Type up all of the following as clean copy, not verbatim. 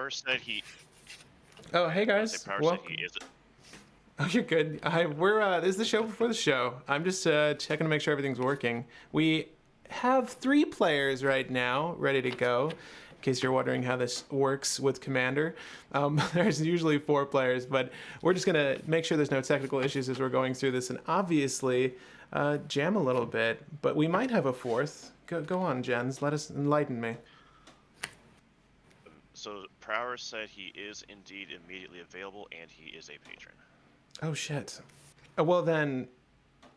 Power said he. Oh, hey I was guys. say Power Well, said he is. oh, you're good. This is the show before the show. I'm just checking to make sure everything's working. We have 3 players right now ready to go. In case you're wondering how this works with Commander, there's usually 4 players, but we're just gonna make sure there's no technical issues as we're going through this, and obviously jam a little bit. But we might have a 4th. Go on, Jens. Let us enlighten me. So Power said he is indeed immediately available, and he is a patron. Oh shit. Well then,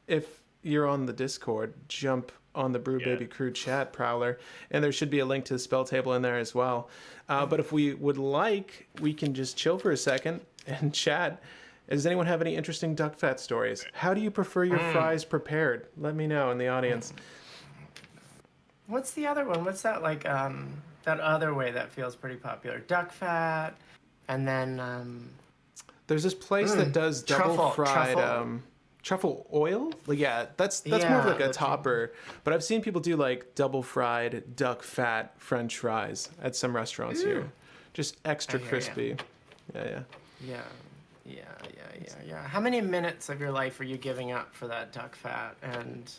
if you're on the Discord, jump on the Brew Baby Crew chat, Prowler, and there should be a link to the spell table in there as well. But if we would like, we can just chill for a second and chat. Does anyone have any interesting duck fat stories? How do you prefer your fries prepared? Let me know in the audience. What's the other one? What's that like? That other way that feels pretty popular. Duck fat, and then there's this place that does double fried truffle oil. Like, yeah, that's more of like a topper. But I've seen people do like double fried duck fat French fries at some restaurants here, just extra crispy. Yeah. How many minutes of your life are you giving up for that duck fat? And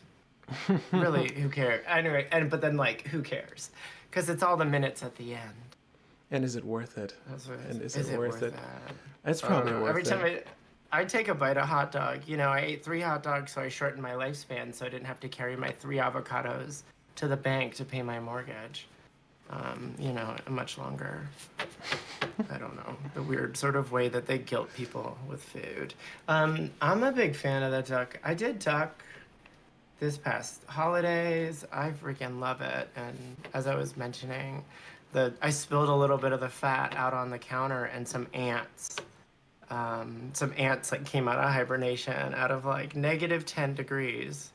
really, who cares? Anyway, but then like, who cares? Because it's all the minutes at the end. And is it worth it? And is it worth it? That? It's probably worth it. Every time I take a bite of hot dog, I ate 3 hot dogs, so I shortened my lifespan, so I didn't have to carry my 3 avocados to the bank to pay my mortgage. Much longer. I don't know, the weird sort of way that they guilt people with food. I'm a big fan of the duck. I did duck this past holidays. I freaking love it. And as I was mentioning, I spilled a little bit of the fat out on the counter, and some ants like came out of hibernation out of like -10 degrees.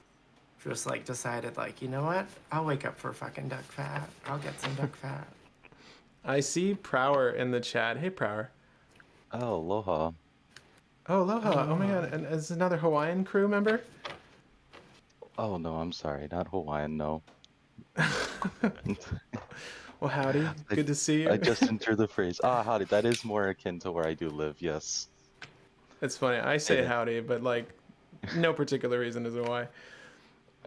Just like decided like, you know what? I'll wake up for fucking duck fat. I'll get some duck fat. I see Prower in the chat. Hey, Prower. Oh, aloha. Oh, aloha. Oh my god. And is another Hawaiian crew member? Oh, no, I'm sorry. Not Hawaiian, no. Well, howdy. Good to see you. I just entered the phrase. Howdy. That is more akin to where I do live, yes. It's funny. I say howdy, but like, no particular reason as to why.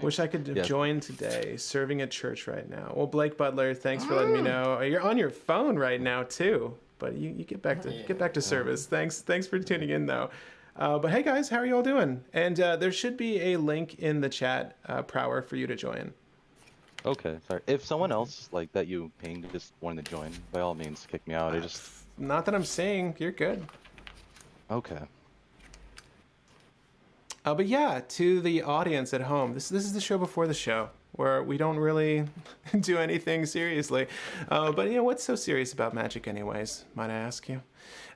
Wish I could have joined today. Serving at church right now. Well, Blake Butler, thanks for letting me know. You're on your phone right now too, but you get back to service. Thanks for tuning in though. But hey guys, how are you all doing? And there should be a link in the chat, Prower, for you to join. Okay, sorry. If someone else like that you pinged just wanted to join, by all means, kick me out. I just not that I'm saying you're good. Okay. But yeah, to the audience at home, this is the show before the show, where we don't really do anything seriously. But what's so serious about Magic anyways, might I ask you?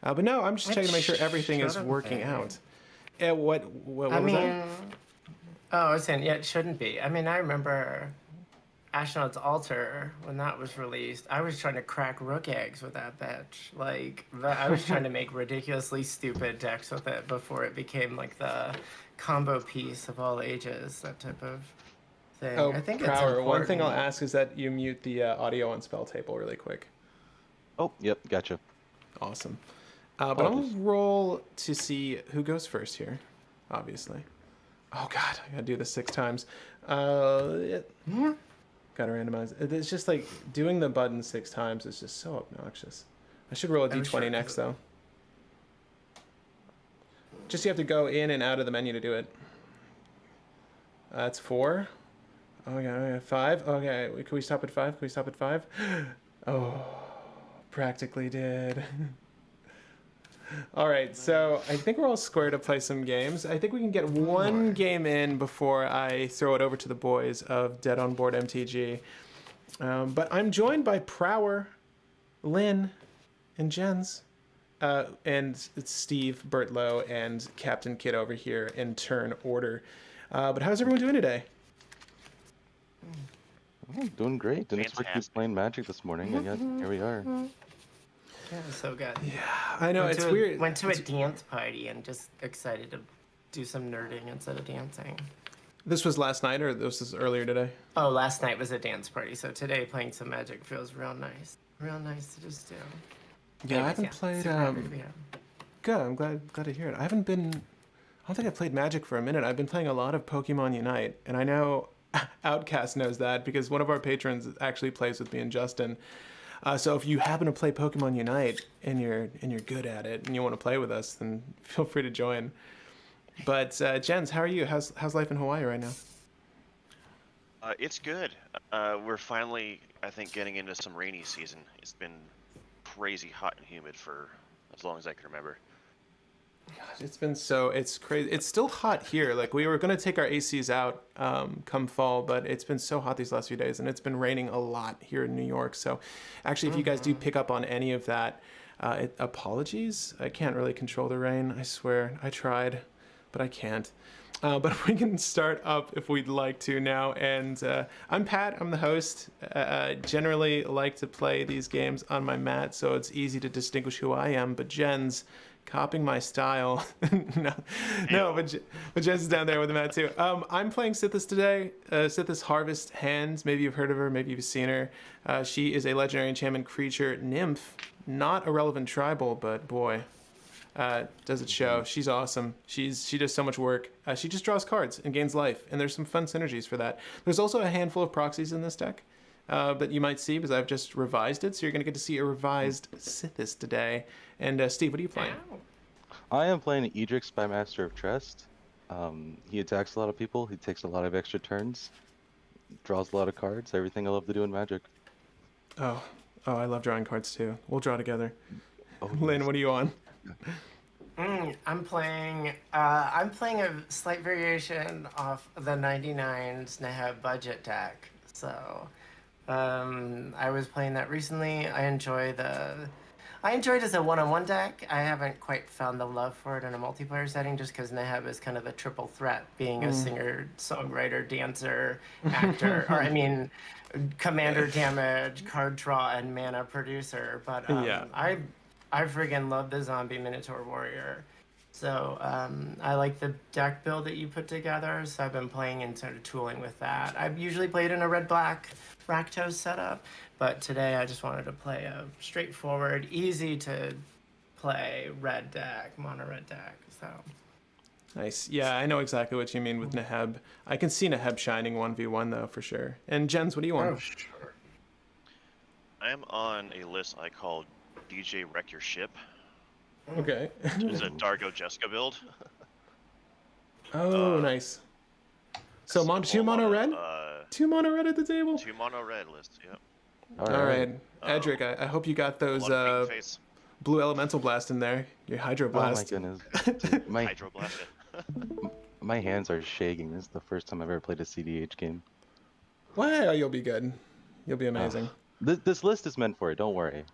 But no, I'm just checking to make sure everything is working out. What was that? Oh, I was saying, it shouldn't be. I mean, I remember Ashnod's Altar, when that was released, I was trying to crack rook eggs with that bitch. Like, I was trying to make ridiculously stupid decks with it before it became like the combo piece of all ages, that type of thing. Oh, I think Prower, it's important. one thing I'll ask is that you mute the audio on spell table really quick. Oh, yep, gotcha. Awesome. But I'll roll to see who goes first here, obviously. Oh god, I gotta do this 6 times. Gotta randomize. It's just like doing the button 6 times is just so obnoxious. I should roll a d20 next though. Just you have to go in and out of the menu to do it. That's 4. Okay, 5. Okay, can we stop at 5? Can we stop at 5? Oh, practically did. All right, so I think we're all square to play some games. I think we can get one game in before I throw it over to the boys of Dead on Board MTG. But I'm joined by Prower, Lynn, and Jens. And it's Steve, Bertlow, and Captain Kid over here in turn order. But how's everyone doing today? Oh, doing great. Didn't expect to be playing Magic this morning, and yet here we are. Yeah, it was so good. Yeah, I know, it's weird. Went to a dance party and just excited to do some nerding instead of dancing. This was last night, or this was earlier today? Oh, last night was a dance party, so today playing some Magic feels real nice. Real nice to just do. Yeah, I Anyways, haven't played. super happy to be here. Good. I'm glad to hear it. I haven't been. I don't think I've played Magic for a minute. I've been playing a lot of Pokemon Unite, and I know Outcast knows that because one of our patrons actually plays with me and Justin. So if you happen to play Pokemon Unite and you're good at it and you want to play with us, then feel free to join. But Jens, how are you? How's life in Hawaii right now? It's good. We're finally, I think, getting into some rainy season. It's been crazy hot and humid for as long as I can remember. It's crazy. It's still hot here. Like we were gonna take our ACs out come fall, but it's been so hot these last few days, and it's been raining a lot here in New York. So, actually, if you guys do pick up on any of that, apologies. I can't really control the rain. I swear. I tried, but I can't. But we can start up if we'd like to now. And I'm Pat. I'm the host. Generally like to play these games on my mat, so it's easy to distinguish who I am. But Jen's copying my style. no, but Jen's is down there with the mat too. I'm playing Sithis today. Sithis Harvest Hands. Maybe you've heard of her. Maybe you've seen her. She is a legendary enchantment creature nymph. Not a relevant tribal, but boy. Does it show? She's awesome. She does so much work. She just draws cards and gains life, and there's some fun synergies for that. There's also a handful of proxies in this deck that you might see because I've just revised it, so you're going to get to see a revised Sithis today. And Steve, what are you playing? I am playing Edrix by Master of Trust. He attacks a lot of people. He takes a lot of extra turns. Draws a lot of cards. Everything I love to do in Magic. Oh, I love drawing cards too. We'll draw together. Oh, Lynn, yes. what are you on? I'm playing a slight variation off the 99's Neheb budget deck. So I was playing that recently. I enjoyed it as a one-on-one deck. I haven't quite found the love for it in a multiplayer setting just because Neheb is kind of the triple threat, being a singer, songwriter, dancer, actor, or I mean, commander damage, card draw, and mana producer. But Yeah. I friggin' love the zombie Minotaur Warrior. So I like the deck build that you put together. So I've been playing and sort of tooling with that. I've usually played in a red-black Rakdos setup, but today I just wanted to play a straightforward, easy to play red deck, mono red deck. So Nice. Yeah, I know exactly what you mean with Neheb. I can see Neheb shining 1v1 though, for sure. And Jens, what do you want? oh sure. I am on a list I call DJ Wreck Your Ship. Okay. It's a Dargo Jessica build. Oh, nice. So two mono red? Two mono red at the table? 2 mono red list, yep. All right. Edric, I hope you got A those lot of pink face. blue elemental blast in there. Your hydro Oh my blast. goodness. Dude, Hydro blast it. my hands are shaking. This is the first time I've ever played a cEDH game. Well, you'll be good. You'll be amazing. This list is meant for it. Don't worry.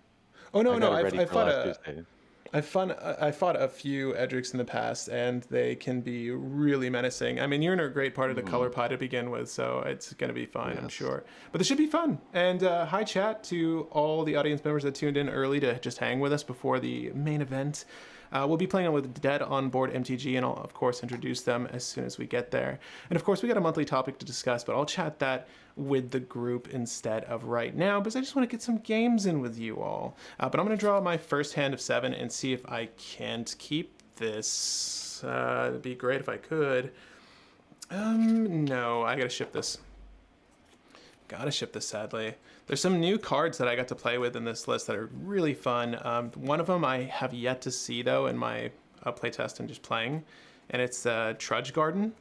Oh no, I no, got it ready for last Tuesday. I fought a few Edrics in the past, and they can be really menacing. I mean, you're in a great part of the color pie to begin with, so it's going to be fine, I'm Yes. sure. But this should be fun. And hi, chat, to all the audience members that tuned in early to just hang with us before the main event. We'll be playing with Dead on board MTG, and I'll, of course, introduce them as soon as we get there. And, of course, we got a monthly topic to discuss, but I'll chat that with the group instead of right now, because I just want to get some games in with you all. But I'm going to draw my first hand of 7 and see if I can't keep this. It'd be great if I could. No, I got to ship this. Gotta ship this, sadly. There's some new cards that I got to play with in this list that are really fun. One of them I have yet to see, though, in my playtest and just playing, and it's Trudge Garden.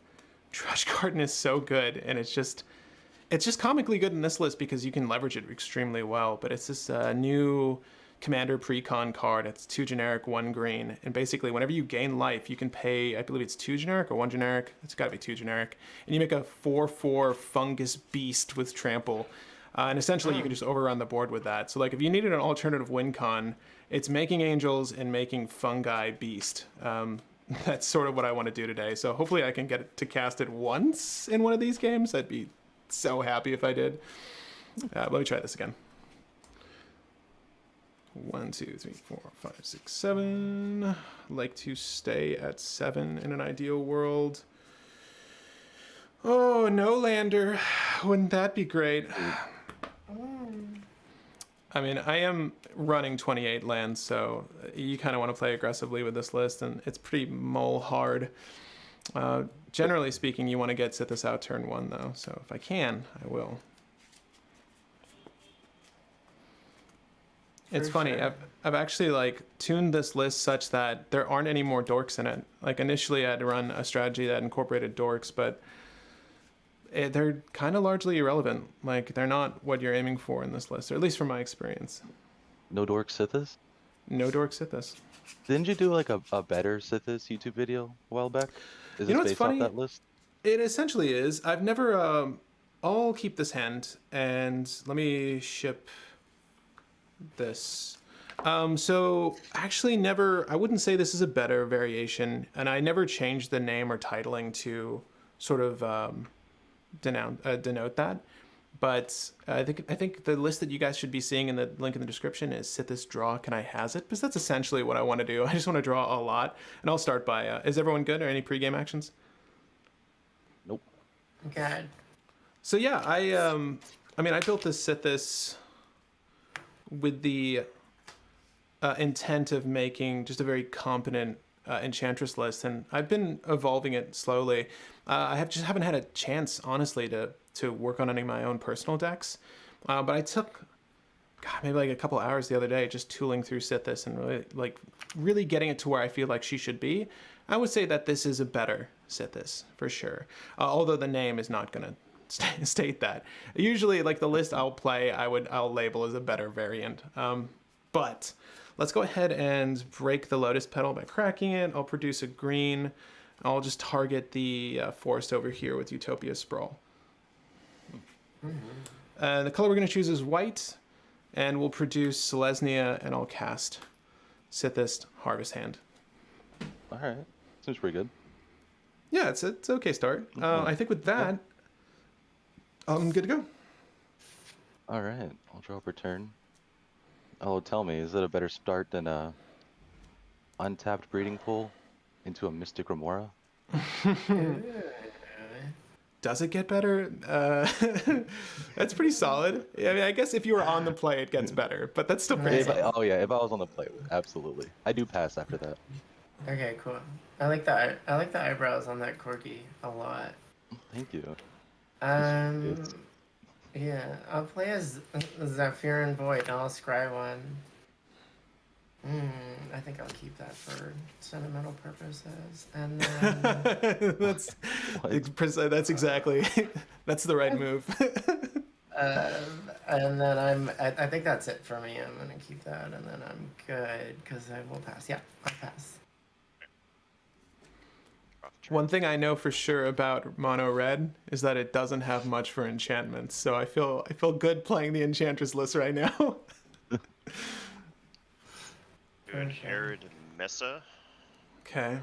Trudge Garden is so good, and it's just comically good in this list because you can leverage it extremely well, but it's this new commander pre-con card. It's 2 generic, 1 green, and basically whenever you gain life, you can pay, I believe it's 2 generic or 1 generic. It's got to be 2 generic, and you make a 4/4 fungus beast with trample, and essentially you can just overrun the board with that. So like if you needed an alternative win con, it's making angels and making fungi beast. That's sort of what I want to do today. So hopefully I can get it to cast it once in one of these games. I'd be so happy if I did. Let me try this again. 1, 2, 3, 4, 5, 6, 7. Like to stay at 7 in an ideal world. Oh, no lander. Wouldn't that be great? I mean, I am running 28 lands, so you kind of want to play aggressively with this list, and it's pretty mole hard. Generally speaking, you want to get Sithis out turn 1, though, so if I can, I will. It's funny, sure. I've actually, like, tuned this list such that there aren't any more dorks in it. Like, initially I'd run a strategy that incorporated dorks, but they're kind of largely irrelevant. Like, they're not what you're aiming for in this list, or at least from my experience. No dork Sithis? No dork Sithis. Didn't you do like a better Sithis YouTube video a while back? Is You know this what's based funny? off that list? It essentially is. I've never. I'll keep this hand, and let me ship this. So actually, never. I wouldn't say this is a better variation, and I never changed the name or titling to sort of denote that. But I think the list that you guys should be seeing in the link in the description is Sithis Draw. Can I has it? Because that's essentially what I want to do. I just want to draw a lot, and I'll start by. Is everyone good, or any pregame actions? Nope. Good. So yeah, I mean, I built this Sithis with the intent of making just a very competent Enchantress list, and I've been evolving it slowly. I haven't had a chance, honestly, to work on any of my own personal decks, but I took, God, maybe like a couple hours the other day just tooling through Sithis and really getting it to where I feel like she should be. I would say that this is a better Sithis for sure, although the name is not gonna state that. Usually, like the list I'll play, I'll label as a better variant. But let's go ahead and break the Lotus Petal by cracking it. I'll produce a green. I'll just target the forest over here with Utopia Sprawl. The color we're going to choose is white, and we'll produce Selesnya, and I'll cast Sithis Harvest Hand. All right. Seems pretty good. Yeah, it's an okay start. I think with that, I'm good to go. All right. I'll draw up return. Oh, tell me, is it a better start than a untapped breeding pool into a Mystic Remora? Does it get better? That's pretty solid. I mean, I guess if you were on the play, it gets better, but that's still pretty solid. Oh yeah, if I was on the play, absolutely. I do pass after that. Okay, cool. I like the eyebrows on that corgi a lot. Thank you. Yeah, I'll play as Zephyr and Void, and I'll scry one. I think I'll keep that for sentimental purposes, and then that's exactly that's the right move. and then I think that's it for me. I'm gonna keep that, and then I'm good because I will pass. Yeah, I'll pass. One thing I know for sure about Mono Red is that it doesn't have much for enchantments, so I feel good playing the Enchantress list right now. Good. Arid Mesa. Okay.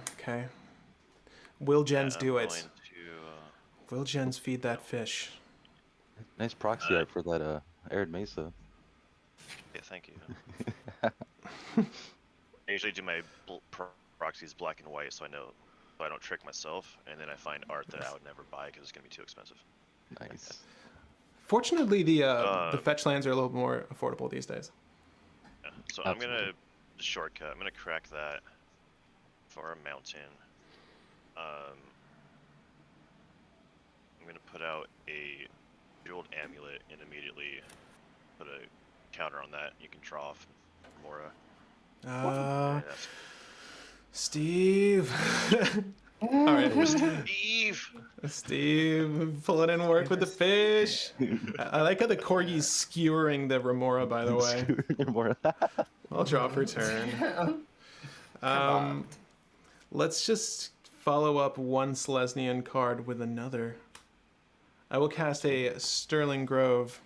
Will Jens do going it? Will Jens feed that fish? Nice proxy art for that Arid Mesa. Yeah, thank you. I usually do my proxies black and white, so I don't trick myself, and then I find art that I would never buy because it's gonna be too expensive. Nice. Fortunately, the fetch lands are a little more affordable these days. Yeah, so Absolutely. I'm gonna shortcut. I'm gonna crack that for a mountain. I'm gonna put out a jeweled amulet and immediately put a counter on that. You can draw off Mora. Steve. All right. Steve, pull it in, work with the fish. I like how the corgi's skewering the Remora, by the way. I'll draw for turn. Let's just follow up one Selesnyan card with another. I will cast a Sterling Grove.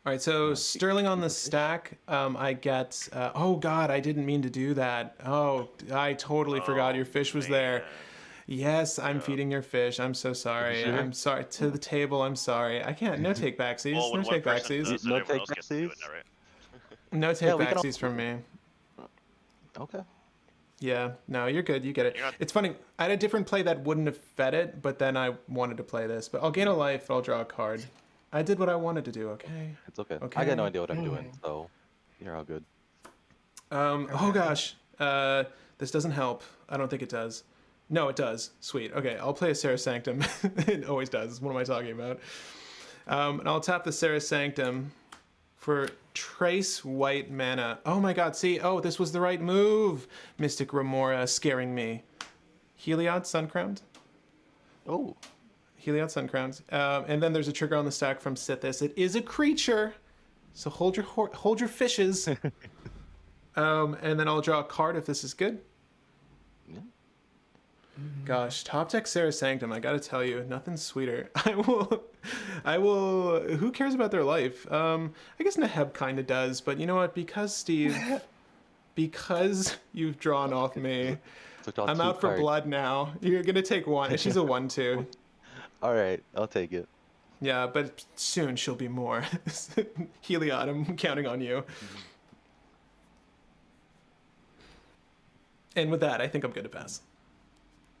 All right, so Sterling on the stack, I get... oh, God, I didn't mean to do that. Oh, I totally forgot your fish was there. Yes, I'm feeding your fish. I'm so sorry. Sure? I'm sorry. To the table, I'm sorry. I can't. No take backsies. Well, No take backsies. No take backsies? No take we can backsies from me. Okay. Yeah, no, you're good. You get it. It's funny. I had a different play that wouldn't have fed it, but then I wanted to play this. But I'll gain a life. I'll draw a card. I did what I wanted to do, okay? It's okay. I Okay. got no idea what I'm doing, so you're all good. Oh gosh. This doesn't help. I don't think it does. No, it does. Sweet. Okay, I'll play a Serra Sanctum. It always does. What am I talking about? And I'll tap the Serra Sanctum for trace white mana. Oh my god, see? Oh, this was the right move. Mystic Remora scaring me. Heliod Suncrowned. Oh, Heliod Suncrowned. And then there's a trigger on the stack from Sithis. It is a creature, so hold your fishes. And then I'll draw a card if this is good. yeah. Gosh, top deck Serra Sanctum, I gotta tell you, nothing sweeter. I will, who cares about their life? I guess Neheb kinda does, but you know what, because Steve, because you've drawn off me, I'm out for blood now. You're gonna take one, she's a 1/2. Alright, I'll take it. Yeah, but soon she'll be more. Heliod, I'm counting on you. And with that, I think I'm good to pass.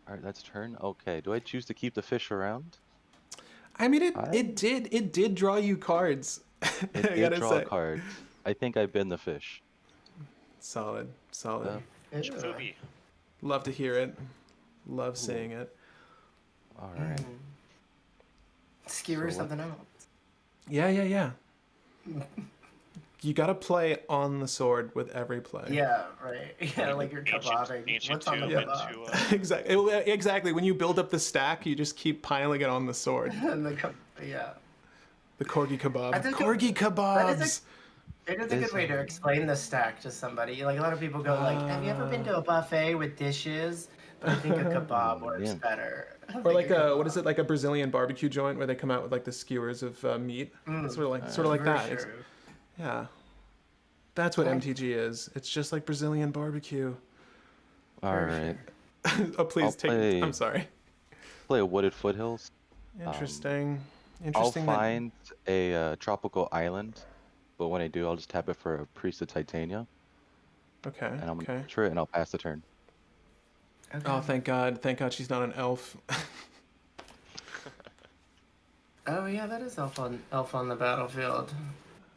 Alright, that's turn. Okay, do I choose to keep the fish around? I mean, it did draw you cards. It I did gotta draw say. a card. I think I bin the fish. Solid. Shpooby. Love to hear it. Love seeing it. Alright. Skewer So something else. Yeah. You gotta play on the sword with every play. Yeah, right. Yeah, like you're kebabbing. Ancient What's on the tomb kebab? into Exactly. When you build up the stack, you just keep piling it on the sword. And yeah. The corgi kebab. I think Corgi kebabs. It is a good way to explain the stack to somebody. Like a lot of people go like, "Have you ever been to a buffet with dishes?" But I think a kebab works Yeah. better. Or like a what is it, like a Brazilian barbecue joint where they come out with like the skewers of meat. Sort of like that. Sure. Yeah. That's what MTG is. It's just like Brazilian barbecue. Alright. Oh, please take. play- I'm sorry. Play a wooded foothills. Interesting. I'll Interesting. that- find a tropical island, but when I do, I'll just tap it for a Priest of Titania, Okay. and I'm Okay. gonna capture it, and I'll pass the turn. Okay. Oh, thank God. Thank God she's not an elf. Oh yeah, that is elf on the battlefield.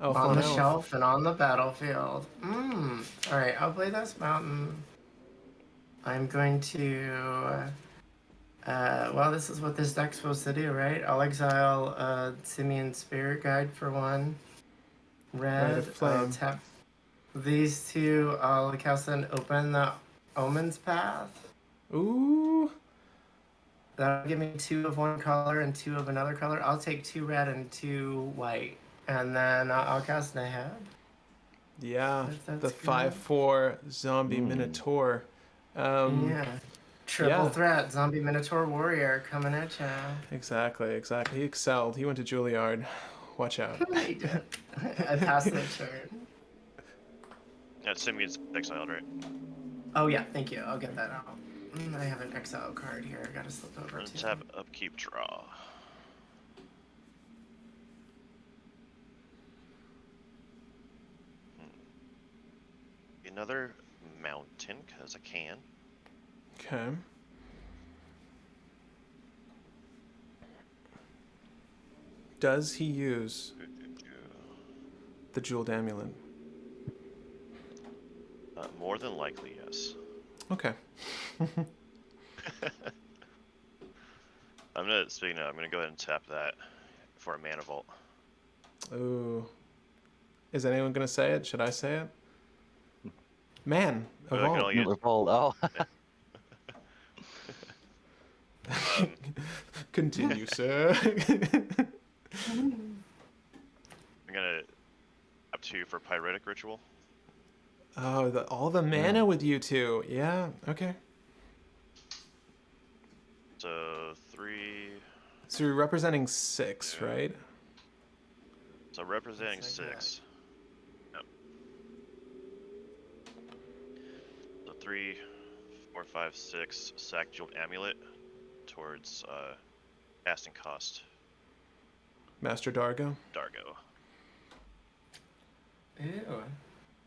Elf on the elf. shelf and on the battlefield. All right, I'll play this mountain. I'm going to. Well, this is what this deck's supposed to do, right? I'll exile Simeon Spirit Guide for 1. Rite Red. of Flame. I'll tap these 2. I'll cast and open the Omen's Path. Ooh. That'll give me 2 of one color and 2 of another color. I'll take 2 red and 2 white. And then I'll cast Neheb. Yeah. That's The good. 5/4 zombie minotaur. Yeah. Triple yeah. threat, zombie minotaur warrior coming at ya. Exactly. He excelled. He went to Juilliard. Watch out. I did. I passed the turn. Yeah, Simeon's exiled, right? Oh yeah, thank you. I'll get that out. I have an exile card here. I gotta slip over to. Tab, upkeep, draw. Another mountain, because I can. Okay. Does he use the jeweled amulet? More than likely, yes. Okay. I'm gonna go ahead and tap that for a mana vault. Ooh. Is anyone gonna say it? Should I say it? Man, I can only use- Oh, Continue, sir. I'm gonna tap 2 for Pyretic Ritual. Oh, all the mana with you two. Yeah, okay. So 3. So you're representing 6, Yeah. right? So representing Looks like 6. Yep. So 3, 4, 5, 6. Sack Jeweled Amulet towards casting cost. Master Dargo. Dargo. Ew.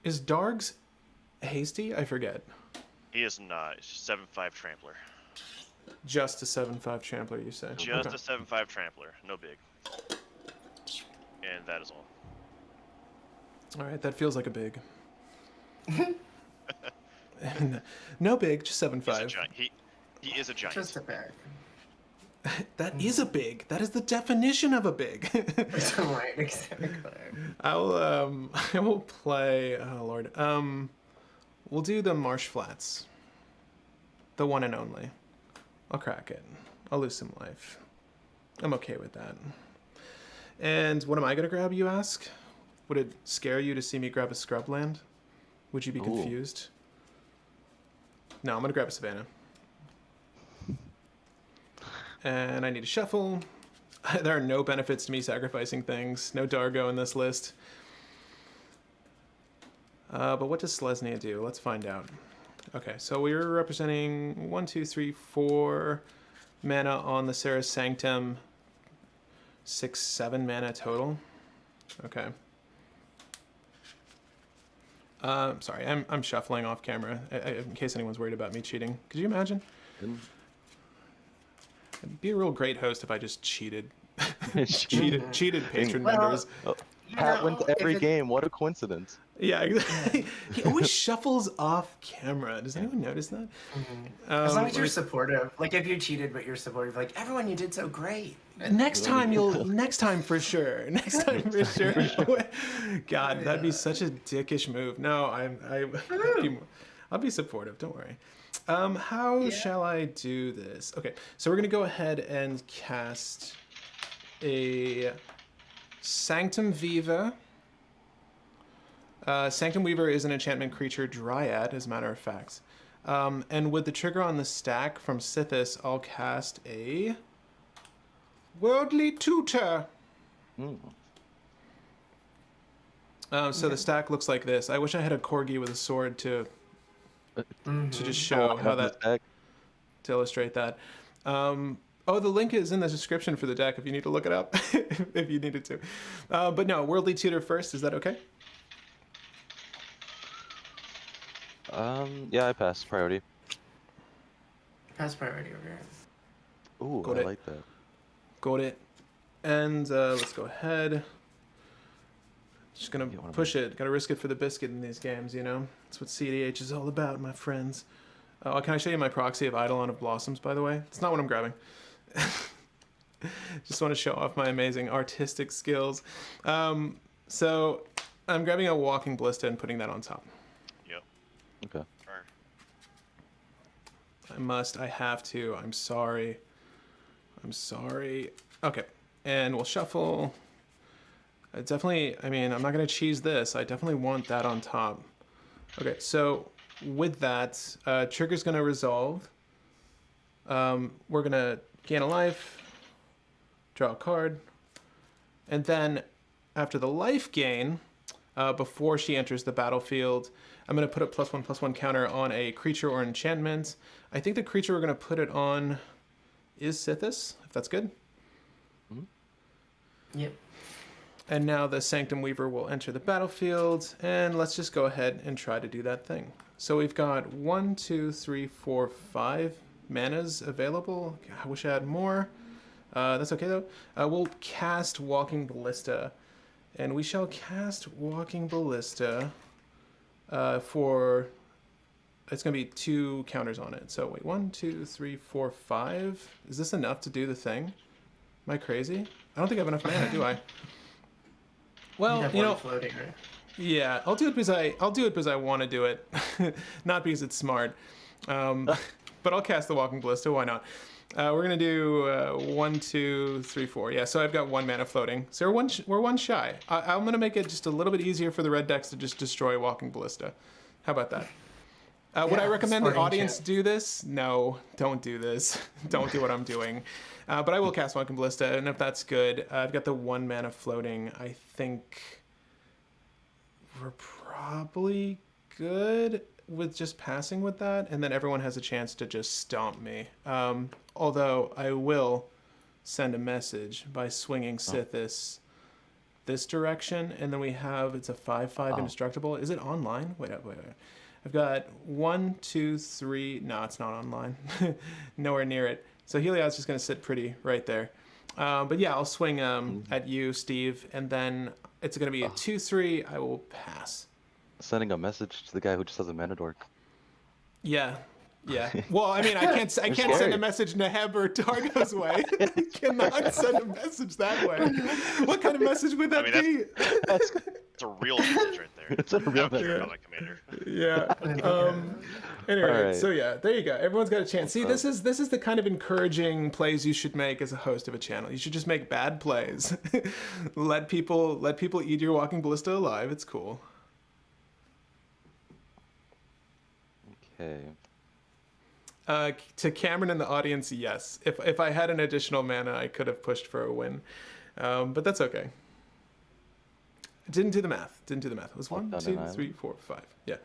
Is Dargs hasty? I forget. He is not. It's 7/5 Trampler. Just a 7/5 trampler, you say? Just Okay. a 7/5 Trampler. No big. And that is all. All right, that feels like a big. No big, just He's a 7/5. giant. He is a giant. Just a bit. That is a big. That is the definition of a big. Right, exactly. I will play. Oh Lord. We'll do the Marsh Flats. The one and only. I'll crack it. I'll lose some life. I'm okay with that. And what am I gonna grab? You ask. Would it scare you to see me grab a scrubland? Would you be confused? No, I'm gonna grab a Savannah. And I need to shuffle. There are no benefits to me sacrificing things. No Dargo in this list. But what does Selesnya do? Let's find out. Okay, so we're representing 1, 2, 3, 4 mana on the Sarah's Sanctum. 6, 7 mana total. Okay. Sorry, I'm shuffling off camera in case anyone's worried about me cheating. Could you imagine? It'd be a real great host if I just cheated. cheated patron members. Oh, Pat wins every game. What a coincidence. Yeah, exactly. He always shuffles off camera. Does anyone notice that? As long as you're supportive. Like if you cheated but you're supportive, like everyone, you did so great. Next time for sure. Next time for sure. God, that'd be such a dickish move. No, I'll be supportive. Don't worry. How shall I do this? Okay, so we're gonna go ahead and cast a Sanctum Viva. Sanctum Weaver is an enchantment creature dryad, as a matter of fact. And with the trigger on the stack from Sithis, I'll cast a Worldly Tutor. So the stack looks like this. I wish I had a corgi with a sword to just show how that to illustrate that. The link is in the description for the deck if you need to look it up if you needed to. But no, Worldly Tutor first. Is that okay? Yeah, I pass priority. Pass priority over here. Ooh, Got I it. like that. Got it. And let's go ahead. Just gonna push it. Gotta risk it for the biscuit in these games, you know? That's what cEDH is all about, my friends. Can I show you my proxy of Eidolon of Blossoms, by the way? It's not what I'm grabbing. Just want to show off my amazing artistic skills. So I'm grabbing a Walking Ballista and putting that on top. Yep. Okay. I have to. I'm sorry. Okay. And we'll shuffle. I'm not going to cheese this. I definitely want that on top. Okay, so with that, trigger's going to resolve. We're going to gain a life, draw a card, and then after the life gain, before she enters the battlefield, I'm going to put a +1/+1 counter on a creature or enchantment. I think the creature we're going to put it on is Sithis, if that's good. Yep. And now the Sanctum Weaver will enter the battlefield, and let's just go ahead and try to do that thing. So we've got 1, 2, 3, 4, 5 manas available. I wish I had more. That's okay though. We'll cast Walking Ballista, and we shall cast Walking Ballista for. It's gonna be 2 counters on it. So wait, 1, 2, 3, 4, 5. Is this enough to do the thing? Am I crazy? I don't think I have enough mana, do I? Well, you know, floating, right? yeah, I'll do it because I want to do it, not because it's smart. But I'll cast the Walking Ballista. Why not? We're gonna do 1, 2, 3, 4. Yeah, so I've got 1 mana floating. So we're one shy. I'm gonna make it just a little bit easier for the red decks to just destroy Walking Ballista. How about that? Would I recommend the audience do this? No, don't do this. Don't do what I'm doing. But I will cast Walking Ballista, and if that's good, I've got the 1 mana floating. I think we're probably good with just passing with that, and then everyone has a chance to just stomp me. Although I will send a message by swinging Sithis this direction, and then we have, it's a 5/5 indestructible. Is it online? Wait. I've got 1, 2, 3. No, it's not online. Nowhere near it. So Heliod's just going to sit pretty right there. But yeah, I'll swing at you, Steve, and then it's going to be a 2-3. I will pass. Sending a message to the guy who just has a mana dork. Yeah. Yeah. Well, I mean, I can't send scary. a message Neheb or Targo's way. I cannot send a message that way. What kind of message would that be? It's a real message right there. It's a real I don't care message. about my commander. Yeah. Anyway, All right. so yeah, there you go. Everyone's got a chance. See, this is the kind of encouraging plays you should make as a host of a channel. You should just make bad plays. let people eat your Walking Ballista alive. It's cool. Okay. To Cameron in the audience, yes. If I had an additional mana, I could have pushed for a win, but that's okay. Didn't do the math. It was 1, 2, 3, 4, 5. Yeah.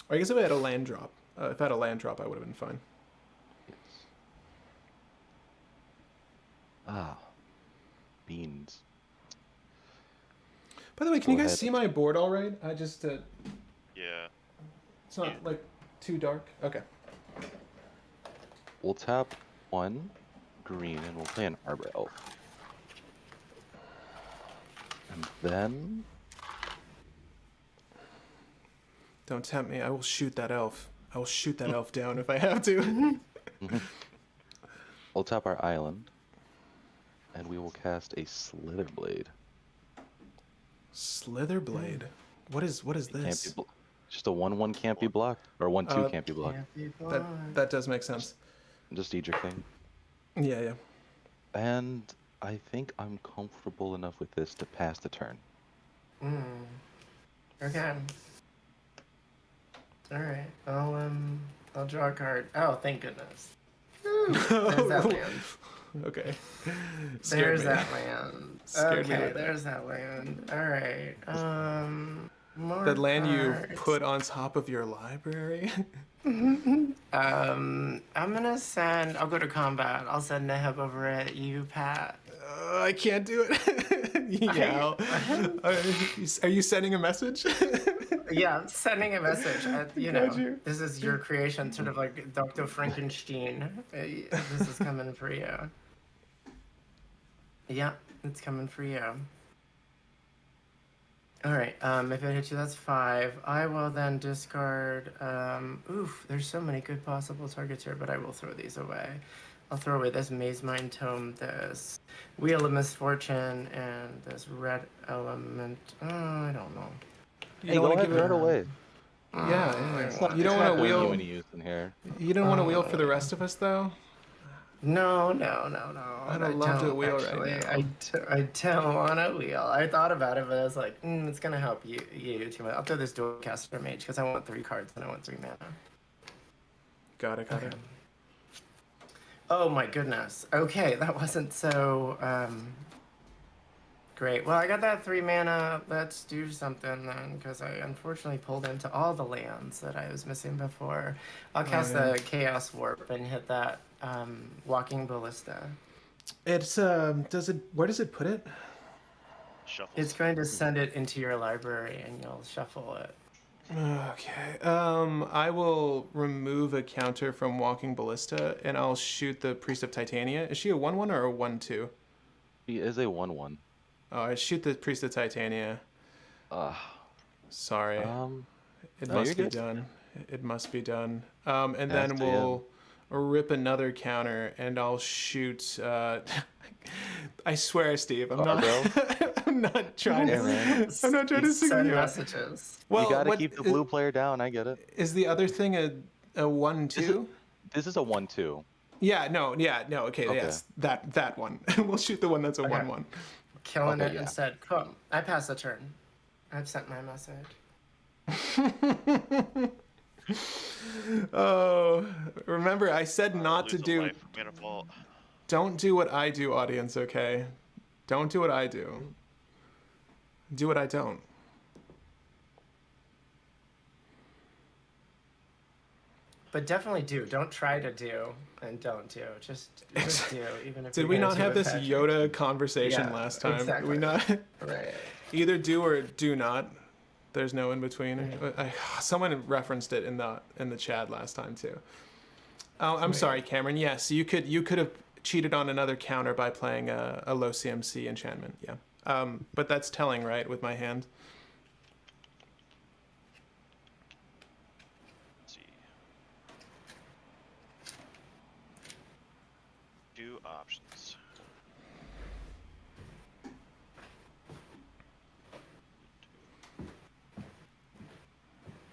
Or I guess if I had a land drop, I would have been fine. Yes. Ah. Beans. By the way, can Go you guys ahead. see my board all right? I just Yeah. it's not like too dark. Okay. We'll tap 1 green and we'll play an Arbor Elf. And then Don't tempt me. I will shoot that elf. I will shoot that elf down if I have to. we'll tap our island. And we will cast a Slitherblade. Slitherblade. What is this? Just a 1/1 can't be blocked. Or 1/2 can't be blocked. That does make sense. Just Edric thing. Yeah, yeah. And I think I'm comfortable enough with this to pass the turn. Okay. All right. I'll draw a card. Oh, thank goodness. There's that land. Okay. There's that land. Scared me Okay, with that. there's that land. All right. More That land you cards. put on top of your library. I'm gonna send. I'll go to combat. I'll send Neheb over at you, Pat. I can't do it. Yeah. Are you sending a message? Yeah, I'm sending a message. You Got know, you. this is your creation, sort of like Dr. Frankenstein. This is coming for you. Yeah, it's coming for you. All right. If it hits you, that's 5. I will then discard. Oof, there's so many good possible targets here, but I will throw these away. I'll throw away this Maze Mind Tome, this Wheel of Misfortune, and this Red Element. Oh, I don't know. You don't want to give throw it it away. Yeah. You don't want to wheel. Any use in here. You don't want to wheel for the rest of us, though. No. I'd love to wheel actually. right now. I don't want to wheel. I thought about it, but I was like, it's gonna help you too much. I'll throw this Dualcaster Mage because I want 3 cards and I want 3 mana. Got it. Oh my goodness. Okay, that wasn't so great. Well, I got that 3 mana. Let's do something then, because I unfortunately pulled into all the lands that I was missing before. I'll cast yeah. the Chaos Warp and hit that Walking Ballista. It's where does it put it? Shuffle. It's going to send it into your library and you'll shuffle it. Okay. I will remove a counter from Walking Ballista and I'll shoot the Priest of Titania. Is she a 1/1 or a 1/2? He is a 1/1. Oh, I shoot the Priest of Titania. Sorry. It No, must you're be good. done. It must be done. And Has then to, we'll rip another counter and I'll shoot. I swear, Steve, I'm not. I'm not trying Yeah, to. man. I'm not trying to single Send you out. messages. Well, you gotta what- keep the blue player down. I get it. Is the other thing a 1/2? This is a 1/2. Yeah. No. Okay. Okay. Yes. That one. We'll shoot the one that's a 1/1. Killing Okay, it yeah. instead. Cool. I passed the turn. I've sent my message. Oh, remember I said not to Lose a do. life, mana vault. Don't do what I do, audience. Okay. Don't do what I do. Do what I don't. But definitely do. Don't try to do and don't do. Just do, even if Did you're we gonna not do have it this fast. Yoda conversation Yeah, last time? Did we exactly. not? Right. Either do or do not. There's no in between. Someone referenced it in the chat last time too. Oh, I'm sorry, Cameron. Yes, you could have cheated on another counter by playing a low CMC enchantment. Yeah. But that's telling, right, with my hand. Let's see. Two options.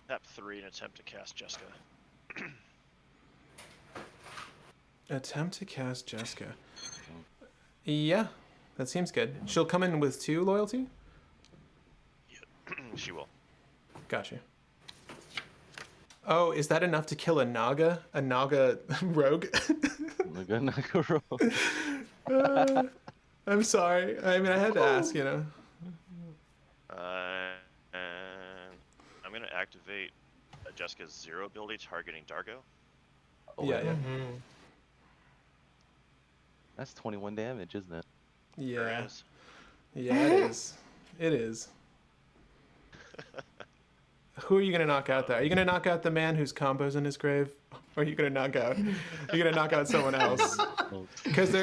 Tap 3 and attempt to cast Jessica. Attempt to cast Jessica. Yeah, that seems good. She'll come in with 2 loyalty? Yeah. She will. Gotcha. Oh, is that enough to kill a Naga? A Naga rogue? Naga rogue. I'm sorry. I mean, I had to ask, you know. And I'm going to activate Jessica's 0 ability targeting Dargo. Oh, Yeah, yeah. That's 21 damage, isn't it? Yeah. There it is. Yeah, it is. It is. Who are you gonna knock out there? Are you gonna knock out the man whose combo's in his grave? Or are you gonna knock out someone else? Because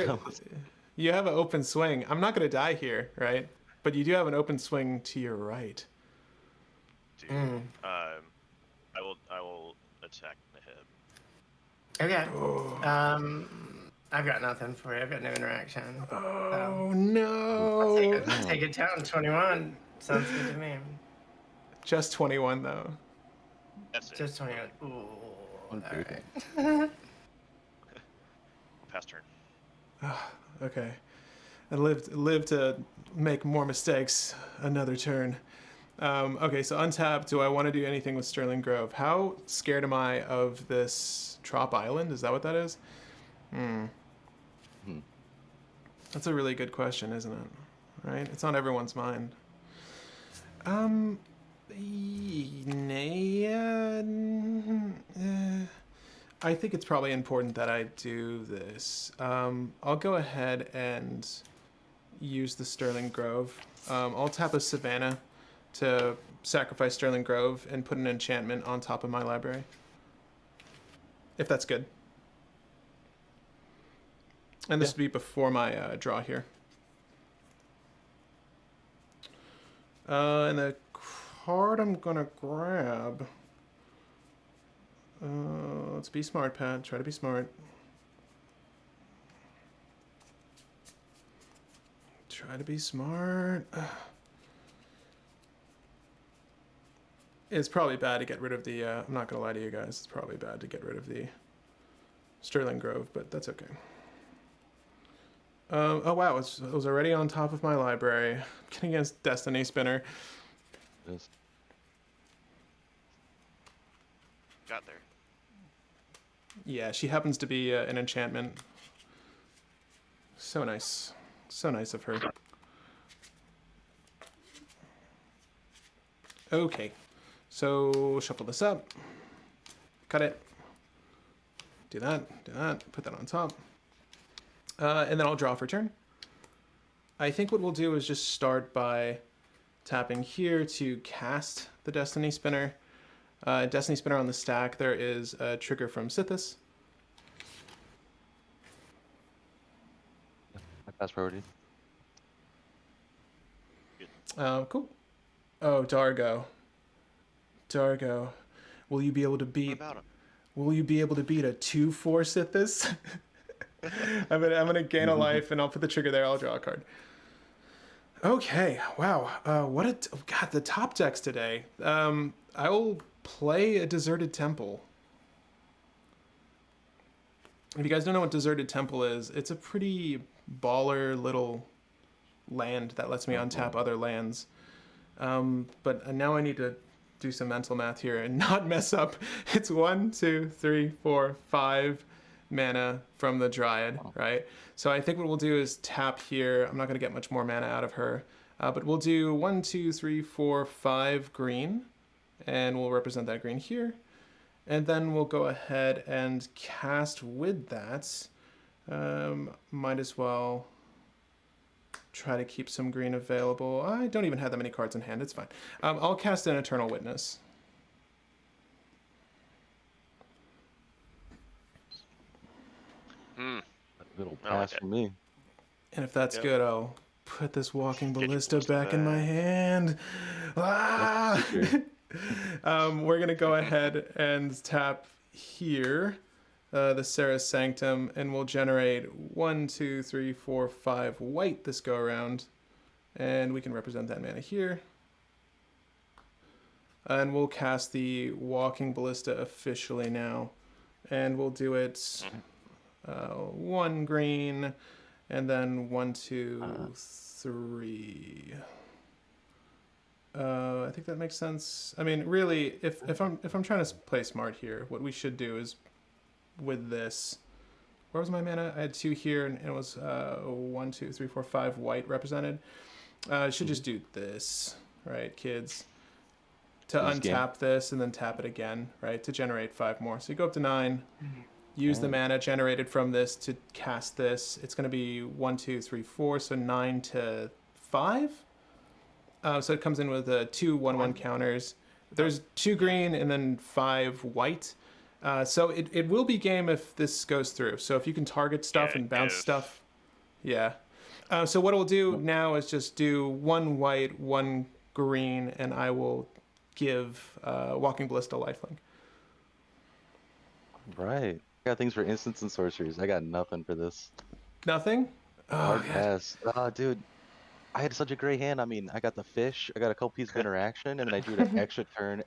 you have an open swing. I'm not gonna die here, right? But you do have an open swing to your right. Dude, I will attack the hip. Okay. I've got nothing for you. I've got no interaction. Oh no! I'll take it down. 21. Sounds good to me. Just 21 though. That's it. Just 21. Ooh. Okay. Alright. Pass turn. Okay. I live to make more mistakes another turn. Okay, so untap. Do I want to do anything with Sterling Grove? How scared am I of this Trop Island? Is that what that is? That's a really good question, isn't it? Right? It's on everyone's mind. I think it's probably important that I do this. I'll go ahead and use the Sterling Grove. I'll tap a Savannah to sacrifice Sterling Grove and put an enchantment on top of my library. If that's good. And this would be before my draw here. And the card I'm gonna grab. Let's be smart, Pat. Try to be smart. Try to be smart. It's probably bad to get rid of the, I'm not gonna lie to you guys, it's probably bad to get rid of the Sterling Grove, but that's okay. Oh wow, it was already on top of my library. I'm getting against Destiny Spinner. Yes. Got there. Yeah, she happens to be an enchantment. So nice. So nice of her. Okay. So shuffle this up. Cut it. Do that. Put that on top. And then I'll draw for turn. I think what we'll do is just start by tapping here to cast the Destiny Spinner. Destiny Spinner on the stack, there is a trigger from Sithis. I pass priority. Cool. Oh, Dargo. Dargo. Will you be able to beat... What about him? Will you be able to beat a 2/4 Sithis? I'm gonna gain a life, and I'll put the trigger there. I'll draw a card. Okay, wow. God, the top decks today. I will play a Deserted Temple. If you guys don't know what Deserted Temple is, it's a pretty baller little land that lets me untap other lands. But now I need to do some mental math here and not mess up. It's 1, 2, 3, 4, 5 mana from the Dryad, right? So I think what we'll do is tap here. I'm not going to get much more mana out of her, but we'll do 1, 2, 3, 4, 5 green, and we'll represent that green here. And then we'll go ahead and cast with that. Might as well try to keep some green available. I don't even have that many cards in hand. It's fine. I'll cast an Eternal Witness. Little I like pass that. from me. And if that's Yep. good, I'll put this walking Get your ballista ballista back in my back. hand. Ah! Future. We're gonna go ahead and tap here, the Sarah's Sanctum, and we'll generate 1, 2, 3, 4, 5 white this go around, and we can represent that mana here. And we'll cast the walking ballista officially now, and we'll do it 1 green, and then 1, 2, 3. I think that makes sense. I mean, really, if I'm trying to play smart here, what we should do is with this. Where was my mana? I had 2 here, and it was 1, 2, 3, 4, 5 white represented. I should just do this, right, kids? To This game. untap this and then tap it again, right, to generate 5 more. So you go up to 9. Use the mana generated from this to cast this. It's going to be 1, 2, 3, 4, so 9 to 5. So it comes in with 2 1/1 counters. There's 2 green and then 5 white. So it will be game if this goes through. So if you can target stuff Yeah, and bounce if- stuff, yeah. So what we'll do now is just do 1 white, 1 green, and I will give Walking Ballista lifelink. Right. I got things for instants and sorceries. I got nothing for this. Nothing? Hard God. pass. Dude, I had such a great hand. I mean, I got the fish, I got a couple pieces of interaction, and then I drew an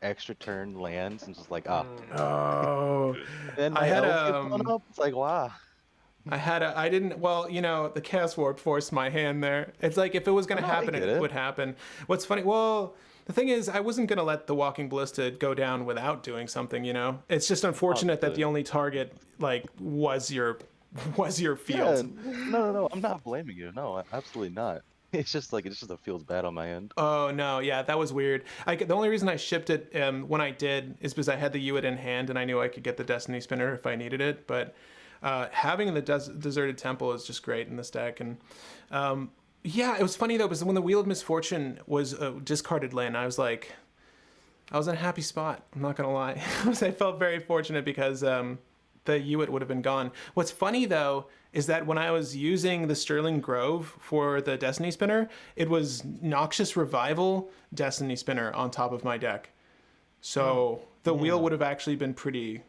extra turn lands, and just like, Oh. then I my had, elves get blown up. It's like, wow. I didn't, well, you know, the Chaos Warp forced my hand there. It's like, if it was going to No, I happen, get it it. would happen. What's funny, well, the thing is, I wasn't going to let the Walking Ballista go down without doing something, you know? It's just unfortunate that the only target, like, was your Yeah, field. no, I'm not blaming you. No, absolutely not. It's just like, it feels bad on my end. Oh, no, yeah, that was weird. The only reason I shipped it when I did is because I had the Hewitt in hand and I knew I could get the Destiny Spinner if I needed it, but having the Deserted Temple is just great in this deck. And yeah, it was funny though, because when the Wheel of Misfortune was a discarded land, I was like, I was in a happy spot. I'm not gonna lie. I felt very fortunate because the Hewitt would have been gone. What's funny though is that when I was using the Sterling Grove for the Destiny Spinner, it was Noxious Revival Destiny Spinner on top of my deck. So the wheel would have actually been pretty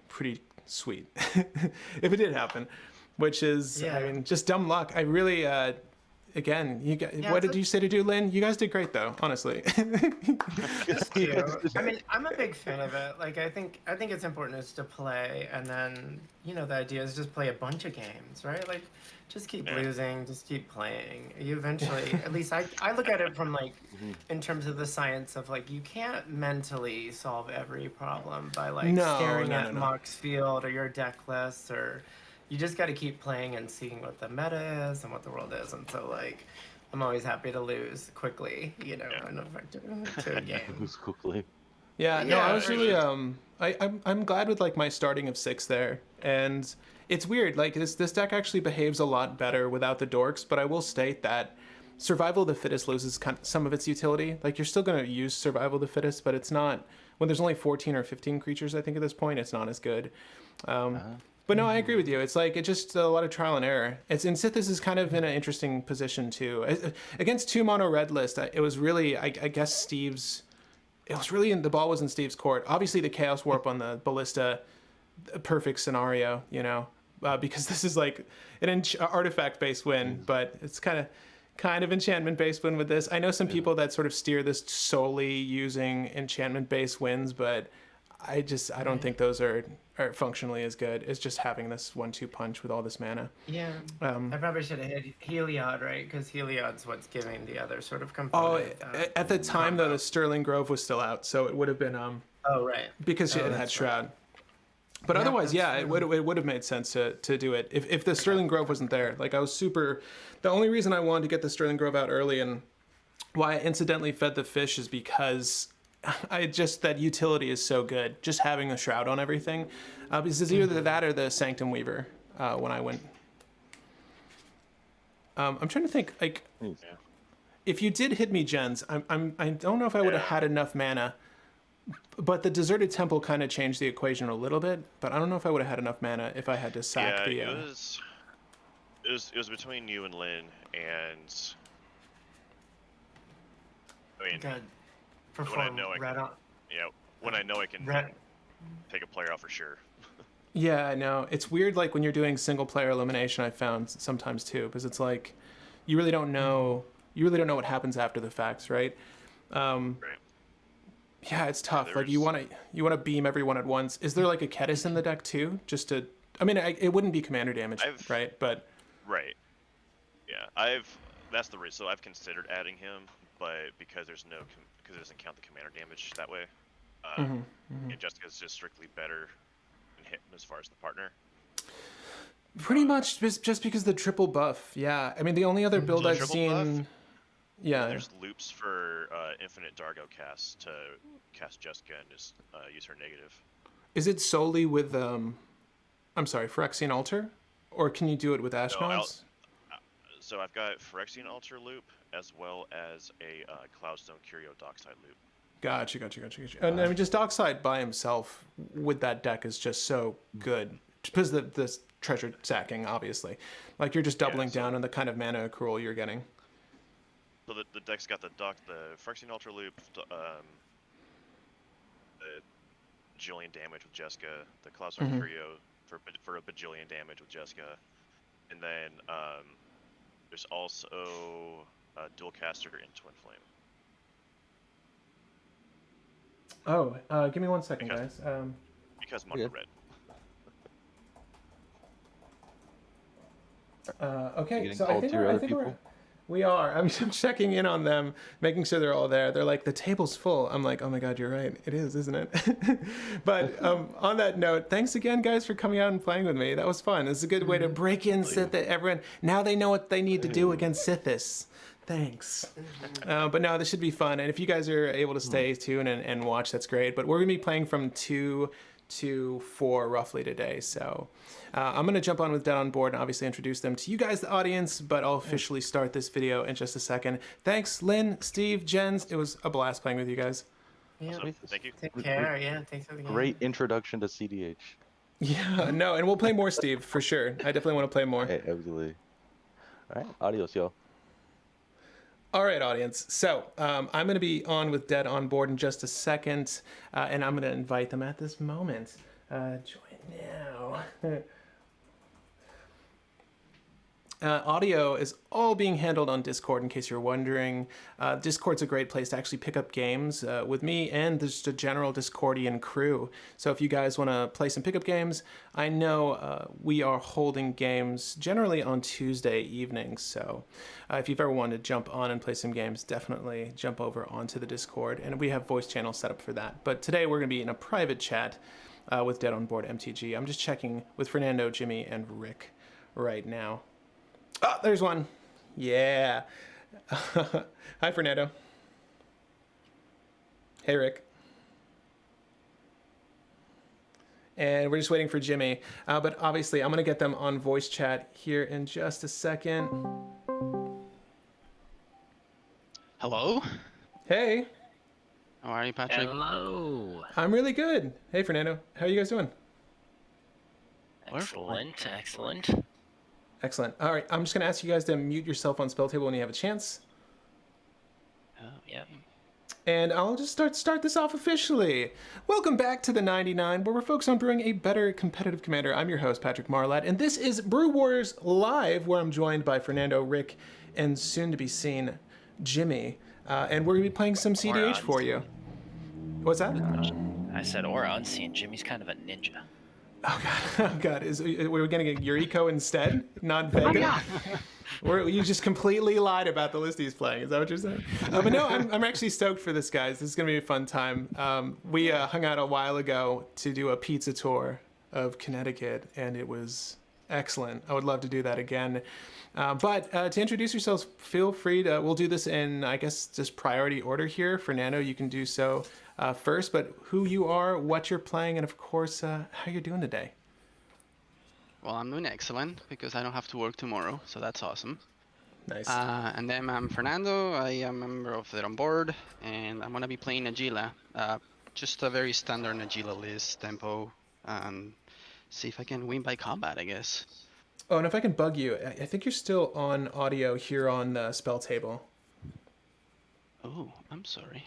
sweet if it did happen, which is, I mean, just dumb luck. I really, again, you guys, what did you say to do, Lynn? You guys did great though, honestly. Thank you. I mean, I'm a big fan of it. Like, I think it's important is to play, and then, you know, the idea is just play a bunch of games, right? Like, just keep losing, just keep playing. You eventually, at least I look at it from like, in terms of the science of like, you can't mentally solve every problem by like staring at Mox Field or your deck lists, or you just got to keep playing and seeing what the meta is and what the world is. And so like, I'm always happy to lose quickly, you know, and effective to a game. Lose quickly. Yeah, no, I was really I'm glad with like my starting of 6 there, and it's weird, like this deck actually behaves a lot better without the dorks, but I will state that Survival of the Fittest loses some of its utility. Like, you're still going to use Survival of the Fittest, but it's not, when there's only 14 or 15 creatures, I think at this point, it's not as good. But no, I agree with you. It's like, it's just a lot of trial and error. And Sithis is kind of in an interesting position too. Against 2 mono red list, it was really, I guess Steve's, it was really, the ball was in Steve's court. Obviously the Chaos Warp on the Ballista, a perfect scenario, you know, because this is like an artifact-based win, but it's kind of enchantment-based win with this. I know some people that sort of steer this solely using enchantment-based wins, but I don't think those are functionally as good as just having this 1/2 punch with all this mana. Yeah, I probably should have hit Heliod, right? Because Heliod's what's giving the other sort of component. At the time though, the Sterling Grove was still out, so it would have been oh right, because it had Shroud. But otherwise, yeah, it would have made sense to do it if the Sterling Grove wasn't there. Like, I was super. The only reason I wanted to get the Sterling Grove out early and why I incidentally fed the fish is because that utility is so good. Just having the Shroud on everything, because it's either that or the Sanctum Weaver. When I went, I'm trying to think. Like, if you did hit me, gens, I don't know if I would have had enough mana. But the Deserted Temple kind of changed the equation a little bit. But I don't know if I would have had enough mana if I had to sack the. It was between you and Lynn, and I mean, Good. when I Perform know I red can, on when I know I can red. take a player out for sure. Yeah, I know. It's weird, like, when you're doing single-player elimination, I found sometimes, too, because it's like, you really don't know what happens after the facts, right? Right. Yeah, it's tough. Like, there's- you want to beam everyone at once. Is there, like, a Kedis in the deck, too? Just to... I mean, it wouldn't be commander damage, right? But... Right. Yeah, that's the reason. So I've considered adding him, but because because it doesn't count the commander damage that way, and Jessica's just strictly better in hitting as far as the partner. Pretty much just because the triple buff. Yeah, I mean, the only other build So I've triple seen... buff, Yeah. There's loops for infinite Dargo cast to cast Jessica and just use her negative. Is it solely with, I'm sorry, Phyrexian Altar? Or can you do it with Ashnods? So I've got Phyrexian Altar loop as well as a Cloudstone Curio Dockside loop. Gotcha. And I mean, just Dockside by himself with that deck is just so good. Because the treasure sacking, obviously. Like, you're just doubling down on the kind of mana accrual you're getting. So the deck's got the Phyrexian Altar loop, the bajillion damage with Jessica, the Cloudstone Curio for a bajillion damage with Jessica, and then there's also Dual Caster and Twin Flame. Oh, give me 1 second, guys. Because mono red. Okay, so called I think to your other we're... people? We are. I'm checking in on them, making sure they're all there. They're like, the table's full. I'm like, oh my god, you're right. It is, isn't it? But on that note, thanks again, guys, for coming out and playing with me. That was fun. This is a good way to break in Sith. Everyone, now they know what they need to do against Sithis. Thanks. But no, this should be fun. And if you guys are able to stay tuned and watch, that's great. But we're going to be playing from 2 to 4 roughly today. So I'm going to jump on with Dead on Board and obviously introduce them to you guys, the audience, but I'll officially start this video in just a second. Thanks, Lynn, Steve, Jens. It was a blast playing with you guys. Yeah. So, thank you. Take care. Yeah. Thanks for the game. Great introduction to cEDH. Yeah, no, and we'll play more, Steve, for sure. I definitely want to play more. Hey, absolutely. All right, adios, y'all. All right, audience. So I'm going to be on with Dead on Board in just a second, and I'm going to invite them at this moment. Join now. Audio is all being handled on Discord, in case you're wondering. Discord's a great place to actually pick up games with me and just a general Discordian crew. So if you guys want to play some pickup games, I know we are holding games generally on Tuesday evenings. So if you've ever wanted to jump on and play some games, definitely jump over onto the Discord. And we have voice channels set up for that. But today we're going to be in a private chat with Dead on Board MTG. I'm just checking with Fernando, Jimmy, and Rick right now. Oh, there's one. Yeah. Hi, Fernando. Hey, Rick. And we're just waiting for Jimmy. But obviously, I'm going to get them on voice chat here in just a second. Hello? Hey. How are you, Patrick? Hello. I'm really good. Hey, Fernando. How are you guys doing? Excellent, excellent. Excellent. All right, I'm just going to ask you guys to mute yourself on Spell Table when you have a chance. Oh, yeah. And I'll just start this off officially. Welcome back to the 99, where we're focused on brewing a better competitive commander. I'm your host, Patrick Marlatt, and this is Brew Wars Live, where I'm joined by Fernando, Rick, and soon-to-be-seen Jimmy. And we're going to be playing some cEDH for you. What's that? I said or unseen. Jimmy's kind of a ninja. Oh god, oh god, we're gonna get Yuriko instead, not Vega. You just completely lied about the list he's playing. Is that what you're saying? But no, I'm actually stoked for this, guys. This is gonna be a fun time. We hung out a while ago to do a pizza tour of Connecticut, and it was excellent. I would love to do that again. But to introduce yourselves, feel free to. We'll do this in, I guess, just priority order here. Fernando, you can do so first, but who you are, what you're playing, and of course, how you're doing today. Well, I'm doing excellent because I don't have to work tomorrow, so that's awesome. Nice. And then I'm Fernando. I am a member of Dead on Board, and I'm gonna be playing Agila. Just a very standard Agila list, tempo, and see if I can win by combat, I guess. Oh, and if I can bug you, I think you're still on audio here on the spell table. Oh, I'm sorry.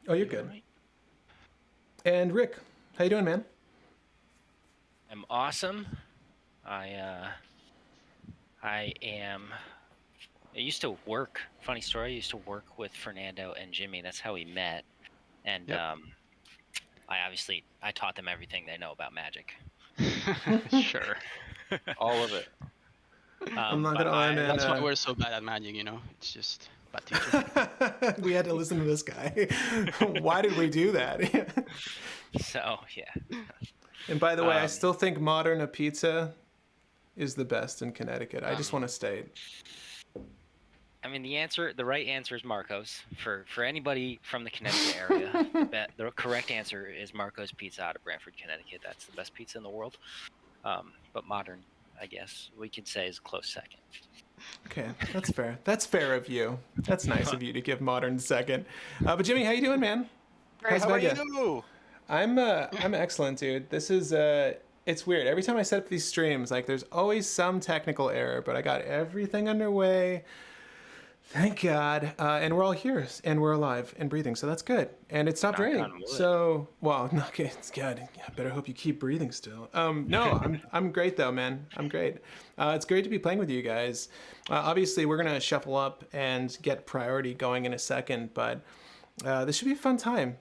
Oh, you're You good. alright? And Rick, how you doing, man? I'm awesome. I am. I used to work. Funny story. I used to work with Fernando and Jimmy. That's how we met. And Yep. I taught them everything they know about Magic. Sure. All of it. I'm not but gonna lie, man. That's why we're so bad at Magic, you know? It's just bad teacher. We had to listen to this guy. Why did we do that? So yeah. And by the way, I Um, still think Modern a Pizza is the best in Connecticut. I just want to state. I mean, the right answer is Marco's. For anybody from the Connecticut area, the correct answer is Marco's Pizza out of Brantford, Connecticut. That's the best pizza in the world. But Modern, I guess we could say, is a close second. Okay, that's fair. That's fair of you. That's nice of you to give Modern second. But Jimmy, how you doing, man? How's How about Vega? you? I'm excellent, dude. This is it's weird. Every time I set up these streams, like there's always some technical error, but I got everything underway. Thank God. And we're all here, and we're alive and breathing, so that's good. And it stopped Knock on raining. wood. So, well, okay, it's good. I better hope you keep breathing still. No, I'm great though, man. I'm great. It's great to be playing with you guys. Obviously, we're gonna shuffle up and get priority going in a second, but this should be a fun time.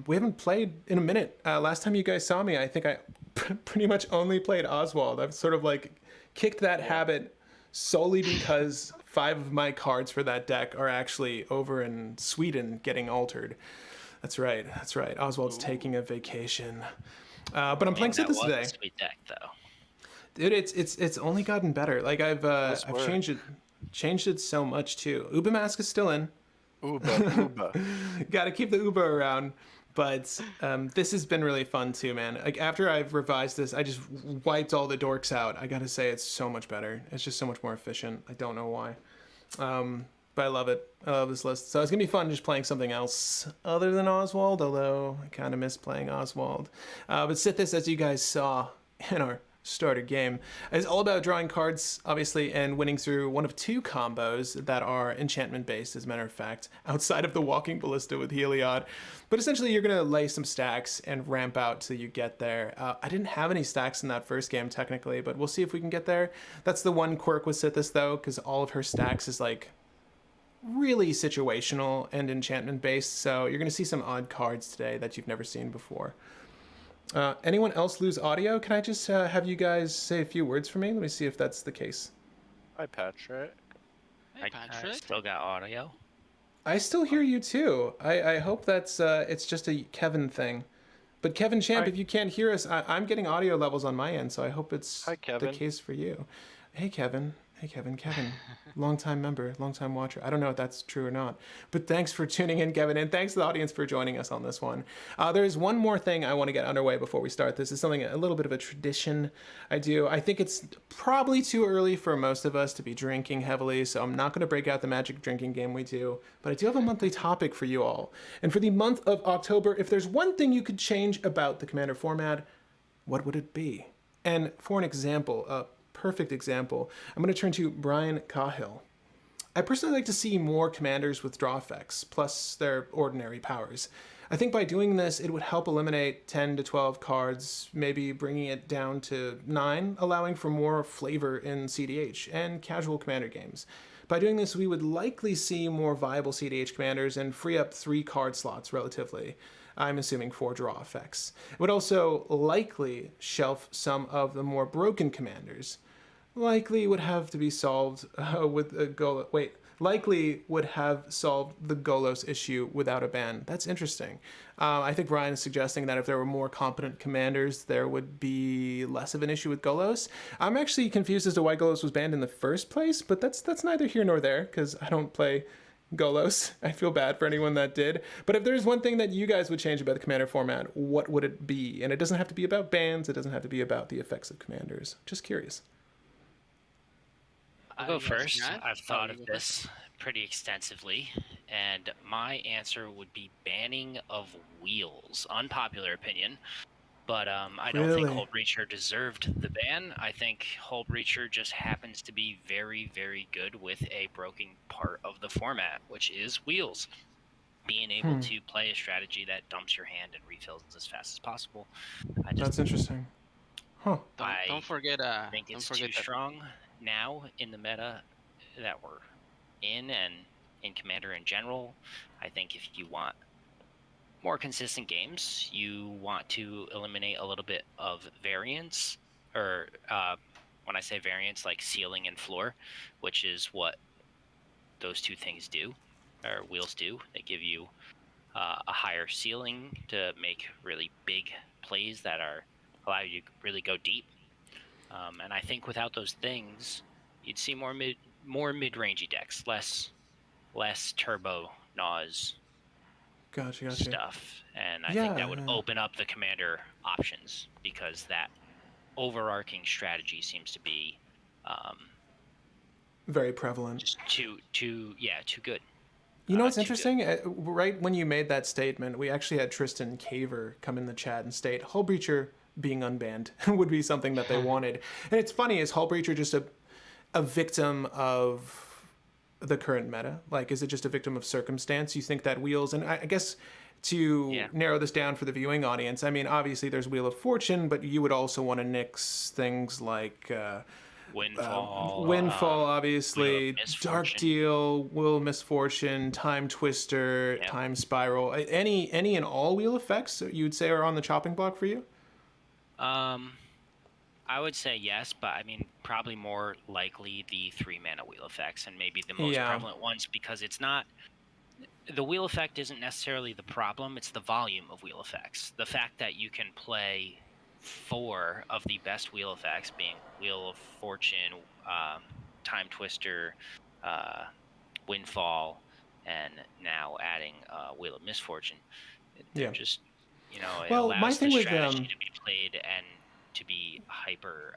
We haven't played in a minute. Last time you guys saw me, I think I pretty much only played Oswald. I've sort of like kicked that habit solely because 5 of my cards for that deck are actually over in Sweden getting altered. That's right. Oswald's taking a vacation. But I'm playing Man, that Sithis was today. a sweet deck, though. Dude, it's only gotten better. Like I've changed it so much too. Uba Mask is still in. Uba. Got to keep the Uber around, but this has been really fun too, man. Like after I've revised this, I just wiped all the dorks out. I gotta say, it's so much better. It's just so much more efficient. I don't know why, but I love it. I love this list. So it's gonna be fun just playing something else other than Oswald. Although I kind of miss playing Oswald. But Sithis, as you guys saw in our starter game, is all about drawing cards, obviously, and winning through one of 2 combos that are enchantment based, as a matter of fact, outside of the Walking Ballista with Heliod. But essentially, you're going to lay some stacks and ramp out till you get there. I didn't have any stacks in that first game, technically, but we'll see if we can get there. That's the one quirk with Sithis, though, because all of her stacks is like really situational and enchantment based, so you're going to see some odd cards today that you've never seen before. Anyone else lose audio? Can I just have you guys say a few words for me? Let me see if that's the case. Hi, Patrick. Hey, I Patrick. still got audio. I still hear you too. I hope that's it's just a Kevin thing. But Kevin Champ, Hi. if you can't hear us, I'm getting audio levels on my end, so I hope it's Hi, the Kevin. case for you. Hey, Kevin. Kevin. Long-time member, long-time watcher. I don't know if that's true or not. But thanks for tuning in, Kevin, and thanks to the audience for joining us on this one. There is one more thing I want to get underway before we start. This is something, a little bit of a tradition I do. I think it's probably too early for most of us to be drinking heavily, so I'm not going to break out the Magic drinking game we do. But I do have a monthly topic for you all. And for the month of October, if there's one thing you could change about the Commander format, what would it be? And for an example, perfect example, I'm going to turn to Brian Cahill. I personally like to see more commanders with draw effects, plus their ordinary powers. I think by doing this, it would help eliminate 10 to 12 cards, maybe bringing it down to 9, allowing for more flavor in cEDH and casual commander games. By doing this, we would likely see more viable cEDH commanders and free up 3 card slots relatively. I'm assuming 4 draw effects. It would also likely shelf some of the more broken commanders. Likely would have to be solved with a Golos. Wait, likely would have solved the Golos issue without a ban. That's interesting. I think Brian is suggesting that if there were more competent commanders, there would be less of an issue with Golos. I'm actually confused as to why Golos was banned in the first place, but that's neither here nor there because I don't play Golos. I feel bad for anyone that did. But if there's one thing that you guys would change about the commander format, what would it be? And it doesn't have to be about bans. It doesn't have to be about the effects of commanders. Just curious. I'll go Yes, first. Matt? I've thought you of go this pretty extensively, and my answer would be banning of wheels. Unpopular opinion, But I don't Really? think Hull Breacher deserved the ban. I think Hull Breacher just happens to be very, very good with a broken part of the format, which is wheels. Being able to play a strategy that dumps your hand and refills as fast as possible. That's interesting. Huh. Don't forget I think it's too that strong now in the meta that we're in and in Commander in general. I think if you want more consistent games, you want to eliminate a little bit of variance, or when I say variance, like ceiling and floor, which is what those two things do, or wheels do. They give you a higher ceiling to make really big plays that allow you to really go deep. And I think without those things, you'd see more mid-rangey decks, less turbo Nas Gotcha. stuff, and I think that would open up the commander options, because that overarching strategy seems to be very prevalent. just too good. You know what's too interesting? Right when you made that statement, we actually had Tristan Caver come in the chat and state Hull Breacher being unbanned would be something that they wanted. And it's funny, is Hull Breacher just a victim of the current meta? Like, is it just a victim of circumstance? You think that wheels, and I guess to narrow this down for the viewing audience, I mean, obviously there's Wheel of Fortune, but you would also want to nix things like Windfall, obviously, Dark Deal, Wheel of Misfortune, Time Twister, Time Spiral. Any and all wheel effects you would say are on the chopping block for you? I would say yes, but I mean, probably more likely the 3-mana wheel effects, and maybe the most prevalent ones, because it's not. The wheel effect isn't necessarily the problem, it's the volume of wheel effects. The fact that you can play 4 of the best wheel effects, being Wheel of Fortune, Time Twister, Windfall, and now adding Wheel of Misfortune. They're just, it allows the strategy to be played and to be hyper,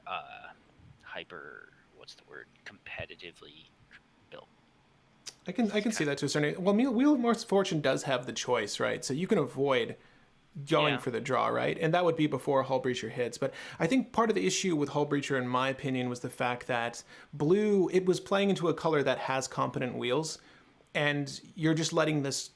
what's the word, competitively built. I can see that to a certain. Well, Wheel of Misfortune does have the choice, right? So you can avoid going for the draw, right? And that would be before Hull Breacher hits. But I think part of the issue with Hull Breacher, in my opinion, was the fact that blue, it was playing into a color that has competent wheels, and you're just letting this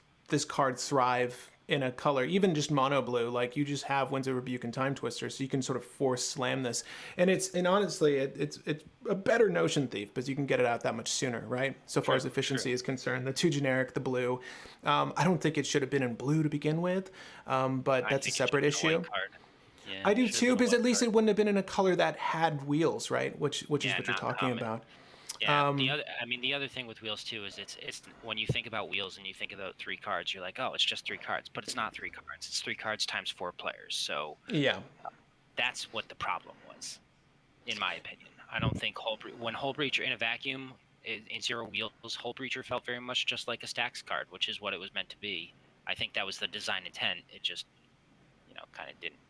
card thrive in a color, even just mono blue. Like, you just have Winds of Rebuke and Time Twister, so you can sort of force slam this. And honestly, it's a better Notion Thief, because you can get it out that much sooner, right? So far as efficiency is concerned. The 2 generic, the blue. I don't think it should have been in blue to begin with, but that's a separate issue. Yeah, I do too, because at least it wouldn't have been in a color that had wheels, right? Which is what you're talking about. Yeah, the other thing with wheels too is it's when you think about wheels and you think about 3 cards, you're like, oh, it's just 3 cards, but it's not 3 cards. It's 3 cards times 4 players. So that's what the problem was, in my opinion. I don't think when Hull Breacher in a vacuum in 0 wheels, Hull Breacher felt very much just like a stacks card, which is what it was meant to be. I think that was the design intent. It just kind of didn't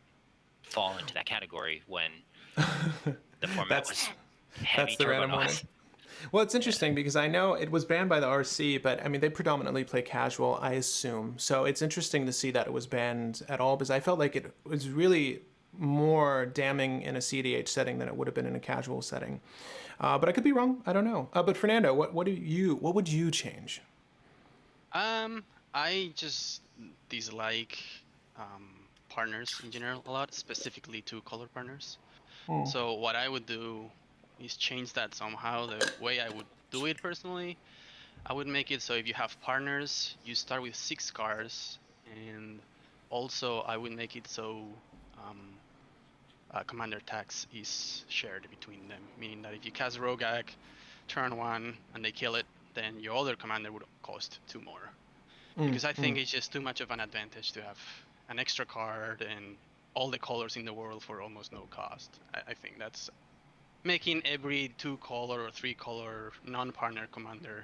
fall into that category when the format was heavy turbo Nas. Well, it's interesting because I know it was banned by the RC, but I mean, they predominantly play casual, I assume. So it's interesting to see that it was banned at all, because I felt like it was really more damning in a cEDH setting than it would have been in a casual setting. But I could be wrong. I don't know. But Fernando, what would you change? I just dislike partners in general a lot, specifically 2 color partners. So what I would do is change that somehow. The way I would do it personally, I would make it so if you have partners, you start with 6 cards, and also I would make it so commander tax is shared between them, meaning that if you cast Rogak turn 1 and they kill it, then your other commander would cost 2 more. Because I think it's just too much of an advantage to have an extra card and all the colors in the world for almost no cost. I think that's making every 2 color or 3 color non-partner commander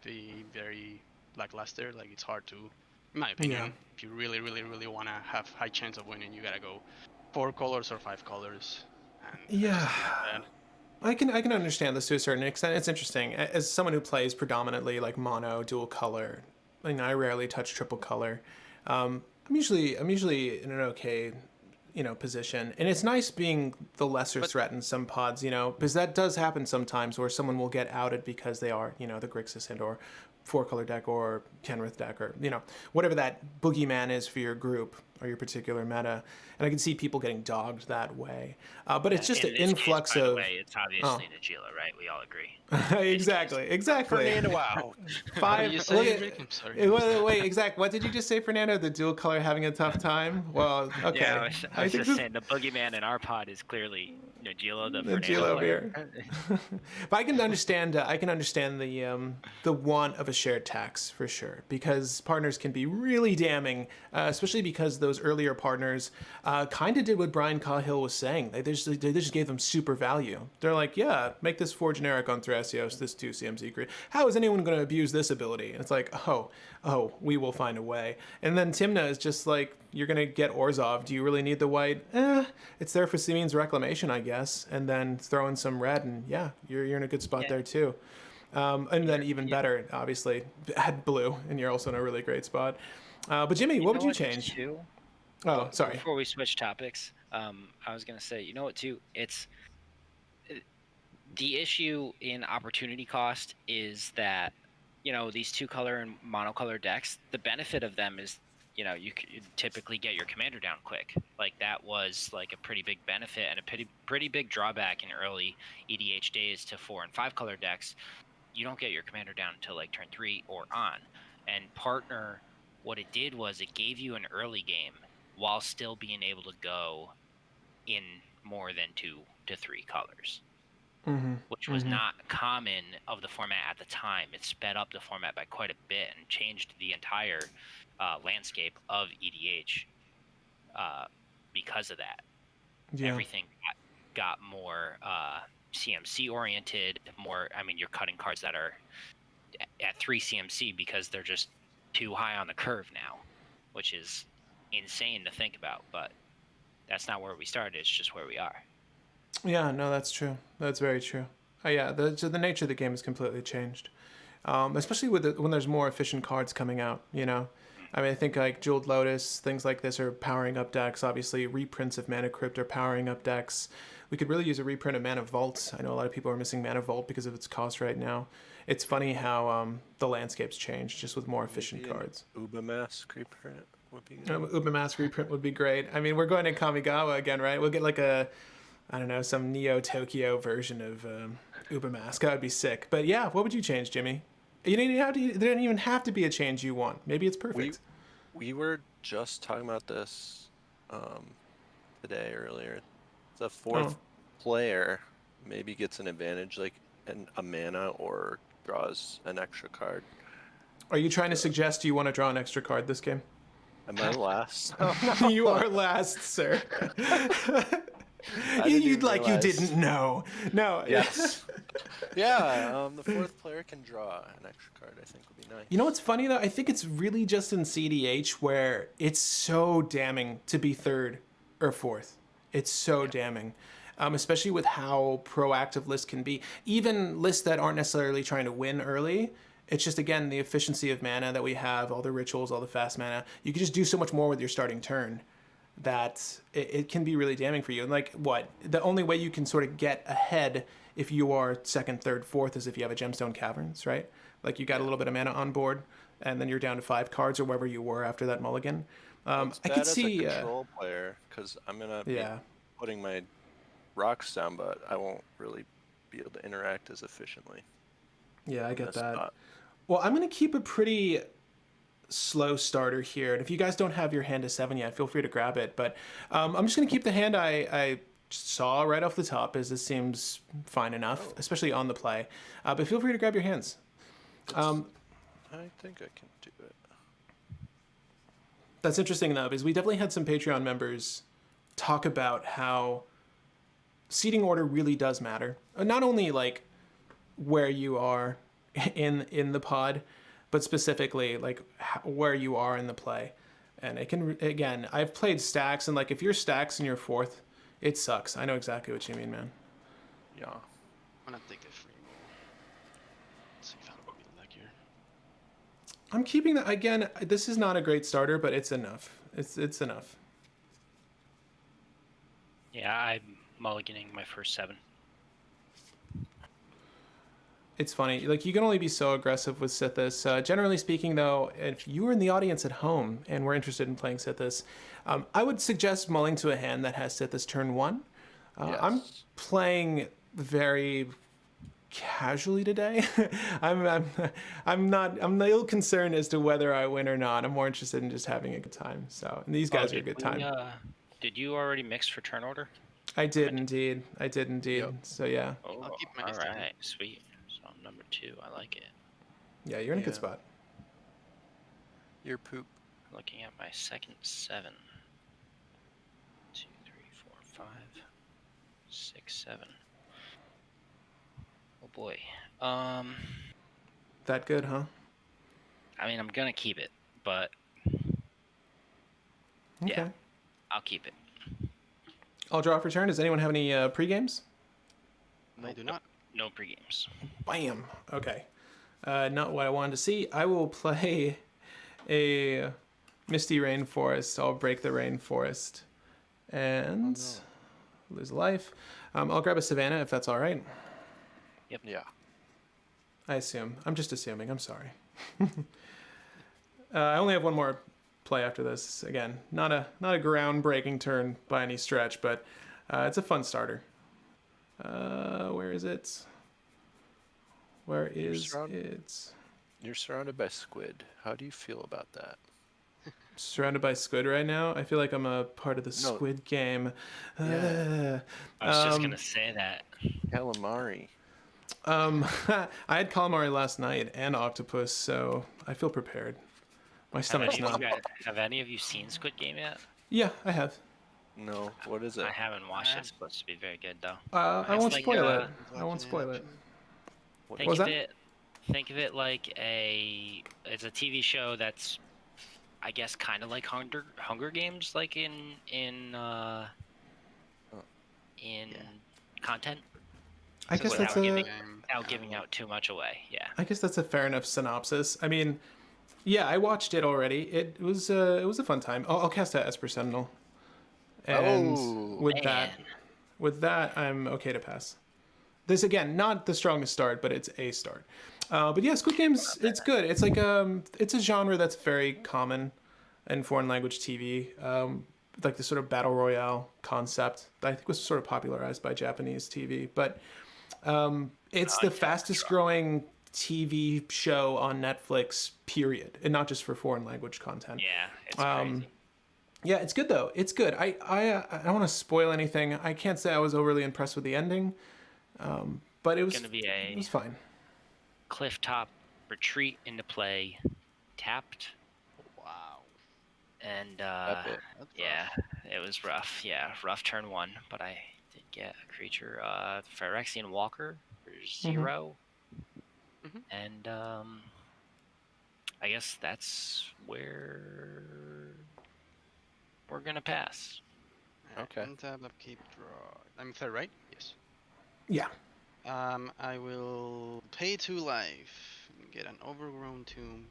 be very lackluster. Like, it's hard to, in my opinion, if you really, really, really want to have high chance of winning, you gotta go 4 colors or 5 colors. And I can understand this to a certain extent. It's interesting. As someone who plays predominantly like mono, dual color, I rarely touch triple color. I'm usually in an okay position. And it's nice being the lesser threat in some pods, because that does happen sometimes where someone will get outed because they are, the Grixis and or 4-color deck or Kenrith deck or, whatever that boogeyman is for your group or your particular meta. And I can see people getting dogged that way. But it's just an influx by the of... way, it's obviously Najila, right? We all agree. Exactly. Fernando out. What did you say, Rick? I'm sorry. Wait, exactly. What did you just say, Fernando? The dual color having a tough time? Well, okay. Yeah, I was just saying the boogeyman in our pod is clearly Najila, the Fernando over player. here. But I can understand. The want of a shared tax for sure, because partners can be really damning, especially because those earlier partners kind of did what Brian Cahill was saying. They just gave them super value. They're like, yeah, make this 4 generic on Thrasios, this 2 CMZ create. How is anyone going to abuse this ability? And it's like, oh, we will find a way. And then Timna is just like, you're going to get Orzhov. Do you really need the white? It's there for Simeon's Reclamation, I guess. And then throw in some red, and yeah, you're in a good spot there too. And then even better, obviously, add blue, and you're also in a really great spot. But Jimmy, what would you change? Too? Oh, sorry. Before we switch topics, I was gonna say, you know what, too? It's the issue in opportunity cost is that these 2-color and monocolor decks. The benefit of them is you could typically get your commander down quick. Like that was like a pretty big benefit and a pretty big drawback in early EDH days to 4 and 5-color decks. You don't get your commander down until like turn 3 or on. And partner, what it did was it gave you an early game while still being able to go in more than 2 to 3 colors, which was not common of the format at the time. It sped up the format by quite a bit and changed the entire landscape of EDH because of that. Yeah. Everything got more CMC oriented, you're cutting cards that are at 3 CMC because they're just too high on the curve now, which is insane to think about, but that's not where we started, it's just where we are. Yeah, no, that's true. That's very true. Yeah, the nature of the game has completely changed, especially when there's more efficient cards coming out, I think like Jeweled Lotus, things like this are powering up decks. Obviously, reprints of Mana Crypt are powering up decks. We could really use a reprint of Mana Vault. I know a lot of people are missing Mana Vault because of its cost right now. It's funny how the landscape's changed just with more efficient cards. Uber Mask reprint would be good. Uber Mask reprint would be great. We're going to Kamigawa again, right? We'll get like some Neo Tokyo version of Uber Mask. That would be sick. But yeah, what would you change, Jimmy? There didn't even have to be a change you want. Maybe it's perfect. We were just talking about this today earlier. The 4th player maybe gets an advantage, like a mana or draws an extra card. Are you trying to suggest you want to draw an extra card this game? Am I last? You are last, sir. You didn't know. No. Yes. Yeah, the 4th player can draw an extra card, I think would be nice. You know what's funny, though? I think it's really just in cEDH where it's so damning to be 3rd or 4th. It's so damning, especially with how proactive lists can be. Even lists that aren't necessarily trying to win early, it's just, again, the efficiency of mana that we have, all the rituals, all the fast mana. You can just do so much more with your starting turn that it can be really damning for you. And the only way you can sort of get ahead if you are 2nd, 3rd, 4th is if you have a Gemstone Caverns, right? Like you got a little bit of mana on board, and then you're down to 5 cards or wherever you were after that mulligan. I could see as a control player, because I'm gonna be putting my rocks down, but I won't really be able to interact as efficiently. Yeah, I get that. Spot. Well, I'm gonna keep a pretty slow starter here, and if you guys don't have your hand to 7 yet, feel free to grab it. But I'm just gonna keep the hand I saw right off the top, as this seems fine enough, especially on the play. But feel free to grab your hands. I think I can do it. That's interesting, though, because we definitely had some Patreon members talk about how seating order really does matter. Not only like where you are in the pod, but specifically like where you are in the play. And it can, again, I've played stacks, and like if you're stacks and you're 4th, it sucks. I know exactly what you mean, man. Yeah. I'm gonna take a free roll. See if I'll be luckier. I'm keeping that. Again, this is not a great starter, but it's enough. It's enough. Yeah, I'm mulliganing my first 7. It's funny, like you can only be so aggressive with Sithis. Generally speaking, though, if you were in the audience at home and were interested in playing Sithis, I would suggest mulling to a hand that has Sithis turn 1. I'm Yes. playing very casually today. I'm I'm a little concerned as to whether I win or not. I'm more interested in just having a good time. So, and these guys are a good time. Did you already mix for turn order? I did indeed. Yep. So yeah. Oh, I'll keep my all estimate. right, sweet. So I'm number 2. I like it. Yeah, you're in a good Yeah. spot. Your poop. Looking at my second 7. 2, 3, 4, 5, 6, 7. Oh boy. That good, huh? I mean, I'm gonna keep it, but Okay. Yeah. I'll keep it. I'll draw for turn. Does anyone have any pre-games? I do not. No pre-games. Bam. Okay. Not what I wanted to see. I will play a Misty Rainforest. I'll break the Rainforest and lose life. I'll grab a Savannah if that's all right. Yeah. I assume. I'm just assuming. I'm sorry. I only have one more play after this. Again, not a groundbreaking turn by any stretch, but it's a fun starter. Where is it? Where is it? You're surrounded by squid. How do you feel about that? Surrounded by squid right now. I feel like I'm a part of the No. Squid Game. Yeah. I was just gonna say that. Calamari. I had calamari last night and octopus, so I feel prepared. My stomach's not. Have any of you seen Squid Game yet? Yeah, I have. No. What is it? I haven't watched it. It's supposed to be very good, though. I It's won't like, spoil it. I watching won't it, spoil it. What Think was of that? it. Think of it like it's a TV show that's, I guess, kind of like Hunger Games, like in content. I guess without that's giving, a. without giving out too much away. Yeah. I guess that's a fair enough synopsis. I mean, yeah, I watched it already. It was a fun time. I'll cast a Esper Sentinel, and with that, I'm okay to pass. This again, not the strongest start, but it's a start. But yeah, Squid Game's it's good. It's like it's a genre that's very common in foreign language TV. Like the sort of battle royale concept that I think was sort of popularized by Japanese TV, but it's the fastest growing TV show on Netflix, period, and not just for foreign language content. Yeah, it's crazy. Yeah, it's good though. It's good. I don't want to spoil anything. I can't say I was overly impressed with the ending, but it was Gonna be it was fine. cliff top retreat into play, tapped, Wow. and Epic. yeah, it was rough. Yeah, rough turn 1, but I did get a creature, Phyrexian Walker for 0, and I guess that's where we're gonna pass. Okay. Untap, upkeep, draw. I'm fair, right? Yes. Yeah. I will pay 2 life, get an overgrown tomb,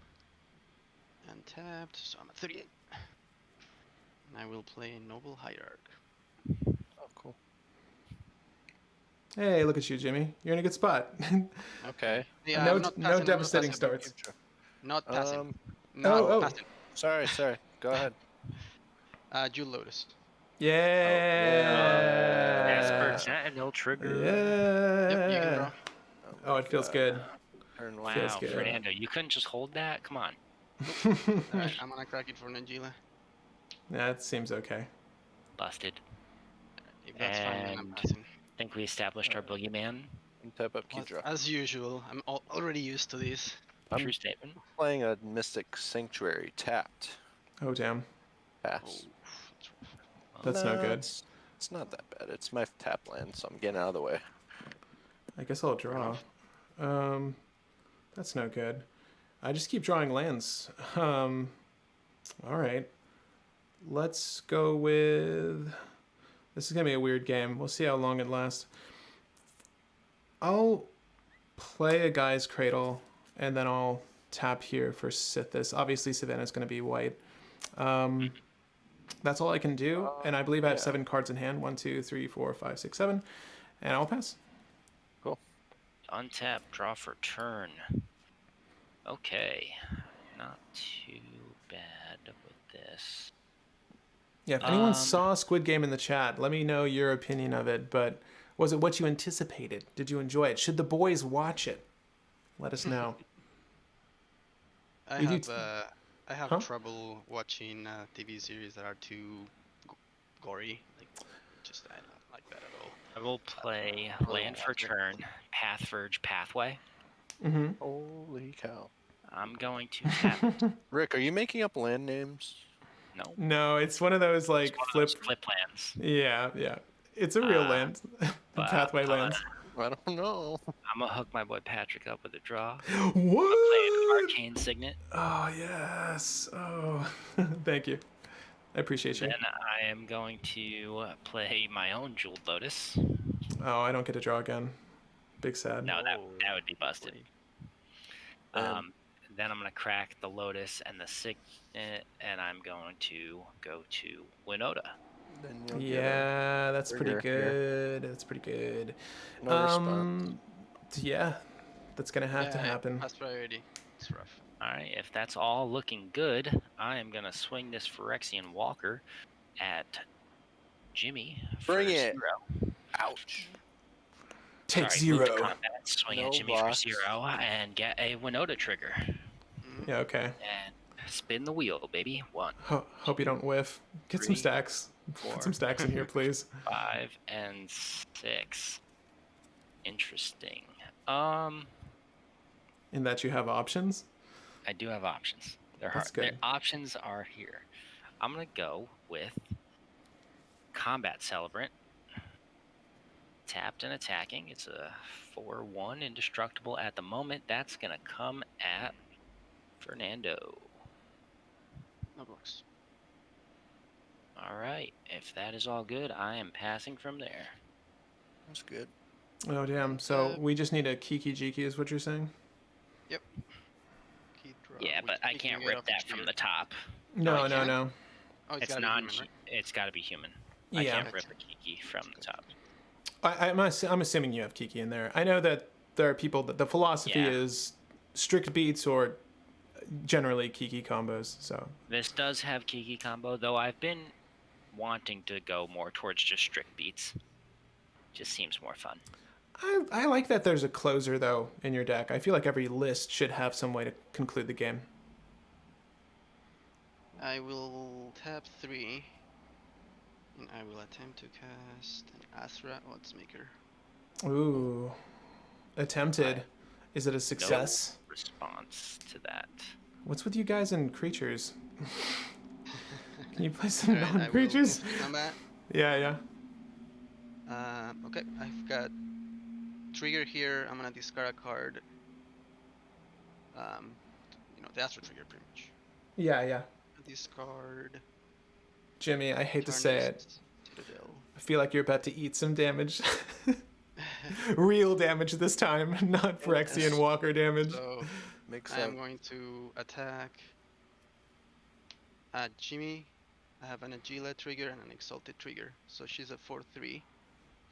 and tapped, so I'm at 38. And I will play Noble Hierarch. Oh, cool. Hey, look at you, Jimmy. You're in a good spot. Okay. Yeah, No- I'm not no passing, I'm not devastating passing. starts. Not passing. Um, Not passing. Sorry. Go ahead. Jewel Lotus. Yeah. Esper Sentinel trigger. Yeah. Yep, you can draw. Oh, it feels good. Turn Wow, one. Feels good. Fernando, you couldn't just hold that? Come on. Alright, I'm gonna crack it for Nangila. That seems okay. Busted. If that's fine, then I'm And- passing. I think we established our boogeyman. Tap up, keep draw. As usual, I'm already used to this. I'm True statement. playing a Mystic Sanctuary tapped. Oh, damn. Pass. That's no good. It's not that bad. It's my tap land, so I'm getting out of the way. I guess I'll draw. That's no good. I just keep drawing lands. All right. Let's go with... This is going to be a weird game. We'll see how long it lasts. I'll play a Guy's Cradle, and then I'll tap here for Sithis. Obviously, Savannah's going to be white. That's all I can do, and I believe I have yeah. 7 cards in hand. 1, 2, 3, 4, 5, 6, 7, and I'll pass. Cool. Untap, draw for turn. Okay, not too bad with this. Yeah, if anyone saw Squid Game in the chat, let me know your opinion of it. But was it what you anticipated? Did you enjoy it? Should the boys watch it? Let us know. I You do have t- I have Huh? trouble watching TV series that are too gory. Like, just I don't like that at all. I will play Really land won't for watch it. turn, Pathverge Pathway. Mm-hmm. Holy cow. I'm going to tap. Rick, are you making up land names? No, No, it's one of those like one of flip. those flip lands. Yeah, yeah. It's a real Uh, land. The but- Pathway but lands. I don't know. I'm gonna hook my boy Patrick up with a draw. What? Playing Arcane Signet. Oh yes. Oh, thank you. I appreciate you. Then I am going to play my own Jeweled Lotus. Oh, I don't get to draw again. Big sad. No, that would be busted. Um, Then I'm gonna crack the Lotus and the Signet, and I'm going to go to Winota. Then you'll get Yeah, that's pretty trigger here. good. That's pretty good. No response. Yeah, that's gonna have to Yeah, happen. That's priority. It's rough. All right, if that's all looking good, I am gonna swing this Phyrexian Walker at Jimmy for Bring it. 0. Ouch. Take Sorry, move to 0. combat, swing No at Jimmy box. for 0, and get a Winota trigger. Yeah, okay. And spin the wheel, baby. 1, Hope you don't whiff. Get some 3, stacks. 4. Get some stacks in here, please. 5, and 6. Interesting. In that you have options. I do have options. Their That's their good. options are here. I'm gonna go with Combat Celebrant. Tapped and attacking. It's a 4/1 indestructible at the moment. That's gonna come at Fernando. No blocks. All right. If that is all good, I am passing from there. That's good. Oh damn. So we just need a Kiki Jiki, is what you're saying? Yep. Key draw. Yeah, but I can't rip that from the top. No, I no, can't. no. Oh, It's gotta be non. human, right? It's got to be human. I Yeah. can't rip a Kiki from the top. I'm assuming you have Kiki in there. I know that there are people that the philosophy Yeah. is strict beats or generally Kiki combos. So This does have Kiki combo, though I've been wanting to go more towards just strict beats. Just seems more fun. I like that there's a closer though in your deck. I feel like every list should have some way to conclude the game. I will tap 3. And I will attempt to cast an Astra Oddsmaker. Ooh, attempted. Right. Is it a success? No response to that. What's with you guys and creatures? Can you play some Alright, I will non-creatures? move to combat. Yeah. Okay, I've got trigger here. I'm gonna discard a card. The Astro trigger, pretty much. Yeah. Discard. Jimmy, I hate to say it. Tarnished Citadel. I feel like you're about to eat some damage. Real damage this time, not Phyrexian Walker damage. So Makes I sense. am going to attack Jimmy. I have an Agila trigger and an Exalted trigger. So she's a 4/3.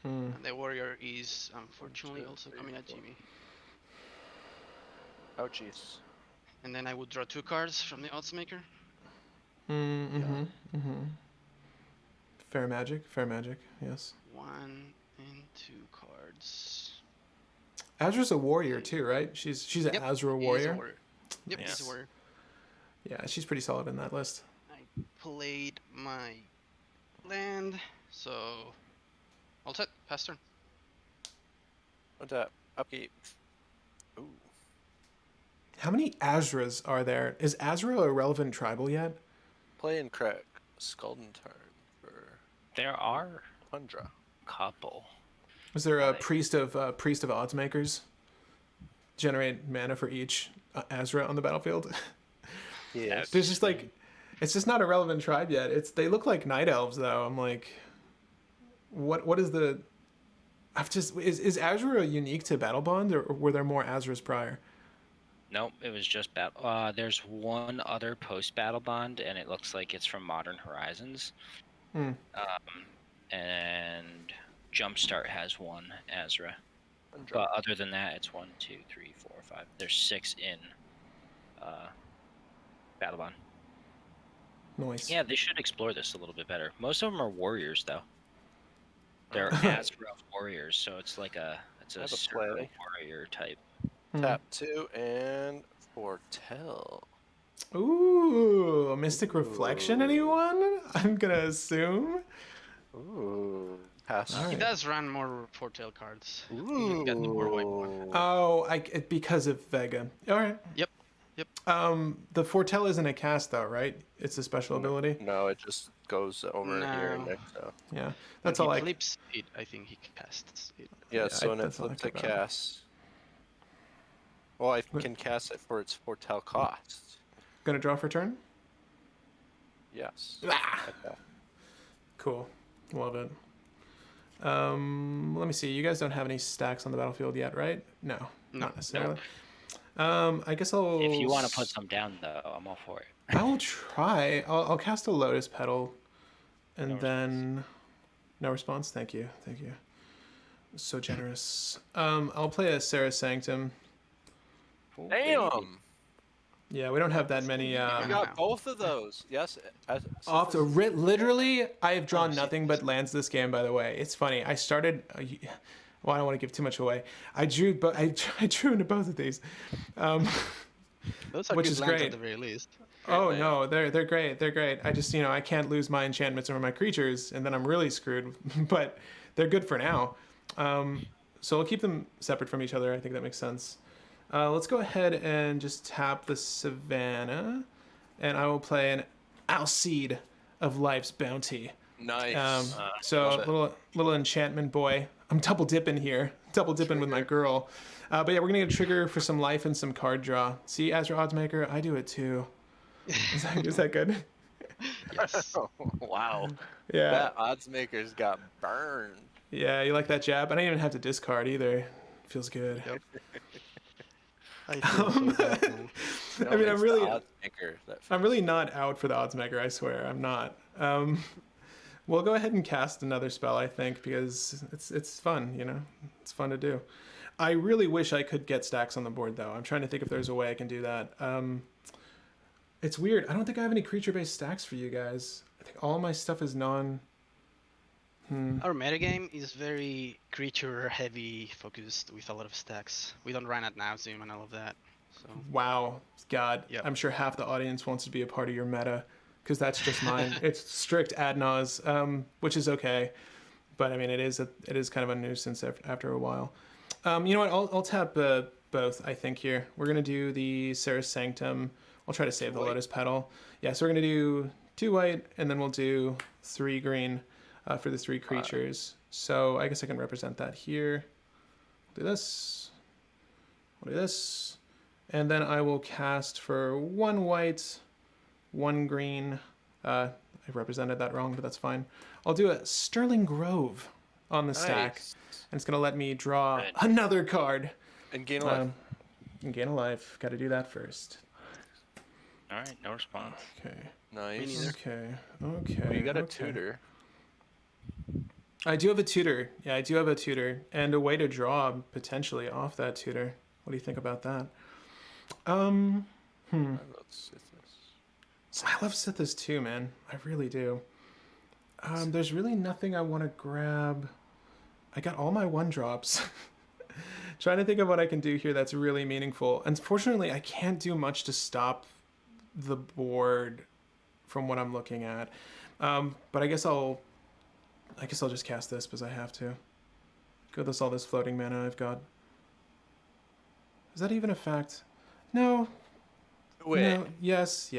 And the warrior is unfortunately also coming at Jimmy. Oh, jeez. And then I would draw 2 cards from the Oddsmaker. Fair magic, yes. 1 and 2 cards. Azra's a warrior too, right? She's an Yep, Azra he is a warrior. Yep, he's Nice. a warrior. Yeah, she's pretty solid in that list. I played my land, so all set. Pass turn. What's that? Upkeep. Ooh. How many Azras are there? Is Azra a relevant tribal yet? Play and crack. Scalding Tarn for There are Tundra. a couple. Was there a priest of Oddsmakers? Generate mana for each Azra on the battlefield. Yes. There's just like, it's just not a relevant tribe yet. They look like night elves though. I'm like, what is the? Is Azra unique to Battle Bond, or were there more Azras prior? Nope, it was just battle. There's one other post-battle bond, and it looks like it's from Modern Horizons. Hmm. And Jumpstart has one, Azra. But other than that, it's 1, 2, 3, 4, 5. There's 6 in battle bond. Nice. Yeah, they should explore this a little bit better. Most of them are warriors, though. They're Azra warriors, so it's like a Have a pseudo play. warrior type. Tap 2 and foretell. Ooh, a Mystic Reflection, anyone? I'm gonna assume. Ooh. Pass. All He right. does run more foretell cards. Ooh. He's got more white more. Oh, because of Vega. All right. Yep. The Foretell isn't a cast though, right? It's a special ability. No, it just goes over here and No. there. So. Yeah, that's When all he I. flips it, I think he casts it. Yeah, Yeah, so when it that's all I flips a care about. cast. Well, I can cast it for its foretell cost. Gonna draw for turn. Yes. Ah! Okay. Cool, love it. Let me see. You guys don't have any stacks on the battlefield yet, right? No, not necessarily. I guess I'll. If you want to put some down, though, I'm all for it. I will try. I'll cast a Lotus Petal, and No then no response. Thank you, thank you. So generous. I'll play a Sarah Sanctum. Ooh, baby. Damn! Yeah, we don't have that many. You got both of those. Yes. Off the literally, I have drawn nothing but lands this game. By the way, it's funny. I started. Well, I don't want to give too much away. I drew, but I drew into both of these, Those are which good is lands great. at the very least. Oh no, they're great. They're great. I just I can't lose my enchantments or my creatures, and then I'm really screwed. But they're good for now. So I'll keep them separate from each other. I think that makes sense. Let's go ahead and just tap the Savannah, and I will play an Alcide of Life's Bounty. Nice. So love it. little enchantment boy. I'm double dipping here. Double dipping with my girl. But yeah, we're gonna get a trigger for some life and some card draw. See, as your odds maker, I do it too. Is that good? Yes. Wow. Yeah. That odds makers got burned. Yeah, you like that jab? I don't even have to discard either. Feels good. Yep. I feel so bad, man. No, I mean, it's the odds maker that I'm really not out for the odds maker. I swear, I'm not. We'll go ahead and cast another spell, I think, because it's fun. It's fun to do. I really wish I could get stacks on the board, though. I'm trying to think if there's a way I can do that. It's weird. I don't think I have any creature-based stacks for you guys. I think all my stuff is non. Our metagame is very creature-heavy focused with a lot of stacks. We don't run ad nauseum and all of that. So Wow, God, Yep. I'm sure half the audience wants to be a part of your meta, because that's just mine. It's strict ad nause, which is okay, but I mean it is kind of a nuisance after a while. You know what? I'll tap both. I think here we're gonna do the Sarah Sanctum. I'll try to save the Lotus Petal. Yeah, so we're gonna do 2 white, and then we'll do 3 green for the 3 creatures. So I guess I can represent that here. Do this. I'll do this. And then I will cast for 1 white, 1 green. I represented that wrong, but that's fine. I'll do a Sterling Grove on the stack. Nice. And it's going to let me draw Good. another card. And gain a life. And gain a life. Got to do that first. All right, no response. Okay. Nice. neither. Okay. Okay. Well, you got a okay. tutor. I do have a tutor. Yeah, I do have a tutor. And a way to draw potentially off that tutor. What do you think about that? Let's see this. I love Sithis too, man. I really do. There's really nothing I want to grab. I got all my 1-drops. Trying to think of what I can do here that's really meaningful. Unfortunately, I can't do much to stop the board from what I'm looking at. But I guess I'll just cast this because I have to. Go with all this floating mana I've got. Is that even a fact? No. Wait. No. Yes.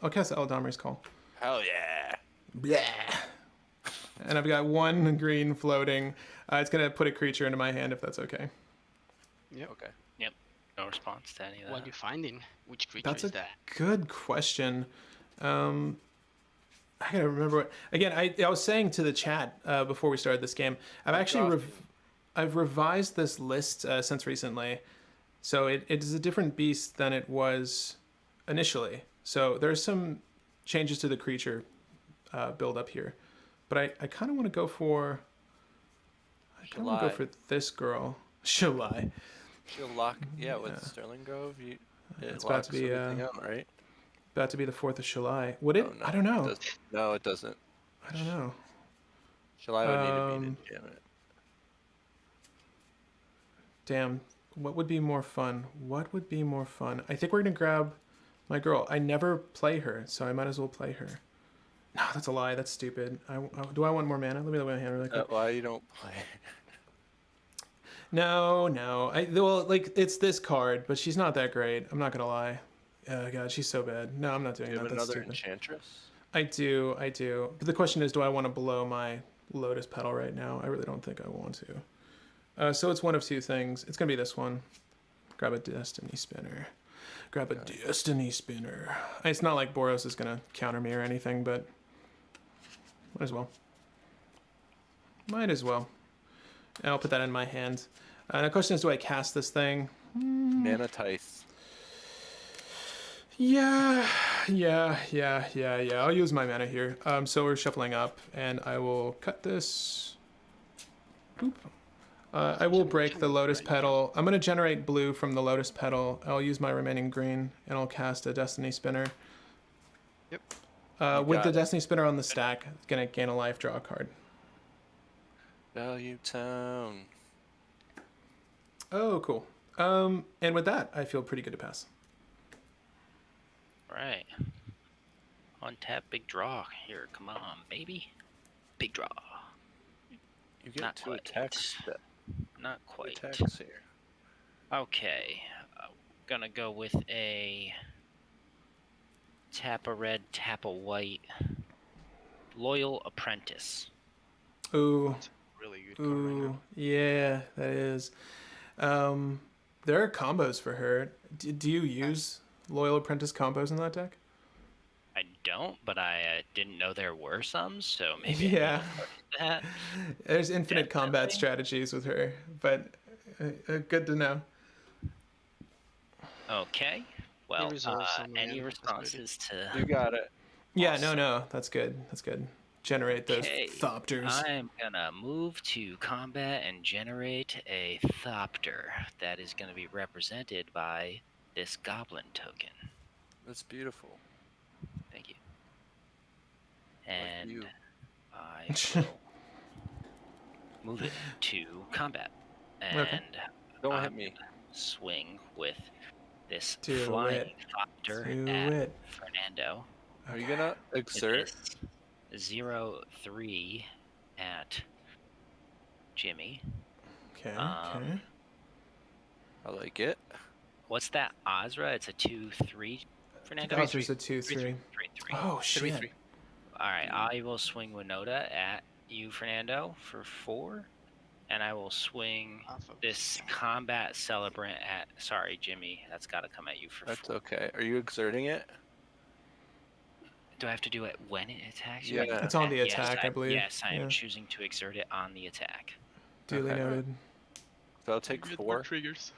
I'll cast Eldamir's Call. Hell yeah. Yeah. And I've got 1 green floating. It's going to put a creature into my hand if that's okay. Yep. Okay. No response to any of What are that. you finding? Which creature That's is a that? good question. I gotta remember what. Again, I was saying to the chat before we started this game, I've actually I've revised this list since recently. So it is a different beast than it was initially. So there's some changes to the creature build up here. But I kind of want to go for... I kind of want to go for this girl. She'll lie. She'll lock. Yeah, with Sterling Grove, it It's about locks to be everything out, right? about to be the 4th of July. Would it? Oh, no, I don't know. No, it doesn't. I don't know. July would need to be to jam it. Damn. What would be more fun? What would be more fun? I think we're going to grab my girl. I never play her, so I might as well play her. No, that's a lie. That's stupid. Do I want more mana? Let me look at my hand really quick. Why you don't play? No. Well, like, it's this card, but she's not that great. I'm not going to lie. Oh, God, she's so bad. No, I'm not doing Do you that. have That's another stupid. Enchantress? I do. But the question is, do I want to blow my Lotus Petal right now? I really don't think I want to. So it's one of two things. It's going to be this one. Grab a Destiny Spinner. Destiny Spinner. It's not like Boros is going to counter me or anything, but might as well. And I'll put that in my hand. And the question is, do I cast this thing? Mana Tithe. Yeah. I'll use my mana here. So we're shuffling up, and I will cut this. Boop. I will break the Lotus Petal. I'm going to generate blue from the Lotus Petal. I'll use my remaining green, and I'll cast a Destiny Spinner. Yep. With the Destiny Spinner on the stack, it's going to gain a life, draw a card. Value Town. Oh, cool. And with that, I feel pretty good to pass. Right. Untap, big draw. Here, come on, baby. Big draw. You get Not 2 quite. attacks. Not quite. Attacks here. Okay. Gonna go with a tap a red, tap a white. Loyal Apprentice. Ooh. Really good card right Ooh. now. Yeah, that is. There are combos for her. Do you use Loyal Apprentice combos in that deck? I don't, but I didn't know there were some, so maybe Yeah. I that. There's infinite combat Definitely. strategies with her, but good to know. Okay. Well, resolve some any land responses to... You got it. Yeah, no, that's good. That's good. Generate those Okay, Thopters. I'm gonna move to combat and generate a Thopter that is gonna be represented by this Goblin token. That's beautiful. Thank you. And you. I will move it to combat. And Okay. Don't I'm hit me. gonna swing with this Do flying it. Thopter Do at it. Fernando. Are you gonna exert? It is 0-3 at Jimmy. Okay. Um, I like it. What's that, Ozra? It's a 2-3, Fernando? There's a 2/3. 3-3. Oh shit. All right, I will swing Winota at you, Fernando, for 4, and I will swing Off of this combat celebrant at. Sorry, Jimmy, that's got to come at you for That's 4. okay. Are you exerting it? Do I have to do it when it attacks? Yeah. It's on the Yes, attack, I believe. Yes, I am Yeah. choosing to exert it on the attack. Duly Okay. noted. So I'll take Get more 4. triggers.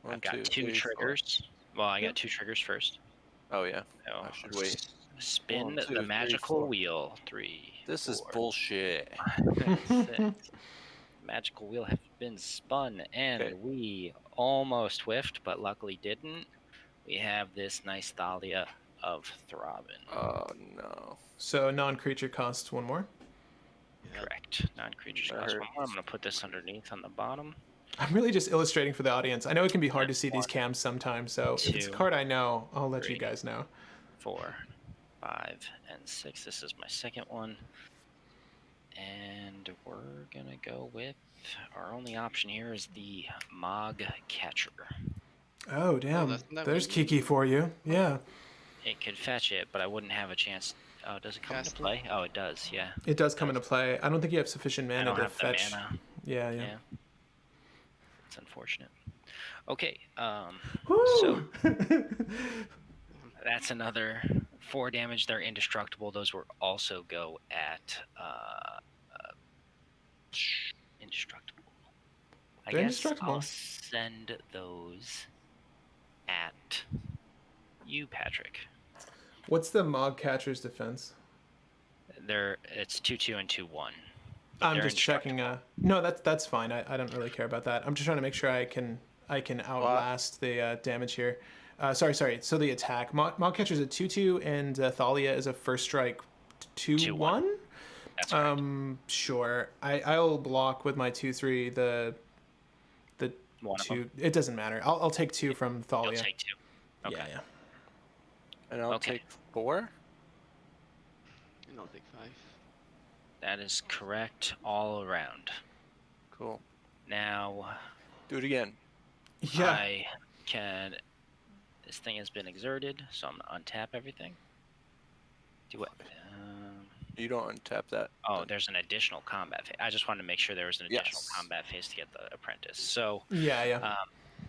I've got 2 3, 4. triggers. Well, I got 2 triggers first. Oh yeah. So I should wait. Spin 1, 2, the 3, magical 4. wheel. 3. This is 4, bullshit. 6. Magical wheel has been spun, and Okay. we almost whiffed, but luckily didn't. We have this nice Thalia of Throbbing. Oh no. So non-creature costs 1 more. Correct. Non-creatures That cost 1 more. I'm hurts. going to put this underneath on the bottom. I'm really just illustrating for the audience. I know it can be hard to see these cams sometimes, so if it's a 2, card I know, I'll let you 3. guys know. 4, 5, and 6. This is my second one. And we're gonna go with our only option here is the Mog Catcher. Oh damn, that's not there's what Kiki for you. Yeah, It could fetch it, but I wouldn't have a chance. Oh, does it come into Cast it? play? Oh, it does. Yeah. it does come into play. I don't think you have sufficient I mana don't to have fetch. the mana. Yeah. Yeah. It's unfortunate. Okay. Woo! So that's another 4 damage. They're indestructible. Those will also go at indestructible. I They're guess indestructible. I'll send those you, Patrick. What's the Mog Catcher's defense? It's 2/2 and 2/1. I'm just checking. No, that's fine. I don't really care about that. I'm just trying to make sure I can outlast the damage here. Sorry. So the attack. Mog Catcher's a 2/2 and Thalia is a first strike 2/1. That's correct. Sure. I'll block with my 2/3 the One of 2. them. It doesn't matter. I'll take 2 from Thalia. You'll take 2. Okay. Yeah. And I'll Okay. take 4. And I'll take 5. That is correct all around. Cool. Now, Do it again. Yeah. I can. This thing has been exerted, so I'm gonna untap everything. Do what? You don't untap that. Oh, there's an additional combat phase. I just wanted to make sure there was an additional Yes. combat phase to get the apprentice. So, Yeah.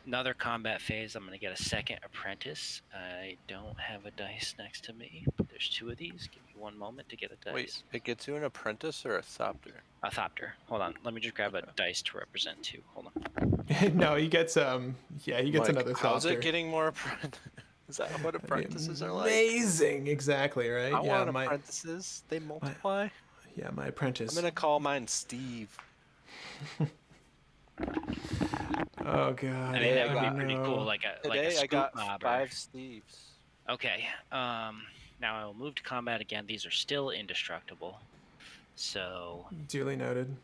another combat phase. I'm gonna get a second apprentice. I don't have a dice next to me, but there's 2 of these. Give me 1 moment to get a dice. Wait, it gets you an apprentice or a thopter? A thopter. Hold on. Let me just grab a dice to represent 2. Hold on. No, he gets he gets Mike, another how's Thopter. it getting more apprentices? Is that what apprentices are like? Amazing, exactly, right? I yeah, want apprentices. They multiply. my apprentice. I'm gonna call mine Steve. Oh god. I think that would yeah, be pretty no. cool, like a Today I scoop got mobber. 5 Steves. Okay. Now I will move to combat again. These are still indestructible. So Duly noted.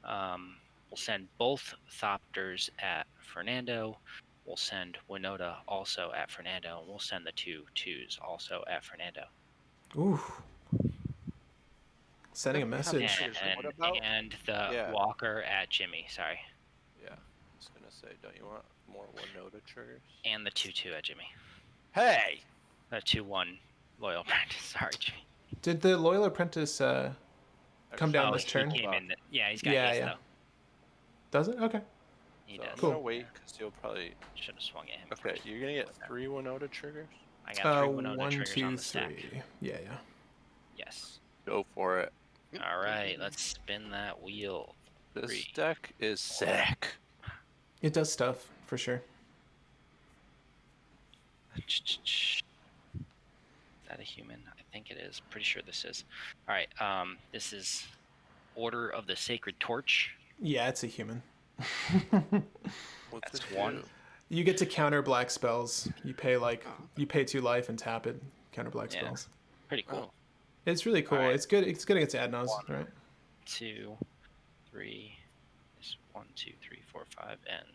we'll send both Thopters at Fernando. We'll send Winota also at Fernando. And we'll send the 2 2s also at Fernando. Ooh. Sending a message. Seriously, what about- And the Yeah. Walker at Jimmy. Sorry. Yeah, I was gonna say, don't you want more Winota triggers? And the 2 2 at Jimmy. Hey! 2/1 loyal apprentice. Sorry, Jimmy. Did the loyal apprentice come down Oh, this he turn? came in. Yeah, he's got Yeah, haste yeah. though. Does it? Okay. He So does. I'm Cool. gonna wait because you'll probably. Should have swung at him. Okay, first. you're gonna get 3 Winota triggers. I got 3 Winota 1, triggers 2, on the stack. 3. Yeah. Yes. Go for it. All right, let's spin that wheel. This 3. deck is sick. It does stuff for sure. Is that a human? I think it is. Pretty sure this is. All right. This is Order of the Sacred Torch. Yeah, it's a human. What's That's it 1. do? You get to counter black spells. You pay 2 life and tap it. Counter black Yeah. spells. Pretty cool. It's really cool. Alright. It's good. It's good against Adnos, 1, right? 2, 3. Is 1, 2, 3, 4, 5, and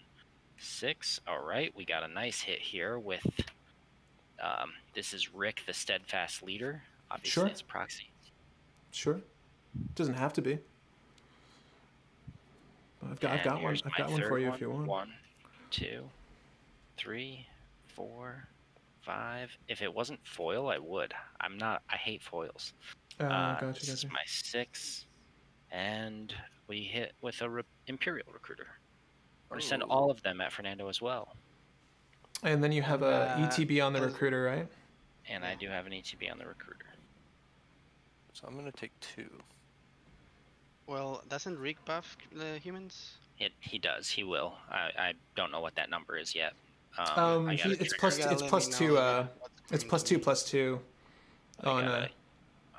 6. All right, we got a nice hit here with. This is Rick, the Steadfast Leader. Obviously, Sure. it's proxy. Sure. Doesn't have to be. But I've got one. here's I've my got one third for you if you want. 1, 2, 3, 4, 5. If it wasn't foil, I would. I'm not. I hate foils. Gotcha. This is my 6, and we hit with a Imperial Recruiter. We're gonna send all of them at Fernando as well. And then you have a ETB on the recruiter, right? And I do have an ETB on the Recruiter. So I'm gonna take 2. Well, doesn't Rick buff the humans? He does. He will. I don't know what that number is yet. I gotta It's trigger plus. it. gotta It's let plus me 2. know what's It's coming plus to 2 me. plus 2. On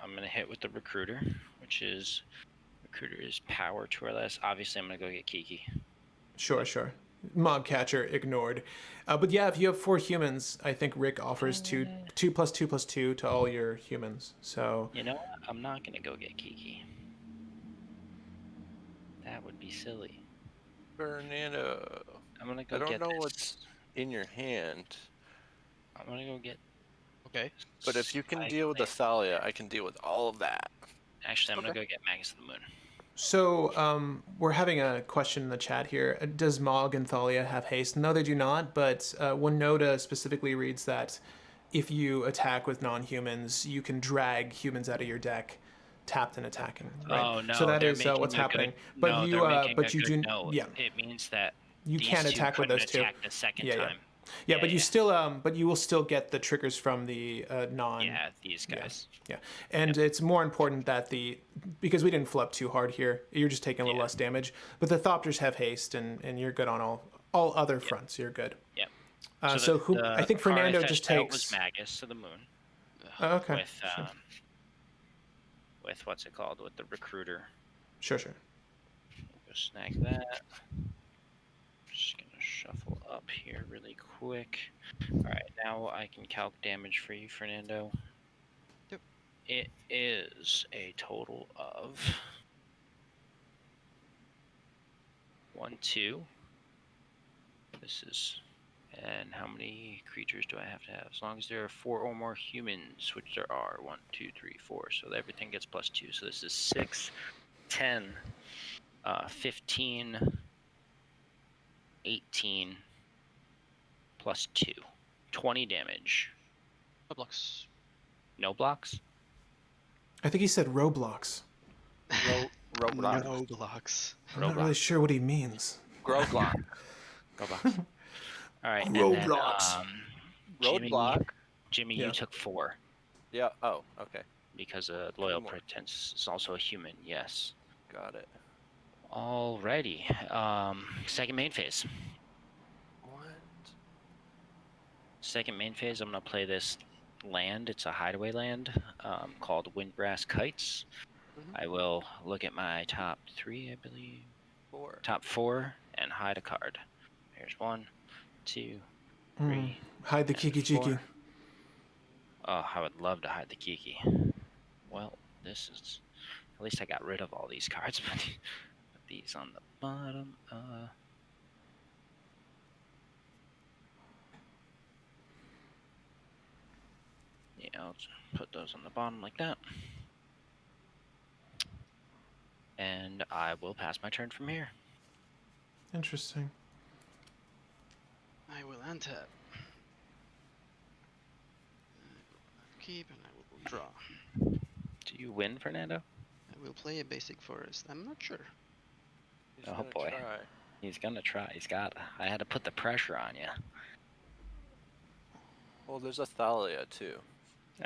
I'm gonna hit with the Recruiter, which is Recruiter is power 2 or less. Obviously, I'm gonna go get Kiki. Sure. Mob catcher ignored. But yeah, if you have 4 humans, I think Rick offers 2 plus 2 plus 2 to all your humans. So You know what? I'm not gonna go get Kiki. That would be silly. Fernando. I'm gonna go I don't get know this. what's in your hand, I'm gonna go get. Okay. but if you can Spike deal with the Blade. Thalia, I can deal with all of that. Actually, I'm gonna Okay. go get Magus of the Moon. So we're having a question in the chat here. Does Mog and Thalia have haste? No, they do not. But Winota specifically reads that if you attack with non-humans, you can drag humans out of your deck, tapped and attacking. Right? Oh no! So that they're is making what's a good- happening. But no, you, they're making but a you good do, note. yeah. It means that You these can't two attack with couldn't those two. attack the second Yeah, yeah. time. Yeah, but you yeah. still, but you will still get the triggers from the non. Yeah, these guys. Yeah, and it's more important that because we didn't flip too hard here, you're just taking a little Yeah. less damage. But the Thopters have haste, and you're good on all other fronts. You're good. Yep. So who? the I think card Fernando fetched just out was takes. Magus to the moon Oh, okay. with Sure. with what's it called, with the recruiter. Sure. Go snag that. Just gonna shuffle up here really quick. All right, now I can calc damage for you, Fernando. Yep. It is a total of 1, 2. This is, and how many creatures do I have to have? As long as there are 4 or more humans, which there are, 1, 2, 3, 4. So everything gets +2. So this is 6, 10, 15, 18, +2. 20 damage. Blocks. No blocks? I think he said Roblox. Roblox. No blocks. I'm not really sure what he means. Roblox. Roblox. All right. Roblox. And then, Roadblock. Jimmy, Yeah. you took 4 Yeah. Oh, okay. because Loyal More. Pretense is also a human. Yes. Got it. Alrighty. Second main phase. What? Second main phase, I'm gonna play this land. It's a hideaway land called Windbrass Kites. I will look at my top 3, I believe. 4. Top 4 and hide a card. Here's 1, 2, 3. Hide the and Kiki 4. Jiki. Oh, I would love to hide the Kiki. Well, this is... At least I got rid of all these cards, but put these on the bottom. Yeah, I'll just put those on the bottom like that. And I will pass my turn from here. Interesting. I will untap. Keep and I will draw. Do you win, Fernando? I will play a basic forest. I'm not sure. He's Oh, gonna boy. try. He's gonna try. He's got. I had to put the pressure on you. Well, there's a Thalia too.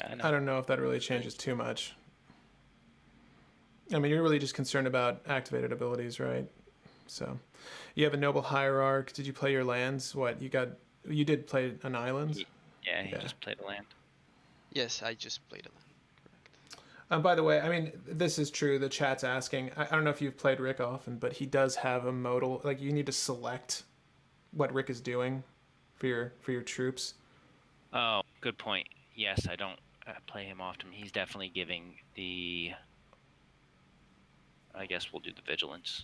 I know. I don't know if that really changes too much. I mean, you're really just concerned about activated abilities, right? So, you have a Noble Hierarch. Did you play your lands? What you got? You did play an island. He Yeah. just played a land. Yes, I just played a land. Correct. By the way, I mean, this is true. The chat's asking. I don't know if you've played Rick often, but he does have a modal. Like, you need to select what Rick is doing for your troops. Oh, good point. Yes, I don't play him often. He's definitely giving the. I guess we'll do the vigilance.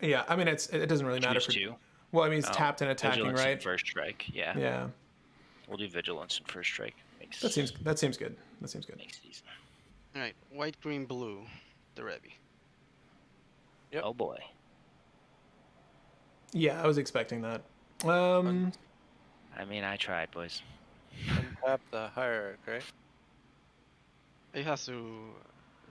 Yeah, I mean, it doesn't really matter Choose for. 2. Well, I mean, he's tapped and attacking, vigilance and right? first strike. Yeah. Yeah, We'll do vigilance and first strike. Makes that seems good. That seems good. makes these. All right, white, green, blue, the Revi. Yep. Oh boy. Yeah, I was expecting that. I mean, I tried, boys. Untap the Hierarch, right? It has to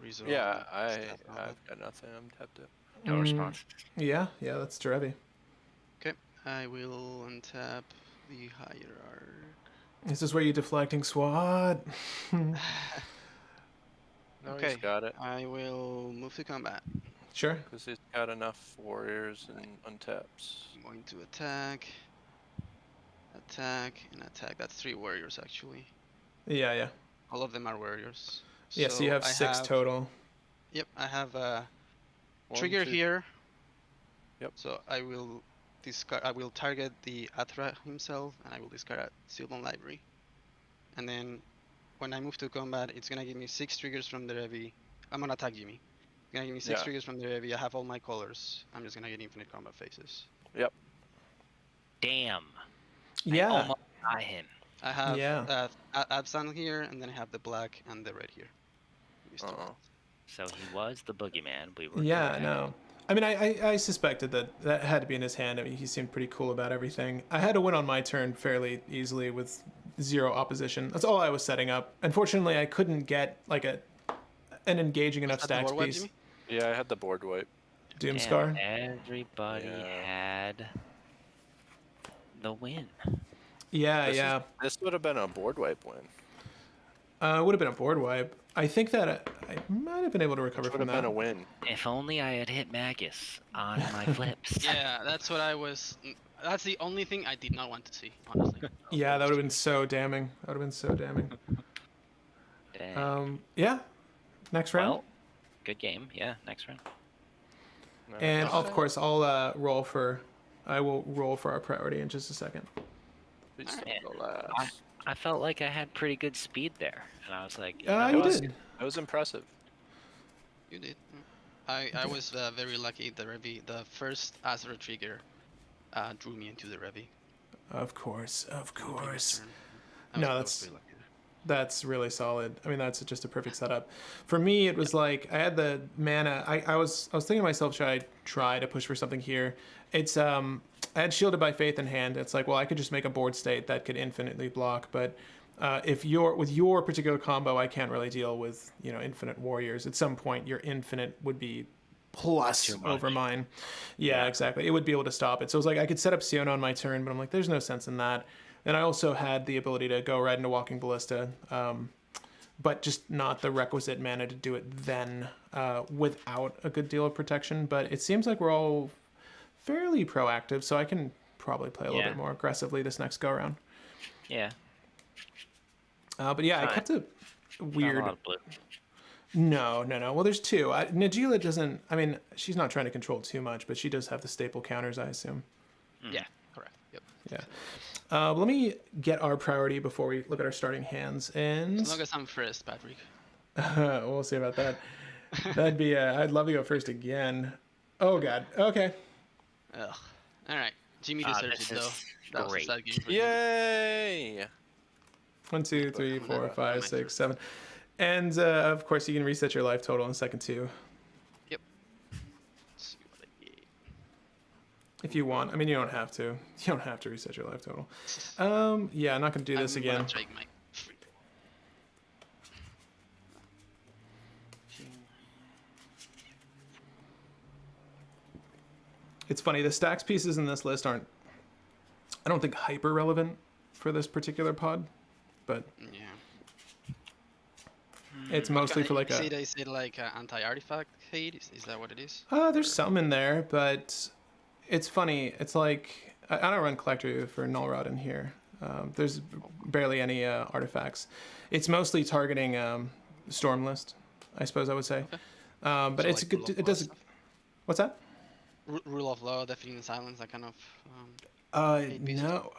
resolve. Yeah, stuff and all that. I've got nothing. I'm tapped it. No response. Yeah, that's Derevi. Okay, I will untap the Hierarch. This is where you're deflecting SWAT. No, Okay. he's got it. I will move to combat. Sure. Because he's got enough warriors and untaps. I'm going to attack, and attack. That's 3 warriors actually. Yeah. All of them are warriors. Yeah, so you have I 6 total. Yep, I have a One, trigger two- here. Yep. So I will discard. I will target the Athra himself, and I will discard a Sylvan Library. And then, when I move to combat, it's gonna give me 6 triggers from the Revi. I'm gonna attack Jimmy. It's gonna give me 6 Yeah. triggers from the Revi. I have all my colors. I'm just gonna get infinite combat phases. Damn. Yeah. I almost got him. I have Yeah. Absan here, and then I have the black and the red here. These two. Uh-oh. So he was the boogeyman. We were. Yeah, correct. no. I mean, I suspected that had to be in his hand. I mean, he seemed pretty cool about everything. I had to win on my turn fairly easily with 0 opposition. That's all I was setting up. Unfortunately, I couldn't get like an engaging enough Is that the stacks board wipe, piece. Jimmy? Yeah, I had the board wipe. Damn, Doomscar. everybody Yeah. had the win. Yeah. This would have been a board wipe win. It would have been a board wipe. I think that I might have been able to recover Which would from have been that. a win. If only I had hit Magus on my flips. Yeah, that's what I was. That's the only thing I did not want to see, honestly. Yeah, that would have been so damning. That would have been so damning. Dang. Yeah. Next round. Well, good game. Yeah, next round. And of course, I'll roll for. I will roll for our priority in just a second. Please Alright. don't go last. I felt like I had pretty good speed there, and I was like, You That was- did. That was impressive. You did. I was very lucky. The first Azure trigger drew me into the Revy. Of course. Previous turn. No, I was that's- pretty lucky. That's really solid. I mean, that's just a perfect setup. For me, it was like I had the mana. I was thinking to myself, should I try to push for something here? It's I had Shielded by Faith in hand. It's like, well, I could just make a board state that could infinitely block, but if you're with your particular combo, I can't really deal with infinite warriors. At some point, your infinite would be plus Too much. over mine. Yeah, exactly. It would be able to stop it. So it was like I could set up Siona on my turn, but I'm like, there's no sense in that. And I also had the ability to go right into Walking Ballista, but just not the requisite mana to do it then without a good deal of protection. But it seems like we're all fairly proactive, so I can probably play a little bit more aggressively this next go around. yeah, But yeah, I Fine. kept it not a weird. lot of blue. No. Well, there's two. Najila doesn't. I mean, she's not trying to control too much, but she does have the staple counters, I assume. Yeah, correct. Yep. Yeah. Let me get our priority before we look at our starting hands. And As long as I'm first, Patrick. we'll see about that. That'd be. I'd love to go first again. Oh God. Okay. Ugh. All right. Jimmy Ah, deserves this it though. is That was a great. sad game for Jimmy. Yay! 1, 2, 3, 4, 5, 6, 7, and of course you can reset your life total in second two Let's see what I get. if you want. I mean, you don't have to. You don't have to reset your life total. Yeah, I'm not gonna do this I'm again. gonna take my free. It's funny. The stacks pieces in this list aren't. I don't think hyper relevant for this particular pod, but Yeah. it's mostly for like Is it like anti-artifact hate? Is that what it is? There's some in there, but it's funny. It's like I don't run collector for Null Rod in here. There's barely any artifacts. It's mostly targeting Storm List, I suppose I would say. Okay. But So it's like a rule good. of It law does. stuff? What's that? Rule of law, deafening silence, that kind of. pieces? No,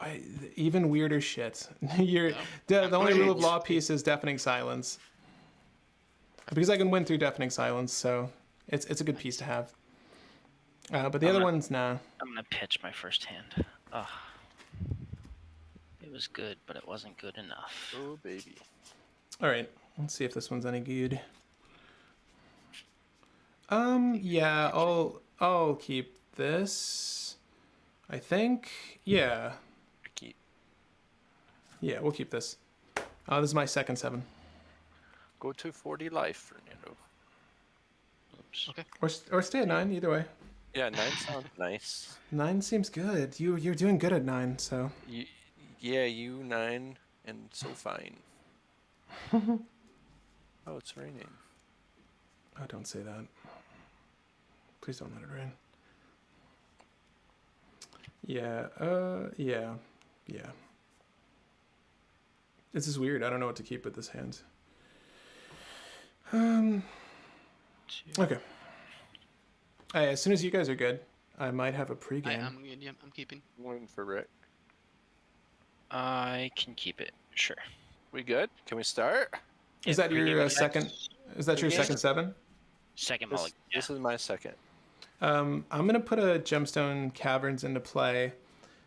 even weirder shit. You're the only rule of law piece is deafening silence, because I can win through deafening silence, so it's a good piece to have. But the other ones, nah. I'm gonna pitch my first hand. Ugh. It was good, but it wasn't good enough. Oh baby. All right, let's see if this one's any good. Yeah, I'll keep this. I think, yeah. Keep. Yeah, we'll keep this. This is my second 7. Go to 40 life, Fernando. Oops. Okay. Or stay at 9, either way. Yeah, 9 sounds nice. 9 seems good. You're doing good at 9, so. You 9 and so fine. Oh, it's raining. Oh, don't say that. Please don't let it rain. Yeah, yeah. This is weird. I don't know what to keep with this hand. Okay. As soon as you guys are good, I might have a pregame. I'm good. Yeah, I'm keeping. I'm waiting for Rick. I can keep it. Sure. We good? Can we start? Is that your second? Is that your Yeah. second 7? Second This, mulligan. this is my second. I'm gonna put a gemstone caverns into play,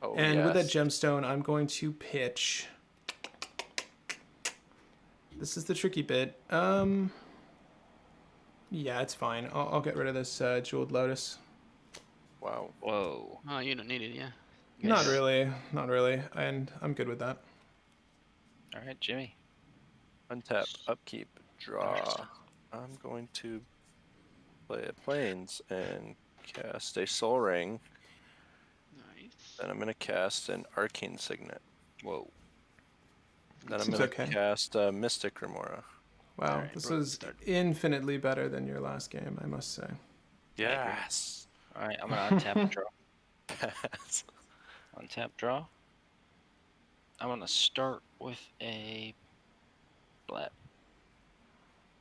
Oh, and with that yes. gemstone, I'm going to pitch. This is the tricky bit. Yeah, it's fine. I'll get rid of this jeweled lotus. Wow. Whoa. Oh, you don't need it, yeah. Not really, and I'm good with that. All right, Jimmy. Untap, upkeep, draw. I'm going to play a plains and cast a soul ring. Nice. Then I'm going to cast an arcane signet. Whoa. Then I'm Seems going to okay. cast Mystic Remora. Wow, Alright, this bro, was start. infinitely better than your last game, I must say. Yes. All right, I'm gonna untap and draw. Pass. Untap, draw. I'm gonna start with a black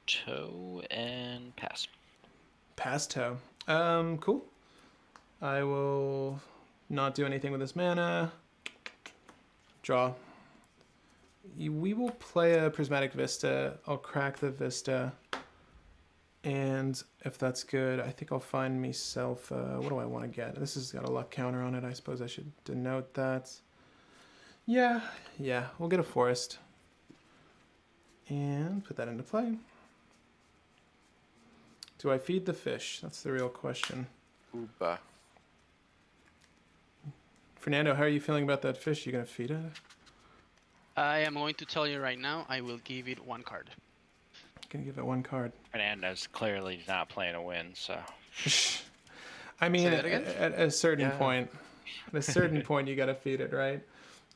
toe and pass. Pass toe. Cool. I will not do anything with this mana. Draw. We will play a Prismatic Vista. I'll crack the Vista. And if that's good, I think I'll find myself... what do I want to get? This has got a luck counter on it. I suppose I should denote that. Yeah, we'll get a forest. And put that into play. Do I feed the fish? That's the real question. Ooba. Fernando, how are you feeling about that fish? You gonna feed it? I am going to tell you right now, I will give it 1 card. Gonna give it 1 card. Fernando's clearly not playing to win, so. I mean, Say that again? at a certain point, you gotta feed it, right?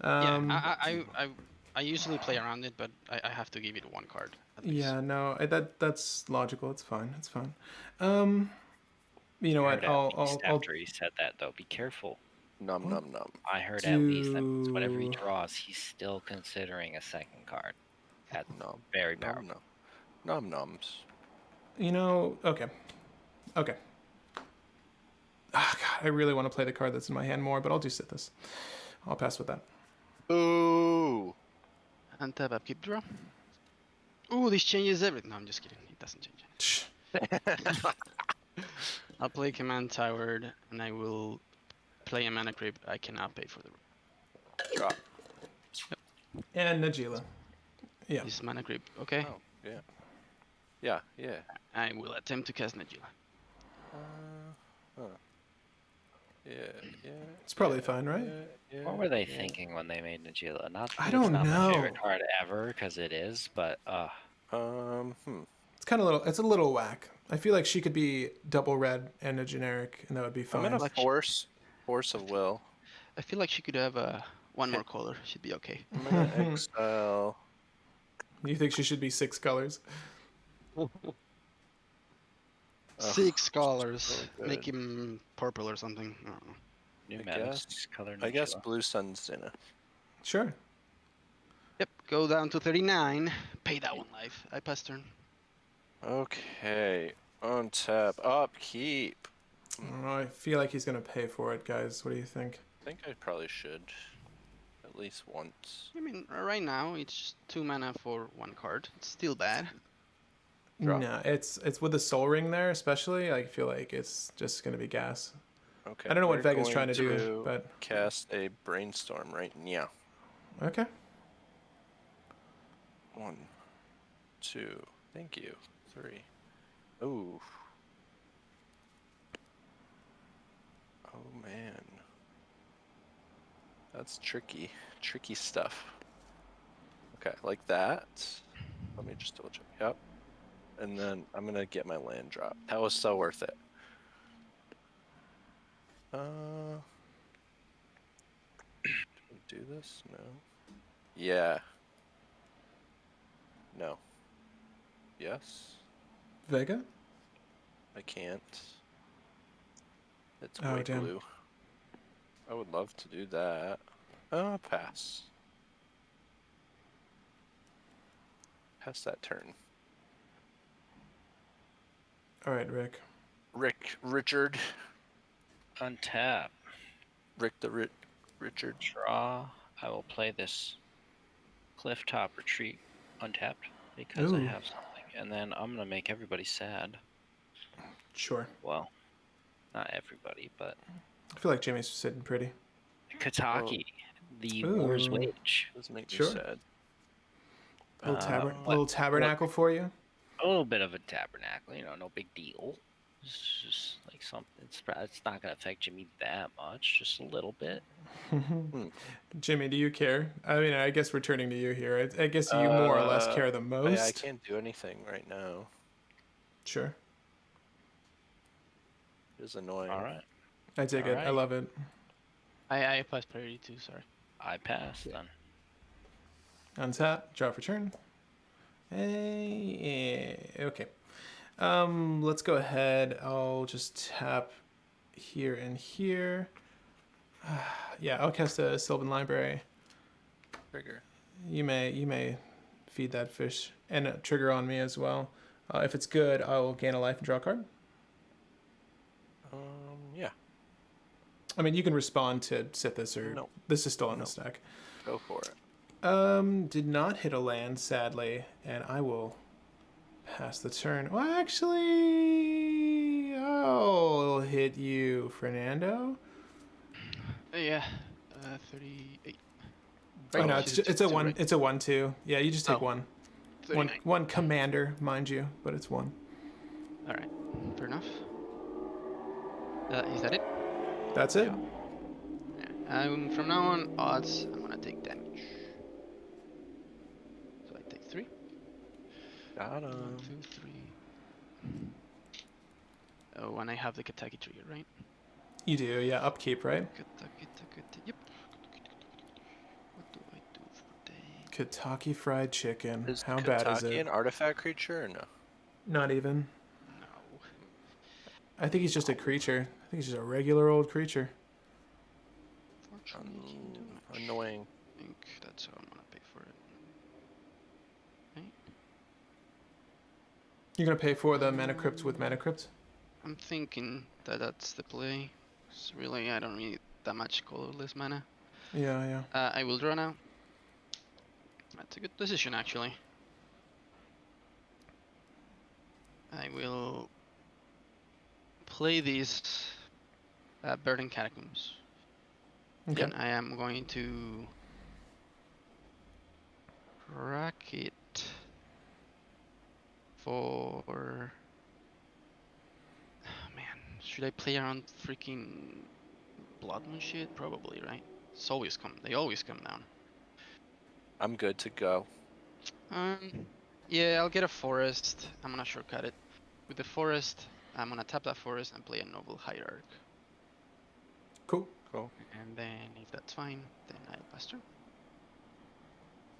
I usually play around it, but I have to give it 1 card. At least. Yeah, no, that's logical. It's fine. It's fine. You know what? I'll After he said that, though, be careful. Nom nom nom. I heard at least that means whatever he draws, he's still considering a second card. That's Nom. very Nom powerful. nom. Nom noms. You know, okay. Ah, God, I really want to play the card that's in my hand more, but I'll do sit this. I'll pass with that. Ooh. Untap, upkeep, draw. Ooh, this changes everything. No, I'm just kidding. It doesn't change it. I'll play Command Towered, and I will play a Mana Creep. I cannot pay for the Drop. And Najila. Yeah. this Mana Creep. Okay. Oh, yeah. Yeah, yeah. I will attempt to cast Najila. Huh. Yeah, yeah. It's probably fine, right? Yeah, What were they thinking when they made Najila? Not that I it's don't not know. my favorite card ever, because it is, but It's kind of a little whack. I feel like she could be double red and a generic, and that would be fine. I'm gonna force of will. I feel like she could have one more color. She'd be okay. I'm gonna exile. You think she should be 6 colors? 6 colors. so good. Make him purple or something. I don't know. new I meta, guess- 6-color I guess Najila. Blue Sun's in it. Sure. Yep. Go down to 39. Pay that one life. I pass turn. Okay. Untap. Upkeep. I don't know, I feel like he's gonna pay for it, guys. What do you think? I think I probably should. At least once. I mean, right now it's just 2 mana for 1 card. It's still bad. Draw. No, it's with the Soul Ring there, especially. I feel like it's just gonna be gas. Okay. I don't know what we're Vega's going trying to do, but cast a brainstorm right now. okay. 1, 2. Thank you. 3. Ooh. Oh man. That's tricky. Tricky stuff. Okay, like that. Let me just double check. Yep. And then I'm gonna get my land drop. That was so worth it. Do we do this? No. Yeah. No. Yes. Vega? I can't. It's Oh, way damn. blue. I would love to do that. Pass. Pass that turn. All right, Rick. Richard. Untap, Richard. draw. I will play this Clifftop Retreat untapped because I Ooh. have something, and then I'm gonna make everybody sad. Sure. Well, not everybody, but I feel like Jimmy's sitting pretty. Kataki, the Ooh. War's Wage. Does make me Sure. sad. Little tabernacle for you. A little bit of a tabernacle, no big deal. It's just like something. It's not gonna affect Jimmy that much, just a little bit. Jimmy, do you care? I mean, I guess we're turning to you here. I guess you more or less care the most. I can't do anything right now. Sure. It's annoying. All right, I dig it. I Alright. love it. I pass priority too. Sorry. I pass then. Untap, draw for turn. Okay. Let's go ahead. I'll just tap here and here. Yeah, I'll cast a Sylvan Library. Trigger. You may feed that fish and trigger on me as well. If it's good, I will gain a life and draw a card. Yeah. I mean, you can respond to Sithis or No. this is still on the No. stack. Go for it. Did not hit a land, sadly, and I will pass the turn. Well, actually, I'll hit you, Fernando. Yeah, 38. Oh no, She's it's a two, one. right? It's a 1/2. Yeah, you just take Oh, one. 39. One commander, mind you, but it's one. All right, fair enough. Is that it? That's it. Yeah. From now on, odds, I'm gonna take damage. So I take 3. Got 1, him. 2, 3. Oh, and I have the Kataki trigger, right? You do, yeah. Upkeep, right? Kataki, yep. What do I do for day? Kentucky Fried Chicken. Is How bad is Kataki it? an artifact creature or no? Not even. No. I think he's just a creature. I think he's just a regular old creature. Fortunately, can't do much. Annoying. I think that's how I'm gonna pay for it. Right? You're gonna pay for the Mana Crypt with Mana Crypt? I'm thinking that that's the play. 'Cause really, I don't need that much colorless mana. Yeah. I will draw now. That's a good decision, actually. I will play these Burning Catacombs. Okay. And I am going to rack it for... Man, should I play around freaking Blood Moon shit? Probably, right? They always come down. I'm good to go. Yeah, I'll get a forest. I'm gonna shortcut it. With the forest, I'm gonna tap that forest and play a Noble Hierarch. Cool. And then, if that's fine, then I'll pass turn.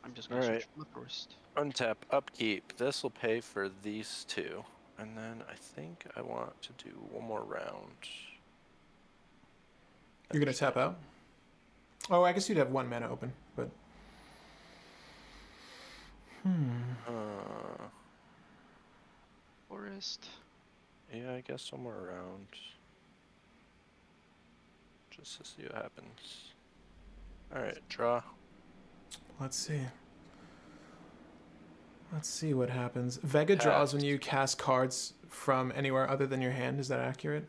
I'm just gonna Alright. switch from the forest. Untap, upkeep. This will pay for these two. And then I think I want to do one more round. You're gonna tap out? Oh, I guess you'd have one mana open, but... Forest. Yeah, I guess one more round. Just to see what happens. Alright, draw. Let's see. Let's see what happens. Vega draws when you cast cards from anywhere other than your hand. Is that accurate?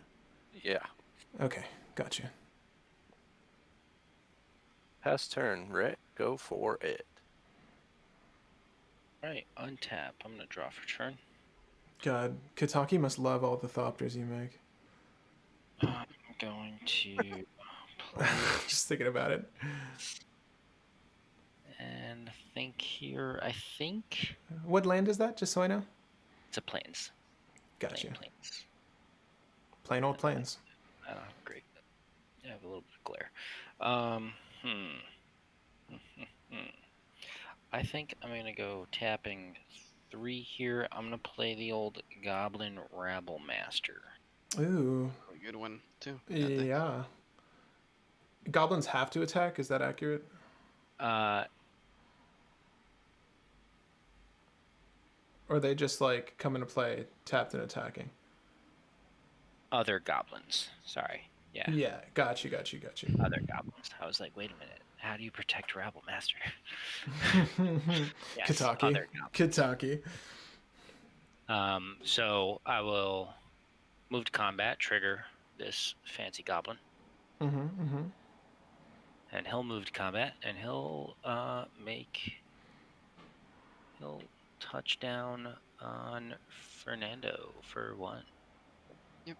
Yeah. Okay, gotcha. Pass turn, right? Go for it. Right, untap. I'm gonna draw for turn. God, Kataki must love all the Thopters you make. I'm going to play Just thinking about it. and think here. I think What land is that, just so I know? it's a plains. Gotcha. Plains. Plain old plains. I don't have great. I have a little bit of glare. I think I'm gonna go tapping 3 here. I'm gonna play the old Goblin Rabble Master. Ooh, A good one, too. yeah. Goblins have to attack, is that accurate? Or they just like come into play tapped and attacking? Other goblins. Sorry. Yeah. Yeah, got you. Other goblins. I was like, wait a minute. How do you protect Rabble Master? Yes, Kataki. other goblins. Kataki. So I will move to combat, trigger this fancy goblin, Mm-hmm. and he'll move to combat, and he'll touch down on Fernando for 1. Yep.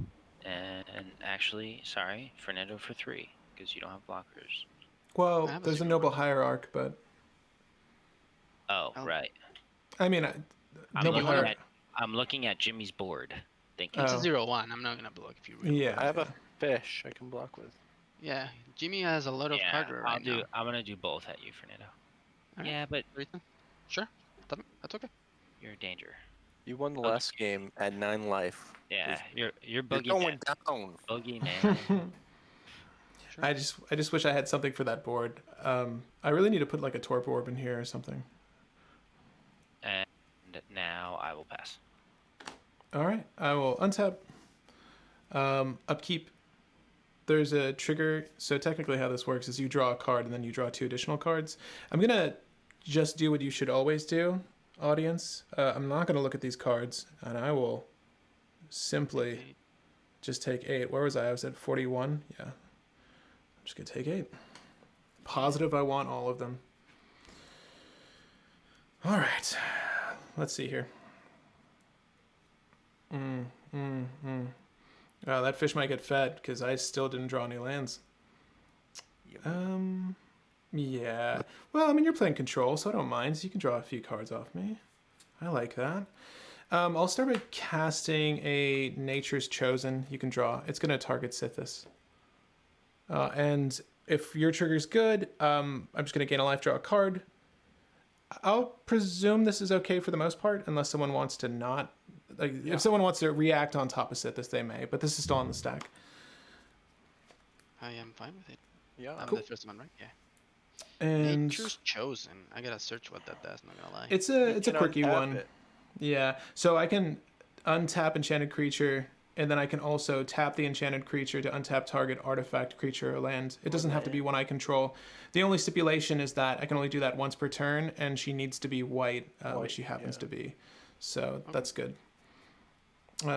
Mm-hmm. And actually, sorry, Fernando for 3, because you don't have blockers. Well, I have a there's a 0. noble hierarch, but Oh, I'll- right. I mean, I'm noble looking, hierarch. I'm looking at Jimmy's board. Thank you. It's Oh. a 0-1. I'm not gonna block if you really. Yeah. I have a fish I can block with. Yeah, Jimmy has a lot of card draw right now. I'm gonna do both at you, Fernando. Alright. Yeah, but Reason? Sure. That's okay. you're a danger. You won the Okay. last game at 9 life. Yeah, you're You're boogeyman. going down. Boogeyman. Sure. I just wish I had something for that board. I really need to put like a torp orb in here or something. And now I will pass. All right, I will untap. Upkeep. There's a trigger. So technically how this works is you draw a card and then you draw 2 additional cards. I'm going to just do what you should always do, audience. I'm not going to look at these cards, and I will simply just take 8. Where was I? I was at 41. Yeah. I'm just going to take 8. Positive I want all of them. All right. Let's see here. Oh, that fish might get fed because I still didn't draw any lands. Yeah. Well, I mean, you're playing control, so I don't mind. So you can draw a few cards off me. I like that. I'll start by casting a Nature's Chosen. You can draw. It's going to target Sithis. And if your trigger's good, I'm just going to gain a life, draw a card. I'll presume this is okay for the most part, unless someone wants to not. Like, if someone wants to react on top of Sithis, they may. But this is still on the stack. I am fine with it. Yeah. I'm Cool. the first one, right? Yeah. And Nature's Chosen. I gotta search what that does. Not gonna lie. it's a quirky one. Yeah. So I can untap enchanted creature, and then I can also tap the enchanted creature to untap target artifact, creature, or land. It doesn't have to be one I control. The only stipulation is that I can only do that once per turn, and she needs to be white, which she happens to be. So that's good.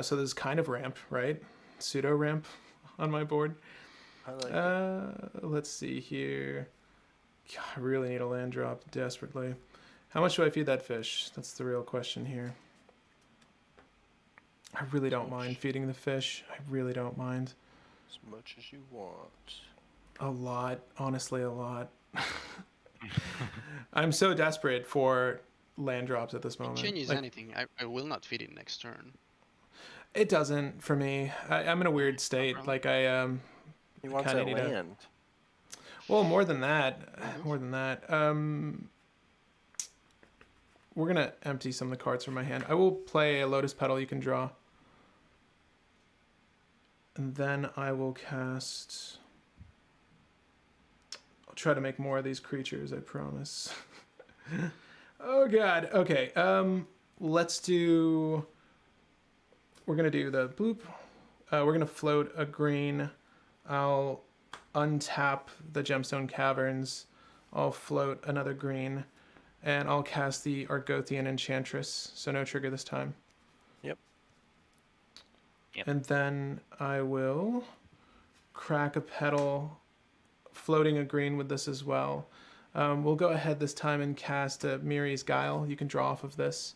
So there's kind of ramp, right? Pseudo ramp on my board. I like it. Let's see here. God, I really need a land drop desperately. How much do I feed that fish? That's the real question here. I really don't mind feeding the fish. I really don't mind. As much as you want. A lot. Honestly, a lot. I'm so desperate for land drops at this moment. It changes Like, anything. I will not feed it next turn. it doesn't for me. I'm in a weird state. problem. Like He wants kinda that need a- land. Well, more than that. More than that. We're going to empty some of the cards from my hand. I will play a Lotus Petal you can draw. And then I will cast... I'll try to make more of these creatures, I promise. Oh, God. Okay. Let's do... We're going to do the bloop. We're going to float a green. I'll untap the Gemstone Caverns. I'll float another green. And I'll cast the Argothian Enchantress. So no trigger this time. Yep. And then I will crack a petal, floating a green with this as well. We'll go ahead this time and cast a Miri's Guile. You can draw off of this.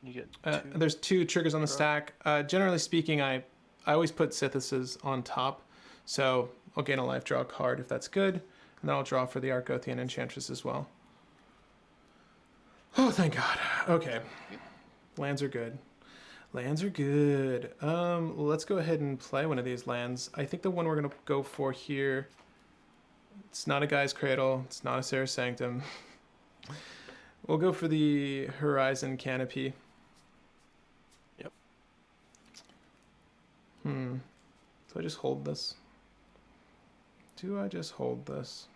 You get There's 2 triggers on the stack. Generally speaking, I always put Sithises on top. So I'll gain a life, draw a card if that's good. And then I'll draw for the Argothian Enchantress as well. Oh, thank God. Okay. Lands are good. Lands are good. Let's go ahead and play one of these lands. I think the one we're going to go for here, it's not a Guy's Cradle. It's not a Sarah Sanctum. We'll go for the Horizon Canopy. Yep. So I just hold this. Do I just hold this?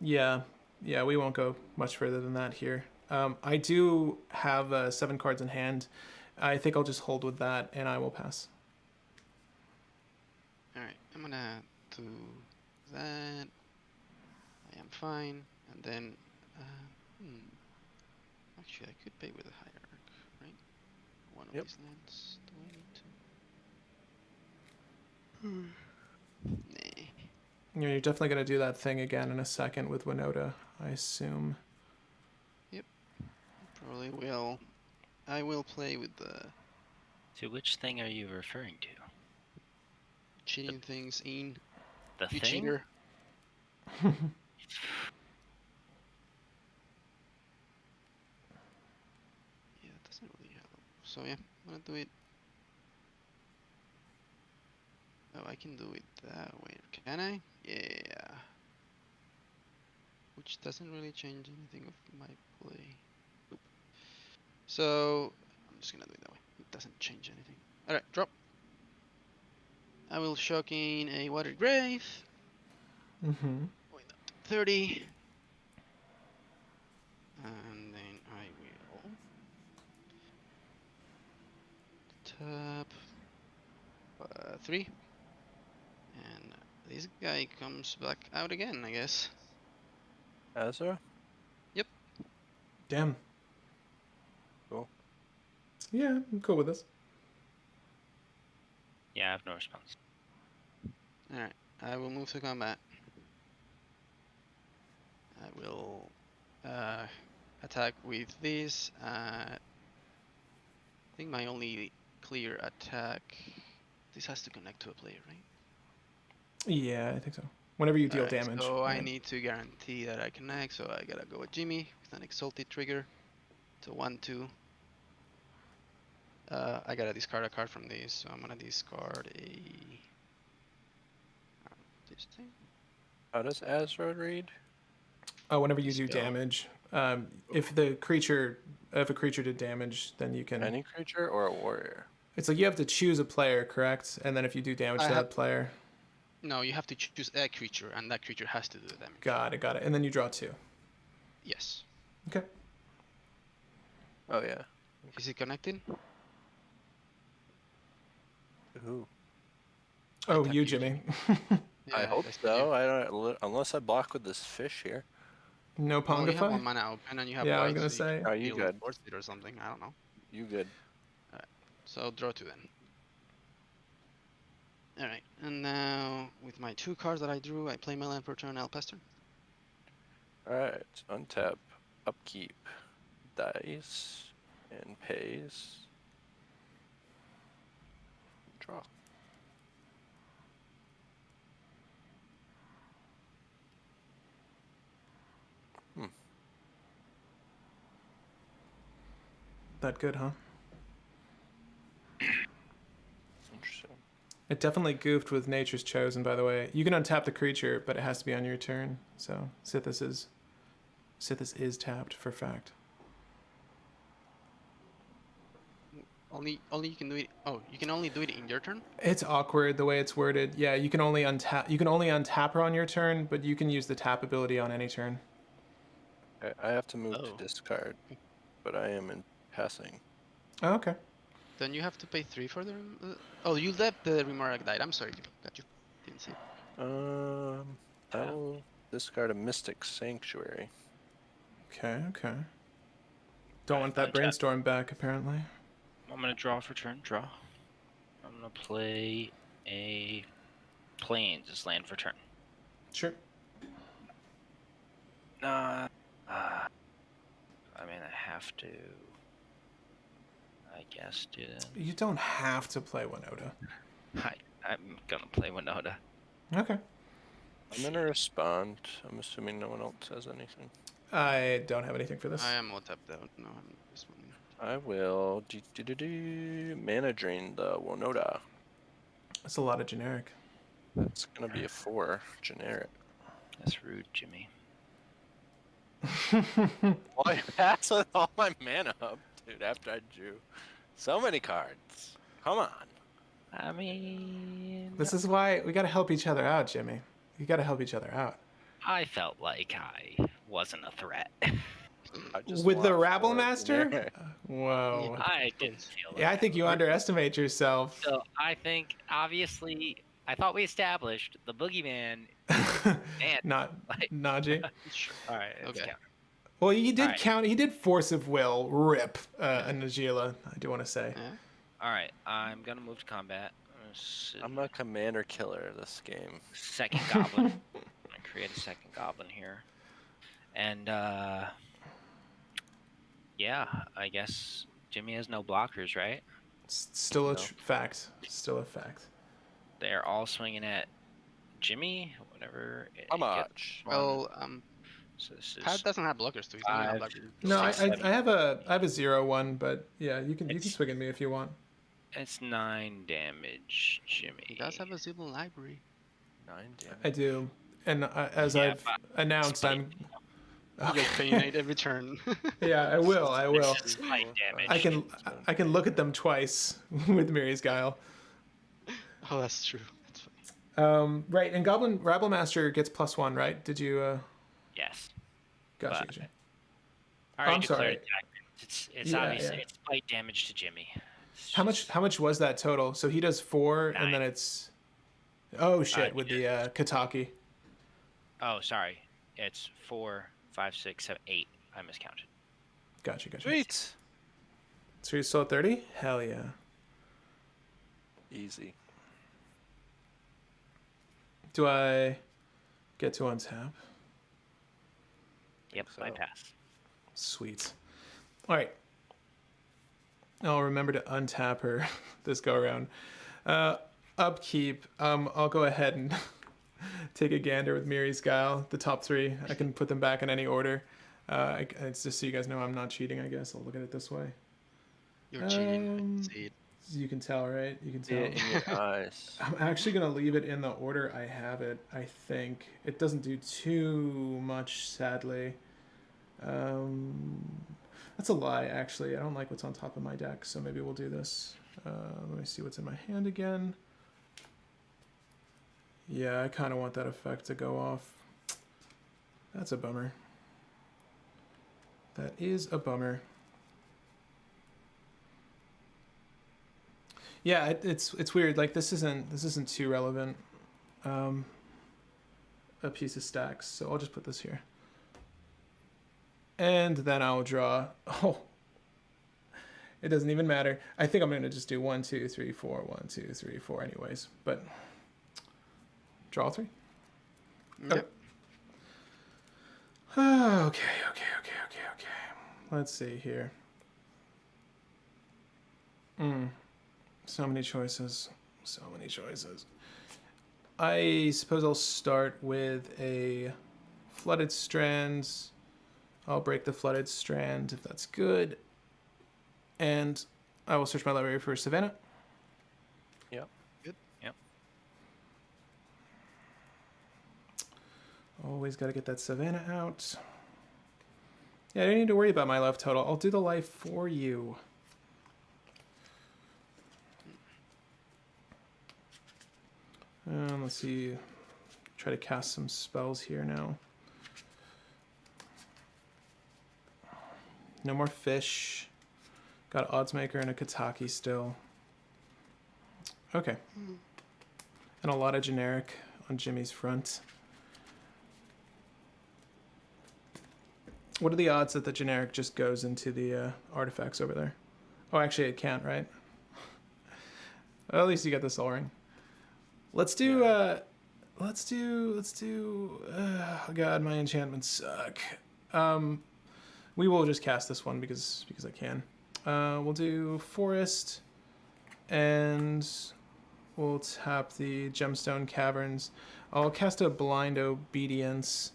Yeah. Yeah, we won't go much further than that here. I do have 7 cards in hand. I think I'll just hold with that, and I will pass. Alright, I'm gonna do that. I am fine. And then, actually, I could pay with a hierarch, right? One of Yep. these lands. Do I need to? Nah. You're definitely going to do that thing again in a second with Winota, I assume. Probably will. I will play with the So which thing are you referring to? cheating things in. The You thing? cheater. Yeah, it doesn't really help. So yeah, I'm gonna do it. Oh, I can do it that way. Can I? Yeah. Which doesn't really change anything of my play. Oop. So I'm just gonna do it that way. It doesn't change anything. Alright, drop. I will shock in a Watered Grave. Mm-hmm. Going up to 30. And then I will tap 3. And this guy comes back out again, I guess. Azra? Damn. Cool. Yeah, I'm cool with this. Yeah, I have no response. Alright, I will move to combat. I will attack with this. I think my only clear attack. This has to connect to a player, right? Yeah, I think so. Whenever you deal Alright, damage. So I right? need to guarantee that I connect, so I gotta go with Jimmy with an Exalted trigger. So 1-2. I gotta discard a card from this, so I'm gonna discard a. This thing. How does Azra read? Oh, whenever you do Spell. damage, if a creature did damage, then you can. Any creature or a warrior? It's like you have to choose a player, correct? And then if you do damage I to that have- player, No, you have to choose a creature, and that creature has to do the damage. got it. And then you draw 2. Yes. Okay. Oh yeah. Is it connected? Who? Oh, Attack you, you, Jimmy. I Yeah, hope that's so. I don't unless I block with this fish here. No Well, you have one Pongify? mana open, and you have Yeah, I was white, gonna so you say. can Are you deal good? force it or something. I don't know. You good? So draw 2 then. Alright, and now with my 2 cards that I drew, I play my land for turn Alpester. Alright. Untap, upkeep, dice, and pays. Draw. That good, huh? Interesting. It definitely goofed with Nature's Chosen, by the way. You can untap the creature, but it has to be on your turn. So Sithis is tapped for fact. Only you can do it. Oh, you can only do it in your turn. It's awkward the way it's worded. Yeah, you can only untap her on your turn, but you can use the tap ability on any turn. I have to move Oh. to discard, but I am in passing. Oh, okay. Then you have to pay 3 for the. Oh, you left the Remark died. I'm sorry, got you. Didn't see. I will discard a Mystic Sanctuary. Okay. Don't want that Untap. brainstorm back, apparently. I'm gonna draw for turn. Draw. I'm gonna play a Plains as land for turn. Sure. I mean, I have to. I guess, dude. You don't have to play Winota. I'm gonna play Winota. Okay. I'm gonna respond. I'm assuming no one else has anything. I don't have anything for this. I am all tapped out. No, I'm responding. I will mana drain the Winota. That's a lot of generic. That's gonna be a 4 generic. That's rude, Jimmy. Well, I passed with all my mana up, dude. After I drew so many cards. Come on. I mean, This is why we gotta help each other out, Jimmy. You gotta help each other out. I felt like I wasn't a threat. I just With the want Rabble 4 Master? generic. Whoa. I didn't feel like Yeah, I think you underestimate yourself. So I think, obviously, I thought we established the boogeyman. Not like- Najee. All right, let's Okay. count. Well, he did Alright. count. He did force of will rip a Najila. I do want to say. Yeah. All right, I'm gonna move to combat. I'm a commander killer this game. Second goblin. I'm gonna create a second goblin here, and yeah, I guess Jimmy has no blockers, right? Still a No. fact. Still a fact. They're all swinging at Jimmy. Whatever. How it much? gets one. Well, So this is Pat doesn't have blockers too. He's not gonna have 5. blockers. No, I 6, 7. have a 0-1, but yeah, you can It's- swing at me if you want. It's 9 damage, Jimmy. He does have a Zibble library. 9 damage. I do, and as Yeah, I've announced, spite. I'm. You get painted every turn. Yeah, I will. I will. This is light damage. I can look at them twice with Miri's Guile. Oh, that's true. Right, and Goblin Rabble Master gets +1, right? Did you? Yes. Gotcha. But Gotcha. I already I'm declared sorry. attack. It's Yeah, obviously yeah. it's light damage to Jimmy. It's How just much was that total? So he does 4, and 9. then it's. Oh shit! With the yeah. Kataki. Oh, sorry. It's 4, 5, 6, 7, 8. I miscounted. Gotcha. Sweet. So you're still at 30? Hell yeah. Easy. Do I get to untap? Yep, so. bypass. Sweet. All right. I'll remember to untap her this go around. Upkeep. I'll go ahead and take a gander with Miri's Guile, the top 3. I can put them back in any order. It's just so you guys know I'm not cheating, I guess. I'll look at it this way. You're cheating. I can see it. You can tell, right? You can See tell. it in your eyes. I'm actually going to leave it in the order I have it, I think. It doesn't do too much, sadly. That's a lie, actually. I don't like what's on top of my deck, so maybe we'll do this. Let me see what's in my hand again. Yeah, I kind of want that effect to go off. That's a bummer. That is a bummer. Yeah, it's weird. Like this isn't too relevant. A piece of stacks, so I'll just put this here. And then I'll draw. Oh, it doesn't even matter. I think I'm gonna just do 1, 2, 3, 4, 1, 2, 3, 4, anyways. But draw 3. Yep. Okay. Let's see here. So many choices. I suppose I'll start with a Flooded Strands. I'll break the Flooded Strand if that's good. And I will search my library for Savannah. Yep. Good. Yep. Always got to get that Savannah out. Yeah, I don't need to worry about my life total. I'll do the life for you. Let's see. Try to cast some spells here now. No more fish. Got Oddsmaker and a Kataki still. Okay. And a lot of generic on Jimmy's front. What are the odds that the generic just goes into the artifacts over there? Oh, actually it can't, right? Well, at least you got the Soul Ring. Let's do, oh god, my enchantments suck. We will just cast this one because I can. We'll do Forest, and we'll tap the Gemstone Caverns. I'll cast a Blind Obedience,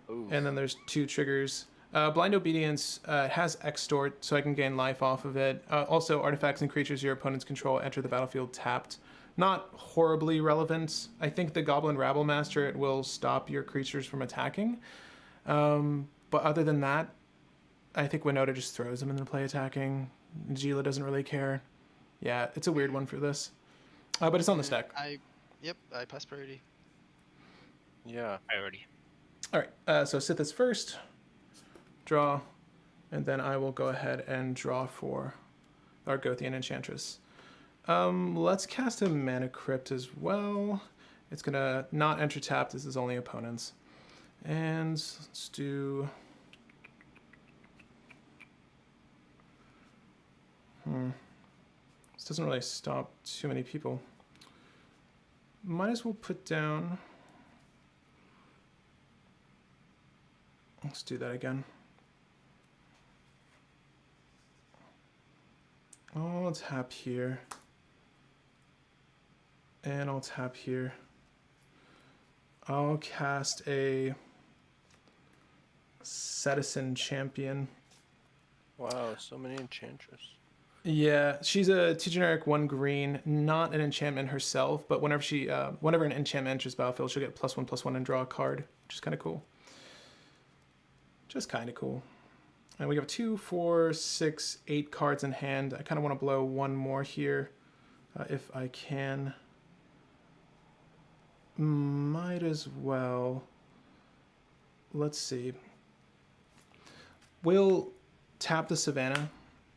and then there's 2 triggers. Blind Obedience has Extort, so I can gain life off of it. Also, artifacts and creatures your opponents control enter the battlefield tapped. Not horribly relevant. I think the Goblin Rabble Master, it will stop your creatures from attacking. But other than that, I think Winota just throws them into play attacking. Gila doesn't really care. Yeah, it's a weird one for this. But it's on the stack. I pass priority. Yeah. Priority. All right, so Sithis first. Draw. And then I will go ahead and draw for Argothian Enchantress. Let's cast a Mana Crypt as well. It's gonna not enter tap. This is only opponents. And let's do... This doesn't really stop too many people. Might as well put down... Let's do that again. I'll tap here. And I'll tap here. I'll cast a Citizen Champion. Wow, so many Enchantress. Yeah, she's a 2 generic 1 green, not an enchantment herself, but whenever whenever an enchantment enters battlefield, she'll get +1/+1 and draw a card, which is kind of cool. Just kind of cool. And we have 2, 4, 6, 8 cards in hand. I kind of want to blow 1 more here, if I can. might as well. Let's see. We'll tap the Savannah,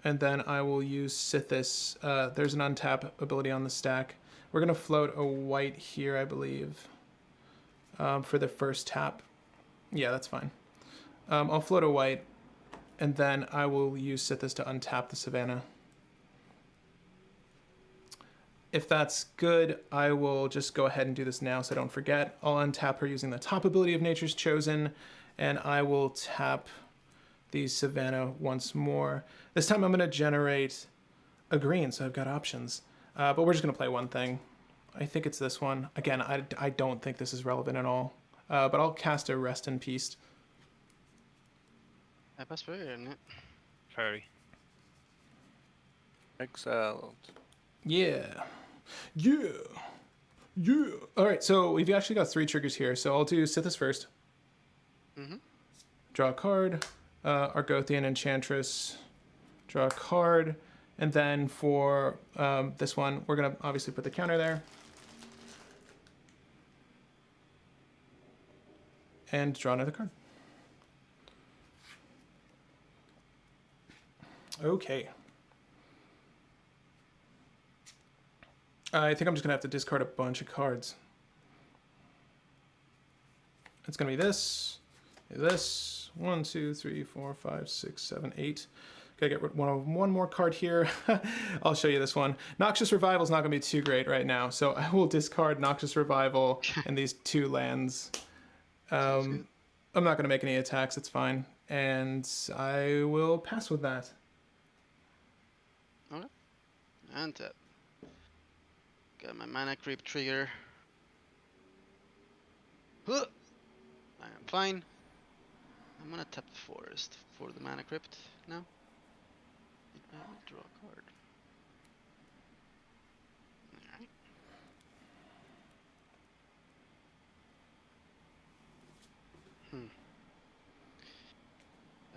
and then I will use Sithis. There's an untap ability on the stack. We're going to float a white here, I believe, for the first tap. Yeah, that's fine. I'll float a white, and then I will use Sithis to untap the Savannah. If that's good, I will just go ahead and do this now so I don't forget. I'll untap her using the top ability of Nature's Chosen, and I will tap the Savannah once more. This time I'm going to generate a green, so I've got options. But we're just going to play one thing. I think it's this one. Again, I don't think this is relevant at all. But I'll cast a Rest in Peace. That was fair, isn't it? Furry. Exiled. Yeah. Yeah. Yeah. All right, so we've actually got 3 triggers here. So I'll do Sithis first. Mm-hmm. Draw a card. Argothian Enchantress. Draw a card. And then for this one, we're going to obviously put the counter there. And draw another card. Okay. I think I'm just going to have to discard a bunch of cards. It's going to be this, 1, 2, 3, 4, 5, 6, 7, 8. Gotta get rid of one more card here. I'll show you this one. Noxious Revival is not going to be too great right now, so I will discard Noxious Revival and these 2 lands. I'm not going to make any attacks, it's fine. And I will pass with that. Okay. And tap. Got my mana creep trigger. Huh! I am fine. I'm gonna tap the forest for the mana crypt now. I will draw a card.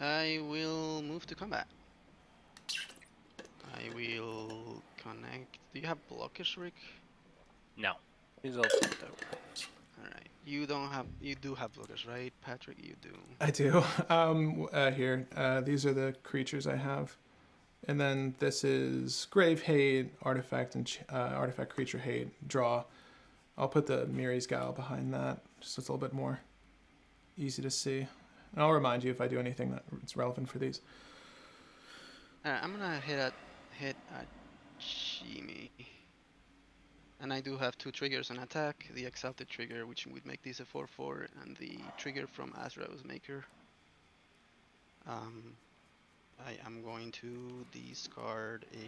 Alright. I will move to combat. I will connect. Do you have blockers, Rick? No. He's all fucked up. Alright. You do have blockers, right, Patrick? You do. I do. Here, these are the creatures I have. And then this is Grave Hate, Artifact, and Artifact Creature Hate, Draw. I'll put the Miri's Guile behind that, just so it's a little bit more easy to see. And I'll remind you if I do anything that's relevant for these. Alright, I'm gonna hit at Jimmy. And I do have 2 triggers on attack. The Exalted trigger, which would make this a 4/4, and the trigger from Azrael's Maker. I am going to discard a...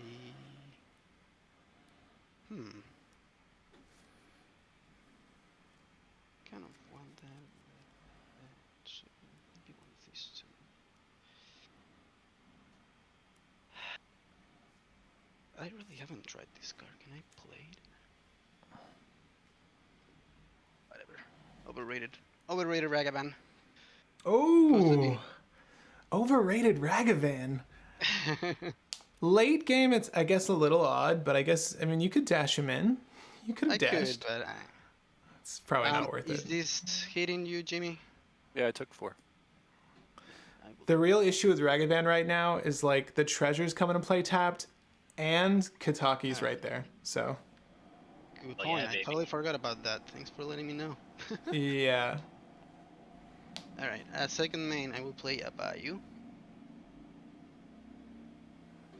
Kind of want that. Maybe one of these 2. I really haven't tried this card. Can I play it? Whatever. Overrated. Overrated Ragavan. Oh! Overrated Ragavan. Late game, it's, I guess, a little odd, but I mean, you could dash him in. You could have dashed. Could, but it's probably not worth is it. Is this hitting you, Jimmy? Yeah, I took 4. The real issue with Ragavan right now is, like, the treasures come into play tapped, and Kataki's right there, so... Good Oh, point. yeah, I baby. totally forgot about that. Thanks for letting me know. Yeah. Alright, as second main, I will play a Bayou.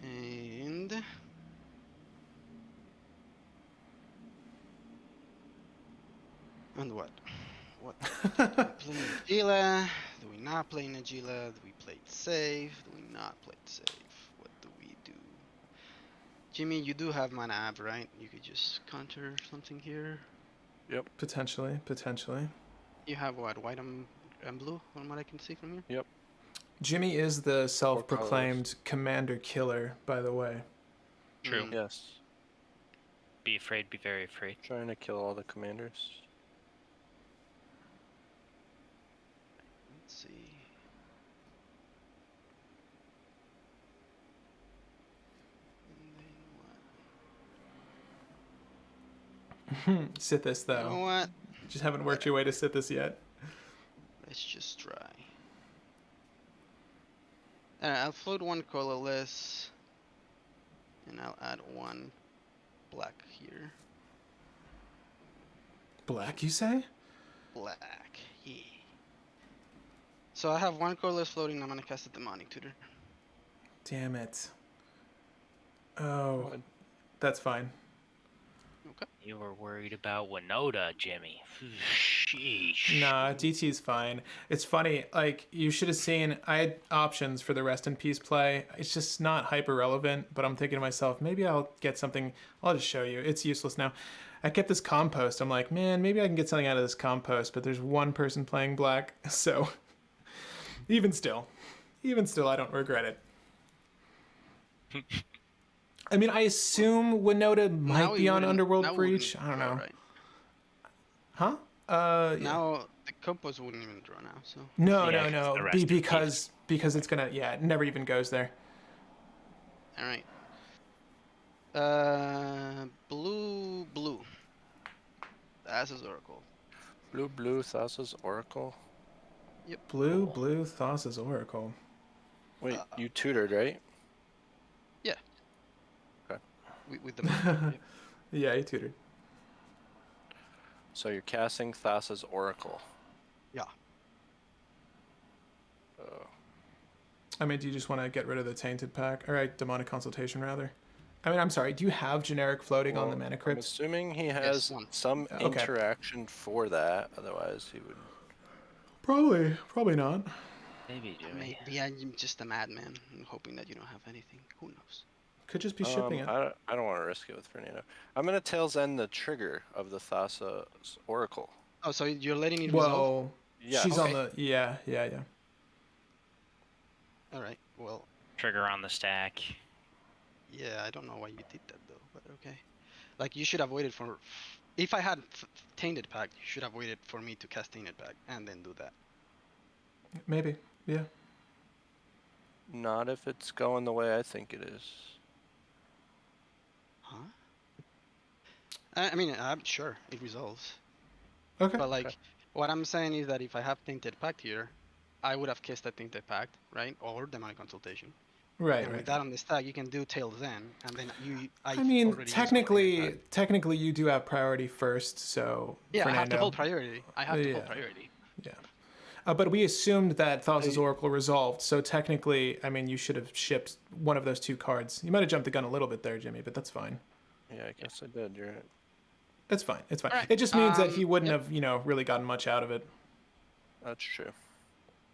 And... And what? What? Do we play Najila? Do we not play Najila? Do we play it safe? Do we not play it safe? What do we do? Jimmy, you do have mana ab, right? You could just counter something here. Yep. Potentially. You have what? White and blue, from what I can see from here? Yep. Jimmy is the self-proclaimed commander killer, by the way. True. Yes. Be afraid, be very afraid. Trying to kill all the commanders. Let's see. And then what? Sithis, You know though. what? Just haven't worked your way to sit this yet. Let's just try. I'll float one colorless, and I'll add one black here. Black, you say? Black, yeah. So I have one colorless floating. I'm gonna cast a demonic tutor. Damn it. Oh, that's fine. Okay. You were worried about Winota, Jimmy. Sheesh. Nah, DT's fine. It's funny, like, you should have seen, I had options for the Rest in Peace play. It's just not hyper relevant, but I'm thinking to myself, maybe I'll get something. I'll just show you. It's useless now. I kept this compost. I'm like, man, maybe I can get something out of this compost, but there's one person playing black, so even still, I don't regret it. I mean, I assume Winota might be on Underworld Breach. I don't know. Right. Huh? Yeah. Now the compost wouldn't even draw now. So. No, Yeah, no, the no. Rest in Because it's gonna, yeah, it never even goes there. All right. Blue. Thassa's Oracle. Blue, Thassa's Oracle. Yep. Blue, Thassa's Oracle. Wait, you tutored, right? Yeah. Okay. With the yep. Yeah, he tutored. So you're casting Thassa's Oracle. Yeah. I mean, do you just want to get rid of the Tainted Pack? All right, Demonic Consultation, rather. I mean, I'm sorry, do you have generic floating on the Mana I'm Crypt? assuming he has one. some Okay. interaction for that, otherwise he would... Probably not. Maybe, Jimmy. Maybe I'm just a madman. I'm hoping that you don't have anything. Who knows? Could just be shipping it. I don't want to risk it with Fernando. I'm going to Tails End the trigger of the Thassa's Oracle. Oh, so you're letting it resolve? Well, Yeah. she's on Okay. the, yeah. All right. Well, Trigger on the stack. yeah, I don't know why you did that though, but okay. Like you should have waited for. If I had Tainted Pact, you should have waited for me to cast Tainted Pact and then do that. Maybe, yeah. Not if it's going the way I think it is. Huh? I mean, I'm sure it resolves. Okay. But like, what I'm saying is that if I have Tainted Pact here, I would have cast a Tainted Pact, right? Or Demonic Consultation. Right, And with right. that on the stack, you can do Tails End, and then I mean, already used my Tainted Pact. technically you do have priority first, so Yeah, Fernando, I have to hold priority. I have to hold Yeah. priority. Yeah. But we assumed that Thassa's Oracle resolved, so technically, I mean, you should have shipped one of those two cards. You might have jumped the gun a little bit there, Jimmy, but that's fine. Yeah, I guess I did. You're right. It's fine. It's fine. Alright, It just means that he wouldn't yep. have, really gotten much out of it. That's true.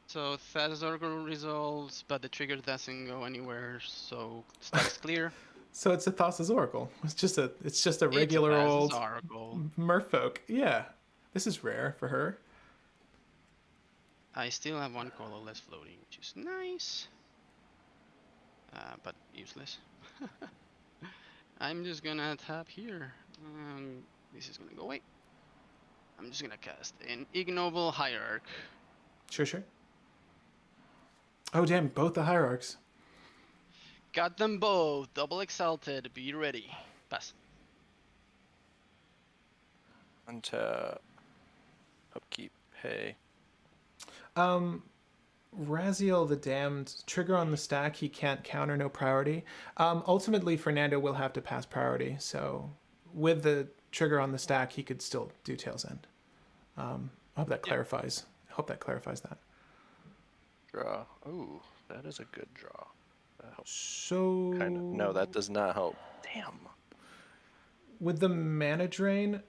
So Thassa's Oracle resolves, but the trigger doesn't go anywhere, so stack's clear. So it's a Thassa's Oracle. It's just a regular It's a old Thassa's Oracle. merfolk. Yeah. This is rare for her. I still have one colorless floating, which is nice, but useless. I'm just gonna tap here. This is gonna go away. I'm just gonna cast an Ignoble Hierarch. Sure. Oh, damn. Both the hierarchs. Got them both. Double Exalted. Be ready. Pass. Untap. Upkeep. Pay. Raziel the Damned, trigger on the stack, he can't counter, no priority. Ultimately, Fernando will have to pass priority, so with the trigger on the stack, he could still do Tail's End. I hope that clarifies. That. Draw. Ooh, that is a good draw. That helps. So... Kind of. No, that does not help. Damn. With the Mana Drain,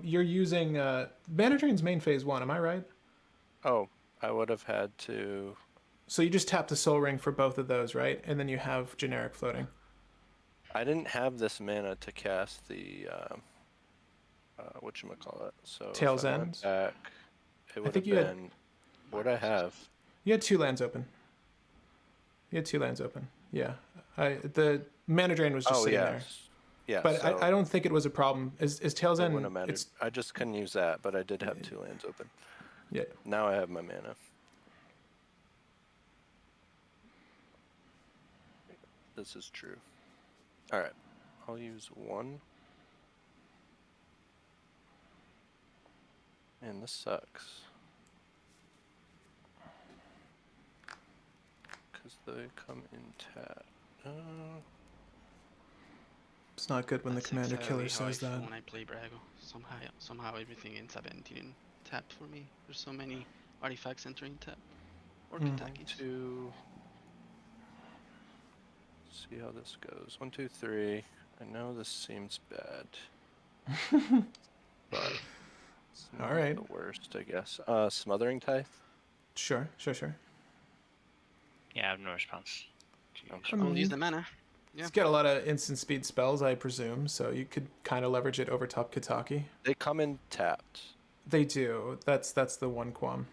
you're using... Mana Drain's main phase 1, am I right? Oh, I would have had to... So you just tap the Soul Ring for both of those, right? And then you have generic floating. I didn't have this mana to cast the... whatchamacallit. So Tail's if I went End? back, it would have think you had- been... What'd I have? You had 2 lands open. Yeah. The Mana Drain was just sitting there. Yeah, But so I don't think it was a problem. Is Tail's it End? wouldn't have mattered. It's, I just couldn't use that, but I did have 2 lands open. yeah. Now I have my mana. This is true. Alright. I'll use 1. Man, this sucks. Because they come in tap. It's not good when That's the commander exactly killer how I says feel that. when I play Brago. Somehow everything ends up entering tap for me. There's so many artifacts entering tap. Or Katakis. Two. See how this goes. 1, 2, 3. I know this seems bad. But it's not Alright. the worst, I guess. Smothering Tithe? Sure. Yeah, I have no response. Okay. We'll use the mana. Yeah. It's got a lot of instant speed spells, I presume, so you could kind of leverage it over top Kitaki. They come in tapped. They do. That's the one qualm.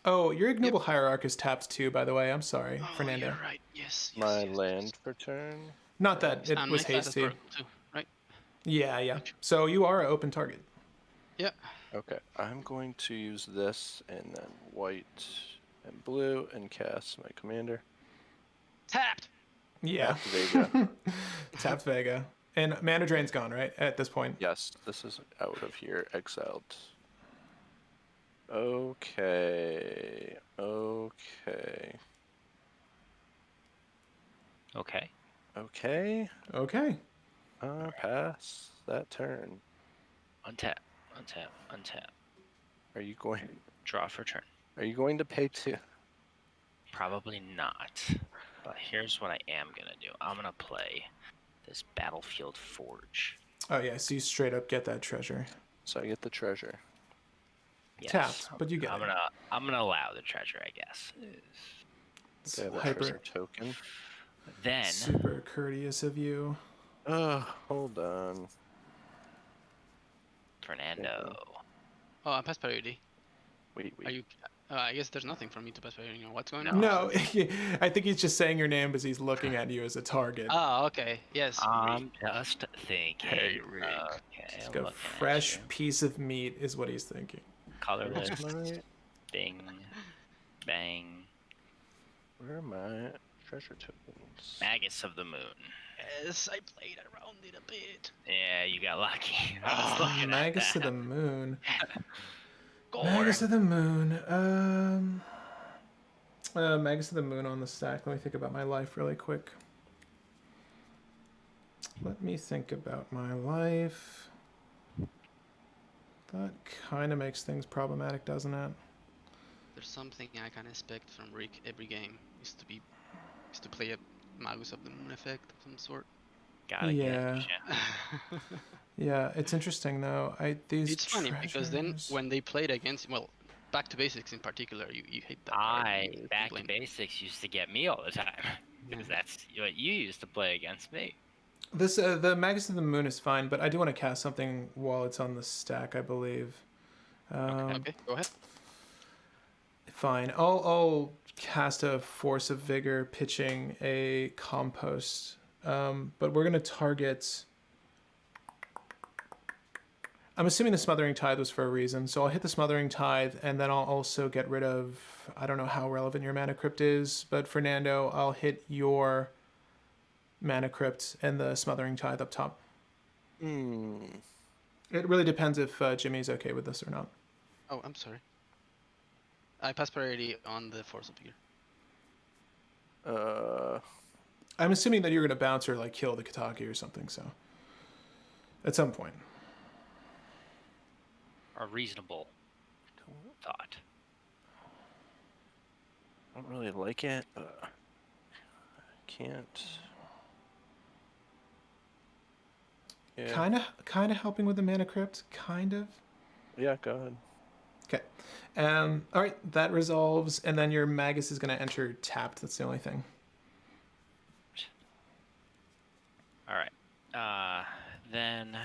Oh, your Ignoble Hierarch is tapped too, by the way. I'm sorry, Oh, Fernando. you're right. Yes. My land for turn. Not that it And was my class is hasty. purple too, right? Yeah. So you are an open target. Yeah. Okay, I'm going to use this and then white and blue and cast my commander. Tapped. Yeah. Tapped Vega. Tapped Vega. And Mana Drain's gone, right? At this point. Yes, this is out of here, exiled. Okay. Okay. Okay. Pass that turn. Untap. Are you going? Draw for turn. Are you going to pay 2? Probably not. But here's what I am gonna do. I'm gonna play this Battlefield Forge. Oh yeah, so you straight up get that treasure. So I get the treasure. Yes, Tapped, but you get I'm it. gonna allow the treasure, I guess. It's They have a hyper, treasure token. Then super courteous of you. Hold on. Fernando. Oh, I passed priority. Wait. Are you? I guess there's nothing for me to pass priority. What's going on? No, I think he's just saying your name because he's looking at you as a target. Oh, okay. Yes. I'm just thinking. Hey, Rick. Okay, It's I'm like a looking fresh at you. piece of meat is what he's thinking. Colorless. My, Bing. Bang. where are my treasure tokens? Magus of the Moon. Yes, I played around it a bit. Yeah, you got lucky. I was looking at Magus that. of the Moon. Gore. Magus of the Moon. Magus of the Moon on the stack. Let me think about my life really quick. That kind of makes things problematic, doesn't it? There's something I can expect from Rick every game. Is to play a Magus of the Moon effect of some sort. Gotta Yeah. get you. Yeah, it's interesting though. It's funny because then treasures- when they played against, well, Back to Basics in particular, you hate that. Back to Basics used to get me all the time. Because that's what you used to play against me. This the Magus of the Moon is fine, but I do want to cast something while it's on the stack, I believe. Okay, go ahead. Fine. I'll cast a Force of Vigor, pitching a Compost. But we're gonna target. I'm assuming the Smothering Tithe was for a reason, so I'll hit the Smothering Tithe, and then I'll also get rid of. I don't know how relevant your Mana Crypt is, but Fernando, I'll hit your Mana Crypt and the Smothering Tithe up top. It really depends if Jimmy's okay with this or not. Oh, I'm sorry. I passed priority on the Force of Vigor. I'm assuming that you're gonna bounce or like kill the Kitaki or something. So, at some point. A reasonable thought. I don't really like it, but I can't. Yeah. Kind of helping with the Mana Crypt, kind of. Yeah, go ahead. Okay. All right, that resolves, and then your Magus is gonna enter tapped. That's the only thing. All right. Then.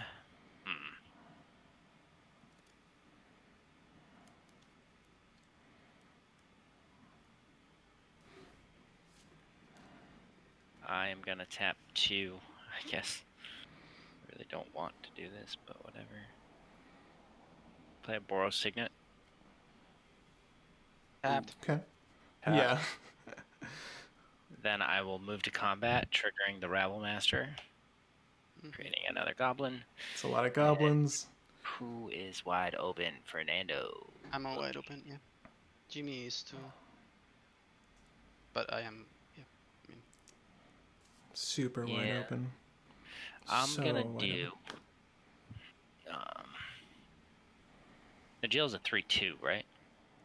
I am gonna tap 2. I guess. I really don't want to do this, but whatever. Play a Boros Signet. Tapped. Okay. Tap. Yeah. Then I will move to combat, triggering the Rabble Master. Creating another goblin. It's a lot of goblins. Who is wide open? Fernando. I'm all wide open, yeah. Jimmy is too. But I am, yeah. I mean, Super wide Yeah. open. I'm So gonna wide do. Najil's a 3/2, right?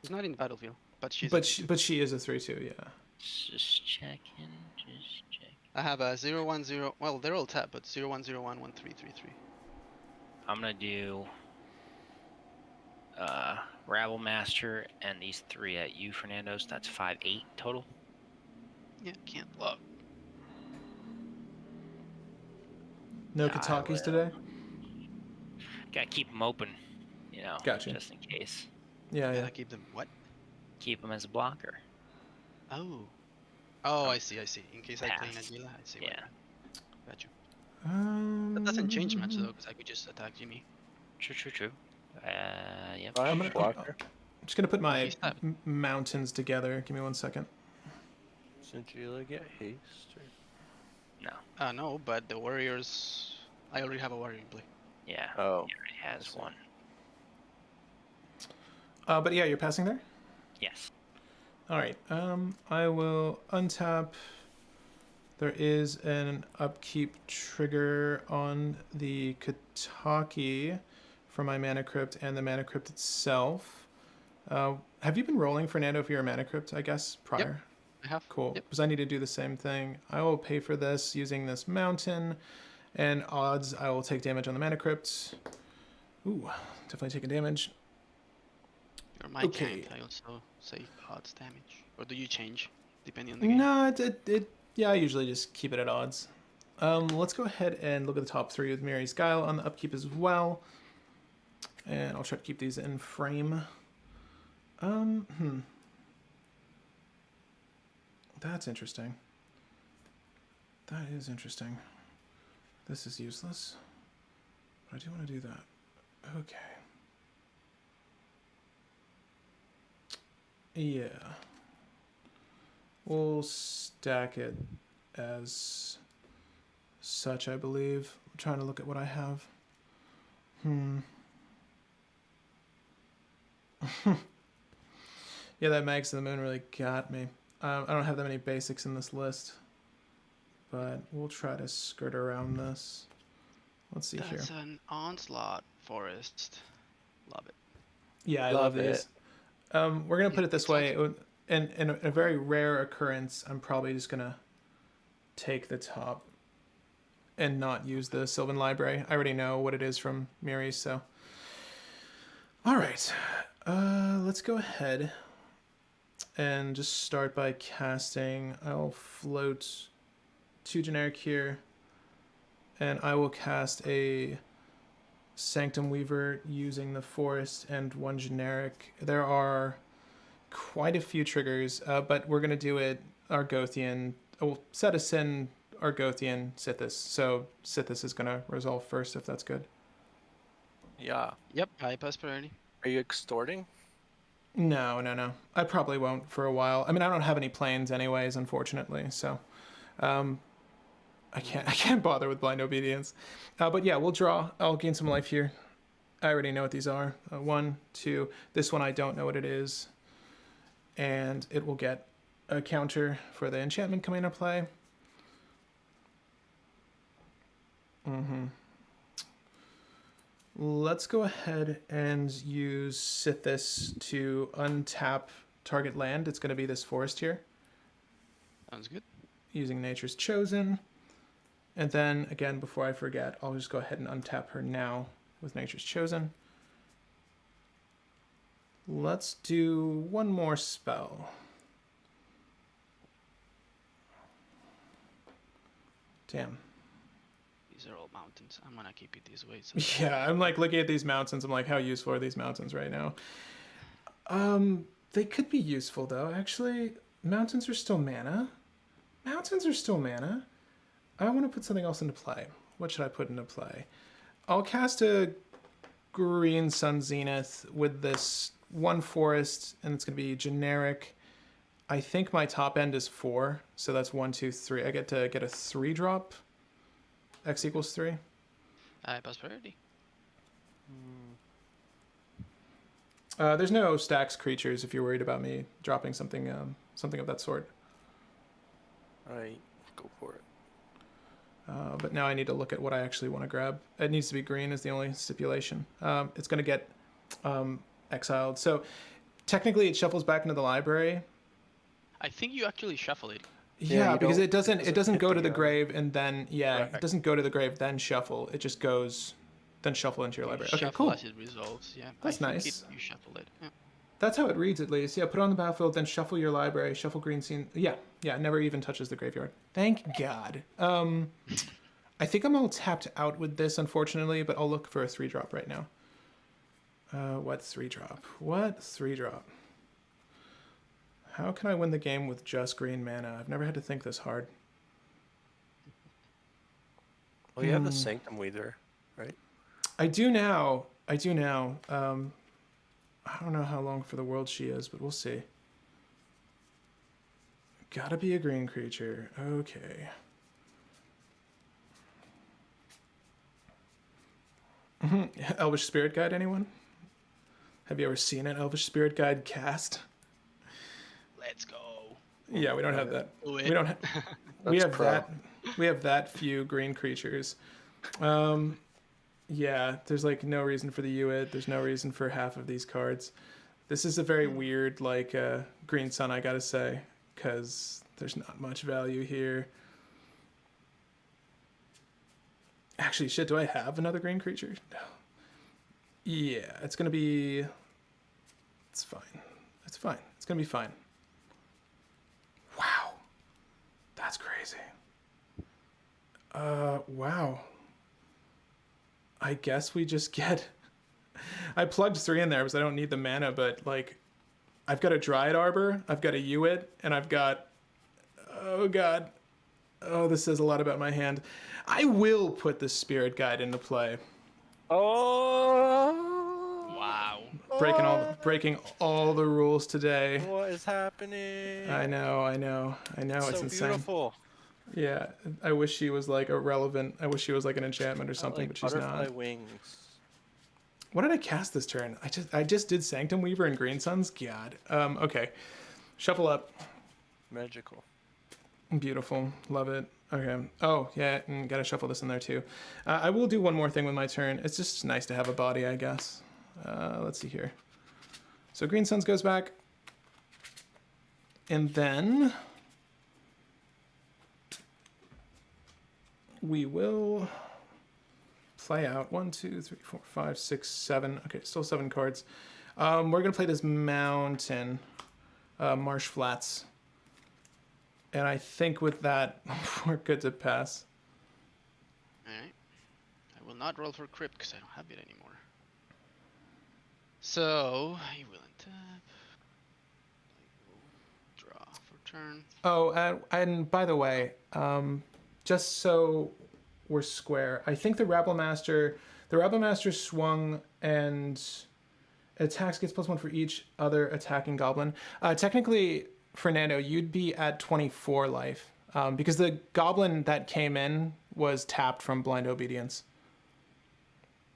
she's not in the battlefield, but she's. But she is a 3/2, yeah. Just checking. Just check. I have a 0-1-0. Well, they're all tapped, but 0-1-0-1-1-3-3-3. I'm gonna do Rabble Master and these 3 at you, Fernando's. That's 5/8 total. Yeah, can't block. No I Katakis will. today? Gotta keep them open, you know, Gotcha. just in case. Yeah, yeah. I keep them what? Keep them as a blocker. Oh. Oh, I see. In case I play Pass. Nagila, I see. Yeah. Got you. That doesn't change much though, because I could just attack Jimmy. True. Yep. I'm I'm gonna- I'm just gonna put my He's tapped. mountains together. Give me 1 second. Does Nagila get haste? Or... No. No, but the warriors. I already have a warrior in play. Yeah. Oh. He already has see. one. But yeah, you're passing there? Yes. All right. I will untap. There is an upkeep trigger on the Kataki for my Mana Crypt and the Mana Crypt itself. Have you been rolling, Fernando, for your Mana Crypt, I guess, prior? I have. Cool. Yep. Because I need to do the same thing. I will pay for this using this mountain. And odds, I will take damage on the Mana Crypt. Ooh, definitely taking damage. You're my Okay. count. I also say odds damage. Or do you change depending on the game? No, yeah, I usually just keep it at odds. Let's go ahead and look at the top 3 with Mary's Guile on the upkeep as well. And I'll try to keep these in frame. That's interesting. That is interesting. This is useless. But I do want to do that. Okay. Yeah. We'll stack it as such, I believe. I'm trying to look at what I have. Yeah, that Mags of the Moon really got me. I don't have that many basics in this list, but we'll try to skirt around this. Let's see here. That's an onslaught forest. Love it. Yeah, I Love love these. We're gonna put it this way. In a very rare occurrence, I'm probably just gonna take the top and not use the Sylvan Library. I already know what it is from Miri, so. All right, let's go ahead and just start by casting. I'll float 2 generic here, and I will cast a Sanctum Weaver using the forest and 1 generic. There are quite a few triggers, but we're going to do it Argothian. We'll set a Sin, Argothian, Sithis. So Sithis is going to resolve first, if that's good. Yeah. Yep, high pass priority. Are you extorting? No. I probably won't for a while. I mean, I don't have any planes anyways, unfortunately. So I can't bother with blind obedience. But yeah, we'll draw. I'll gain some life here. I already know what these are. 1, 2. This one I don't know what it is. And it will get a counter for the enchantment coming into play. Let's go ahead and use Sithis to untap target land. It's going to be this forest here. Sounds good. Using Nature's Chosen. And then, again, before I forget, I'll just go ahead and untap her now with Nature's Chosen. Let's do 1 more spell. Damn. These are all mountains. I'm gonna keep it this way. So Yeah, I'm like looking at these mountains. I'm like, how useful are these mountains right now? They could be useful though. Actually, mountains are still mana. I want to put something else into play. What should I put into play? I'll cast a Green Sun Zenith with this 1 forest, and it's going to be generic. I think my top end is 4, so that's 1, 2, 3. I get to get a 3 drop. X equals 3. Prosperity. There's no stacks creatures if you're worried about me dropping something of that sort. Alright, go for it. But now I need to look at what I actually want to grab. It needs to be green is the only stipulation. It's going to get exiled. So technically it shuffles back into the library. I think you actually shuffle it. Yeah, because it doesn't hit go the to the ground. grave and then Right. it doesn't go to the grave then shuffle. It just goes then shuffle into your You library. Okay, shuffle cool. as it resolves. Yeah, That's I think nice. you shuffle it. Yeah. That's how it reads at least. Yeah, put it on the battlefield, then shuffle your library, shuffle green scene. Yeah, never even touches the graveyard. Thank God. I think I'm all tapped out with this, unfortunately, but I'll look for a 3-drop right now. What 3-drop? What 3-drop? How can I win the game with just green mana? I've never had to think this hard. Well, you have a Sanctum Weaver, right? I do now. I don't know how long for the world she is, but we'll see. Gotta be a green creature. Okay. Elvish Spirit Guide, anyone? Have you ever seen an Elvish Spirit Guide cast? Let's go. Yeah, we don't have that. Do We it. don't. We That's have pro. that. We have that few green creatures. Yeah, there's like no reason for the UID. There's no reason for half of these cards. This is a very weird like green sun, I gotta say, because there's not much value here. Actually, shit, do I have another green creature? No. Yeah, it's gonna be. It's fine. It's fine. It's gonna be fine. Wow. That's crazy. Wow. I guess we just get... I plugged 3 in there because I don't need the mana, but, like, I've got a Dryad Arbor, I've got a Uid, and I've got... Oh, God. Oh, this says a lot about my hand. I will put the Spirit Guide into play. Oh! Wow. Breaking all the rules today. What is happening? I know. It's so insane. beautiful. Yeah, I wish she was like irrelevant. I wish she was like an enchantment or something, Like but she's butterfly not. wings. What did I cast this turn? I just did Sanctum Weaver and Green Suns. God. Okay. Shuffle up. Magical. Beautiful. Love it. Okay. Oh yeah, and gotta shuffle this in there too. I will do one more thing with my turn. It's just nice to have a body, I guess. Let's see here. So Green Suns goes back, and then we will play out 1, 2, 3, 4, 5, 6, 7. Okay, still 7 cards. We're gonna play this mountain, Marsh Flats, and I think with that we're good to pass. Alright. I will not roll for crypt because I don't have it anymore. So I will untap. Draw for turn. Oh, and by the way, just so we're square, I think the Rabble Master swung and attacks gets +1 for each other attacking goblin. Technically, Fernando, you'd be at 24 life because the goblin that came in was tapped from Blind Obedience.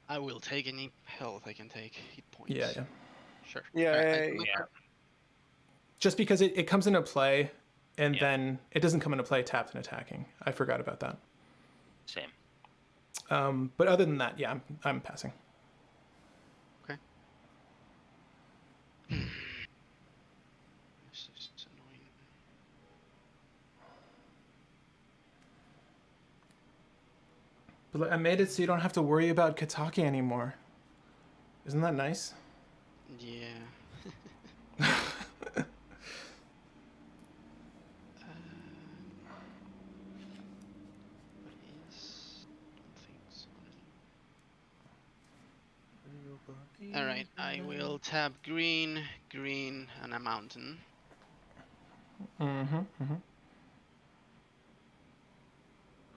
I will take any health I can take. Hit points. Yeah. Sure. Yeah, Alright, yeah. Just because it comes into play, and Yeah. then it doesn't come into play tapped and attacking. I forgot about that. Same. But other than that, yeah, I'm passing. Okay. This is annoying. But I made it so you don't have to worry about Kataki anymore. Isn't that nice? Yeah. What is things? All right, I will tap green, green, and a mountain. Mm-hmm. Green,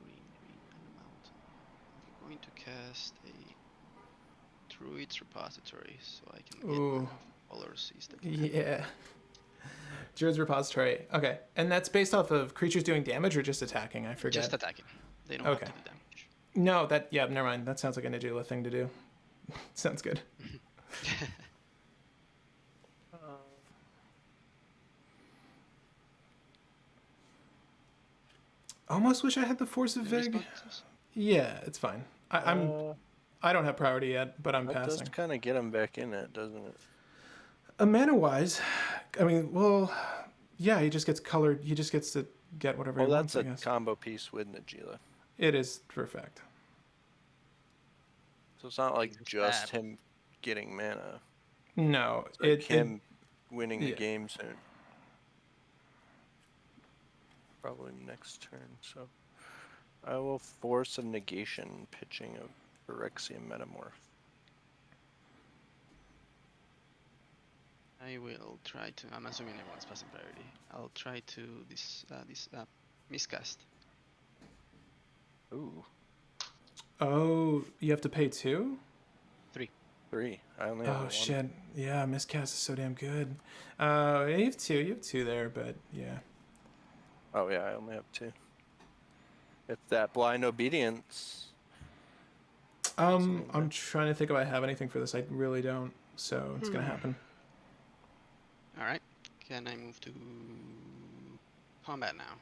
green, and a mountain. I'm going to cast a Druid's Repository so I can get Ooh. rid of all our seas that can happen. Yeah. Druid's Repository. Okay. And that's based off of creatures doing damage or just attacking? I forget. Just attacking. They don't Okay. have to do damage. No, that, yeah, never mind. That sounds like a Nidula thing to do. Sounds good. Almost wish I had the Force of Any Vig. responses? Yeah, it's fine. I don't have priority yet, but I'm That passing. does kind of get him back in it, doesn't it? Mana-wise, I mean, well, yeah, he just gets colored. He just gets to get whatever Well, he that's wants, I a guess. combo piece with Najila. It is perfect. So it's not like It's a just stab. him getting mana. No, It's like him winning the yeah. game soon. Probably next turn, so I will force a negation pitching of Phyrexian Metamorph. I will try to. I'm assuming everyone's passing priority. I'll try to miscast. Ooh, Oh, you have to pay 2? 3. I only have Oh one. shit! Yeah, miscast is so damn good. You have 2. You have 2 there, but yeah. Oh yeah, I only have 2. If that blind obedience. I'm trying to think if I have anything for this. I really don't. So it's gonna happen. All right. Can I move to combat now?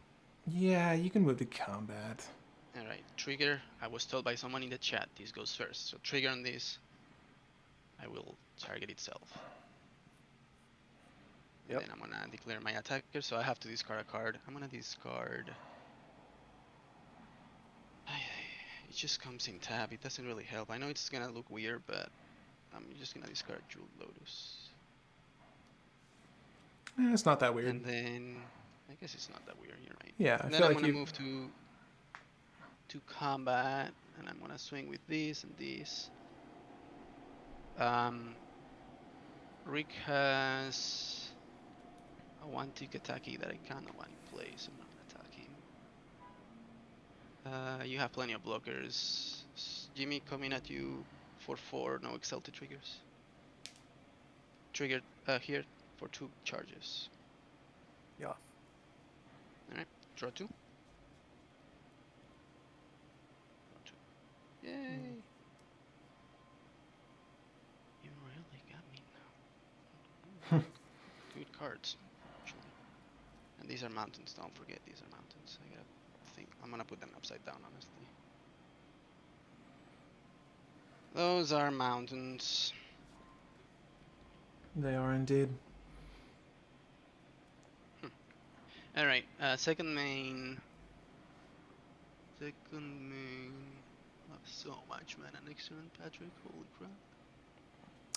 Yeah, you can move to combat. All right. Trigger. I was told by someone in the chat this goes first. So trigger on this. I will target itself. Yep. Then I'm gonna declare my attacker. So I have to discard a card. I'm gonna discard. It just comes in tab. It doesn't really help. I know it's gonna look weird, but I'm just gonna discard Jeweled Lotus. It's not that weird. And then I guess it's not that weird. You're right. Yeah, I And then feel I'm like gonna you. move to combat, and I'm gonna swing with this and this. Rick has a 1-tick attacky that I kinda want to play, so I'm not gonna attack him. You have plenty of blockers. Jimmy coming at you for 4, no exalted triggers. Triggered here for 2 charges. Yeah. Alright, draw 2. Yay! You really got me now. Good cards, actually. And these are mountains, don't forget these are mountains. I gotta think. I'm gonna put them upside down, honestly. Those are mountains. They are indeed. Alright, second main. Second main. Oh, so much mana next turn, Patrick. Holy crap.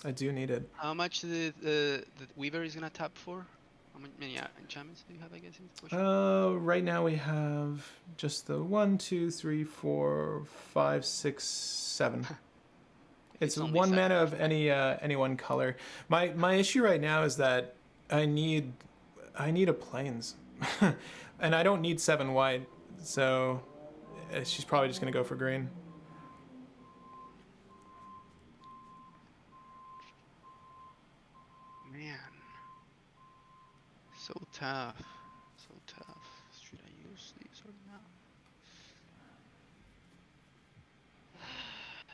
I do need it. How much the Weaver is gonna tap for? How many enchantments do you have, I guess, in this question? Right now we have just the 1, 2, 3, 4, 5, 6, 7. It's only 1 7. mana of any one color. My issue right now is that I need a plains, and I don't need 7 white, so she's probably just gonna go for green. Man. So tough. So tough. Should I use these or not?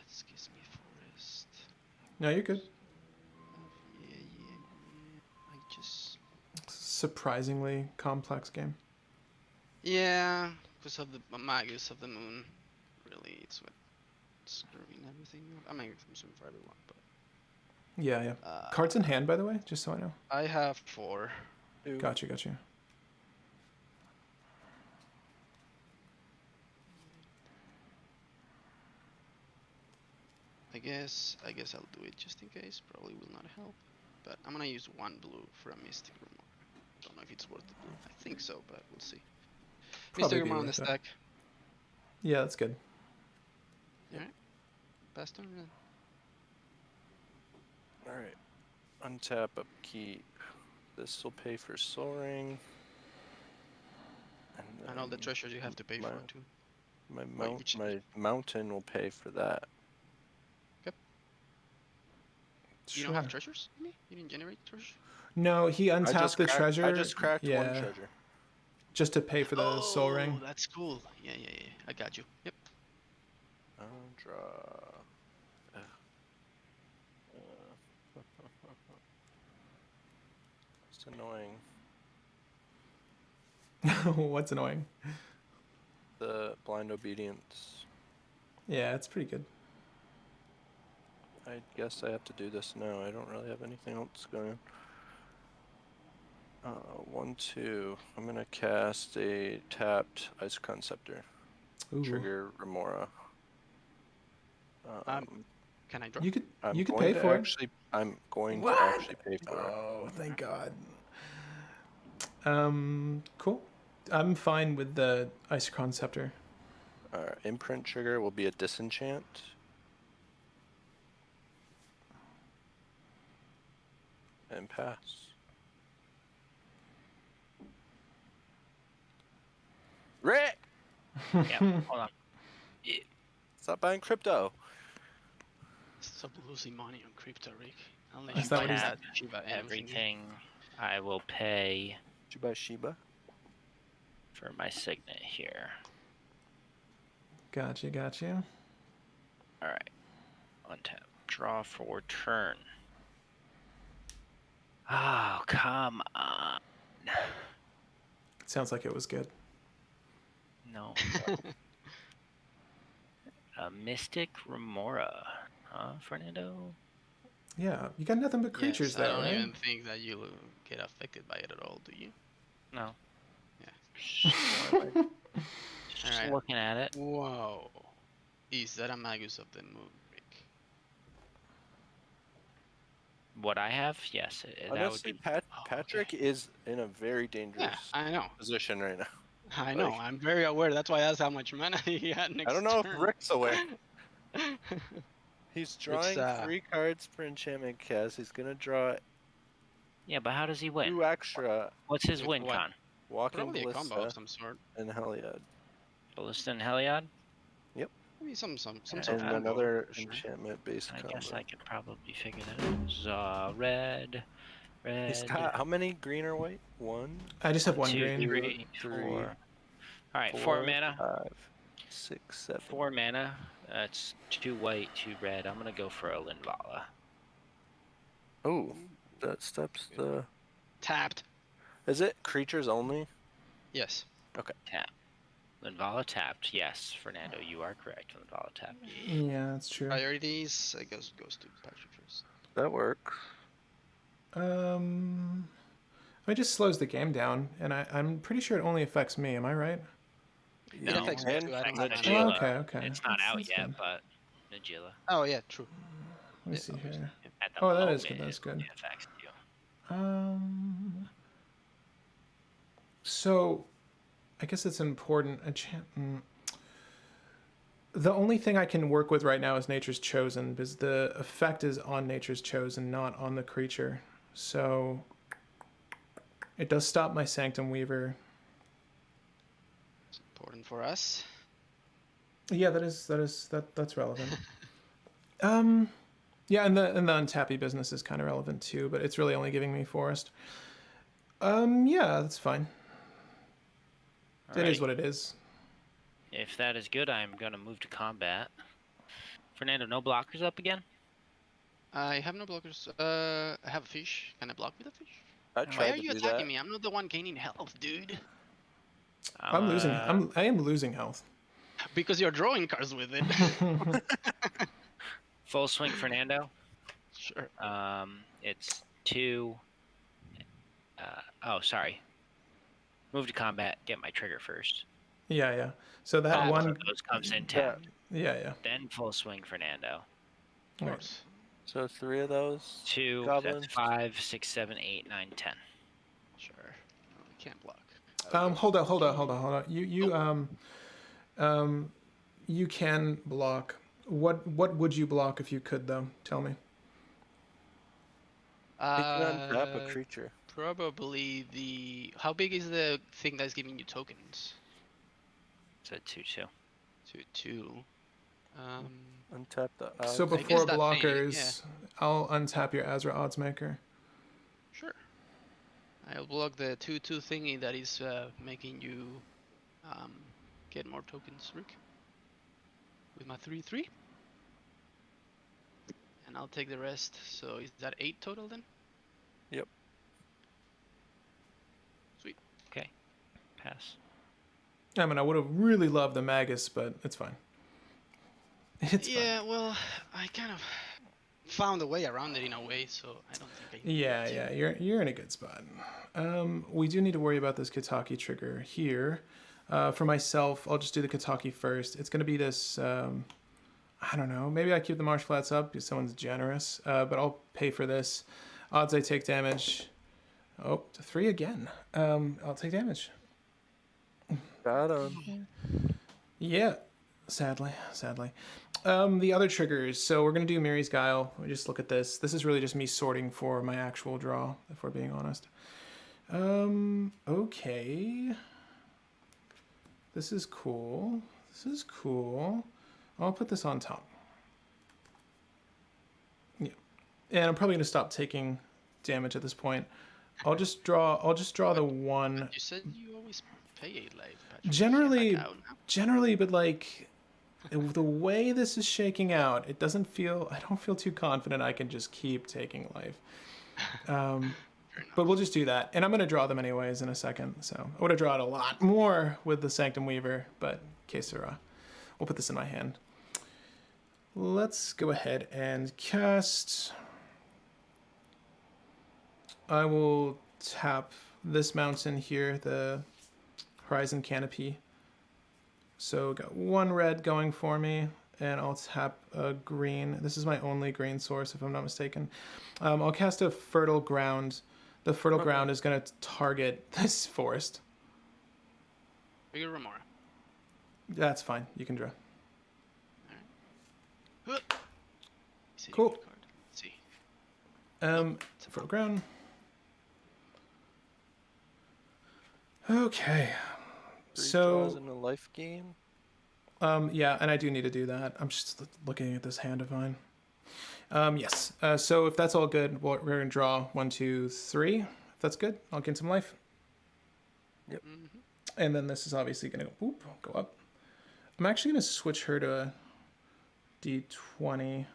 Excuse me, Forest. No, you're good. Yeah. I just... Surprisingly complex game. Yeah, because of the Magus of the Moon. Really, it's what's screwing everything up. I mean, I'm assuming for everyone, but... Yeah. Cards in hand, by the way, just so I know. I have 4. Gotcha. I guess I'll do it just in case. Probably will not help. But I'm gonna use 1 blue for a Mystic Grimoire. Don't know if it's worth the blue. I think so, but we'll see. Probably Mystic be Grimoire on the worth it. stack. Yeah, that's good. Alright. Pass turn then. Alright. Untap, upkeep. This will pay for soaring. And all the treasures you have to pay for too. My mountain will pay for that. You don't have treasures? You didn't generate treasures? No, he untapped the treasure. I just cracked one yeah, treasure. just to pay for the soul ring. That's cool. Yeah. I got you. Yep. Draw. It's annoying. What's annoying? The blind obedience. Yeah, it's pretty good. I guess I have to do this now. I don't really have anything else going on. 1, 2. I'm gonna cast a tapped Icecon Scepter. Ooh. Trigger Remora. Can I draw? You could I'm you could going pay to for actually, I'm going What? to actually pay for it. Oh, thank God. Cool. I'm fine with the Icecon Scepter. Imprint trigger will be a disenchant. And pass. Rick! Yeah, hold on. Stop buying crypto. Stop losing money on crypto, Rick. Unless Is you that buy what he's- that Shiba Inu thingy. Everything I will pay Did you buy Shiba? for my signet here. Gotcha. All right. Untap. Draw for turn. Oh, come on. Sounds like it was good. No. A Mystic Remora. Huh, Fernando? Yeah, you got nothing but creatures Yes, there, I don't right? even think that you get affected by it at all, do you? No. Yeah. Just Alright. looking at it. Whoa. Is that a Magus of the Moon, Rick? What I have? Yes. That would Honestly, be... Patrick is in a very dangerous Yeah, I know. position right now. I know. Like- I'm very aware. That's why I asked how much mana he had next I don't know turn. if Rick's aware. He's drawing Rick's, 3 cards per enchantment cast. He's gonna draw Yeah, but how does he win? 2 extra. What's his With win what? con? Walking Probably a combo of Ballista some sort. and Heliod. Ballista and Heliod? Maybe some sort of And combo, another for sure. enchantment based I combo. guess I could probably figure that out. Red. He's got how many green or white? 1, I just have one 2, green. 3, 3, 4. Alright, 4 4 mana. 5, 6, 7. 4 mana. That's 2 white, 2 red. I'm gonna go for a Linvala. Oh, that steps the. Tapped. Is it creatures only? Yes. Tap. Linvala tapped. Yes, Fernando, you are correct. Linvala tapped. Yeah, that's true. Priorities. I guess goes to Patrick first. That works. It just slows the game down, and I'm pretty sure it only affects me. Am I right? It affects me and too. I don't Najila. have Oh, mana. okay. It's not out That's yet, good. but Najila. Oh yeah, true. Let me Yeah, see obviously. here. At the Oh, that moment, is good. That's good. it affects you. So, I guess it's important. The only thing I can work with right now is Nature's Chosen, because the effect is on Nature's Chosen, not on the creature. So, it does stop my Sanctum Weaver. It's important for us. Yeah, that's relevant. Yeah, and the untappy business is kind of relevant too, but it's really only giving me forest. Yeah, that's fine. It is Alrighty. what it is. If that is good, I'm gonna move to combat. Fernando, no blockers up again? I have no blockers. I have a fish. Can I block with a fish? I Why tried are to you do attacking that. me? I'm not the one gaining health, dude. I am losing health. Because you're drawing cards with it. Full swing, Fernando. Sure. It's 2. Oh, sorry. Move to combat. Get my trigger first. Yeah. So that Ah, one. Those comes in tap. Yeah. Then full swing, Fernando. Of course. So 3 of those. 2. Goblins. That's 5, 6, 7, 8, 9, 10. Sure. No, I can't block. Hold on. You can block. What would you block if you could though? Tell me. You can untap a creature. Probably the. How big is the thing that's giving you tokens? It's a 2/2. 2/2. Untap the odds. So I guess before that thing, blockers, I'll untap your Azra Oddsmaker. Sure. I'll block the 2/2 thingy that is making you get more tokens, Rick. With my 3/3. and I'll take the rest. So is that 8 total then? Yep. Sweet. Okay. Pass. I mean, I would have really loved the Magus, but it's fine. It's Yeah, well, I kind of found a way around it in a way, so I don't think I fine. need Yeah, to. yeah, you're in a good spot. We do need to worry about this Kitaki trigger here. For myself, I'll just do the Kitaki first. It's going to be this, I don't know, maybe I keep the Marsh Flats up because someone's generous, but I'll pay for this. Odds I take damage. Oh, 3 again. I'll take damage. Got him. Yeah, sadly. The other triggers. So we're going to do Mary's Guile. We just look at this. This is really just me sorting for my actual draw, if we're being honest. Okay. This is cool. I'll put this on top. Yeah. And I'm probably going to stop taking damage at this point. I'll just draw the one. You said you always pay 8 life. Generally, but like the way this is shaking out, I don't feel too confident I can just keep taking life. But we'll just do that. And I'm going to draw them anyways in a second. So I would have drawn a lot more with the Sanctum Weaver, but que sera. We'll put this in my hand. Let's go ahead and cast. I will tap this mountain here, the Horizon Canopy. So got 1 red going for me, and I'll tap a green. This is my only green source, if I'm not mistaken. I'll cast a Fertile Ground. The Fertile Ground is going to target this forest. Bigger Remora. That's fine. You can draw. Alright. Cool. Let's see. Fertile Ground. Okay. 3 So draws in a life game. yeah, and I do need to do that. I'm just looking at this hand of mine. Yes. So if that's all good, we're gonna draw 1, 2, 3. If that's good, I'll gain some life. Yep. And then this is obviously gonna go up. I'm actually gonna switch her to a D20.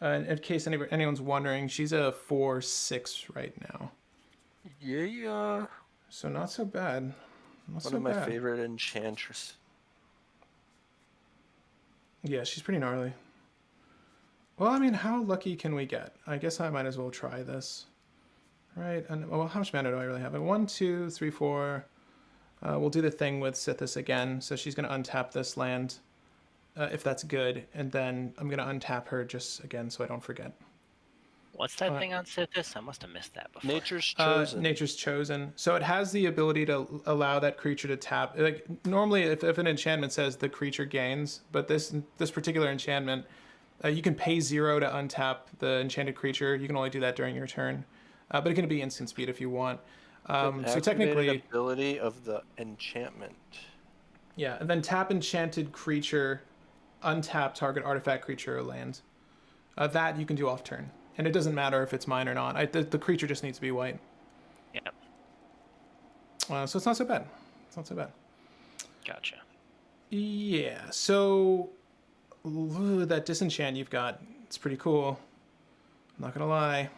In case anyone's wondering, she's a 4/6 right now. Yeah. So not so bad. One of my favorite enchantress. Yeah, she's pretty gnarly. Well, I mean, how lucky can we get? I guess I might as well try this. Right, and well, how much mana do I really have? 1, 2, 3, 4. We'll do the thing with Sithis again. So she's going to untap this land, if that's good. And then I'm going to untap her just again so I don't forget. What's that thing on Sithis? I must have missed that before. Nature's Chosen. Nature's Chosen. So it has the ability to allow that creature to tap. Like normally, if an enchantment says the creature gains, but this particular enchantment, you can pay 0 to untap the enchanted creature. You can only do that during your turn, but it can be instant speed if you want. So technically, ability of the enchantment. Yeah, and then tap enchanted creature, untap target artifact creature or land. That you can do off turn. And it doesn't matter if it's mine or not. The creature just needs to be white. Yep. So it's not so bad. Gotcha. Yeah, so that disenchant you've got, it's pretty cool. I'm not going to lie.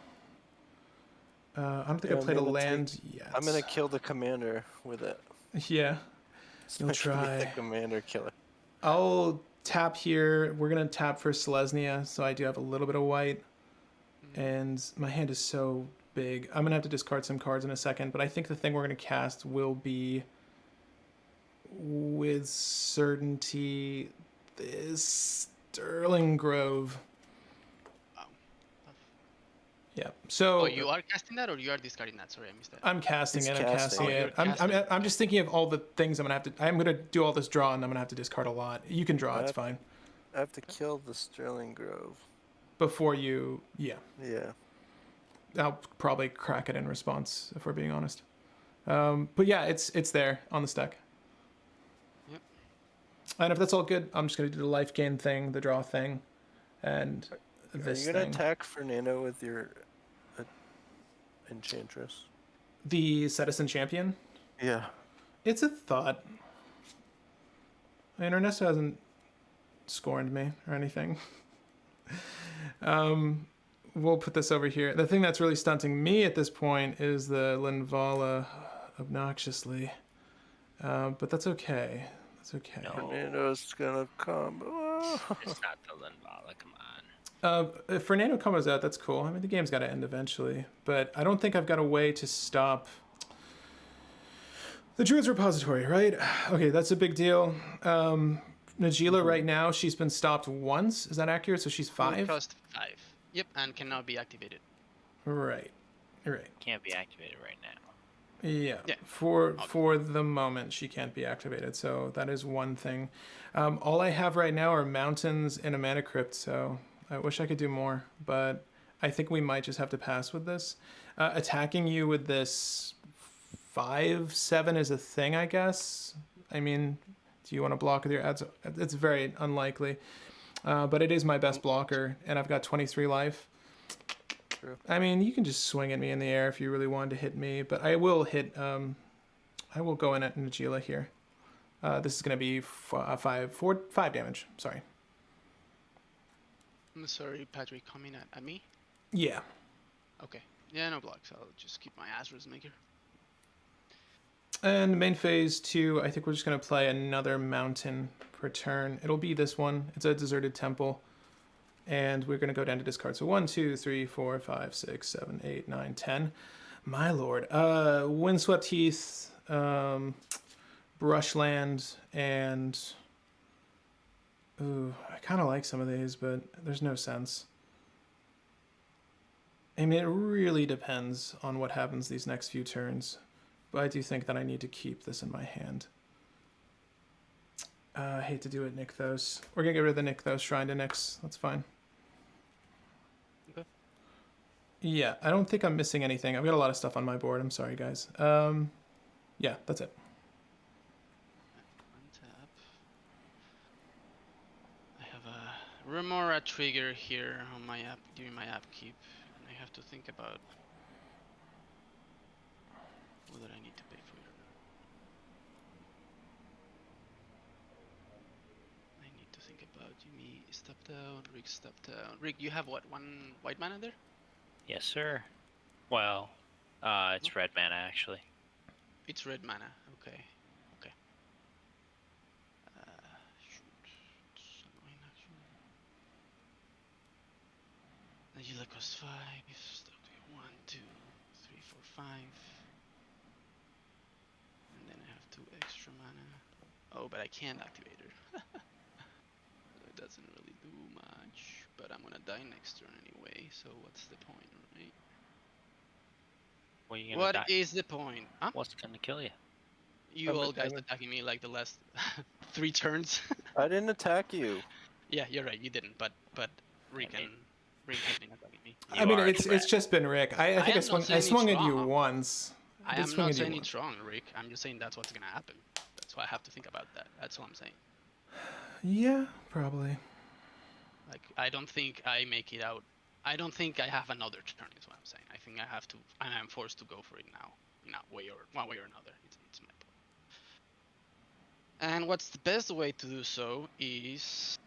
I don't think I played a land yet. I'm going to kill the commander with it. Yeah, you'll It's gonna be try. the commander killer. I'll tap here. We're going to tap for Selesnya, so I do have a little bit of white. And my hand is so big. I'm going to have to discard some cards in a second, but I think the thing we're going to cast will be, with certainty, this Sterling Grove. Wow. Yeah. So. Oh, you are casting that, or you are discarding that? Sorry, I missed that. I'm casting He's it. I'm casting. casting Oh, it. you're casting. I'm just thinking of all the things I'm gonna do all this draw, and I'm gonna have to discard a lot. You can draw. It's fine. I have to kill the Sterling Grove. Before you, yeah. Yeah. I'll probably crack it in response if we're being honest. But yeah, it's there on the stack. Yep. And if that's all good, I'm just gonna do the life gain thing, the draw thing, and this Are you gonna thing. attack Fernando with your enchantress? The Citizen Champion. Yeah. It's a thought. I mean, Ernesto hasn't scorned me or anything. We'll put this over here. The thing that's really stunting me at this point is the Linvala obnoxiously. But that's okay. That's okay. No. Fernando's gonna come. It's not the Linvala, come on. If Fernando comes out, that's cool. I mean, the game's got to end eventually. But I don't think I've got a way to stop the Druid's Repository, right? Okay, that's a big deal. Najila right now, she's been stopped once. Is that accurate? So she's 5? Cost 5. Yep, and cannot be activated. Right. Can't be activated right now. Yeah. Yeah. For the moment, she can't be activated. So that is one thing. All I have right now are mountains and a mana crypt. So I wish I could do more, but I think we might just have to pass with this. Attacking you with this 5/7 is a thing, I guess. I mean, do you want to block with your ads? It's very unlikely. But it is my best blocker, and I've got 23 life. True. I mean, you can just swing at me in the air if you really wanted to hit me, but I will hit. I will go in at Najila here. This is going to be 5 damage. Sorry. I'm sorry, Patrick, coming at me? Yeah. Okay. Yeah, no blocks. I'll just keep my Azra's Maker. And main phase 2, I think we're just going to play another mountain per turn. It'll be this one. It's a deserted temple. And we're going to go down to discard. So 1, 2, 3, 4, 5, 6, 7, 8, 9, 10. My lord. Windswept Heath, Brushland, and... Ooh, I kind of like some of these, but there's no sense. I mean, it really depends on what happens these next few turns. But I do think that I need to keep this in my hand. I hate to do it, Nykthos. We're going to get rid of the Nykthos Shrine to Nyx. That's fine. Okay. Yeah, I don't think I'm missing anything. I've got a lot of stuff on my board. I'm sorry, guys. Yeah, that's it. Untap. I have a Remora trigger here on my app during my upkeep, and I have to think about whether I need to pay for it or not. I need to think about Jimmy step down, Rick step down. Rick, you have what, 1 white mana there? Yes, sir. Well, it's red mana actually. It's red mana. Okay. Okay. Shoot. It's annoying actually. Najila costs 5. Stop to 1, 2, 3, 4, 5. And then I have 2 extra mana. Oh, but I can't activate her. It doesn't really do much. But I'm gonna die next turn anyway, so what's the point, right? Well, you're gonna What die. is the point? Huh? What's gonna kill you? You I'm all guys attacking. attacking me like the last 3 turns. I didn't attack you. Yeah, you're right, you didn't, but Rick I and mean- Rick has been attacking me. I mean, are it's correct. just been Rick. I think I am swung, not I saying swung it's at you wrong. once. I did am swing not at you saying once. it's wrong, Rick. I'm just saying that's what's gonna happen. That's why I have to think about that. That's all I'm saying. Yeah, probably. Like, I don't think I make it out. I don't think I have another turn, is what I'm saying. I think I have to, and I'm forced to go for it now. One way or another. It's my point. And what's the best way to do so is,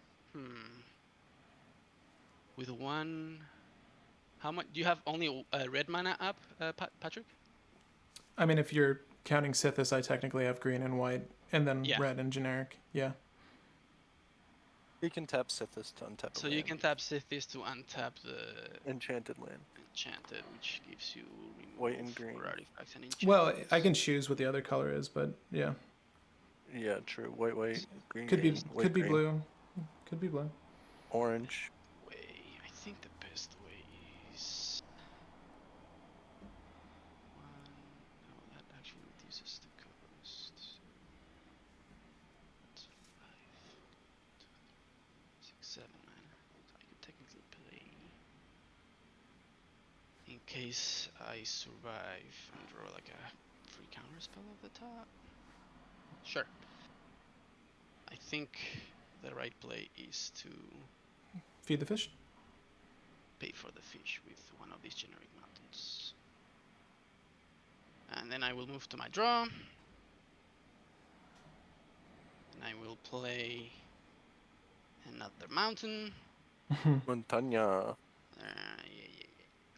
with 1. How much do you have? Only red mana up, Patrick? I mean, if you're counting Sithis, I technically have green and white, and then Yeah. red and generic. Yeah. You can tap Sithis to untap a So you land. can tap Sithis to untap the Enchanted land. enchanted, which gives you remove White and green. for artifacts and Well, enchantments. I can choose what the other color is, but yeah, Yeah, true. White, white, green, could be green, white, could be green, blue, could be blue. orange. I think the best way is 1. No, that actually reduces the cost. That's 5, 6, 7 mana. So I could technically play in case I survive and draw like a free counter spell at the top. Sure. I think the right play is to Feed the fish. pay for the fish with one of these generic mountains. And then I will move to my draw. And I will play another mountain. Montaña. Yeah.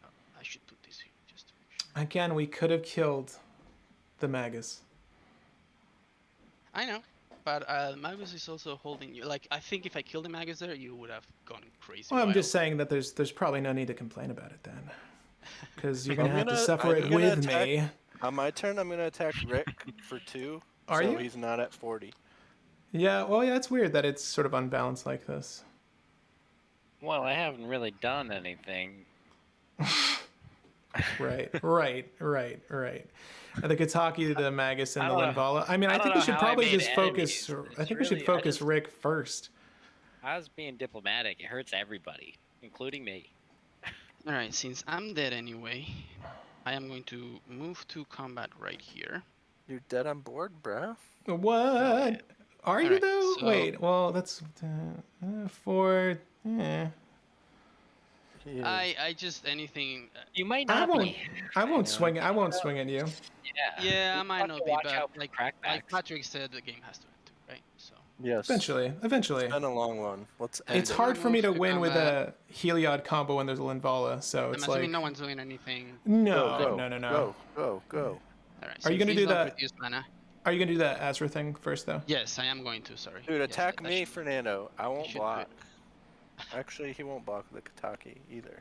Oh, I should put this here just to make sure. Again, we could have killed the Magus. I know, but Magus is also holding you. Like, I think if I killed the Magus there, you would have gone crazy. Well, I'm wild. just saying that there's probably no need to complain about it then, because you're gonna I'm have to gonna- suffer I'm it gonna with attack- me. On my turn, I'm gonna attack Rick for 2. Are so you? he's not at 40. Yeah. Well, yeah. It's weird that it's sort of unbalanced like this. Well, I haven't really done anything. Right. The Kataki, the Magus, and I the don't know. Linvala. I mean, I don't think we know should how I probably made just focus. enemies. I think It's we should really- I focus just- Rick first. I was being diplomatic. It hurts everybody, including me. All right, since I'm dead anyway, I am going to move to combat right here. You're dead on board, bruh. What? Are you Alright, though? so- Wait. Well, that's 4. Yeah. I just anything. You might I not won't. be. I won't swing. I won't swing at you. Yeah, I You might have not to be, watch but out for like crackbacks. Patrick said, the game has to end too, right? So Yes. Eventually. It's been a long one. Let's end It's it. hard for me to Move to win with combat. a Heliod combo when there's a Linvala, so I'm it's assuming like no one's doing anything. no. Go. All right. Are you since gonna he's do not that? reduced mana. Are you gonna do that Azra thing first though? Yes, I am going to. Sorry. Dude, Yes, attack that me, should- Fernando. I won't should do block. it. Actually, he won't block the Kataki either.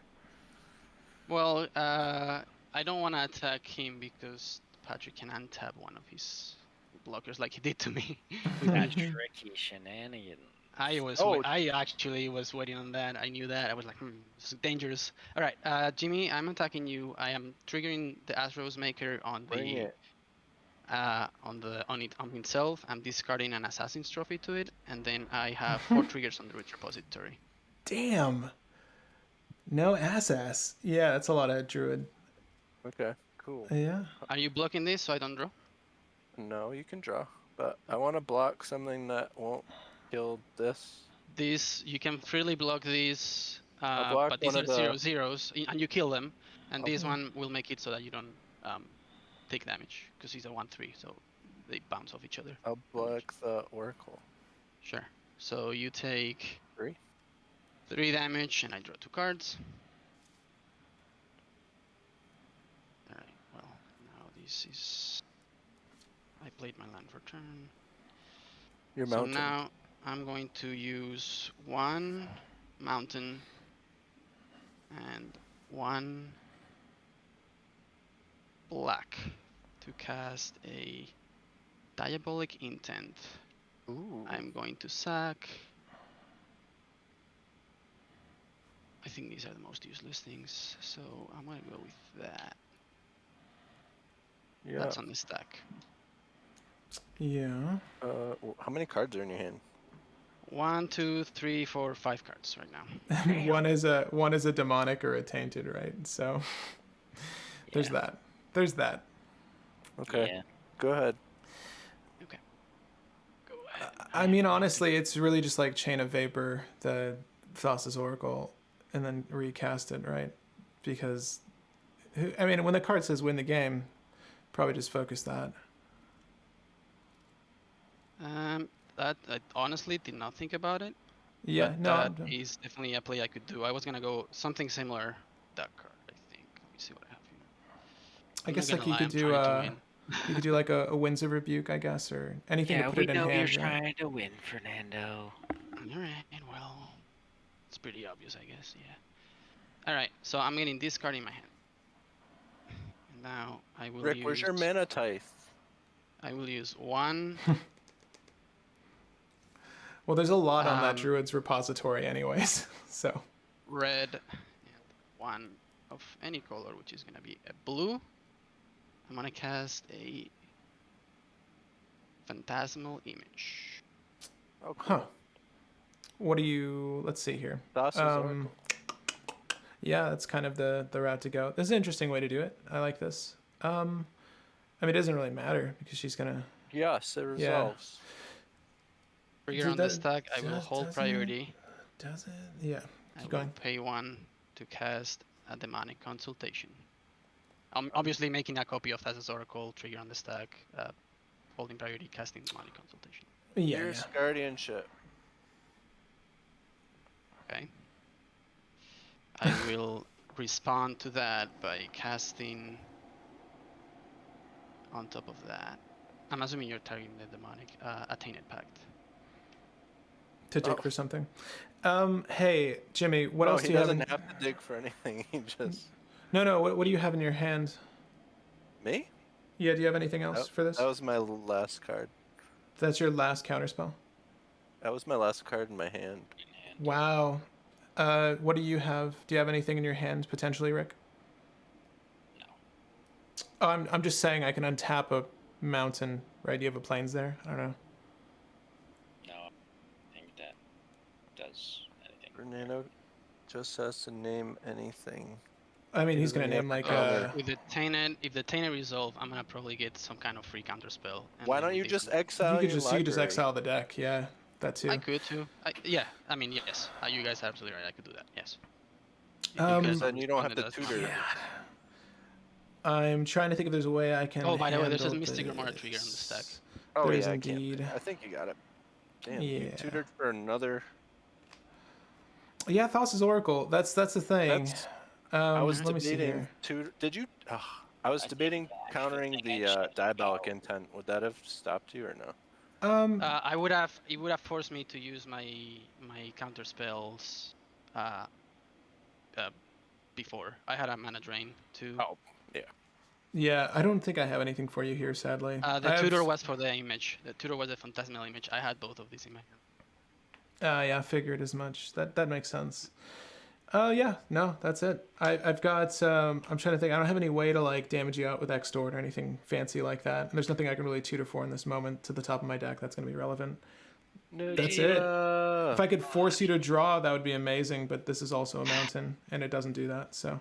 Well, I don't want to attack him because Patrick can untap one of his blockers like he did to me. That tricky shenanigan. I actually was waiting on that. I knew that. I was like, this is dangerous. All right, Jimmy, I'm attacking you. I am triggering the Asros Maker on Bring the it. on himself. I'm discarding an Assassin's Trophy to it, and then I have 4 triggers on the root repository. Damn. No ass. Yeah, that's a lot of druid. Okay, cool. Yeah. Are you blocking this so I don't draw? No, you can draw. But I want to block something that won't kill this. This you can freely block these, I'll block but these one are of the- 0/0s, and you kill them. And this Okay. one will make it so that you don't take damage because these are 1/3, so they bounce off each other. I'll block the Oracle. Sure. So you take 3. 3 damage, and I draw 2 cards. Alright, well, now this is... I played my land for turn. Your So mountain. now I'm going to use 1 mountain and 1 black to cast a Diabolic Intent. Ooh. I'm going to sack. I think these are the most useless things, so I'm gonna go with that. Yeah. That's on the stack. Yeah. How many cards are in your hand? 1, 2, 3, 4, 5 cards right now. one is a demonic or a tainted, right? So there's Yeah. that. Okay. Yeah. Go ahead. Okay. Go ahead. I mean, honestly, it's really just like Chain of Vapor, the Thassa's Oracle, and then recast it, right? Because, I mean, when the card says win the game, probably just focus that. That I honestly did not think about it. Yeah, but no. that is definitely a play I could do. I was gonna go something similar. That card, I think. Let me see what I have here. I I'm guess not like you gonna could lie, I'm do trying to win. you could do like a Winds of Rebuke, I guess, or anything Yeah, to put we it in know you're hand. Right? trying to win, Fernando. Alright, well, it's pretty obvious, I guess, yeah. Alright, so I'm getting this card in my hand. And now I will Rick, use... where's your mana tithe? I will use 1... Well, there's a lot on that Um, Druid's repository, anyways. So red, and 1 of any color, which is gonna be a blue. I'm gonna cast a Phantasmal Image. Oh, cool. Huh. What do you? Let's see here. Thassa's Oracle. Yeah, that's kind of the route to go. This is an interesting way to do it. I like this. I mean, it doesn't really matter because she's gonna. Yes, it Yeah. resolves. Trigger Does on the that- stack, I will does- hold doesn't- priority. Does it? Yeah. I Keep will going. pay 1 to cast a Demonic Consultation. I'm obviously making a copy of Thassa's Oracle, trigger on the stack, holding priority, casting Demonic Consultation. Yeah. Fierce Guardianship. Okay. I will respond to that by casting on top of that. I'm assuming you're targeting the demonic Attainted Pact. To dig for something. Hey, Jimmy, what No, else do he you have? doesn't have to dig for anything. He just. No. What do you have in your hand? Me? Yeah. Do you have anything else for this? That was my last card. That's your last counterspell. That was my last card in my hand. Wow. What do you have? Do you have anything in your hand potentially, Rick? No. Oh, I'm just saying I can untap a mountain, right? Do you have a plains there? I don't know. No, I think that does anything. Fernando just has to name anything. I mean, he's doesn't gonna name have like to With the Tainted, if the Tainted resolve, I'm gonna probably get some kind of free counter spell. and Why then don't you they just can- exile you could your just library? exile the deck. Yeah, that too. I could too. Yeah, I mean, yes. You guys are absolutely right. I could do that. Yes. Because then you don't have to responded tutor. as- I'm trying to think if there's a way I can. Oh, by the way, there's a handle Mystic Armor trigger on the this. stack. Oh There is yeah, I can't. indeed. I think you got it. Damn, you Yeah. tutored for another. Yeah, Thassa's Oracle. That's the thing. That's. I was let me see debating. here. Did you? I was debating countering the diabolic intent. Would that have stopped you or no? I would have. It would have forced me to use my counter spells. Before I had a mana drain too. Oh, yeah. Yeah, I don't think I have anything for you here, sadly. The tutor was for the image. The tutor was a phantasmal image. I had both of these in my hand. Yeah, I figured as much. That makes sense. Yeah, no, that's it. I've got. I'm trying to think. I don't have any way to like damage you out with Extort or anything fancy like that. And there's nothing I can really tutor for in this moment to the top of my deck that's going to be relevant. That's it. If I could force you to draw, that would be amazing. But this is also a mountain, and it doesn't do that. So.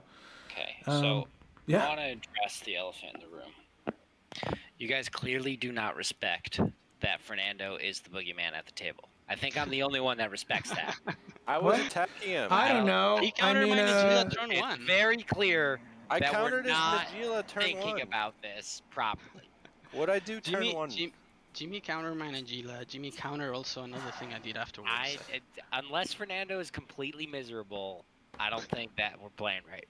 Okay, so yeah. I want to address the elephant in the room. You guys clearly do not respect that Fernando is the boogeyman at the table. I think I'm the only one that respects that. I was What? attacking him. I don't know. He I countered mean, my Najila turn It's one. very clear I that we're countered his not Najila turn thinking one. about this properly. What'd I do turn one? Jimmy countered my Najila. Jimmy countered also another thing I did afterwards. Unless Fernando is completely miserable, I don't think that we're playing right.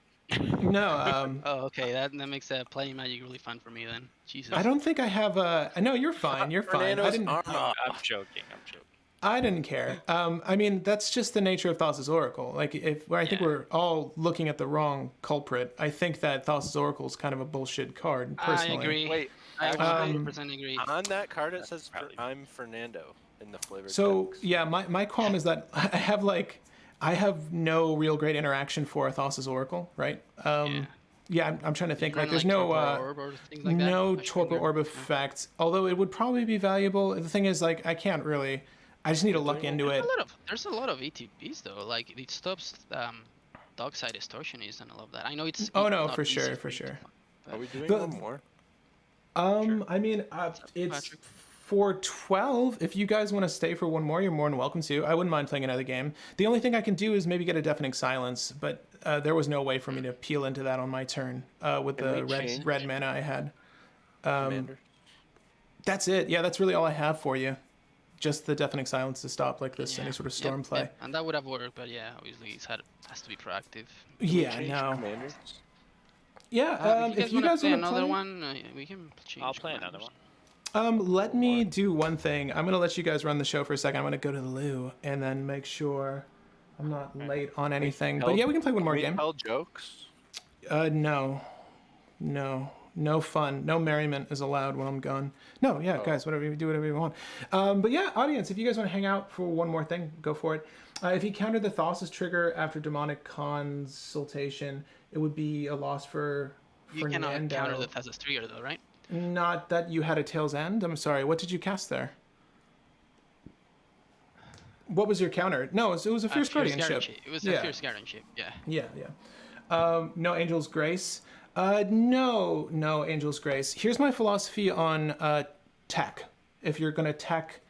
No. Oh, okay. That makes playing Magic really fun for me then. Jesus. I don't think I have a. No, you're fine. You're fine. Fernando's I didn't. arm. I'm joking. I didn't care. I mean, that's just the nature of Thassa's Oracle. Like, I think we're all looking at the wrong culprit. I think that Thassa's Oracle is kind of a bullshit card, personally. I agree. Wait, I actually, 100% agree. on that card it says I'm Fernando in the flavored So text. yeah, my qualm is that I have no real great interaction for Thassa's Oracle, right? Yeah, I'm trying to think. You Like, run, there's no Torpor Orb or things like that? no Like Torpor Finger? Orb effect. Although it would probably be valuable. The thing is, like, I can't really. I just need to look into it. There's a lot of ETBs though. Like it stops Dockside Extortionist and all of that. I know it's. Oh no, not for easy sure, you for to sure. but- Are we doing The- one more? I mean, it's Patrick. for 12. If you guys want to stay for one more, you're more than welcome to. I wouldn't mind playing another game. The only thing I can do is maybe get a Deafening Silence, but there was no way for me to peel into that on my turn with Can the we change red mana I had. Commander? That's it. Yeah, that's really all I have for you. Just the Deafening Silence to stop like this any sort of storm play. Yep. And that would have worked, but yeah, obviously it has to be proactive. Yeah, Change no. Commanders? Yeah, If you guys want to play another one, we can change. I'll play another commanders. one. Let me do one thing. I'm going to let you guys run the show for a second. I'm going to go to the loo and then make sure I'm not late on anything. But yeah, we can play one more Can we game. tell jokes? No. No fun. No merriment is allowed when I'm gone. No, yeah, guys, whatever you do, whatever you want. But yeah, audience, if you guys want to hang out for one more thing, go for it. If you counter the Thassa's trigger after Demonic Consultation, it would be a loss for You cannot Fernando. counter the Thassa's trigger though, right? Not that you had a Tail's End. I'm sorry. What did you cast there? What was your counter? No, it was a Fierce Guardianship. It was a Fierce Guardianship, yeah. Yeah. No Angel's Grace. No Angel's Grace. Here's my philosophy on tech. If you're going to tech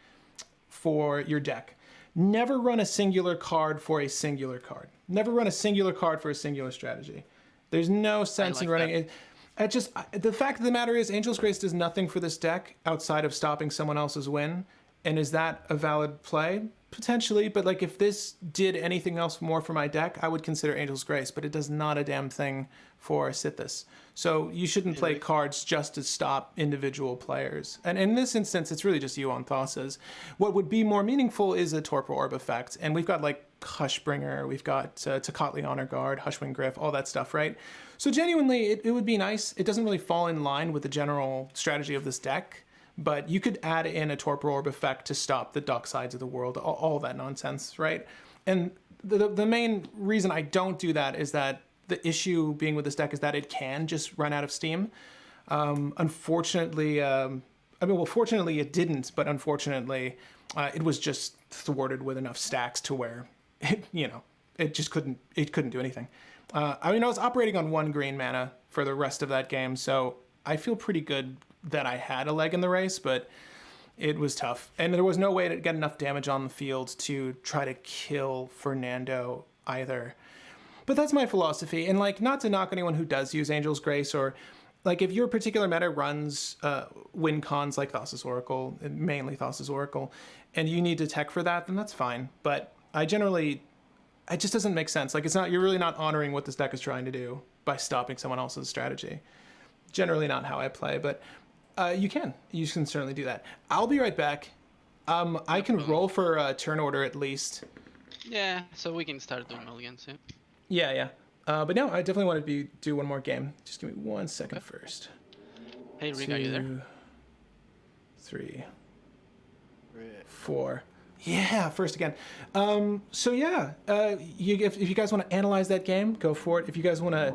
for your deck, never run a singular card for a singular card. Never run a singular card for a singular strategy. There's no sense in running it. The fact of the matter is, Angel's Grace does nothing for this deck outside of stopping someone else's win. And is that a valid play? potentially, but like if this did anything else more for my deck, I would consider Angel's Grace, but it does not a damn thing for Sithis. So you shouldn't play cards just to stop individual players. And in this instance, it's really just you on Thassa's. What would be more meaningful is a Torpor Orb effect. And we've got like Hushbringer, we've got Tocatli Honor Guard, Hushwing Griff, all that stuff, right? So genuinely, it would be nice. It doesn't really fall in line with the general strategy of this deck, but you could add in a Torpor Orb effect to stop the Dark Sides of the World, all that nonsense, right? And the main reason I don't do that is that the issue being with this deck is that it can just run out of steam. Unfortunately, fortunately it didn't, but unfortunately, it was just thwarted with enough stacks to where, it just couldn't do anything. I was operating on 1 green mana for the rest of that game, so I feel pretty good that I had a leg in the race, but it was tough. And there was no way to get enough damage on the field to try to kill Fernando either. But that's my philosophy. And like, not to knock anyone who does use Angel's Grace, or like if your particular meta runs win cons like Thassa's Oracle, mainly Thassa's Oracle, and you need to tech for that, then that's fine. But it just doesn't make sense. Like you're really not honoring what this deck is trying to do by stopping someone else's strategy. Generally not how I play, but you can certainly do that. I'll be right back. I can roll for turn order at least. Yeah, so we can start doing mulligans, yeah. Yeah. But no, I definitely want to do one more game. Just give me 1 second first. Hey, Rick, are you there? 3, 4. Yeah, first again. So yeah, if you guys want to analyze that game, go for it. If you guys want to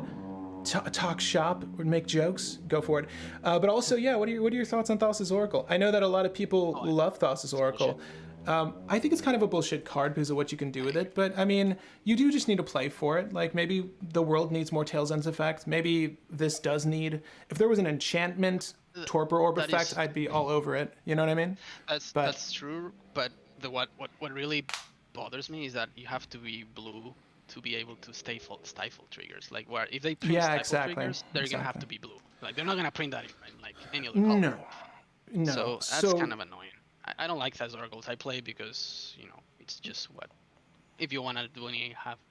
talk shop or make jokes, go for it. But also, yeah, what are your thoughts on Thassa's Oracle? I know that a lot of people love Thassa's Oracle. I think it's kind of a bullshit card because of what you can do with it, but I mean, you do just need to play for it. Like maybe the world needs more Tails Ends effect. Maybe this does need, if there was an enchantment Torpor Orb effect, I'd be all over it. You know what I mean? That's true, but what really bothers me is that you have to be blue to be able to stifle triggers. Like where if they print stifle triggers, they're gonna have to be blue. Like they're not gonna print that in like any other color. No. So that's kind of annoying. I don't like Thassa's Oracles. I play because it's just what. If you want to do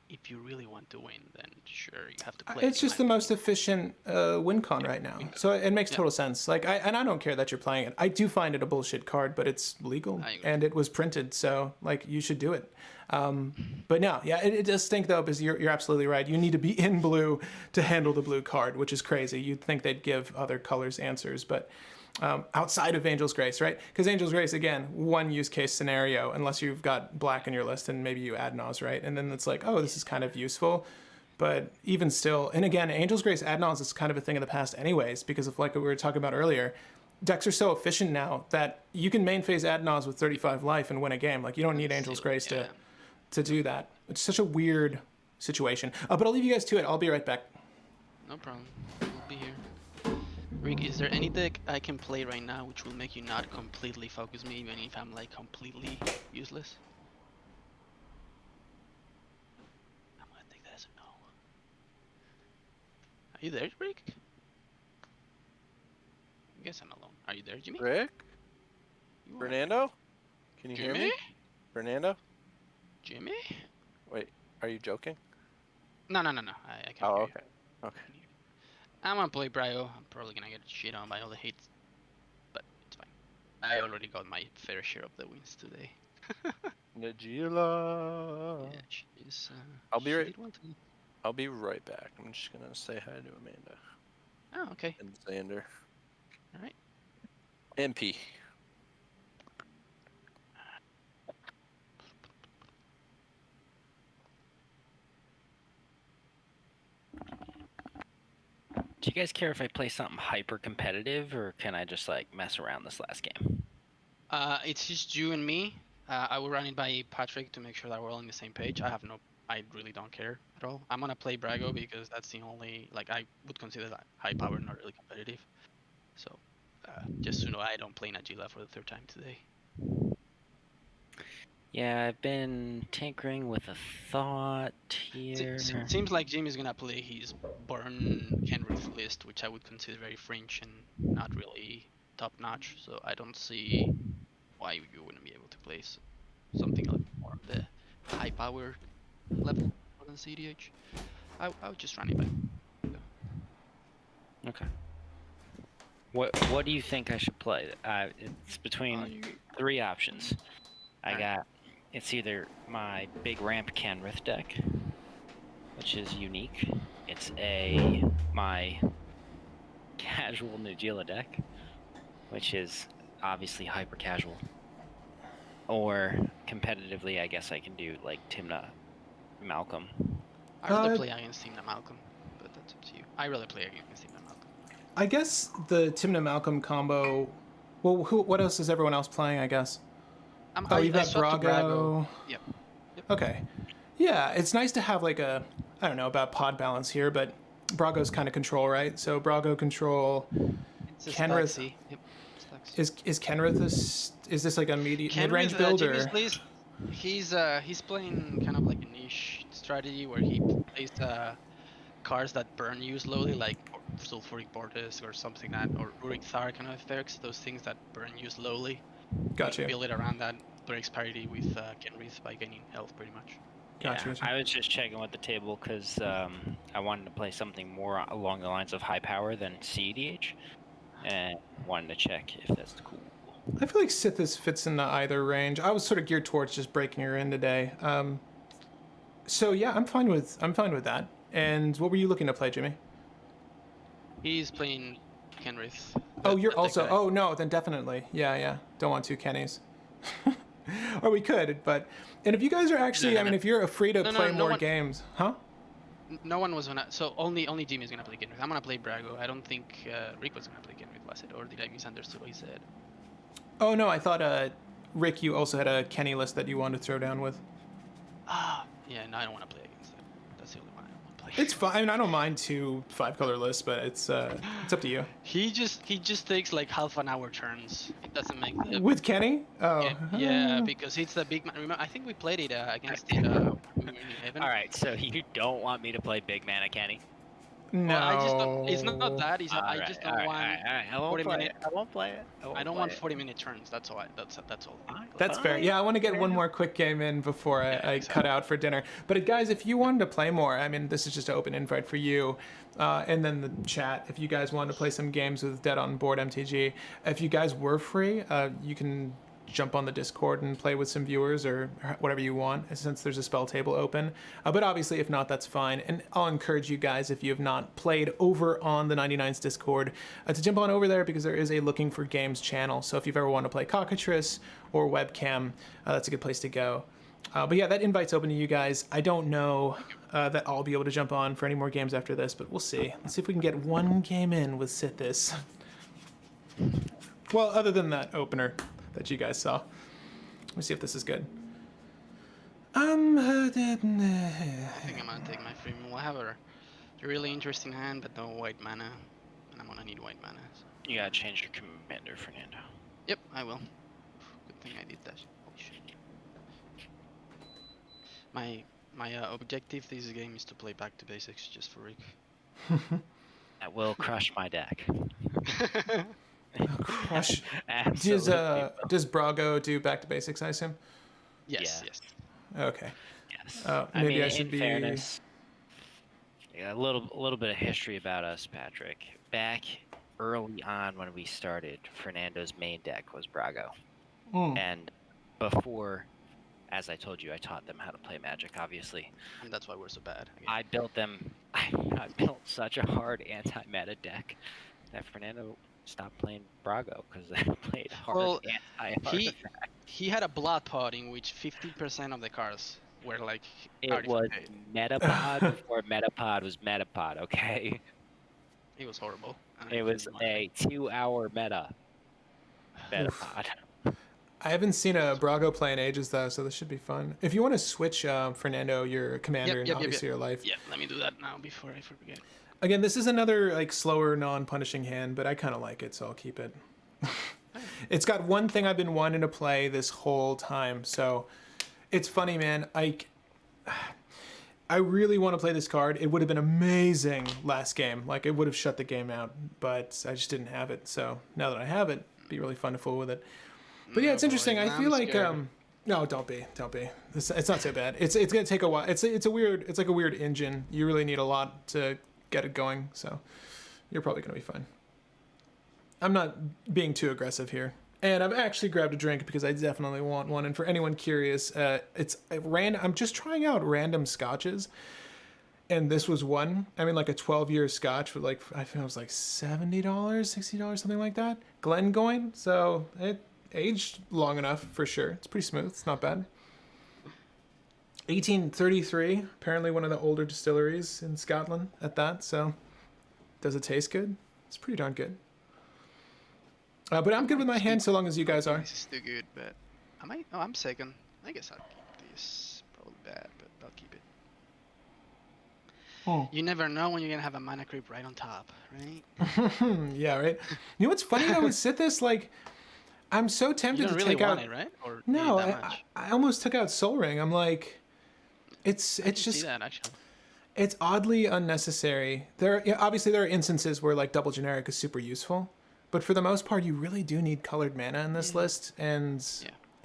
if you really want to win, then sure you have to play. It's just the most efficient win con right now, so it makes total sense. Like, I don't care that you're playing it. I do find it a bullshit card, but it's legal and it was printed, so like you should do it. But no, yeah, it does stink though, because you're absolutely right. You need to be in blue to handle the blue card, which is crazy. You'd think they'd give other colors answers, but. Outside of Angel's Grace, right? Because Angel's Grace, again, one use case scenario, unless you've got black in your list and maybe you add Nas, right? And then it's like, oh, this is kind of useful. But even still, and again, Angel's Grace add Nas is kind of a thing of the past anyways, because of like what we were talking about earlier. Decks are so efficient now that you can main phase add Nas with 35 life and win a game. Like, you don't need Angel's Grace to do that. It's such a weird situation. But I'll leave you guys to it. I'll be right back. No problem. We'll be here. Rick, is there any deck I can play right now which will make you not completely focus me, even if I'm like completely useless? I'm gonna take that as a no. Are you there, Rick? I guess I'm alone. Are you there, Jimmy? Rick? Fernando? Can you hear me? Fernando? Jimmy? Wait, are you joking? No. I can't hear you. Okay. I'm gonna play Brew. I'm probably gonna get shit on by all the hits, but it's fine. I already got my fair share of the wins today. Najila. Yeah, she's. I'll be right back. I'm just gonna say hi to Amanda. Oh, okay. And Xander. All right. MP. Do you guys care if I play something hyper competitive, or can I just like mess around this last game? It's just you and me. I will run it by Patrick to make sure that we're all on the same page. I really don't care at all. I'm gonna play Brago because that's the only, like, I would consider that high power not really competitive. So, just so you know, I don't play Najila for the 3rd time today. Yeah, I've been tinkering with a thought here. It seems like Jimmy's gonna play his Burn Kenrith list, which I would consider very fringe and not really top notch. So I don't see why you wouldn't be able to play something power level on cEDH. I would just run it back. Okay. What do you think I should play? It's between three options. It's either my big ramp Canrith deck, which is unique. It's my casual Nugila deck, which is obviously hyper casual. Or competitively, I guess I can do like Timna Malcolm. I rather play against Timna Malcolm, but that's up to you. I rather play against Timna Malcolm. I guess the Timna Malcolm combo. Well, what else is everyone else playing? I guess. You've got Brago. Yep. Okay. Yeah, it's nice to have like I don't know about pod balance here, but Brago's kind of control, right? So Brago control. It's a Kenrith. Yep. Is Kenrith is this like a mid-range build or? He's playing kind of like a niche strategy where he plays cards that burn you slowly, like Sulfuric Vortex or something or Uric Thar kind of effects. Those things that burn you slowly. Gotcha. Build it around that breaks parity with Kenrith by gaining health, pretty much. Gotcha. I was just checking with the table because I wanted to play something more along the lines of high power than cEDH, and wanted to check if that's cool. I feel like Sithis fits into either range. I was sort of geared towards just breaking her in today. So yeah, I'm fine with that. And what were you looking to play, Jimmy? He's playing Kenrith. Oh, you're also. Oh no, then definitely. Yeah. Don't want two Kennys. Or we could, but and if you guys are actually, I mean, if you're free to play more games, huh? No one was gonna. So only Jimmy's gonna play Kenrith. I'm gonna play Brago. I don't think Rick was gonna play Kenrith, was it? Or did I misunderstood what he said? Oh no, I thought Rick, you also had a Kenny list that you wanted to throw down with. Yeah. No, I don't want to play against it. That's the only one I don't want to play. It's fine. I mean, I don't mind 2 5-color lists, but it's up to you. He just takes like half an hour turns. It doesn't make with Kenny. Oh. Yeah, because it's the big man. Remember, I think we played it against it. We were in Heaven. All right, so you don't want me to play big mana Kenny? No. Well, I just don't, it's not that. It's I just don't want. I won't play it. I don't want 40-minute turns. That's all. That's all. That's fair. Yeah, I want to get one more quick game in before I cut out for dinner. But guys, if you wanted to play more, I mean, this is just an open invite for you. And then the chat, if you guys wanted to play some games with Dead on Board MTG, if you guys were free, you can jump on the Discord and play with some viewers or whatever you want, since there's a spell table open. But obviously, if not, that's fine. And I'll encourage you guys, if you have not played over on the 99's Discord, to jump on over there because there is a Looking for Games channel. So if you've ever wanted to play Cockatrice or Webcam, that's a good place to go. But yeah, that invite's open to you guys. I don't know that I'll be able to jump on for any more games after this, but we'll see. Let's see if we can get one game in with Sithis. Well, other than that opener that you guys saw. Let me see if this is good. I think I'm gonna take my freemium. We'll have a really interesting hand, but no white mana, and I'm gonna need white mana. So. You gotta change your commander, Fernando. Yep, I will. Good thing I did that. Holy shit. My objective this game is to play back to basics just for Rick. That will crush my deck. Crush. Does Brago do back to basics, I assume? Yes. Okay. Yes. Maybe I should be. Fairness, a little bit of history about us, Patrick. Back early on when we started, Fernando's main deck was Brago, and before, as I told you, I taught them how to play Magic, obviously. And that's why we're so bad. Again. I built them. I built such a hard anti-meta deck that Fernando stopped playing Brago because they played hard. Well, he had a blood pot in which 50% of the cards were like. It was Metapod before Metapod was Metapod. Okay. It was horrible. It was a 2-hour Metapod. I haven't seen a Brago play in ages though, so this should be fun. If you want to switch, Fernando, your commander, and obviously your life. Yeah, let me do that now before I forget. Again, this is another like slower, non-punishing hand, but I kind of like it, so I'll keep it. It's got one thing I've been wanting to play this whole time, so it's funny, man. I really want to play this card. It would have been amazing last game. Like, it would have shut the game out, but I just didn't have it. So now that I have it, it'd be really fun to fool with it. But yeah, it's interesting. I feel like No, don't be. It's not so bad. It's gonna take a while. It's like a weird engine. You really need a lot to get it going. So you're probably gonna be fine. I'm not being too aggressive here. And I've actually grabbed a drink because I definitely want one. And for anyone curious, I'm just trying out random scotches. And this was one. I mean, like a 12-year scotch with like, I think it was like $70, $60, something like that. Glengoyne. So it aged long enough for sure. It's pretty smooth. It's not bad. 1833. Apparently one of the older distilleries in Scotland at that. So does it taste good? It's pretty darn good. But I'm good with my hand so long as you guys are. This is still good, but I'm second. I guess I'll keep this. Probably bad, but I'll keep it. Oh. You never know when you're gonna have a mana creep right on top, right? Yeah, right. You know what's funny though with Sithis? Like, I'm so tempted You don't to really take want out. it, right? Or No, need that much? I almost took out Soul Ring. I'm like, it's I can just. see that actually. It's oddly unnecessary. Obviously there are instances where like double generic is super useful, but for the most part, you really do need colored mana in this list, and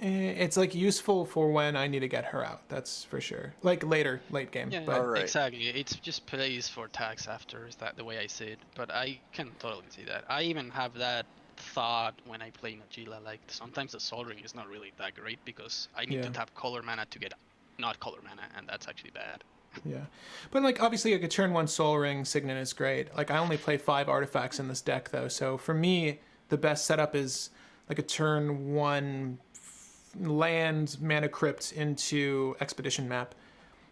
it's like useful for when I need to get her out. That's for sure. Like late game. Yeah, but Alright. exactly. It's just plays for tags after. Is that the way I see it? But I can totally see that. I even have that thought when I play Najila. Like sometimes the Soul Ring is not really that great because I need to tap color mana to get not color mana, and that's actually bad. Yeah, but like obviously like a turn 1 Soul Ring Signet is great. Like I only play 5 artifacts in this deck though, so for me the best setup is like a turn 1 land mana crypt into expedition map,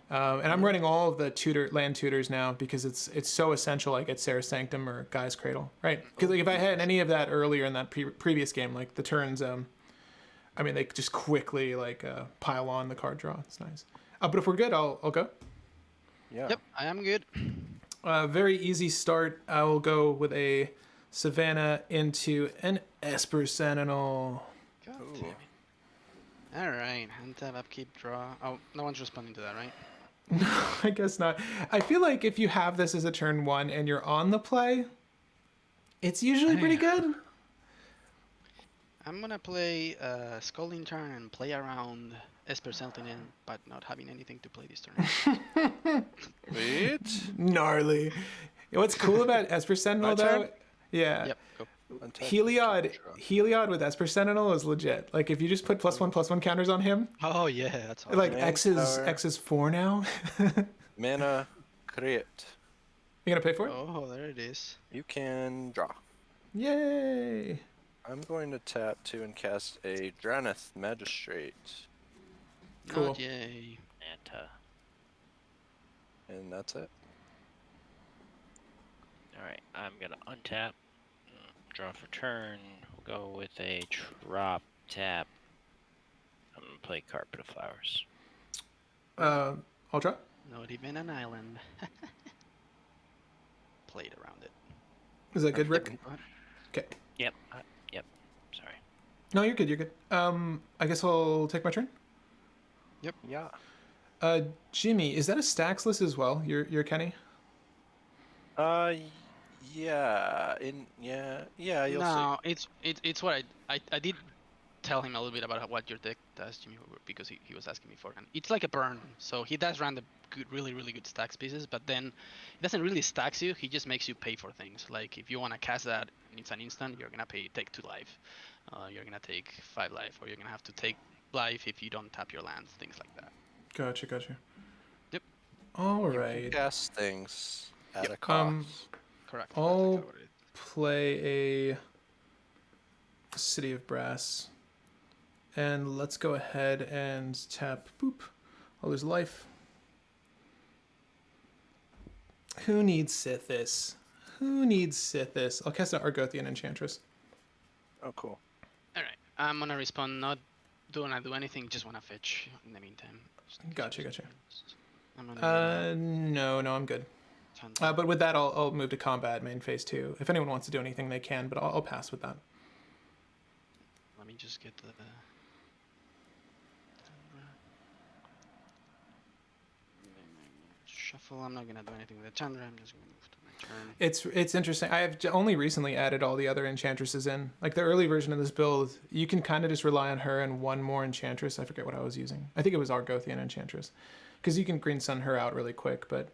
and I'm running all of the land tutors now because it's so essential. I get Sarah's Sanctum or Gaia's Cradle, right? Because like if I had any of that earlier in that previous game, like the turns, I mean they just quickly like pile on the card draw. It's nice. But if we're good, I'll go. Yeah. Yep, I am good. Very easy start. I will go with a Savannah into an Esper Sentinel. God Ooh. damn it. Alright, hand tab, upkeep, draw. Oh, no one's responding to that, right? No, I guess not. I feel like if you have this as a turn 1 and you're on the play, it's usually pretty good. I'm gonna play Scalding Turn and play around Esper Sentinel, but not having anything to play this turn. Wait. Gnarly. What's cool about Esper Sentinel My though? turn? Yeah. Yep, go. Heliod with Esper Sentinel is legit. Like if you just put +1/+1 counters on him, Oh yeah, that's awesome. like Main X power. is 4 now. Mana crypt. You gonna pay for it? Oh, there it is. You can draw. Yay! I'm going to tap 2 and cast a Draneth Magistrate. Cool. Not yay. And And that's it. all right, I'm gonna untap, draw for turn. We'll go with a drop tap. I'm gonna play Carpet of Flowers. I'll draw. Not even an island. Played around it. Is that good, Rick? Okay. Yep. Yep. Sorry. No, you're good. You're good. I guess I'll take my turn. Yeah. Jimmy, is that a stacks list as well? You're Kenny. Yeah. You'll No, it's what I did tell him a little bit about what your deck does, Jimmy, because he was asking me for, and it's like a burn. So he does run the really good stacks pieces, but then it doesn't really stacks you. He just makes you pay for things. Like if you want to cast that, it's an instant. You're gonna take 2 life. You're gonna take 5 life, or you're gonna have to take life if you don't tap your lands, things like that. Gotcha. Yep. All see. right. Cast things at a cost. Correct. I'll That's exactly what it is. play a City of Brass. And let's go ahead and tap boop. Oh, there's life. Who needs Sithis? I'll cast an Argothian Enchantress. Oh, cool. All right. I'm gonna respond. Not gonna do anything. Just wanna fetch in the meantime. Gotcha. I'm gonna No, I'm good. But with that, I'll move to combat main phase 2. If anyone wants to do anything, they can, but I'll pass with that. Let me just get the. shuffle. I'm not gonna do anything with the Chandra. I'm just gonna move to my turn. It's interesting. I have only recently added all the other enchantresses in. Like the early version of this build, you can kind of just rely on her and one more enchantress. I forget what I was using. I think it was Argothian enchantress, because you can green sun her out really quick. But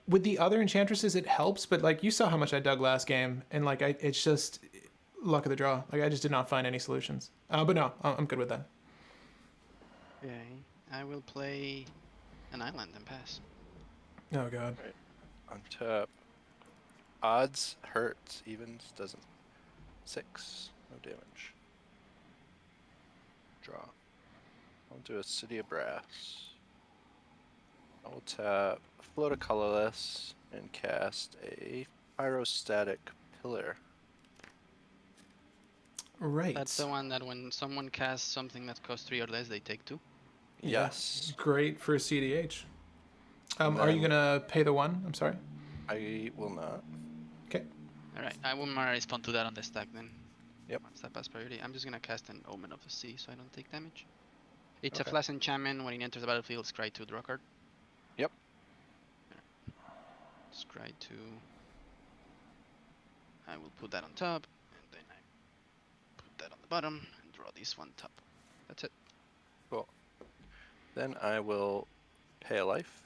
with the other enchantresses, it helps. But like you saw how much I dug last game, and like it's just luck of the draw. Like I just did not find any solutions. But no, I'm good with that. Okay, I will play an island and pass. Oh god. Untap. Odds, hurts, evens, doesn't. 6. No damage. Draw. I'll do a City of Brass. I will tap Float a Colorless and cast a Pyrostatic Pillar. Right. That's the one that when someone casts something that costs 3 or less, they take 2. Yes. Great for cEDH. And Are you then- gonna pay the 1? I'm sorry. I will not. Okay. Alright, I will respond to that on the stack then. Yep. Once that pass priority. I'm just gonna cast an Omen of the Sea so I don't take damage. It's Okay. a flash enchantment. When it enters the battlefield, scry 2, draw a card. Yep. Scry 2. I will put that on top, and then I put that on the bottom, and draw this one top. That's it. Cool. Then I will pay a life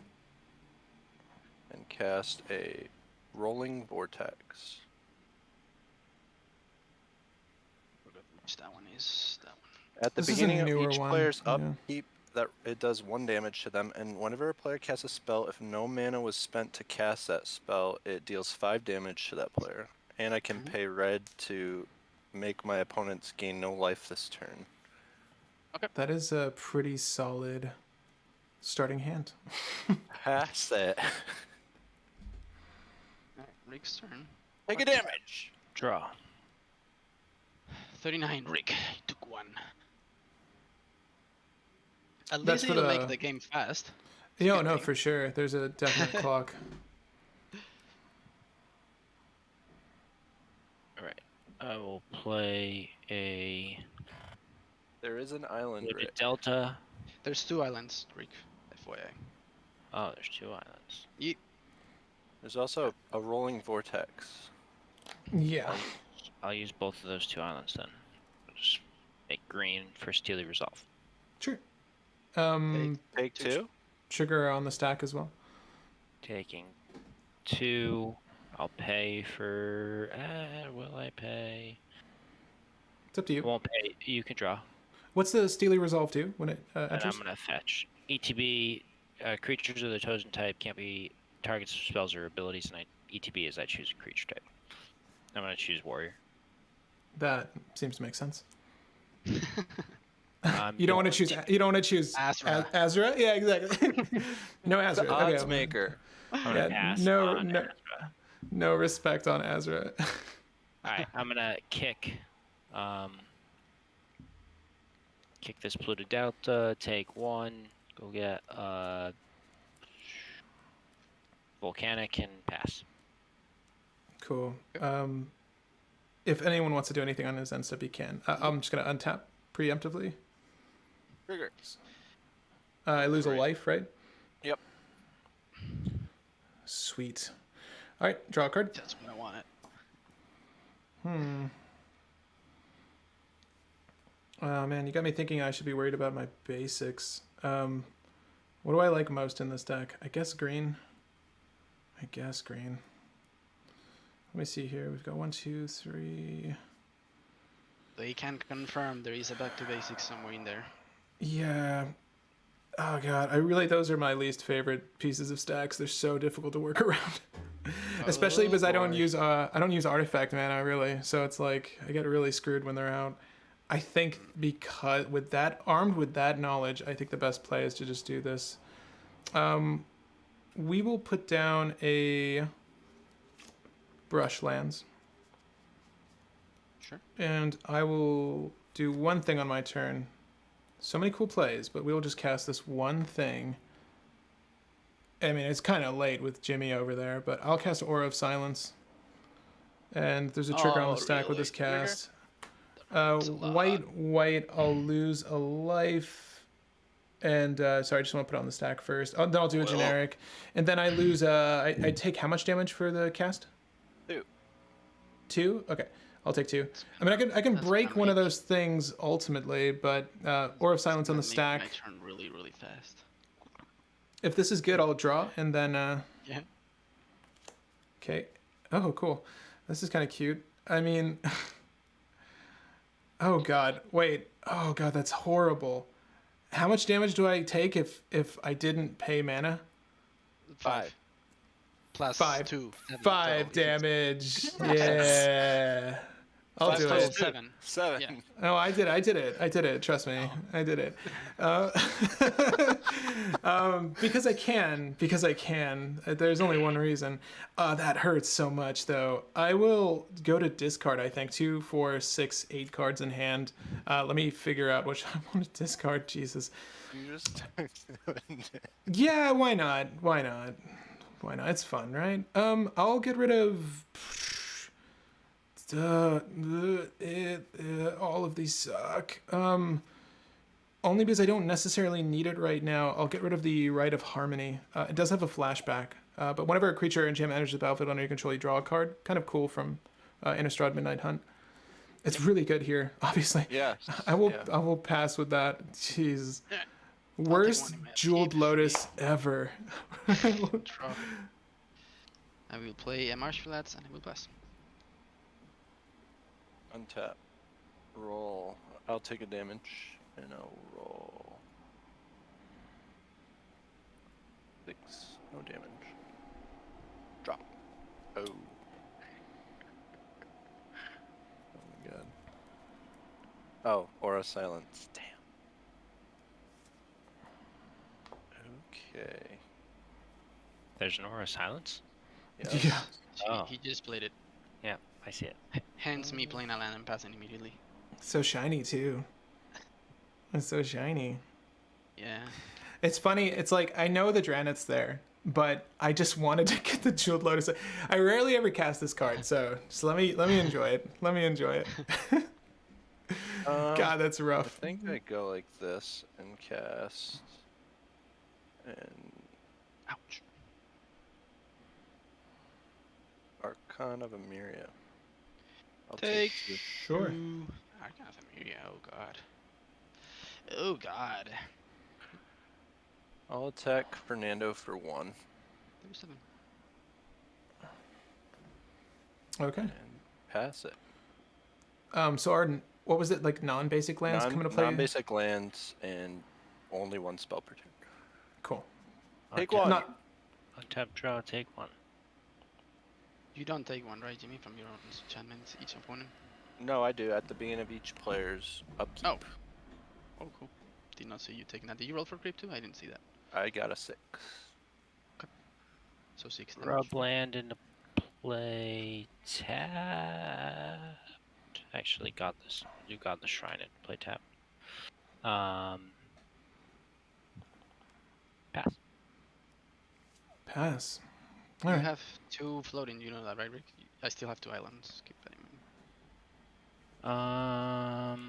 and cast a Rolling Vortex. Forgot which that one is. That one. At the This is a beginning of newer each one, player's yeah. upkeep, that it does 1 damage to them, and whenever a player casts a spell, if no mana was spent to cast that spell, it deals 5 damage to that player. And I can pay red to make my opponents gain no life this turn. That is a pretty solid starting hand. Pass it. Alright, Rick's turn. Take a damage. Draw. 39, Rick. Took 1. At That's least for it'll the- make the game fast. Yeah, good no, thing. for sure. There's a definite clock. Alright. I will play a There is an island, loaded Rick. Delta. There's 2 islands, Rick. FYI. Oh, there's 2 islands. There's also a Rolling Vortex. Yeah. I'll use both of those 2 islands then. I'll just make green for Steely Resolve. Sure. Take 2? Sugar on the stack as well. Taking 2. I'll pay for. Will I pay? It's up to I you. won't pay. You can draw. What's the Steely Resolve do when it And enters? I'm gonna fetch. ETB. Creatures of the chosen type can't be targets of spells or abilities, and ETB is I choose a creature type. I'm gonna choose warrior. That seems to make sense. I'm You don't want to going choose. You don't want to choose Azra. Azra? Yeah, exactly. No Azra. The Okay. odds maker. I'm gonna Yeah, pass no, on no, Azra. no respect on Azra. Alright, I'm gonna kick this Pluto Delta, take 1, go get Volcanic and pass. Cool. If anyone wants to do anything on his end step, he can. I'm just gonna untap preemptively. Triggers. I lose a Right. life, right? Yep. Sweet. All right, draw a card. That's when I want it. Oh man, you got me thinking I should be worried about my basics. What do I like most in this deck? I guess green. Let me see here. We've got 1, 2, 3. They can confirm there is a back to basics somewhere in there. Yeah. Oh god, those are my least favorite pieces of stacks. They're so difficult to work around. Especially because I don't boy. use artifact mana really, so it's like I get really screwed when they're out. I think because armed with that knowledge, I think the best play is to just do this. We will put down a brush lands. Sure. And I will do one thing on my turn. So many cool plays, but we'll just cast this one thing. I mean, it's kind of late with Jimmy over there, but I'll cast Aura of Silence. And there's a trigger on the stack with this really? Trigger? cast. That's a lot. White, I'll lose a life. And sorry, I just want to put it on the stack first. Then I'll do a generic, and then I lose. I take how much damage for the cast? 2. 2? Okay, I'll take 2. I mean, I can That's break gonna one of make- those things ultimately, but Aura of Silence on the Make stack. my turn really, really fast. If this is good, I'll draw, and then. Yeah. Okay. Oh, cool. This is kind of cute. I mean. Oh God! Wait. Oh God, that's horrible. How much damage do I take if I didn't pay mana? 5. Plus 5. 2. 5 damage. Yeah. I'll 5 do plus it. 2. 7. 7. Yeah. Oh, I did it. Trust me. I did it. Because I can. There's only one reason. That hurts so much, though. I will go to discard, I think. 2, 4, 6, 8 cards in hand. Let me figure out which I want to discard. Jesus. You just Yeah, why not? It's fun, right? I'll get rid of... all of these suck. Only because I don't necessarily need it right now. I'll get rid of the Rite of Harmony. It does have a flashback, but whenever a creature or enchantment enters the battlefield under your control, you draw a card. Kind of cool from Innistrad Midnight Hunt. It's really good here, obviously. Yeah. I will pass with that. Jeez. Yeah. Worst one in my Jeweled upkeep. Lotus ever. Draw. I will play a Marsh Flats and I will pass. Untap. Roll. I'll take a damage and I'll roll. 6. No damage. Drop. Oh. Oh my god. Oh, Aura Silence. Damn. Okay. There's an Aura of Silence? Yes. Yeah. Oh. He just played it. Yeah, I see it. Hence me playing a land and passing immediately. So shiny, too. It's so shiny. Yeah. It's funny. It's like, I know the Dranet's there, but I just wanted to get the Jeweled Lotus. I rarely ever cast this card, so just let me enjoy it. Let me enjoy it. God, that's I rough. think I go like this and cast. And Ouch. Archon of Emiria. I'll Take two. Sure. Archon of Emiria. Oh god. Oh god. I'll attack Fernando for 1 37. Okay. and pass it. So Arden, what was it, like non-basic lands coming to play? Non-basic lands and only 1 spell per turn. Cool. Take Untap- 1. Not. Untap, draw, take 1. You don't take one, right, Jimmy, from your own enchantments, each opponent? No, I do at the beginning of each player's upkeep. Oh. Oh, cool. Did not see you taking that. Did you roll for creep too? I didn't see that. I got a 6. So 6 damage. Rub land into play tapped. Actually, got this. You got the shrine in play tap. Pass. Pass. You All right. have 2 floating, you know that, right, Rick? I still have 2 islands. Keep that in mind.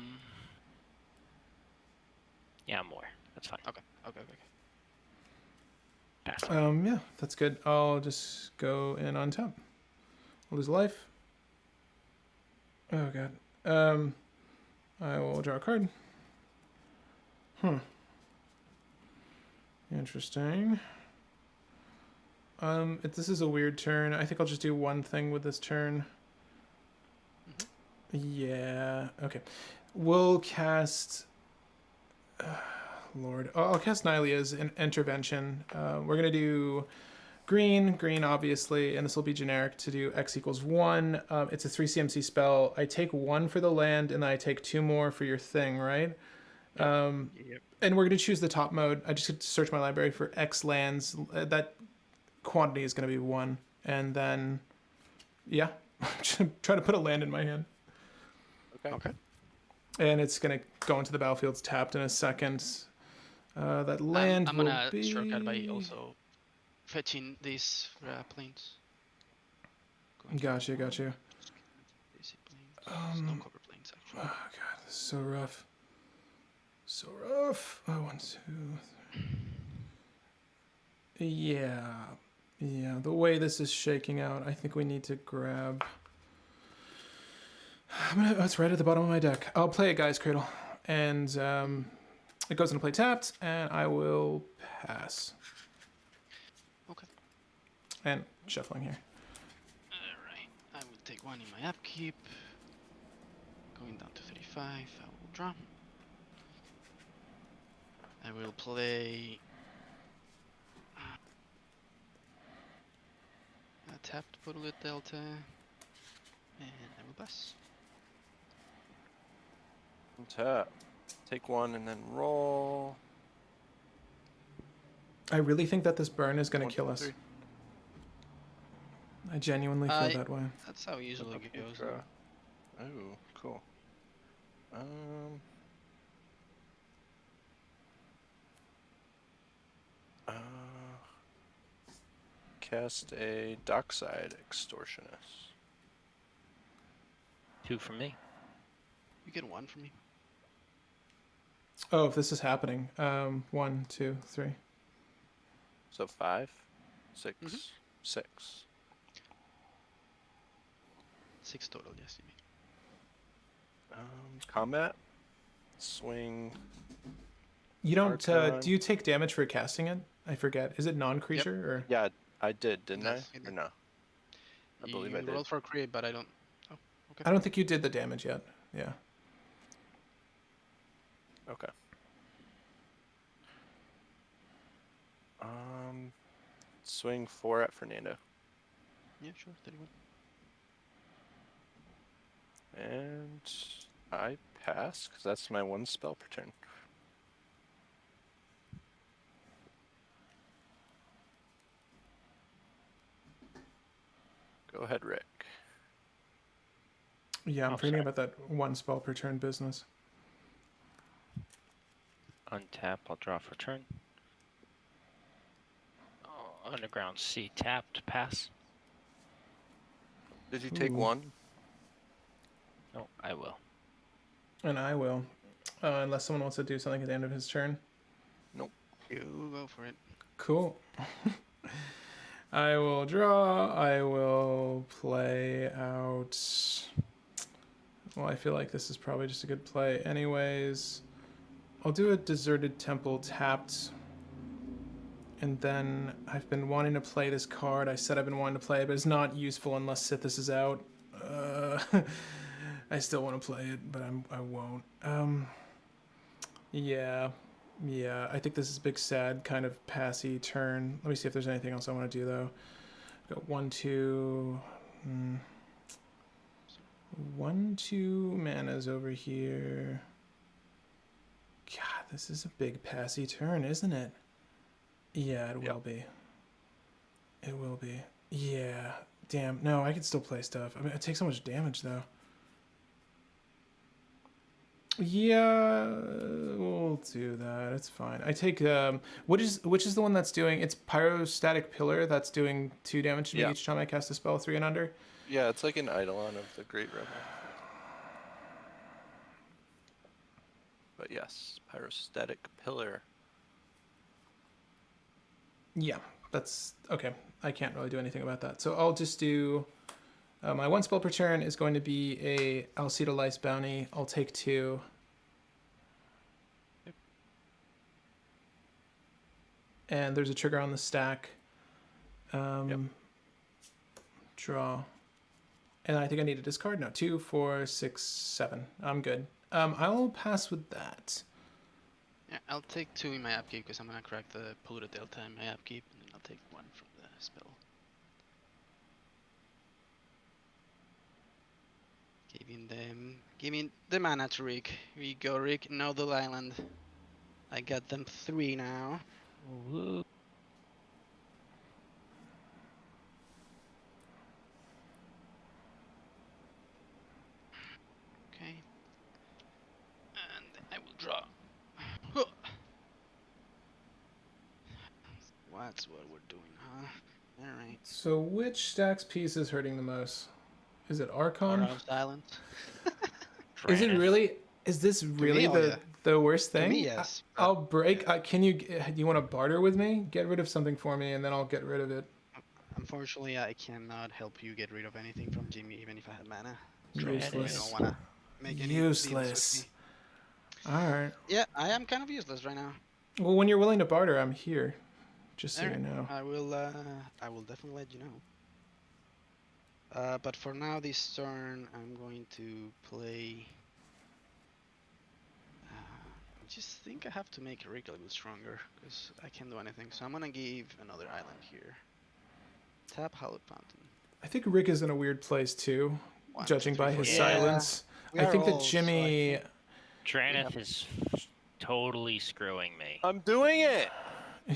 Yeah, more. That's fine. Okay. Pass. Yeah, that's good. I'll just go in on top. I'll lose a life. Oh god. I will draw a card. Interesting. If this is a weird turn, I think I'll just do one thing with this turn. Yeah. Okay. We'll cast. Lord, I'll cast Nylea's intervention. We're gonna do green, obviously, and this will be generic to do X equals 1. It's a 3 CMC spell. I take 1 for the land, and then I take 2 more for your thing, right? Yep. And we're gonna choose the top mode. I just get to search my library for X lands. That quantity is gonna be 1, and then, yeah, try to put a land in my hand. Okay. And it's gonna go into the battlefield's tapped in a second. That land I'm will gonna be... shortcut by also fetching these planes. Gotcha. Basic planes. Snow cover planes, actually. Oh god, this is so rough. So rough. Oh, 1, 2. Yeah. Yeah, the way this is shaking out, I think we need to grab... Oh, it's right at the bottom of my deck. I'll play a Guy's Cradle. And it goes into play tapped, and I will pass. Okay. And shuffling here. Alright. I will take one in my upkeep. Going down to 35. I will draw. I will play a tapped Podolite Delta. And I will pass. Tap. Take one and then roll. I really think that this burn is going One, to kill two, us. three. I genuinely feel that way. That's how it usually Okay, goes. draw. Oh, cool. Cast a Dockside Extortionist. 2 from me. You get 1 from me. Oh, if this is happening. 1, 2, 3. So 5, 6, Mhm. 6. 6 total, yes, you mean. Combat. Swing. You don't, Archon. do you take damage for casting it? I forget. Is it non-creature or? Yeah, I did, didn't Yes, I? you Or did. no? I believe I You did. rolled for a crit, but I don't. Oh, okay. I don't think you did the damage yet. Yeah. Okay. Swing 4 at Fernando. Yeah, sure. 31. And I pass, because that's my 1 spell per turn. Go ahead, Rick. Yeah, I'm Oh, forgetting sorry. about that 1 spell per turn business. Untap, I'll draw for turn. Oh, Underground Sea tapped, pass. Did you take Ooh. 1? No, I will. And I will. Unless someone wants to do something at the end of his turn. You go for it. Cool. I will draw. I will play out. Well, I feel like this is probably just a good play anyways. I'll do a Deserted Temple tapped. And then I've been wanting to play this card. I said I've been wanting to play it, but it's not useful unless Sithis is out. I still want to play it, but I won't. Yeah. Yeah, I think this is a big sad kind of passy turn. Let me see if there's anything else I want to do though. Got 1, 2. 1, 2 manas over here. God, this is a big passy turn, isn't it? Yeah, it will be. It will be. Yeah. Damn. No, I can still play stuff. I mean, it takes so much damage though. Yeah, we'll do that. It's fine. I take which is the one that's doing? It's Pyrostatic Pillar that's doing 2 damage to me each time I cast a spell 3 and under. Yeah, it's like an Eidolon of the Great Rebel. But yes, Pyrostatic Pillar. Yeah, that's okay. I can't really do anything about that. So I'll just do my 1 spell per turn is going to be a Alcida Lice Bounty. I'll take 2. And there's a trigger on the stack. Draw. And I think I need to discard now. 2, 4, 6, 7. I'm good. I'll pass with that. Yeah, I'll take 2 in my upkeep because I'm gonna crack the Polluted Delta in my upkeep, and then I'll take 1 from the spell. Give me the mana to Rick. Here you go, Rick. Noddle Island. I got them 3 now. Woo. Okay. And I will draw. That's what we're doing, huh? Alright. So which stack's piece is hurting the most? Is it Archon? Arnav's Island. Is it Granite. really? Is this really me, oh the yeah. The worst To thing? me, yes. but, I'll break. Do you want to barter with me? Get rid of something for me, and then I'll get rid of it. Unfortunately, I cannot help you get rid of anything from Jimmy, even if I had mana. So you Useless. don't wanna make any deals with Useless. me. All right. Yeah, I am kind of useless right now. Well, when you're willing to barter, I'm here. Just so you Alright, know. I will definitely let you know. But for now, this turn, I'm going to play. I just think I have to make Rick a little stronger because I can't do anything. So I'm gonna give another island here. Tap Hallowed Fountain. I think Rick is in a weird place too, One, judging two, three, by four. his Yeah, silence. we I are think that all, so I Jimmy. think- Traneth is totally screwing me. I'm doing it.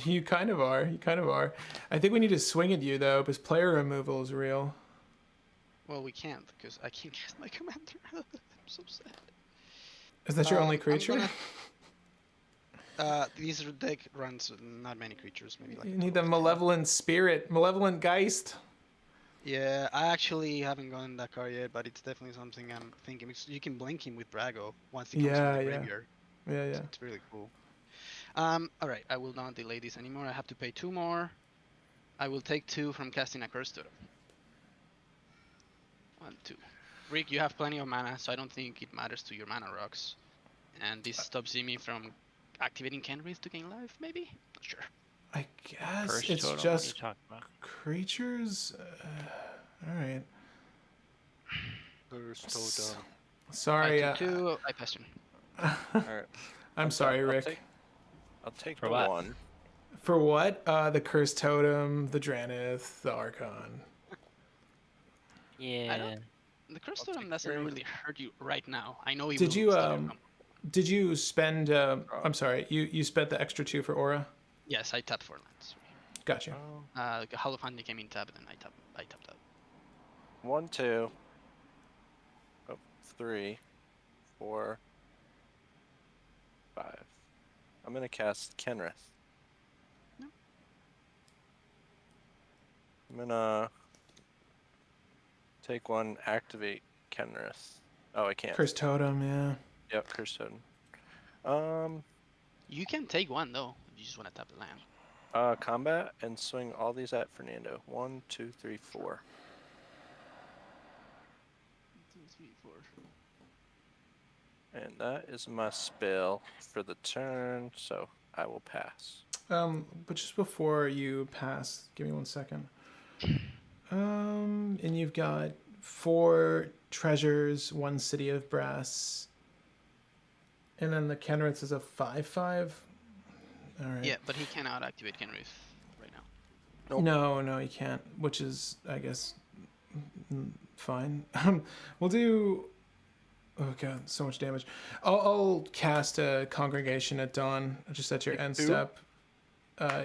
You kind of are. You kind of are. I think we need to swing at you though, because player removal is real. Well, we can't because I can't cast my commander. I'm so sad. Is that your only I'm creature? This deck runs not many creatures, maybe like. You need the 12. malevolent spirit, malevolent geist. Yeah, I actually haven't gotten that card yet, but it's definitely something I'm thinking. Because you can blink him with Brago once he comes Yeah, from the yeah. graveyard. Yeah, So yeah. it's really cool. Alright, I will not delay this anymore. I have to pay 2 more. I will take 2 from casting a Curse Totem. 1, 2. Rick, you have plenty of mana, so I don't think it matters to your mana rocks. And this stops Jimmy from activating Kenrith to gain life, maybe? Not sure. I guess First it's totem, what are you just talking about? creatures. All right. First totem. Sorry. I took 2, I passed him. Alright. I'm sorry, I'll Rick. I'll take For the what? 1. For what? The Cursed Totem, the Dranith, the Archon. Yeah. The Curse I'll Totem take doesn't 3. really hurt you right now. I know he Did will you steal your combo. did you spend? I'm sorry. You spent the extra 2 for Aura. Yes, I tapped 4 lands. Gotcha. The Hollow Fountain came in tapped, and I tapped out. 1, 2. Oh, 3, 4, 5. I'm gonna cast Kenrith. No. I'm gonna take 1, activate Kenrith. Oh, I can't. Cursed Totem. Yeah. Yep, Curse Totem. You can take 1 though. If you just want to tap the land. Combat and swing all these at Fernando. 1, 2, 3, 4. 1, 2, 3, 4. And that is my spell for the turn, so I will pass. But just before you pass, give me 1 second. And you've got 4 treasures, 1 city of brass, and then the Kenrith is a 5/5. All right. Yeah, but he cannot activate Kenrith right now. Nope. No, you can't. Which is, I guess, fine. We'll do. Oh god, so much damage. I'll cast a Congregation at dawn, just at your Take end 2? step.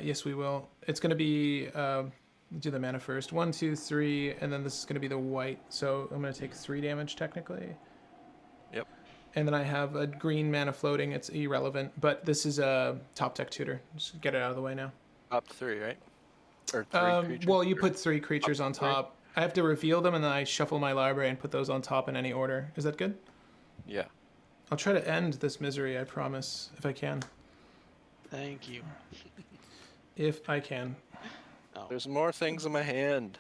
Yes, we will. It's gonna be. Do the mana first. 1, 2, 3, and then this is gonna be the white. So I'm gonna take 3 damage technically. Yep. And then I have a green mana floating. It's irrelevant, but this is a top deck tutor. Just get it out of the way now. Up 3, right? Or 3 creatures? Well, you or- put 3 creatures on 3? top. I have to reveal them, and then I shuffle my library and put those on top in any order. Is that good? Yeah. I'll try to end this misery, I promise, if I can. Thank you. If I can. Oh. There's more things in my hand.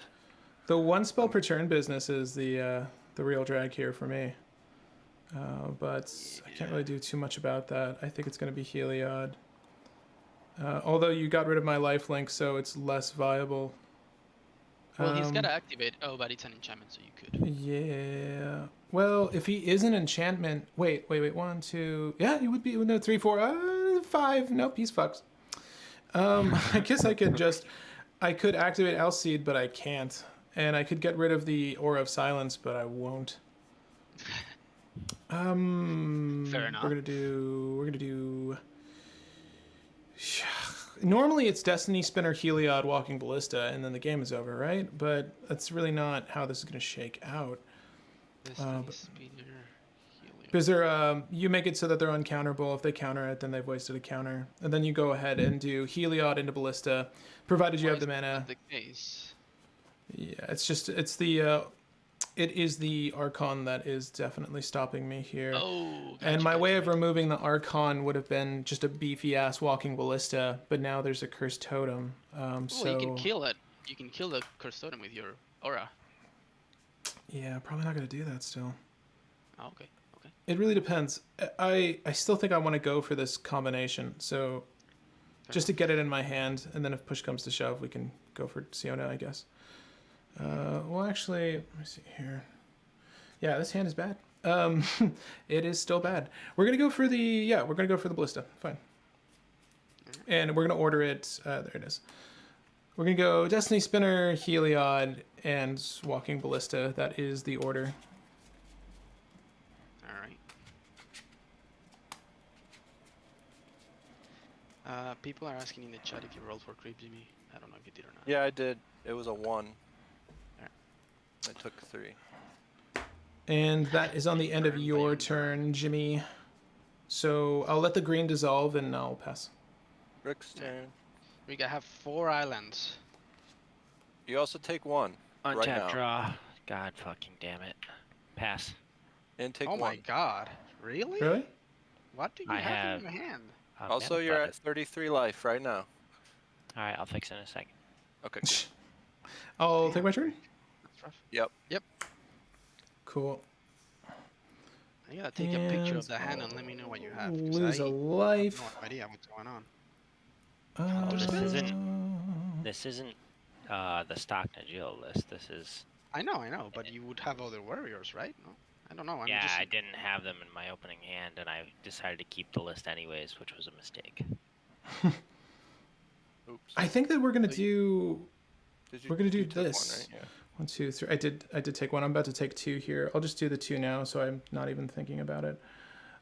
The 1 spell per turn business is the real drag here for me. But I can't really do too much about that. I think it's going to be Heliod. Although you got rid of my lifelink, so it's less viable. Well, he's got to activate. Oh, but it's an enchantment, so you could. Yeah. Well, if he is an enchantment... Wait. 1, 2... Yeah, he would be... No, 3, 4... 5. Nope, he's fucked. I guess I could just... I could activate Alseed, but I can't. And I could get rid of the Aura of Silence, but I won't. Fair enough. We're gonna do... Normally it's Destiny Spinner Heliod Walking Ballista, and then the game is over, right? But that's really not how this is gonna shake out. Because you make it so that they're uncounterable. If they counter it, then they've wasted a counter. And then you go ahead and do Heliod into Ballista, provided you have the mana. The case. Yeah, it's the It is the Archon that is definitely stopping me here. Oh, And my way of gotcha. removing the Archon would have been just a beefy ass walking ballista, but now there's a cursed totem. Oh, So you can kill it. You can kill the cursed totem with your aura. yeah, probably not gonna do that still. Oh, okay. Okay. It really depends. I still think I want to go for this combination. So just to get it in my hand, and then if push comes to shove, we can go for Siona, I guess. Well, actually, let me see here. Yeah, this hand is bad. It is still bad. We're gonna go for the ballista. Fine. And we're gonna order it. There it is. We're gonna go Destiny Spinner, Heliod, and Walking Ballista. That is the order. All right. People are asking in the chat if you rolled for creep, Jimmy. I don't know if you did or not. Yeah, I did. It was a 1. I took 3. And that is on the end of your turn, Jimmy. So I'll let the green dissolve and I'll pass. Rick's turn. We have 4 islands. You also take 1 right now. Untap draw. God fucking damn it. Pass. And take Oh 1. my god. Really? Really? What do you I have have- in your hand? Also, Mana you're button. at 33 life right now. Alright, I'll fix it in a second. Okay. I'll take my turn. That's rough. Yep. Cool. I gotta take a picture of And the hand and let me know what you have. 'cause Lose I a have life. no idea what's going on. This isn't the stock Najil list. This is I know, but you would have other warriors, right? No, I don't know. yeah. just... I didn't have them in my opening hand, and I decided to keep the list anyways, which was a mistake. Oops. I think that we're gonna do. Did We're gonna do you took this. 1, right? 1, 2, 3. I did take 1. I'm about to take 2 here. I'll just do the 2 now, so I'm not even thinking about it.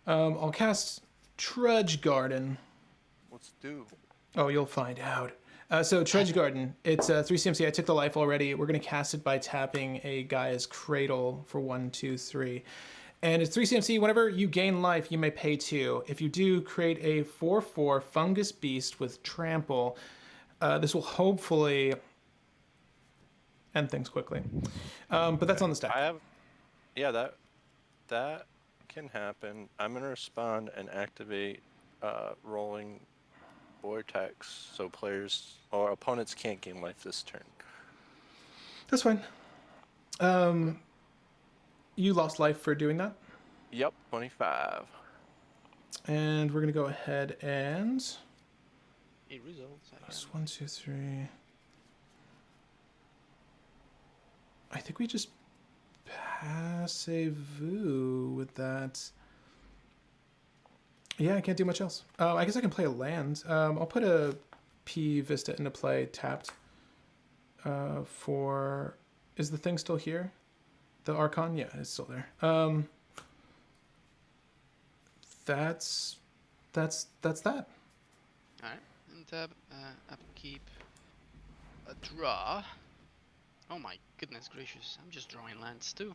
I'll cast Trudge Garden. Let's do. Oh, you'll find out. So Trudge Garden, it's 3 CMC. I took the life already. We're gonna cast it by tapping a Gaia's Cradle for 1, 2, 3. And it's 3 CMC. Whenever you gain life, you may pay 2. If you do, create a 4/4 Fungus Beast with Trample. This will hopefully end things quickly. But that's on the stack. I have. Yeah, that can happen. I'm gonna respond and activate rolling vortex, so players or opponents can't gain life this turn. That's fine. You lost life for doing that. Yep, 25. And we're gonna go ahead and It results. plus 1, 2, 3. I think we just passez-vous with that. Yeah, I can't do much else. I guess I can play a land. I'll put a P Vista into play tapped. For is the thing still here? The Archon? Yeah, it's still there. That's that. Alright, and tab, upkeep, a draw. Oh my goodness gracious, I'm just drawing lands too.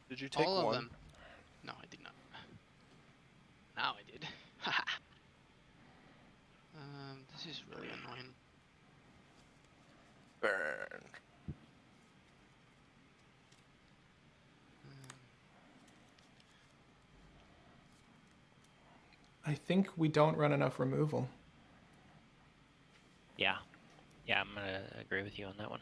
Did you take All 1? of them. No, I did not. Now I did. This is really annoying. Burn. I think we don't run enough removal. Yeah, I'm gonna agree with you on that one.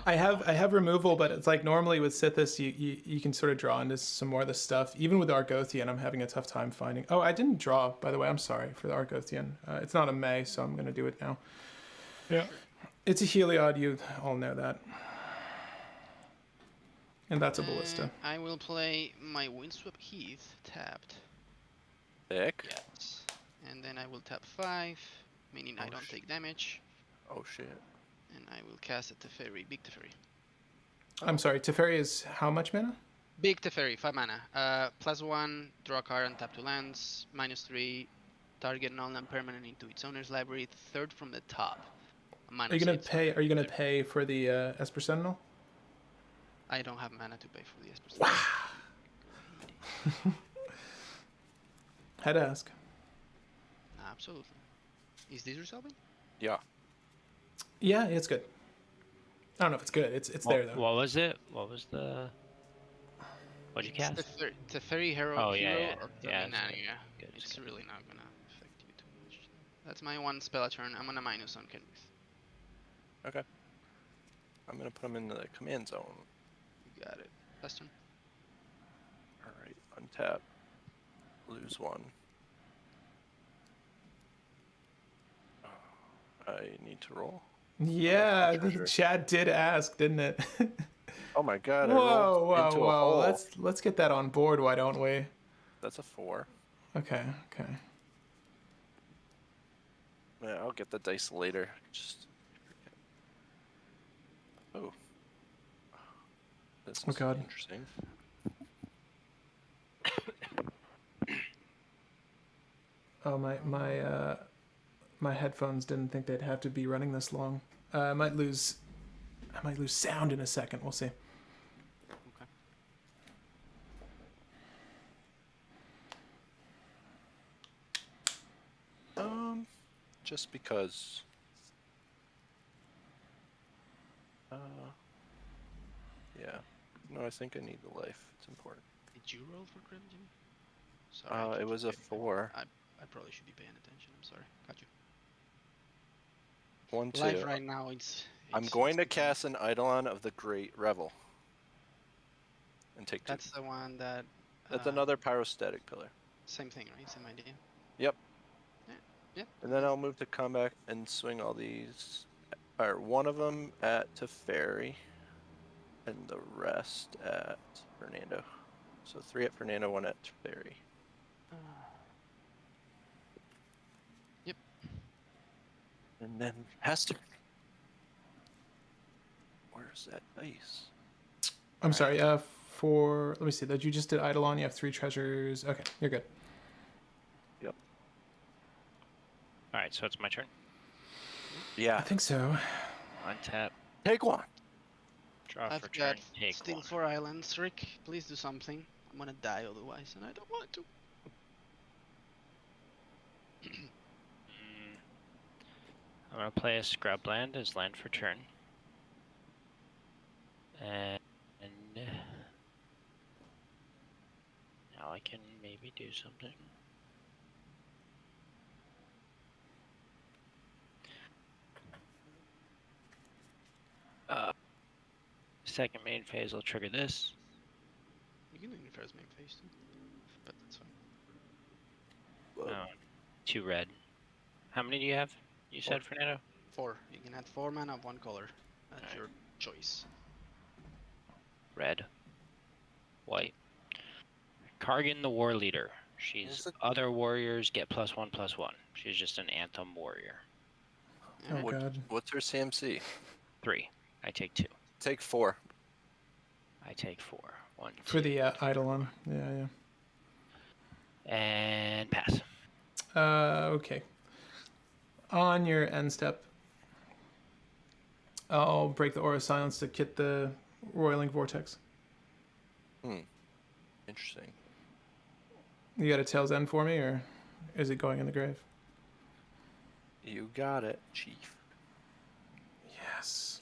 I have removal, but it's like normally with Sithis, you can sort of draw into some more of this stuff. Even with Argothian, I'm having a tough time finding. Oh, I didn't draw, by the way. I'm sorry for the Argothian. It's not a May, so I'm gonna do it now. Yeah, it's a Heliod. You all know that, and that's a ballista. I will play my Windswept Heath tapped. Thick. Yes. And then I will tap 5, meaning I Oh, don't shit. take damage. Oh shit. And I will cast a Teferi, big Teferi. I'm sorry. Teferi is how much mana? Big Teferi, 5 mana. +1, draw a card and tap 2 lands. -3, target non-land permanent into its owner's library, 3rd from the top. Are you gonna pay? Are you gonna pay for the Esper Sentinel? I don't have mana to pay for the Esper. Had to ask. Absolutely. Is this resolving? Yeah. Yeah, it's good. I don't know if it's good. It's there though. What was it? What was the? What'd you It's cast? the fairy hero, Oh, hero yeah. of Yeah, it's Dominania. good. It's It's good. really not gonna affect you too much. That's my one spell a turn. I'm gonna minus on Kenrith. Okay. I'm gonna put him in the command zone. You got it. Last turn. All right, untap. Lose 1. I need to roll. Yeah, the treasure. chat did ask, didn't it? Oh my god! I Whoa, rolled whoa, into a whoa! hole. Let's get that on board. Why don't we? That's a 4. Okay, okay. Yeah, I'll get the dice later. Just. Oh. This is God. interesting. Oh my headphones didn't think they'd have to be running this long. I might lose sound in a second. We'll see. Okay. Just because. Yeah. No, I think I need the life. It's important. Did you roll for crit, Jimmy? Sorry. I It was a keep 4. I probably should be paying attention. I'm sorry. Got you. 1, 2. Live right now. I'm going to cast an Eidolon of the Great Revel. And take 2. That's the one that. That's another pyrostatic pillar. Same thing, right? Same idea. Yep. Yeah. And then I'll move to combat and swing all these. Or one of them at Teferi, and the rest at Fernando. So 3 at Fernando, 1 at Teferi. Yep. And then Hester. Where's that dice? I'm sorry. Let me see. That you just did Eidolon. You have 3 treasures. Okay, you're good. Yep. All right, so it's my turn. Yeah. I think so. Untap. Take 1. Draw I've for turn. got Take still 1. 4 islands. Rick, please do something. I'm gonna die otherwise, and I don't want to. I'm gonna play a scrubland as land for turn. And now I can maybe do something. Second main phase will trigger this. You can do it first main phase too, but that's fine. Oh, 2 red. How many do you have? You said, Fernando? 4. You can add 4 mana of one color. That's Alright. your choice. Red. White. Kargan the War Leader. She's other warriors get +1/+1. She's just an Anthem warrior. Oh God. What's her CMC? 3. I take 2. Take 4. I take 4. 1, 2. For the Eidolon. Yeah. And pass. Okay. On your end step, I'll break the Aura of Silence to kit the Roiling Vortex. Interesting. You got a Tail's End for me, or is it going in the grave? You got it, Chief. Yes.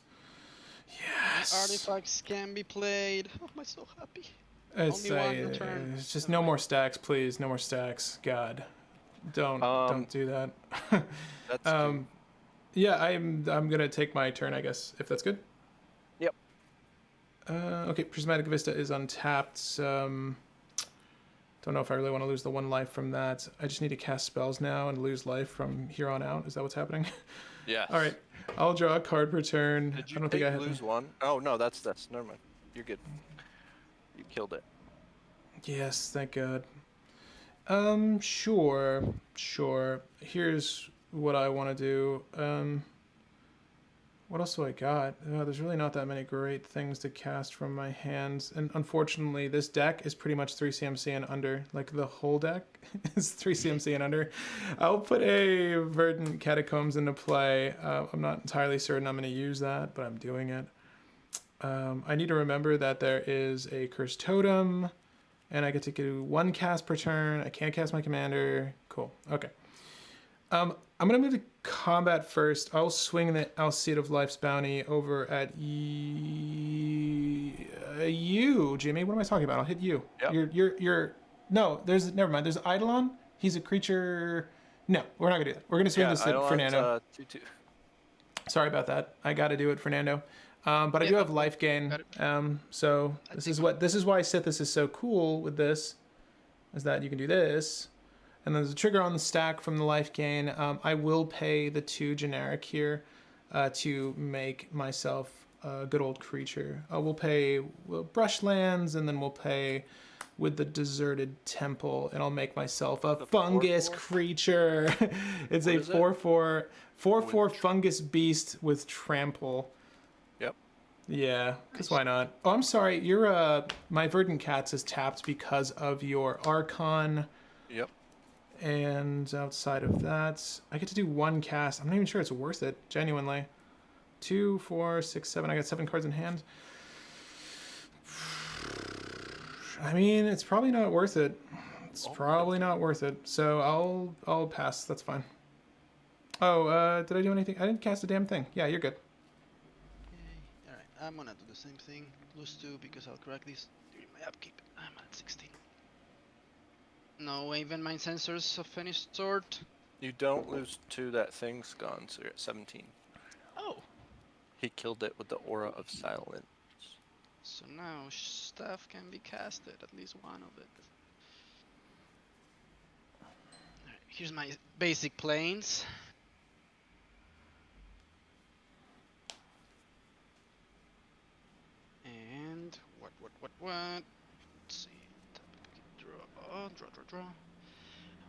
Artifacts can be played. Oh, am I so happy? It's, Only one return. it's just no more stacks, please. No more stacks. God, don't do that. That's two. Yeah, I'm gonna take my turn, I guess, if that's good. Yep. Okay, Prismatic Vista is untapped. Don't know if I really want to lose the 1 life from that. I just need to cast spells now and lose life from here on out. Is that what's happening? Yeah. All right, I'll draw a card per turn. Did you I don't think I had lose 1? Oh no, that's never mind. You're good. You killed it. Yes, thank God. Sure. Here's what I want to do. What else do I got? There's really not that many great things to cast from my hands. And unfortunately, this deck is pretty much 3 CMC and under. Like, the whole deck is 3 CMC and under. I'll put a Verdant Catacombs into play. I'm not entirely certain I'm going to use that, but I'm doing it. I need to remember that there is a Cursed Totem, and I get to do 1 cast per turn. I can't cast my commander. Cool. Okay. I'm gonna move to combat first. I'll swing the Alseid of Life's Bounty over at you, Jimmy. What am I talking about? I'll hit you. Yep. You're. No, never mind. There's Eidolon. He's a creature. No, we're not gonna do that. We're gonna swing this at Fernando. 2/2. Sorry about that. I got to do it, Fernando. But I do have life gain. So this is why Sithis is so cool with this, is that you can do this. And there's a trigger on the stack from the life gain. I will pay the 2 generic here to make myself a good old creature. We'll pay brush lands, and then we'll pay with the deserted temple, and I'll make myself a fungus 4/4? creature. It's a 4/4 fungus beast with trample. Yep. Yeah, because why not? Oh, I'm sorry. Your my Verdant Cats is tapped because of your Archon. Yep. And outside of that, I get to do 1 cast. I'm not even sure it's worth it, genuinely. 2, 4, 6, 7. I got 7 cards in hand. I mean, it's probably not worth it. It's probably not worth it. So I'll pass. That's fine. Oh, did I do anything? I didn't cast a damn thing. Yeah, you're good. Yay. Alright, I'm gonna do the same thing. Lose 2 because I'll correct this during my upkeep. I'm at 16. No even mind sensors of any sort. You don't lose 2. That thing's gone, so you're at 17. Oh, He killed it with the Aura of Silence. so now stuff can be casted, at least one of it. Alright, here's my basic planes. And what? Let's see. Draw.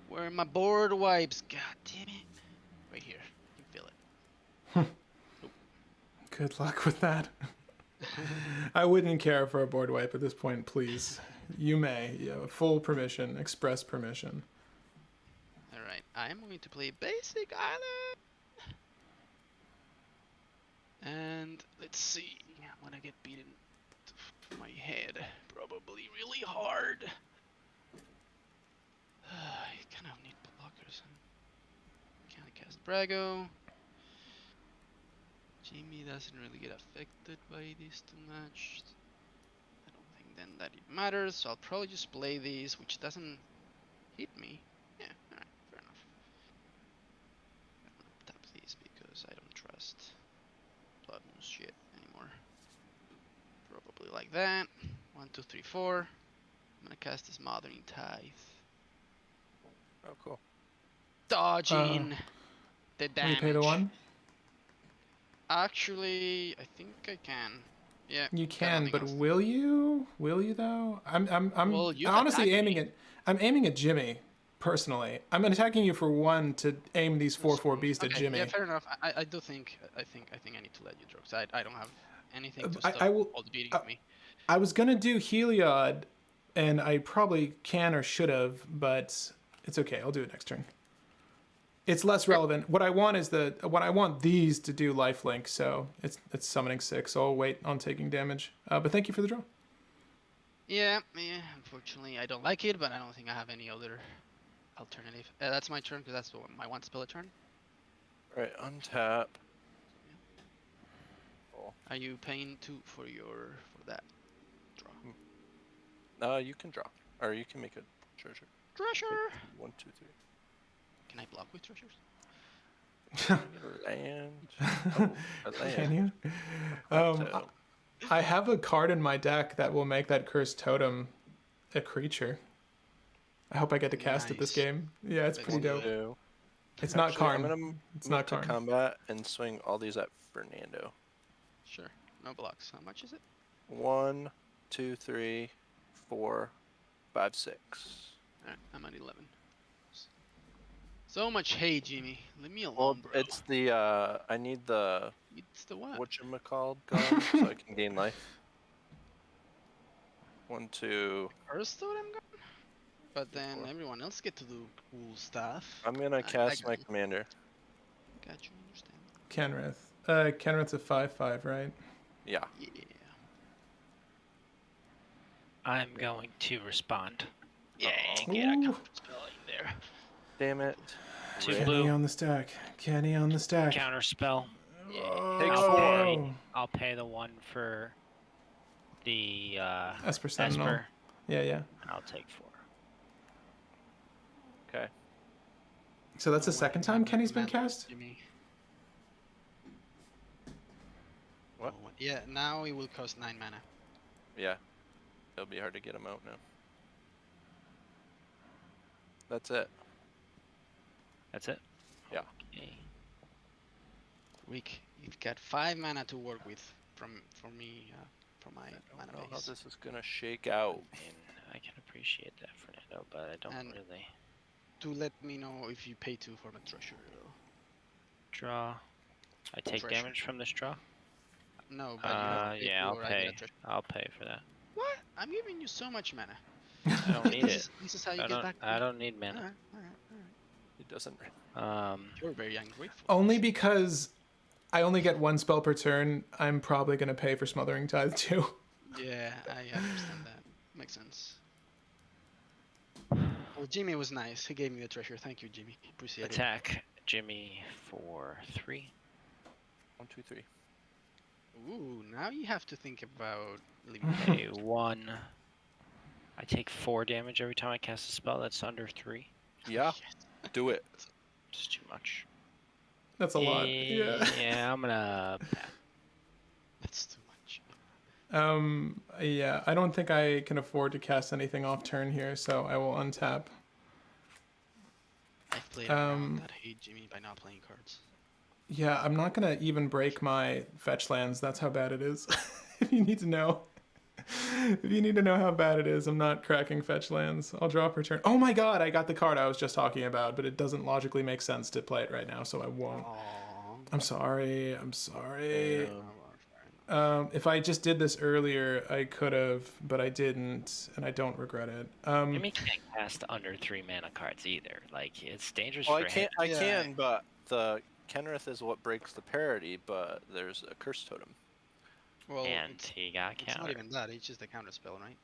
Where are my board wipes? God damn it. Right here. You can feel it. Good luck with that. I wouldn't care for a board wipe at this point, please. You may. You have full permission, express permission. Alright, I'm going to play Basic Island. And let's see. I'm gonna get beaten to my head. Probably really hard. I kind of need blockers. Can't cast Brago. Jimmy doesn't really get affected by this too much. I don't think then that it matters, so I'll probably just play these, which doesn't hit me. Yeah, alright, fair enough. I'm gonna tap these because I don't trust Blood Moon shit anymore. Probably like that. 1, 2, 3, 4. I'm gonna cast this Modern Tithe. Oh, cool. Dodging the Will damage. you pay the 1? Actually, I think I can. Yeah. You got can, nothing but else. will you? Will you though? I'm Well, you honestly attacked aiming me. at. I'm aiming at Jimmy, personally. I'm attacking you for 1 to aim these 4/4 beasts at Okay, Jimmy. yeah, fair enough. I do think I think I need to let you draw. 'Cause I don't have anything to I stop will- all the beating of me. I was gonna do Heliod, and I probably can or should have, but it's okay. I'll do it next turn. It's less relevant. What I want is I want these to do lifelink, so it's summoning 6. So I'll wait on taking damage. But thank you for the draw. Yeah. Unfortunately, I don't like it, but I don't think I have any other alternative. That's my turn because that's my 1 spell a turn. Alright, untap. Are you paying 2 for that draw? You can draw. Or you can make a treasure. Treasure. 1, 2, 3. Can I block with treasures? Land. Oh, a land. Can you? So, I have a card in my deck that will make that cursed totem a creature. I hope I get to cast it this Nice. game. Yeah, it's pretty dope. two. It's not Actually, I'm Karn. gonna It's move not to Karn. combat and swing all these at Fernando. Sure. No blocks. How much is it? 1, 2, 3, 4, 5, 6. Alright, I'm at 11. So much hate, Jimmy. Leave me alone, Well, bro. it's the I need the It's the what? whatchamacalled gone so I can gain life. 1, 2. First totem gone? But then 4. everyone else get to do cool stuff. I'm gonna cast my commander. Got you, understand. Kenrith. Kenrith's a 5/5, right? Yeah. Yeah. I'm going to respond. Yeah, Ooh. get a counter spell in there. Damn it. 2 Rip. blue. Kenny on the stack. Kenny on the stack. Counter spell. Take Oh. I'll pay the 1 for the Esper Sentinel. Esper, Yeah, yeah. and I'll take 4. Okay. So that's the second time Kenny's been cast? Jimmy. What? Oh, yeah, now it will cost 9 mana. Yeah. It'll be hard to get him out now. That's it. That's it? Yeah. Okay. Weak. You've got 5 mana to work with from me, from my I mana don't know how base. this is gonna shake out. I mean, I can appreciate that, Fernando, but I don't And- really. To let me know if you pay 2 for the treasure. Draw. I take Treasure. damage from this draw? No, but you have to pay Yeah, 2 I'll or I get a pay. treasure. I'll pay for that. What? I'm giving you so much mana. I don't need it. This is how you I get don't. back. I don't need mana. Alright. It doesn't. You're very ungrateful. Only because I only get 1 spell per turn, I'm probably going to pay for Smothering Tithe too. Yeah, I understand that. Makes sense. Well, Jimmy was nice. He gave me the treasure. Thank you, Jimmy. Appreciate Attack Jimmy for 3. 1, 2, 3. it. Ooh, now you have to think about leaving. Pay 1. I take 4 damage every time I cast a spell that's under 3. Yeah. Do it. It's too much. That's a lot. Yeah. Yeah, I'm gonna. That's too much. Yeah, I don't think I can afford to cast anything off turn here, so I will untap. I've played around that hate Jimmy by not playing cards. Yeah, I'm not gonna even break my fetch lands. That's how bad it is. If you need to know. If you need to know how bad it is, I'm not cracking fetch lands. I'll draw per turn. Oh my god, I got the card I was just talking about, but it doesn't logically make sense to play it right now, so I won't. I'm sorry. I'm sorry. If I just did this earlier, I could have, but I didn't, and I don't regret it. Jimmy can't cast under 3 mana cards either. Like, it's dangerous Well, for I can't. I Yeah. can, but the Kenrith is what breaks the parity. But there's a curse totem. Well, him, and he got it's not countered. even that. It's just a counter spell, right?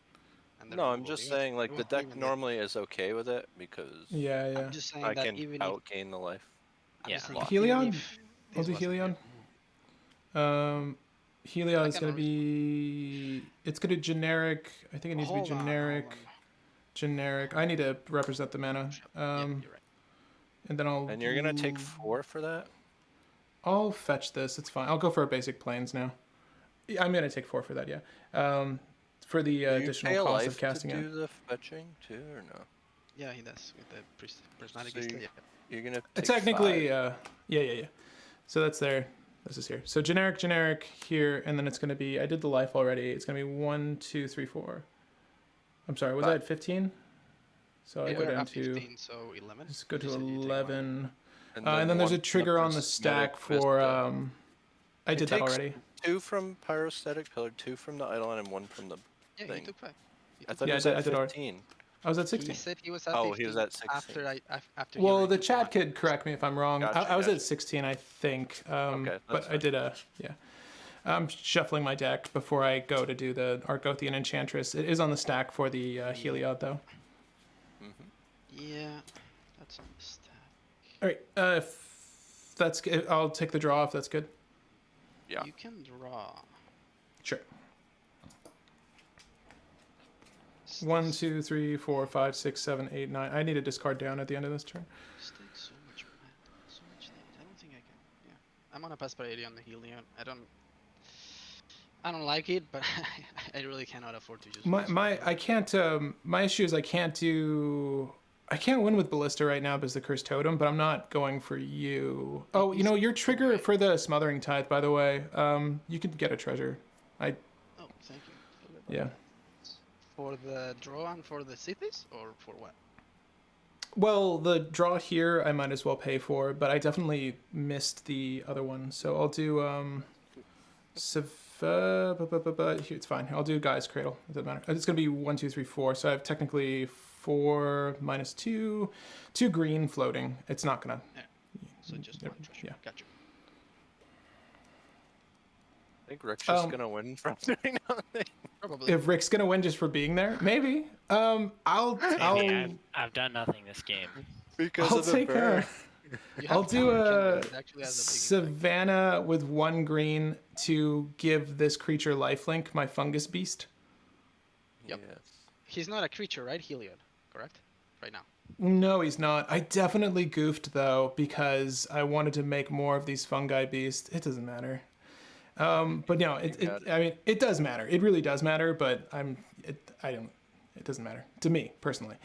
And the No, I'm removal. just Even- saying, like the well, deck even normally is okay with it because Yeah, yeah. I'm just saying I that can even if outgain the life. I'm Yeah. just saying Helion? even if I'll this do wasn't Helion. Heliod is I gonna can be. It's gonna generic. I think it needs to be Hold on, generic. hold on. Generic. I need to represent the mana. Yeah, you're right. And then I'll. And you're gonna take do- 4 for that. I'll fetch this. It's fine. I'll go for a basic planes now. Yeah, I'm gonna take 4 for that. Yeah. For the Do you additional pay a cost life of casting to it. do the fetching too, or no? Yeah, he does with the prismatic. So Crystal, you- yeah. You're gonna. It's take technically, 5. yeah. So that's there. This is here. So generic here, and then it's gonna be. I did the life already. It's gonna be 1, 2, 3, 4. I'm sorry. Was I at 15? So I Yeah, go we're down at to. 15, so 11. Let's go You to said you take one. 11. And then there's a one trigger on the prismatic stack for. crystal. I It did that takes already. 2 from Pyrostatic Pillar, 2 from the Eidolon, and 1 from the. Yeah, thing. he took 5. He I took thought Yeah, he was I at did already. 15. I was at He 16. said he was at Oh, 15 he was at 16. after you Well, the already chat won. could correct me if I'm wrong. Gotcha, I was gotcha. at 16, I think. Okay, but that's I fine. did yeah. I'm shuffling my deck before I go to do the Argothian Enchantress. It is on the stack for the Heliod, though. Yeah, that's on the stack. All right. If that's good, I'll take the draw if that's good. Yeah. You can draw. Sure. 1, 2, 3, 4, 5, 6, 7, 8, 9. I need to discard down at the end of this turn. This takes so much mana, so much damage. I don't think I can. Yeah, I'm on a Pasparity on the Helion. I don't like it, but I really cannot afford to just. I can't. My issue is I can't win with Ballista right now because the Cursed Totem, but I'm not going for you. Oh, you know, your trigger for the Smothering Tithe, by the way, you can get a treasure. Oh, thank you. Yeah. For the draw and for the cities, or for what? Well, the draw here I might as well pay for, but I definitely missed the other one, so I'll do here, it's fine. I'll do Guy's Cradle. It doesn't matter. It's gonna be 1, 2, 3, 4. So I have technically 4 minus 2, 2 green floating. It's not gonna. So just one treasure. Yeah. Gotcha. I think Rick's just gonna win from doing nothing. Probably. If Rick's gonna win just for being there, maybe. Maybe I've done nothing this game. Because I'll of the take burn. You I'll have do counter a Kindred, it actually has a big impact. Savannah with 1 green to give this creature lifelink, my fungus beast. Yep. Yes. He's not a creature, right, Heliod? Correct? Right now. No, he's not. I definitely goofed though because I wanted to make more of these fungi beasts. It doesn't matter. But no, I mean, it does matter. It really does matter. But it doesn't matter to me personally.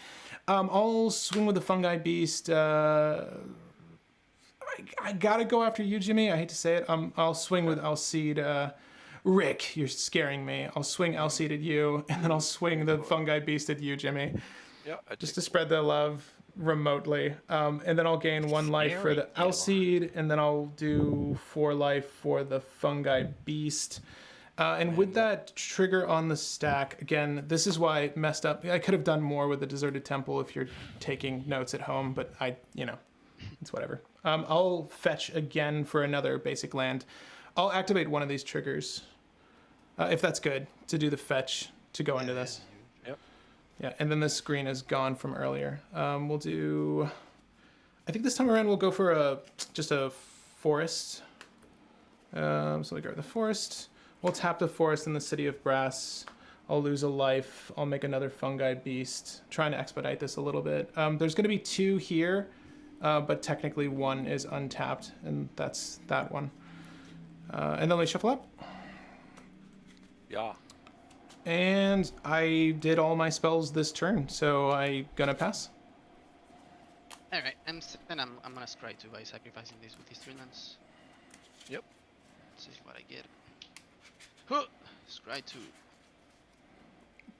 I'll swing with the fungi beast. I gotta go after you, Jimmy. I hate to say it. I'll swing with Alcide. Rick, you're scaring me. I'll swing Alcide at you, and then I'll swing the fungi beast at you, Jimmy. Yeah. Just to spread the love remotely. And then I'll gain 1 life for the Alcide, and then I'll do 4 life for the fungi beast. And with that trigger on the stack, again, this is why I messed up. I could have done more with the Deserted Temple if you're taking notes at home, but it's whatever. I'll fetch again for another basic land. I'll activate one of these triggers, if that's good, to do the fetch to go into this. Yep. Yeah, and then this green is gone from earlier. We'll do... I think this time around we'll go for just a forest. So we go to the forest. We'll tap the forest in the City of Brass. I'll lose a life. I'll make another fungi beast. Trying to expedite this a little bit. There's going to be 2 here, but technically 1 is untapped, and that's that one. And then we shuffle up. Yeah. And I did all my spells this turn, so I'm gonna pass. All right, I'm gonna scry 2 by sacrificing this with these 3 lands. Yep. This is what I get. Huh! Scry 2.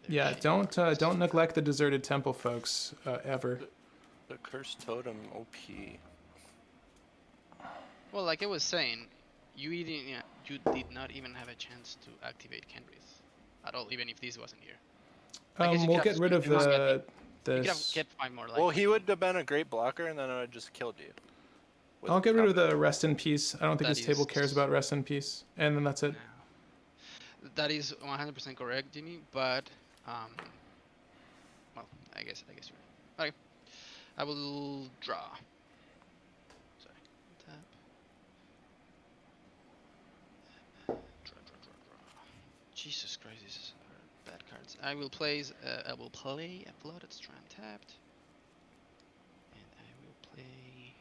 Yeah, don't neglect the Deserted Temple, folks, ever. The Cursed Totem OP. Well, like I was saying, you did not even have a chance to activate Kenrith at all, even if this wasn't here. I guess you We'll could get have rid of you could have this. kept 5 more life. Well, he would have been a great blocker, and then I would have just killed you. With I'll get rid of combat. the Rest in Peace. I don't think That this table is- cares about Rest in Peace. And then that's it. No. That is 100% correct, Jimmy. But well, I guess you're right. Okay, I will draw. Sorry, tap. Draw. Jesus Christ, these are bad cards. I will play a Flooded Strand tapped, and I will play.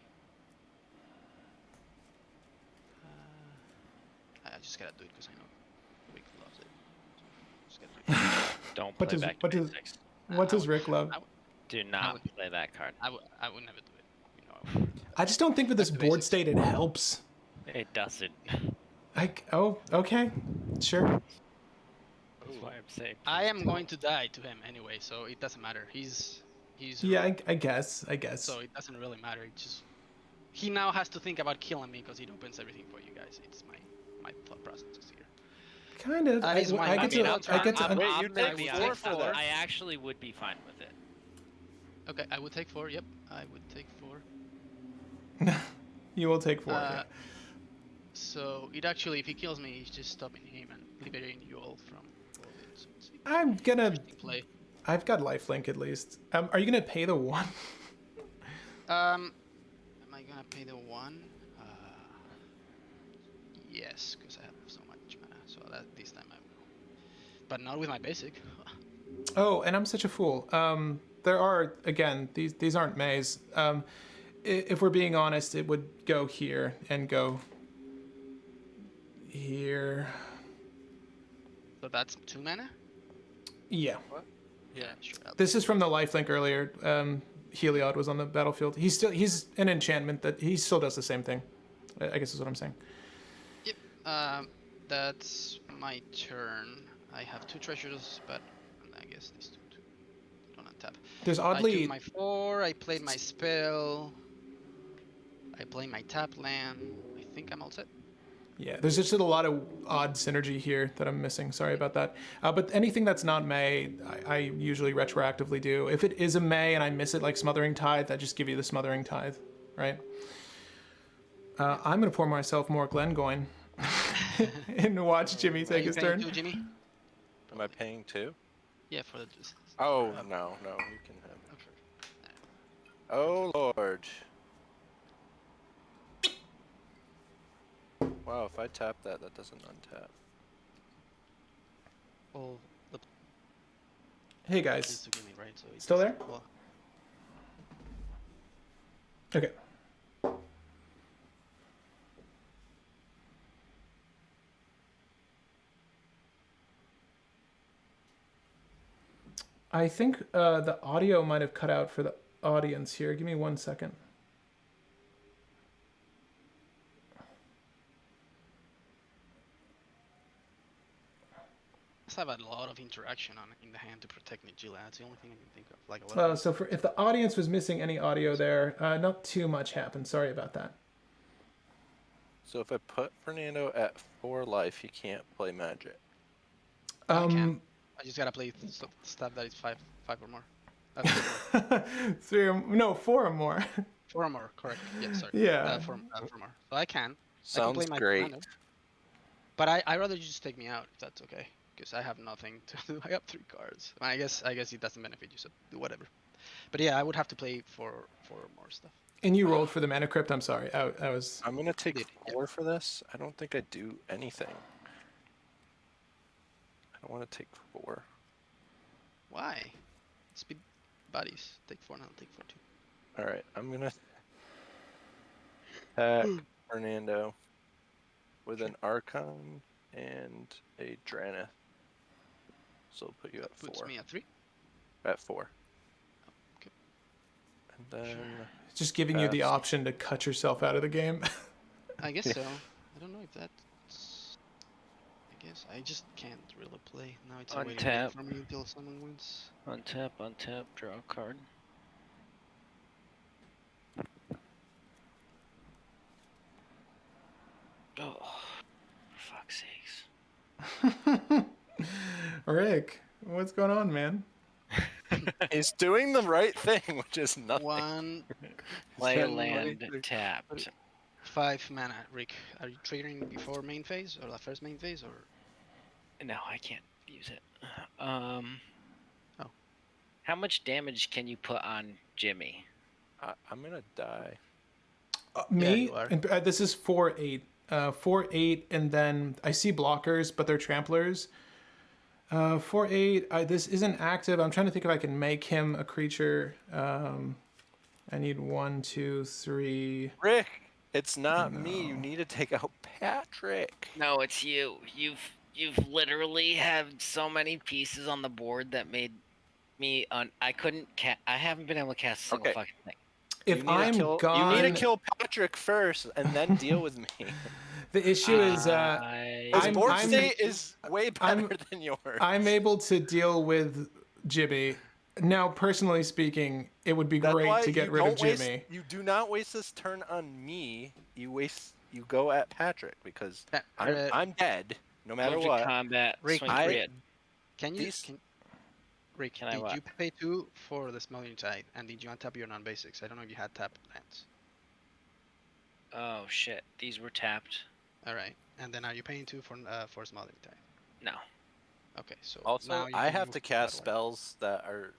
I just gotta do it because I know Rick loves it. So just gotta do it. Don't What play does- back what to does- basics. What does Rick love? Do not play that card. I would never do it. You know. I just don't think with this Back to board basics. state it helps. It doesn't. Okay, sure. That's why I'm saying. I am going to die to him anyway, so it doesn't matter. He's. Yeah, I guess. So it doesn't really matter. It just he now has to think about killing me because it opens everything for you guys. It's my thought process here. Kind of. That is my- I get to. I get to. Wait, you take the 4 honest for that that? I actually would be fine with it. Okay, I would take 4. Yep, I would take 4. You will take 4. Yeah. So it actually, if he kills me, he's just stopping him and liberating you all from. All of it. So it's I'm gonna. interesting play. I've got lifelink at least. Are you gonna pay the 1? Am I gonna pay the 1? Yes, because I have so much mana. So that this time I will. But not with my basic. Oh, and I'm such a fool. There are, again, these aren't maze. If we're being honest, it would go here and go here. So that's 2 mana. Yeah. Yeah, sure. This is from the lifelink earlier. Heliod was on the battlefield. He's an enchantment that he still does the same thing. I guess is what I'm saying. Yep. That's my turn. I have 2 treasures, but I guess these 2 don't untap. There's I oddly. took my 4. I played my spell. I play my tap land. I think I'm all set. Yeah, there's just a lot of odd synergy here that I'm missing. Sorry about that. But anything that's not May, I usually retroactively do. If it is a May and I miss it, like Smothering Tithe, I just give you the Smothering Tithe, right? I'm gonna pour myself more Glengoyne and watch Jimmy Are take you his paying turn. 2, Jimmy? Am I paying 2? Yeah, for the. Oh, no, you can have it. Oh, Lord. Wow, if I tap that, that doesn't untap. Well, the Hey needs guys. to give me right, so it Still doesn't- there? Well, Okay. I think the audio might have cut out for the audience here. Give me 1 second. let's have a lot of interaction on in the hand to protect Nigilla. That's the only thing I can think of. Like a lot of So if the audience was missing any audio there, not too much happened. Sorry about that. So if I put Fernando at 4 life, he can't play Magic. I can. I just gotta play stuff that is five or more. That's 4 or more. 4 or more, correct. Yeah, sorry. Yeah. 4 or more. So I can. I can Sounds play my great. Fernando. But I rather you just take me out if that's okay, because I have nothing to do. I have 3 cards. I guess it doesn't benefit you, so do whatever. But yeah, I would have to play for more stuff. And you rolled for the mana crypt. I'm sorry. I was. I'm gonna take Did, 4 for this. I don't think I do anything. I don't want to take 4. Why? Speed buddies. Take 4 now. Take 4 too. All right, I'm gonna attack Fernando with an Archon and a Drannith. So I'll put you at 4. Puts me at 3. At 4. Okay. And then Just giving you the option to cut yourself out of the game. I guess so. I don't know if that's. I guess I just can't really play now. It's a waiting game Untap. for me until someone wins. Untap, draw a card. Oh, for fuck's sakes. Rick, what's going on, man? he's doing the right thing, which is nothing. 1 Play a Seven, land eight, tapped. 5 mana. Rick, are you triggering before main phase or the first main phase or? No, I can't use it. Oh. How much damage can you put on Jimmy? I'm gonna die. Me? you are. And this is 4/8. 4/8, and then I see blockers, but they're tramplers. 4/8. This isn't active. I'm trying to think if I can make him a creature. I need 1, 2, 3. Rick, it's not me. You need to take out Patrick. No, it's you. You've literally had so many pieces on the board that made me I couldn't I haven't been able to cast a single Okay. fucking thing. If I'm gone, You need to kill Patrick first, and then deal with me. the issue is His I'm- board I'm- state is way I'm- better than yours. I'm able to deal with Jimmy. Now, personally speaking, it would be That's great why to get you rid of don't waste- Jimmy. You do not waste this turn on me. You go at Patrick because I'm dead no matter Move to what. combat. Rick, Swing I- free it. Can you? These- Rick, Can I did what? you pay 2 for the Smelling Tide, and did you untap your non-basics? I don't know if you had tapped lands. Oh shit, these were tapped. All right, and then are you paying 2 for Smelling Tide? No. Okay, so Also, now you I can have move to that cast one. spells that are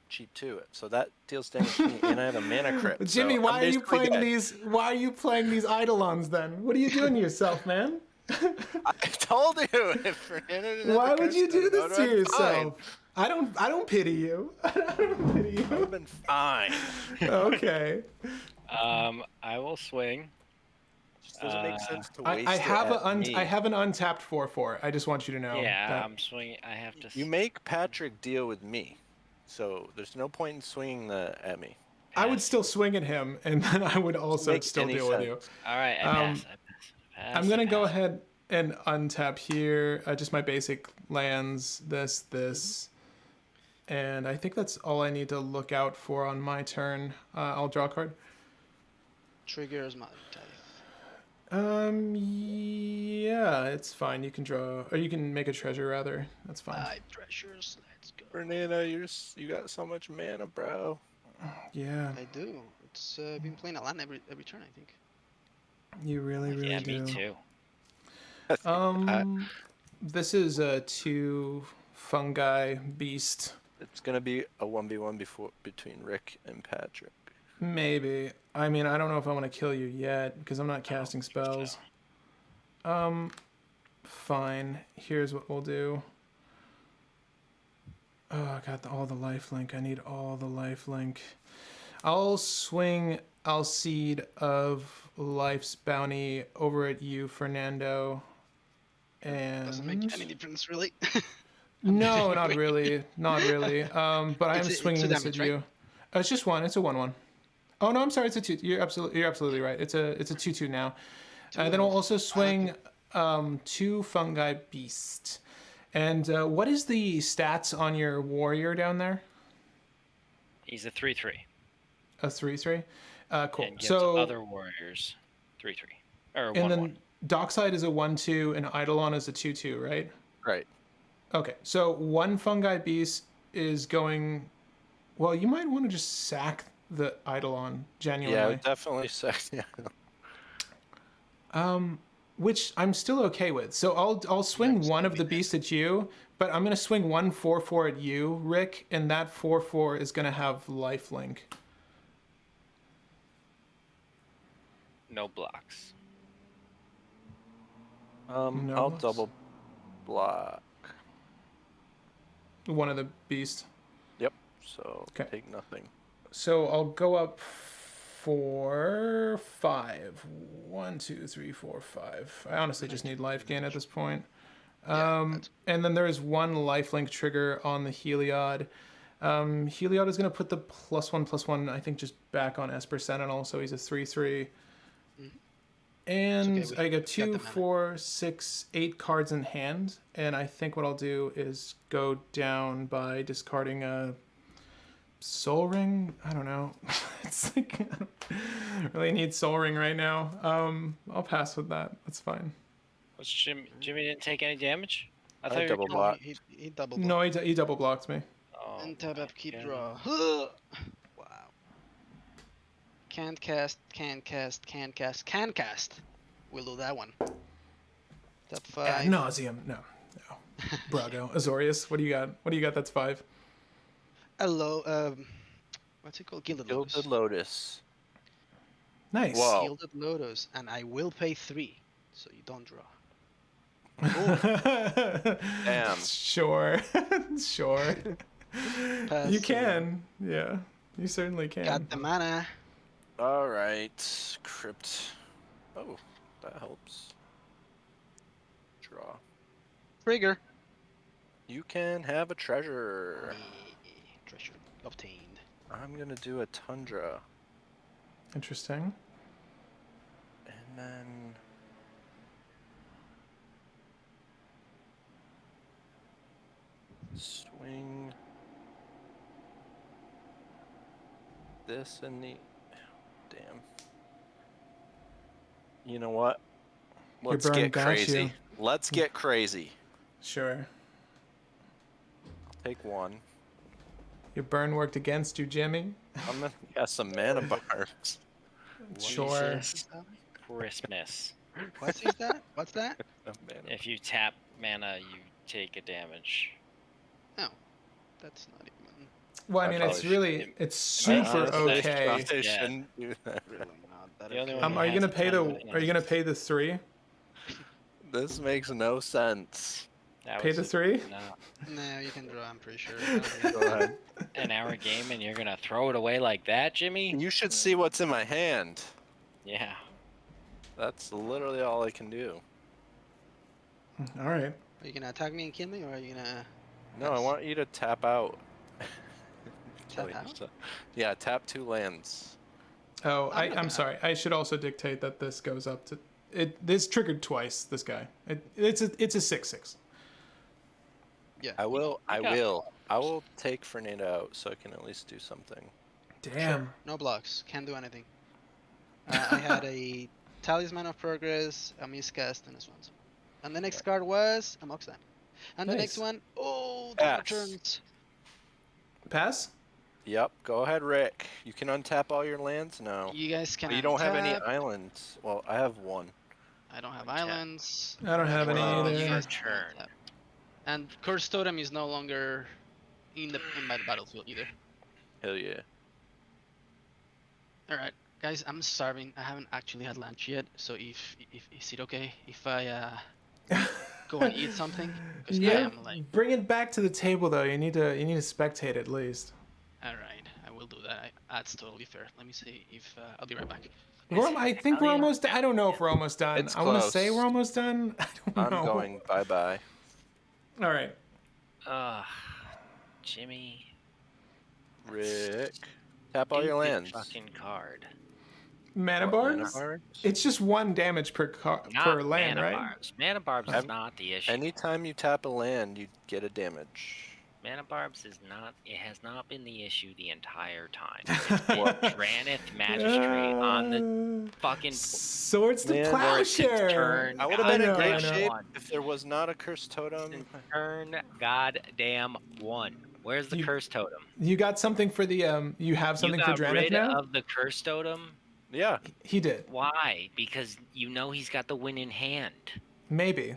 cheap too, so that deals damage to me, and I have a mana crypt. Jimmy, so why I'm are you basically playing dead. these? Why are you playing these Eidolons then? What are you doing to yourself, man? I told you. If Fernando didn't have Why the would you do cushion, this I to would've been fine. yourself? I don't pity you. I don't pity I would you. have been fine. Okay. I will swing. Just doesn't make sense to I waste have it at me. I have an untapped 4/4. I just want you to know. Yeah, that. I'm swinging. I have to. You make Patrick deal with me, so there's no point in swinging at me. I would still swing at him, and then I would also make still any deal with you. sense. All right, I pass. I pass. I'm gonna go ahead and untap here. Just my basic lands. This, and I think that's all I need to look out for on my turn. I'll draw a card. Trigger Smelling Tide. Yeah, it's fine. You can draw, or you can make a treasure rather. That's fine. 5 treasures. Let's go. Fernando, you got so much mana, bro. Yeah, I do. It's been playing a land every turn, I think. you really Yeah, do. me too. This is a 2 fungi beast. It's gonna be a 1v1 between Rick and Patrick. Maybe. I mean, I don't know if I want to kill you yet because I'm not casting spells. Fine. Here's what we'll do. Oh, I got all the life link. I need all the life link. I'll swing Alcide of Life's Bounty over at you, Fernando. And Doesn't make any difference, really. no, not really, not really. But I am It's swinging two this damage, at you. It's just one. It's a 1/1. Oh no, I'm sorry. It's a 2. You're absolutely right. It's a 2/2 now. Then we'll also swing 2 fungi beast. And what is the stats on your warrior down there? He's a 3/3. A 3/3. Cool. And gives So other warriors 3/3 or and 1/1. then Dockside is a 1/2 and Eidolon is a 2/2, right? Right. Okay. So 1 fungi beast is going. Well, you might want to just sack the Eidolon genuinely. Yeah, definitely. Yeah. Which I'm still okay with. So I'll swing one of the beasts at you, but I'm gonna swing 1 4/4 at you, Rick, and that 4/4 is gonna have lifelink. No blocks. No I'll blocks. double block. One of the beasts. Yep. So Okay. take nothing. So I'll go up for 5. 1, 2, 3, 4, 5. I honestly just need life gain at this point. And then there is 1 lifelink trigger on the Heliod. Heliod is going to put the +1/+1, I think, just back on Esper Sentinel, so he's a 3/3. And It's okay, I got got 2, the mana. 4, 6, 8 cards in hand, and I think what I'll do is go down by discarding a Soul Ring. I don't know. It's like I don't really need Soul Ring right now. I'll pass with that. That's fine. Was Jimmy didn't take any damage? I I thought you were double killing- block. He double No, he double blocked me. Oh, and tap my up, keep God. draw. Wow. Can't cast, can't cast, can't cast, can cast. We'll do that one. Tap 5. Ad nauseum. No. Brago. Azorius. What do you got? What do you got? That's 5. Hello, what's it called? Gilded Lotus. Gilded Lotus. Nice. Whoa. Gilded Lotus, and I will pay 3, so you don't draw. Damn. Sure. Sure. Pass, You can. Yeah. You certainly can. Got the mana. All right. Crypt. Oh, that helps. Draw. Trigger. You can have a treasure. Treasure obtained. I'm gonna do a Tundra, Interesting. and then swing this in the. Damn. You know what? Your Let's burn get got crazy. you. Let's get crazy. Sure. I'll take 1. Your burn worked against you, Jimmy. I'm gonna get some mana bars. Sure. Jesus Christmas. What's that? What's that? If you tap mana, you take a damage. Oh, that's not even. Well, I I mean, probably it's really, shouldn't. it's super honestly, okay. Probably Yeah. shouldn't do that. Really not that The only okay. one Are you has gonna pay the? mana Are you gonna pay the 3? This makes no sense. That Pay was the 3? No, you can draw, I'm pretty sure. Go ahead. an hour game, and you're gonna throw it away like that, Jimmy? You should see what's in my hand. Yeah. That's literally all I can do. All right. Are you gonna attack me and kill me, or are you gonna No, I Yes. want you to tap out. Kill Tap out? yourself. Yeah, tap 2 lands. Oh, I'm not I'm gonna- sorry. I should also dictate that this goes up to. This triggered twice. This guy. It's a 6/6. Yeah. I will. I got will. I will take Fernanda out so I can at least do something. Damn. No blocks. Can't do anything. I had a Talisman of Progress, a Miscast, and a Swans. And the next card was a Moxam. And the next Nice. one, oh, Pass. double turns. Pass. Yep. Go ahead, Rick. You can untap all your lands now. You guys can But you don't have any untap. islands. Well, I have 1. I don't have Untap. islands. I don't have any Well, either. you guys Your can turn. untap. And Curse Totem is no longer in my battlefield either. Hell yeah. Alright. Guys, I'm starving. I haven't actually had lunch yet. So if is it okay if I go and eat something? Because I Yeah, am like, bring it back to the table though. You need to spectate at least. all right, I will do that. That's totally fair. Let me see if I'll be right back. I think we're almost. I don't know if we're almost done. It's I want to say close. we're almost done. I don't know. I'm going bye-bye. All right. Jimmy. Rick, tap all Stupid your lands. fucking card. Mana What, barbs? mana barbs? It's just 1 damage per Not per land, mana right? barbs. Mana barbs is not the issue. Anytime you tap a land, you get a damage. Mana barbs is not. It has not been the issue the entire time. It's been Dranith Magistrate on the fucking Swords to Man, Plowshare. turn. I would have been in know, I great know. shape if there was not a cursed totem. Turn goddamn one. Where's the You- curse totem? You got something for the You have something you for got Dranith rid now? of the curse totem. Yeah, He did. Why? Because you know he's got the win in hand. Maybe.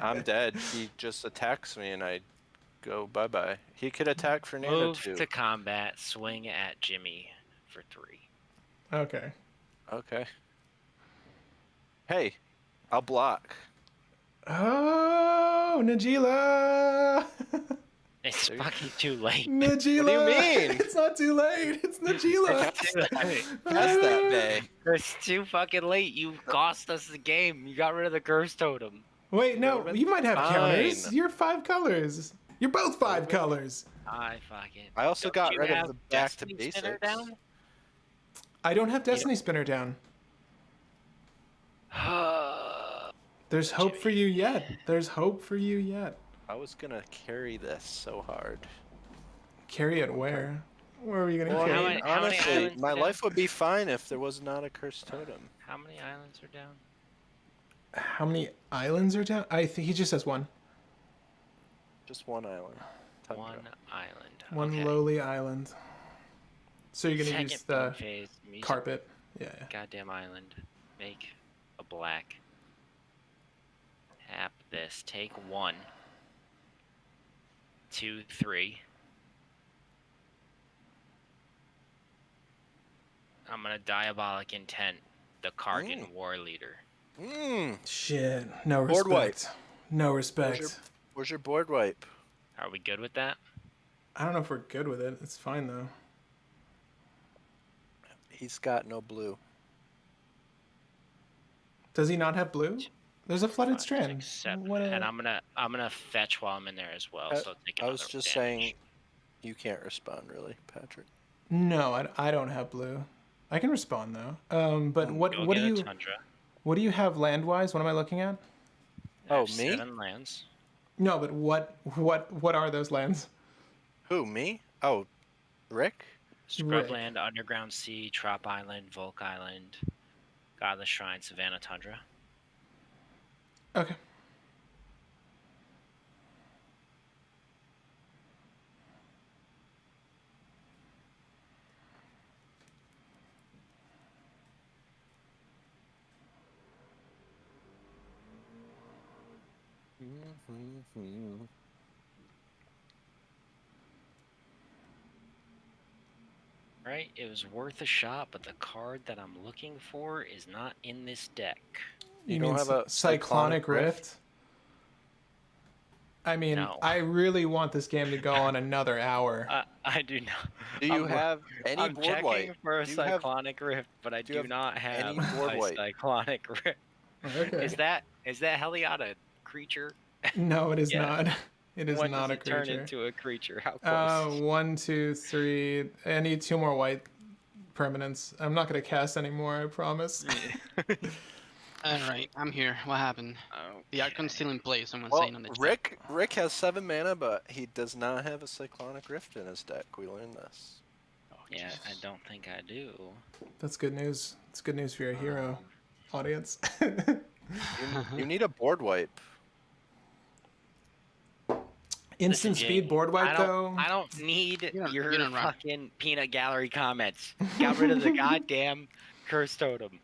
I'm dead. He just attacks me and I go bye-bye. He could attack Fernando Move too. to combat. Swing at Jimmy for 3. Okay. Okay. Hey, I'll block. Oh, Najila! It's fucking too late. Najila! What do you mean? It's not too late. It's Najila. That's that bay. It's too fucking late. You cost us the game. You got rid of the curse totem. Wait, no, Would've you might have fine. counters. You're 5 colors. You're both 5 colors. I fucking. I also Don't got you rid of have the back to Destiny Spinner basics. down? I don't have Destiny Spinner down. There's hope for you yet. There's hope for you yet. I was gonna carry this so hard. Carry it where? Where are you gonna Well, carry how it? many- how many honestly, islands my are life would be fine if there was not a cursed totem. How many islands are down? How many islands are down? I think he just has 1. Just one island. Tundra. 1 island. One okay. lowly island. So you're gonna Second use the phase. Music, carpet. Yeah. Goddamn island. Make a black. Tap this. Take 1. 2, 3. I'm gonna Diabolic Intent the Kargan War Leader. Mmm. Shit. No Board wipe. respect. No respect. Where's your board wipe? Are we good with that? I don't know if we're good with it. It's fine though. He's got no blue. Does he not have blue? There's a flooded 5, strand. 6, 7. What a- And I'm gonna fetch while I'm in there as well. So take I another was just damage. saying, you can't respond really, Patrick. No, I don't have blue. I can respond though. But what Go what get do a you Tundra. have land wise? What am I looking at? Oh, There's me? 7 lands. No, but what are those lands? Who, me? Oh, Rick? Scrubland, Underground Sea, Trop Island, Volk Island, Godless Shrine, Savannah Tundra. Okay. Right? It was worth a shot, but the card that I'm looking for is not in this deck. You don't mean have a cyclonic rift? Rift? I mean, No. I really want this game to go on another hour. I do not. Do you I'm- have any I'm board checking wipe? for a Do you have cyclonic rift, but I do do you have not have any board a wipe? cyclonic rift. Okay. Is that Heliod a creature? No, it is Yeah. not. It is when not does a it turn creature. into a creature? How close? 1, 2, 3. I need 2 more white permanents. I'm not gonna cast anymore. I promise. All right, I'm here. What happened? The icon's still in place. Someone's Well, saying on the chat. Rick has 7 mana, but he does not have a cyclonic rift in his deck. We learned this. Oh, Yeah, I Jesus. don't think I do. That's good news. It's good news for your hero audience. You need a board wipe. Instant Listen, speed Jay, board wipe though. I don't need You don't- your you don't run. fucking peanut gallery comments. Got rid of the goddamn curse totem.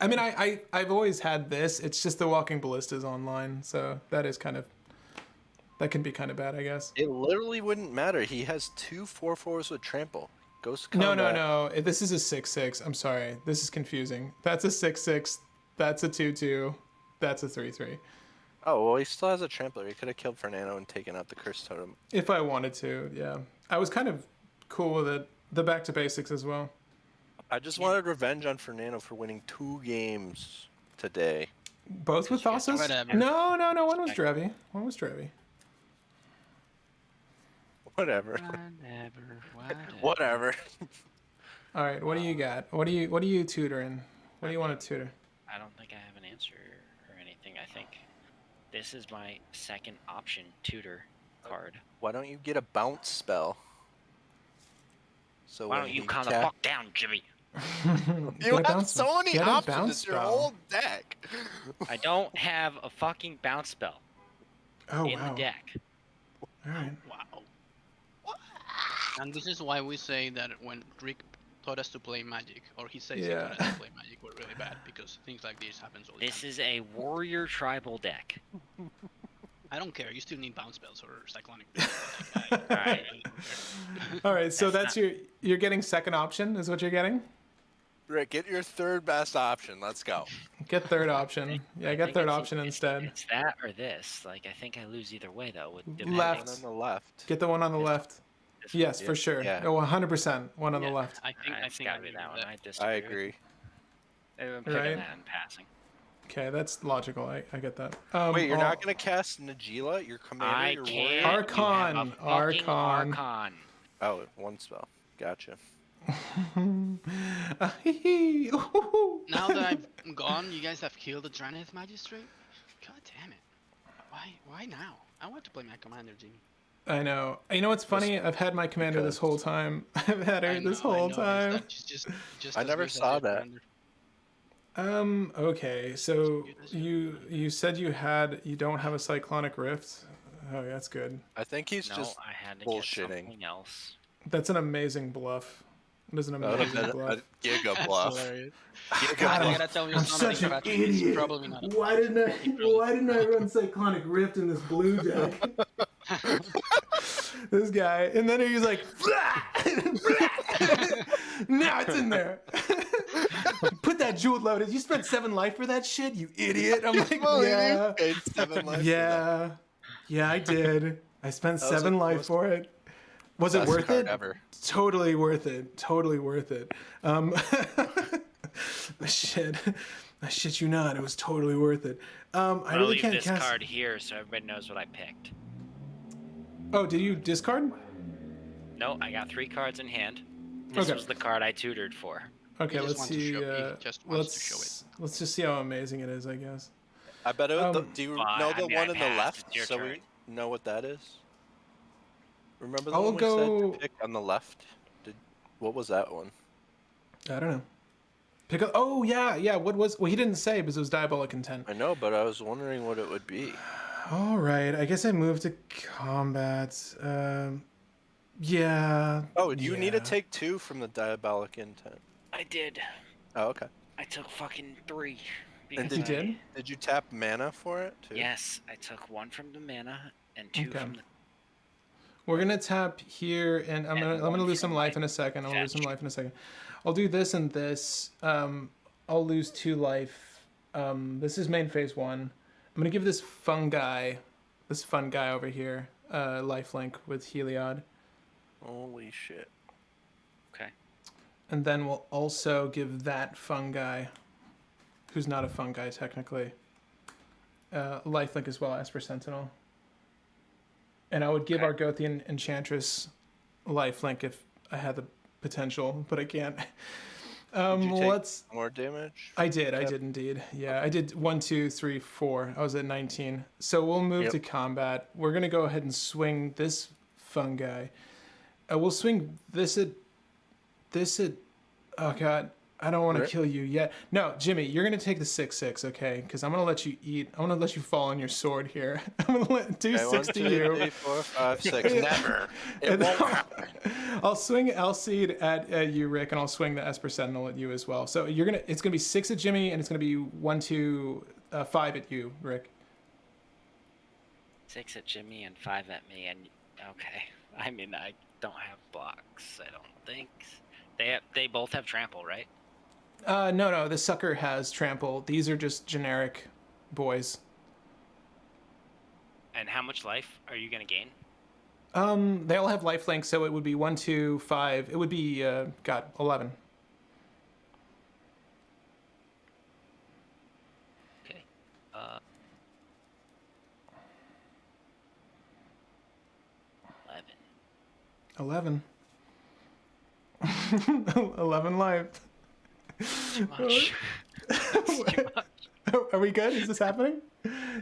I mean, I've always had this. It's just the Walking Ballistas online, so that can be kind of bad, I guess. It literally wouldn't matter. He has 2 4/4s with trample. Ghost No, Combat. no. This is a 6/6. I'm sorry. This is confusing. That's a 6/6. That's a 2/2. That's a 3/3. Oh, well, he still has a trampler. He could have killed Fernando and taken out the Curse Totem. If I wanted to, yeah. I was kind of cool with it. The back to basics as well. I just wanted revenge on Fernando for winning 2 games today. Both with Thassos? Whatever. No. One was Drevi. One was Drevi. Whatever. Whatever. Whatever. All right. What do you got? What are you tutoring? What do you want to tutor? I don't think I have an answer or anything. I think this is my second option tutor card. Why don't you get a bounce spell? So Why when don't you he calm the fuck down, Jimmy? You have so many get a options. bounce It's your spell. whole deck. I don't have a fucking bounce spell Oh, in wow. the deck. All right. Wow. And this is why we say that when Rick taught us to play Magic, or he says he Yeah. taught us to play Magic, we're really bad because things like this happens all the This time. is a warrior tribal deck. I don't care. You still need bounce spells or cyclonic. Alright. All right. So That's that's you're getting second option is what you're getting? Rick, get your third best option. Let's go. Get third option. Yeah, get think third it's- option it's- instead. It's that or this. Like, I think I lose either way, though. Depending. Left. One on the left. Get the one on the left. This one. Yes, for sure. Yeah. Oh, 100%. One on Yeah, the left. I think It's I gotta be agree that with one. I disagree. I agree. I'm picking Right. that in passing. Okay, that's logical. I get that. Wait, you're not going to cast Najila, your commander, I your can't. warrior? You have a Archon, fucking Archon. Archon. Oh, one spell. Gotcha. Now that I'm gone, you guys have killed the Draneth Magistrate? God damn it. Why now? I want to play my commander, Jimmy. I know. You know what's funny? I've had my commander this whole time. I've had her I this know, I whole know, time. it's just I as never good as saw your that. commander. Okay. So you said you don't have a cyclonic rift. Oh, that's good. I think he's No, just I had to bullshitting. get something else. That's an amazing bluff. It is an that would have amazing been bluff. a giga That's bluff. hilarious. God, I gotta tell you I'm something, such an Patrick. It's idiot. probably not a Why didn't I run Cyclonic Rift in this blue deck? This guy, and then he was like, now it's in there. Put that jewel loaded. You spent 7 life for that shit, you idiot. I'm like, yeah, Paid 7 life for that. yeah, I did. I spent That was 7 the life most for it. Was it best worth card it? ever. Totally worth it. Totally worth it. I shit you not. It was totally worth it. I I'll really leave can't this cast. card here so everybody knows what I picked. Oh, did you discard? No, I got 3 cards in hand. This Okay. was the card I tutored for. Okay, just let's want to see. show- he just wants to show it. Let's just see how amazing it is, I guess. I bet it would, do you well, know I the mean, one I on the passed. left? It's your So turn. we know what that is? Remember the I'll one we go- said to pick on the left? What was that one? I don't know. Pick up. Oh yeah. What was? Well, he didn't say because it was Diabolic Intent. I know, but I was wondering what it would be. All right. I guess I moved to combat. Yeah. Oh, you need to yeah. take 2 from the Diabolic Intent. I did. Oh, okay. I took fucking 3. And because You I- did? Did you tap mana for it, too? Yes, I took 1 from the mana and 2 Okay. from the. We're gonna tap here, and I'm gonna one lose some from life my in a second. I'll lose some fetch. life in a second. I'll do this and this. I'll lose 2 life. This is main phase 1. I'm gonna give this fun guy over here, lifelink with Heliod, Holy shit. Okay. and then we'll also give that fun guy, who's not a fun guy technically, lifelink as well, Esper Sentinel. And I would give Okay. Argothian Enchantress lifelink if I had the potential, but I can't. Did you take Let's. more damage? I did Yep. indeed. Yeah, I did 1, 2, 3, 4. I was at 19. So we'll move Yep. to combat. We're gonna go ahead and swing this fun guy. We'll swing this at. Oh god, I don't want to Rick? kill you yet. No, Jimmy, you're gonna take the 6/6, okay? Because I'm gonna let you eat. I'm gonna let you fall on your sword here. I'm gonna do Okay, 1, 6 2, to you. 3, 4, 5, 6. Never. It And won't then happen. I'll swing Alcide at you, Rick, and I'll swing the Esper Sentinel at you as well. So it's gonna be 6 at Jimmy, and it's gonna be 1, 2, 5 at you, Rick. 6 at Jimmy and 5 at me, and okay. I mean, don't have blocks. I don't think they both have trample, right? No. The sucker has trample. These are just generic boys. And how much life are you gonna gain? They all have lifelink, so it would be 1, 2, 5. It would be 11. Okay. 11. 11 life. Too much. That's too much. Are we good? Is this happening?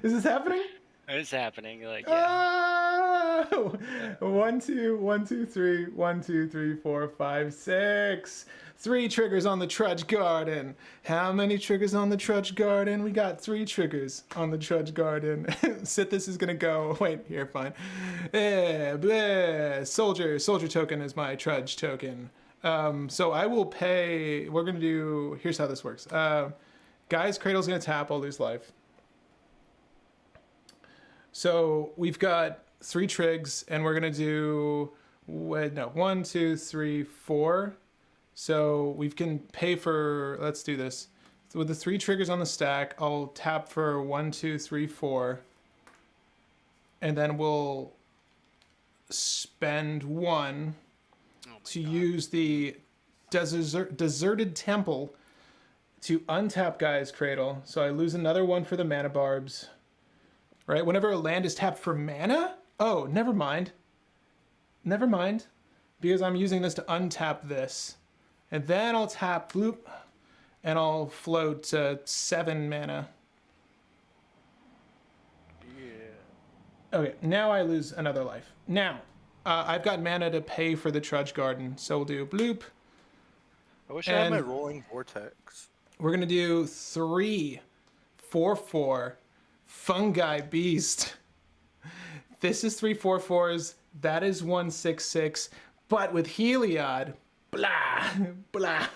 Is this happening? It's happening. Like, yeah. Oh! 1, 2, 1, 2, 3, 1, 2, 3, 4, 5, 6. 3 triggers on the Trudge Garden. How many triggers on the Trudge Garden? We got 3 triggers on the Trudge Garden. Sithis is gonna go. Wait, here, fine. Soldier token is my Trudge token. So I will pay. We're gonna do. Here's how this works. Guy's Cradle's gonna tap. I'll lose life. So we've got 3 trigs, and we're gonna do 1, 2, 3, 4. So we can pay for. Let's do this. So with the 3 triggers on the stack, I'll tap for 1, 2, 3, 4, and then we'll spend 1 to use the deserted temple to untap Guy's Cradle. So I lose another 1 for the mana barbs. Right? Whenever a land is tapped for mana? Oh, never mind. Never mind. Because I'm using this to untap this. And then I'll tap bloop, and I'll float to 7 mana. Yeah. Okay, now I lose another life. Now, I've got mana to pay for the Trudge Garden, so we'll do bloop. I wish I had my rolling vortex. We're gonna do 3, 4, 4. Fungi Beast. This is 3 4/4s. That is 1 6 6. But with Heliod, blah, blah,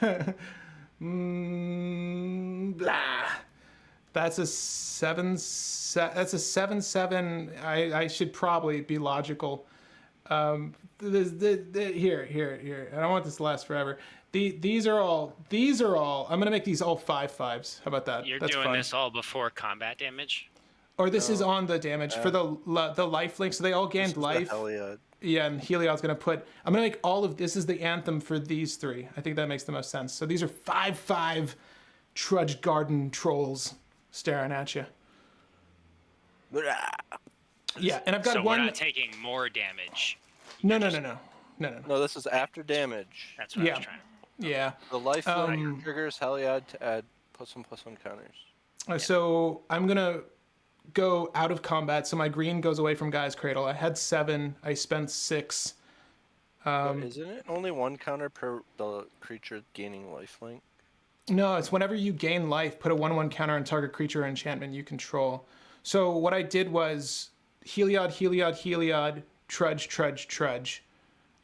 blah. That's a 7. That's a 7/7. I should probably be logical. Here. I don't want this to last forever. These are all. I'm gonna make these all 5/5s. How about that? You're That's doing fun. this all before combat damage? Or this is on the damage for the life link, so they all gained life. Heliod. Yeah, and Heliod's gonna put. I'm gonna make all of this is the anthem for these 3. I think that makes the most sense. So these are 5/5 Trudge Garden trolls staring at you. Yeah, and I've got so 1. we're not taking more damage. No. No, this is after damage. That's what I was trying. Yeah. The life link triggers Heliod to add +1/+1 counters. So I'm gonna go out of combat, so my green goes away from Guy's Cradle. I had 7. I spent 6. But isn't it only 1 counter per the creature gaining lifelink? No, it's whenever you gain life, put a 1/1 counter on target creature or enchantment you control. So what I did was Heliod, Trudge, Trudge, Trudge.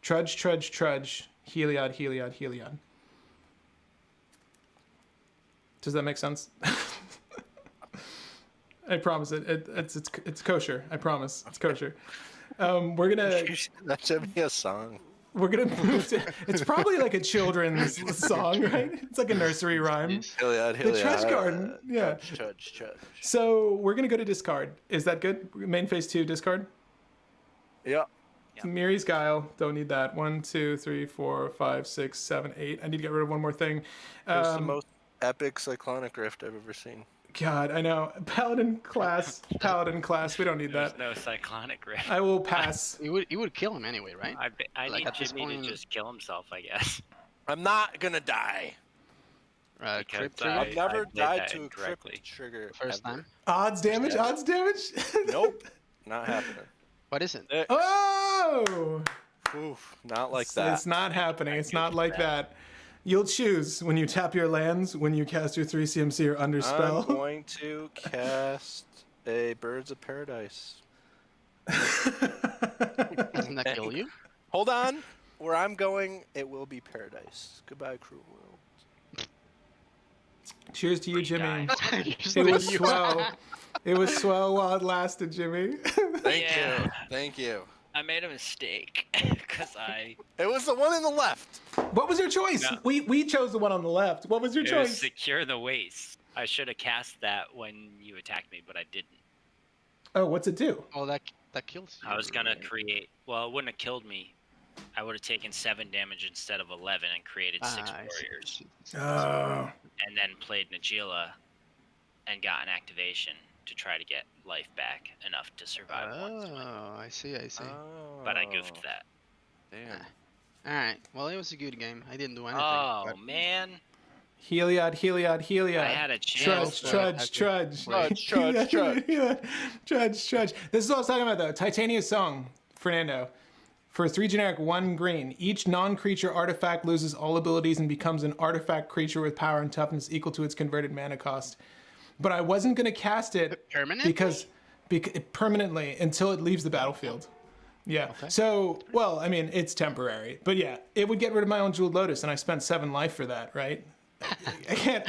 Trudge, Trudge, Trudge, Heliod. Does that make sense? I promise it's kosher. I promise it's kosher. We're gonna. That should be a song. We're gonna move to. It's probably like a children's song, right? It's like a nursery rhyme. Heliod. The Trudge Garden. Yeah. Trudge. So we're gonna go to discard. Is that good? Main phase 2 discard. Yeah. Miri's Guile. Don't need that. 1, 2, 3, 4, 5, 6, 7, 8. I need to get rid of one more thing. It's the most epic Cyclonic Rift I've ever seen. God, I know. Paladin class. We don't need There's that. no Cyclonic Rift. I will pass. You would kill him anyway, right? I Like, need at this Jimmy point- to just kill himself, I guess. I'm not gonna die. Because Crypt I- trigger? I've never did died that to a incorrectly. crypt trigger. First ever. time? Odds damage. Nope. Not happening. What is it? Oh! Oof. Not like that. It's not happening. It's not like that. You'll choose when you tap your lands, when you cast your 3 CMC or under spell. I'm going to cast a Birds of Paradise. Doesn't that kill you? Hold on. Where I'm going, it will be paradise. Goodbye, cruel world. Cheers to you, Jimmy. Just It like was you. swell. It was swell while it lasted, Jimmy. Thank Yeah. you. Thank you. I made a mistake. because It was the one in the left. What was your choice? No. We chose the one on the left. What was your it choice? was secure the waste. I should have cast that when you attacked me, but I didn't. Oh, what's it do? Oh, that kills you. I was gonna create. Well, it wouldn't have killed me. I would have taken 7 damage instead of 11 and created 6 I see. warriors, Oh. and then played Nagila and got an activation to try to get life back enough to survive once. Oh, I see. Oh, But I goofed that. Damn. All right. Well, it was a good game. I didn't do anything. Oh but- man, Heliod. I had a chance. Trudge. Trudge. This is what I was talking about, though. Titania's Song, Fernando. For 3 generic, 1 green. Each non-creature artifact loses all abilities and becomes an artifact creature with power and toughness equal to its converted mana cost. But I wasn't going to cast it Permanently? because permanently until it leaves the battlefield. Yeah. Okay. So, well, I mean, it's temporary, but yeah, it would get rid of my own Jeweled Lotus, and I spent 7 life for that, right? I can't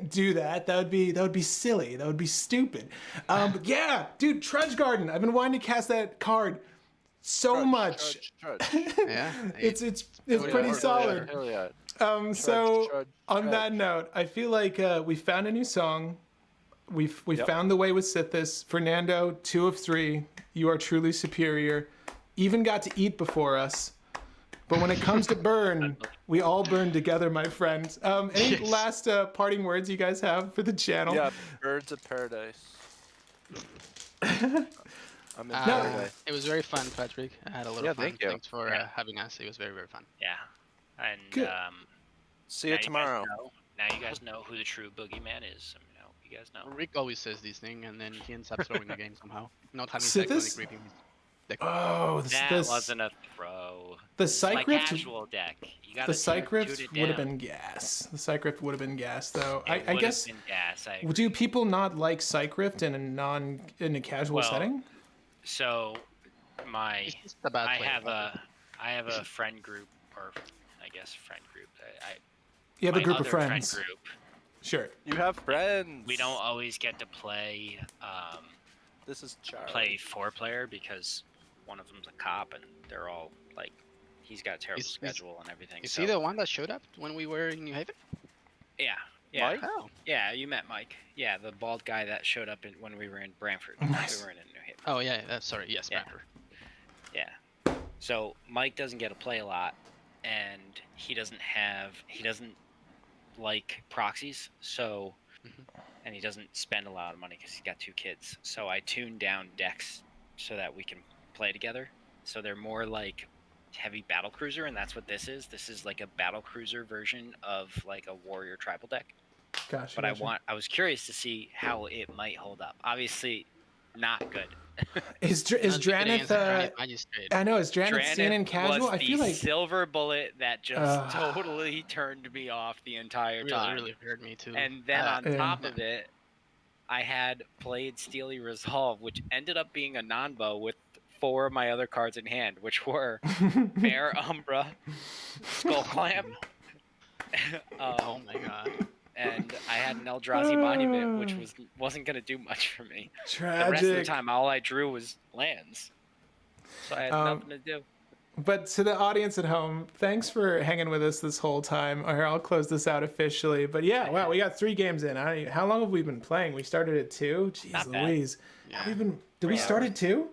do that. That would be silly. That would be stupid. But yeah, dude, Trudge Garden. I've been wanting to cast that card so much. Trudge. Yeah. It's pretty solid. Heliod. So Trudge, on Trudge. that note, I feel like we found a new song. We found the way with Sithis. Fernando, 2 of 3. You are truly superior. Even got to eat before us. But when it comes to burn, we all burn together, my friend. Any last parting words you guys have for the channel? Yeah, birds of paradise. I'm in paradise. It was very fun, Patrick. I had a lot Yeah, of fun. thank you. Thanks for having us. It was very, very fun. Yeah, and Good. See now you tomorrow. Now you guys know who the true boogeyman is. You guys know. Rick always says these things, and then he ends up throwing the game somehow. Not having Sithis? technically creeping his deck. Oh, That this wasn't a throw. the It's my Psych Rift. casual deck. You gotta The Psych Rift tune it would have down. been gas. The Psych Rift would have been gas, though. It I would've guess. been gas, I Do people not like Psych Rift in a casual Well, setting? So, He's just a bad I player, have a friend group, or I guess friend group. You have a my group of other friends. Friend group, Sure. You have friends. we don't always get to play This is Charlie. play 4-player because one of them's a cop and they're all like, he's got a terrible Is- schedule and everything. Is so, he the one that showed up when we were in New Haven? Yeah. Yeah. Mike? Oh. Yeah, you met Mike. Yeah, the bald guy that showed up when we were in Brantford. Nice. We were in New Haven. Oh yeah. Sorry. Yes, Yeah. Brantford. Yeah. So Mike doesn't get to play a lot, and he doesn't like proxies. So, and he doesn't spend a lot of money because he's got 2 kids. So I tuned down decks so that we can play together. So they're more like heavy battle cruiser, and that's what this is. This is like a battle cruiser version of like a warrior tribal deck. Gotcha. But I was curious to see how it might hold up. Obviously, not good. Is Against Dranith? Granite Magistrate. I know. Is Dranith seen in casual? Was I feel the like. silver bullet that just totally turned me off the entire time. Really hurt me too. And then on Yeah. top of it, I had played Steely Resolve, which ended up being a non-bow with 4 of my other cards in hand, which were Bear Umbra, Skull Clamp, oh my god. and I had an Eldrazi Monument, which wasn't going to do much for me. Tragic. The rest of the time, all I drew was lands. So I had nothing to do. But to the audience at home, thanks for hanging with us this whole time. Here, I'll close this out officially. But yeah, wow, we got 3 games in. How long have we been playing? We started at 2? Jeez Not bad. Louise. Yeah. Did we 3 start hours. at 2?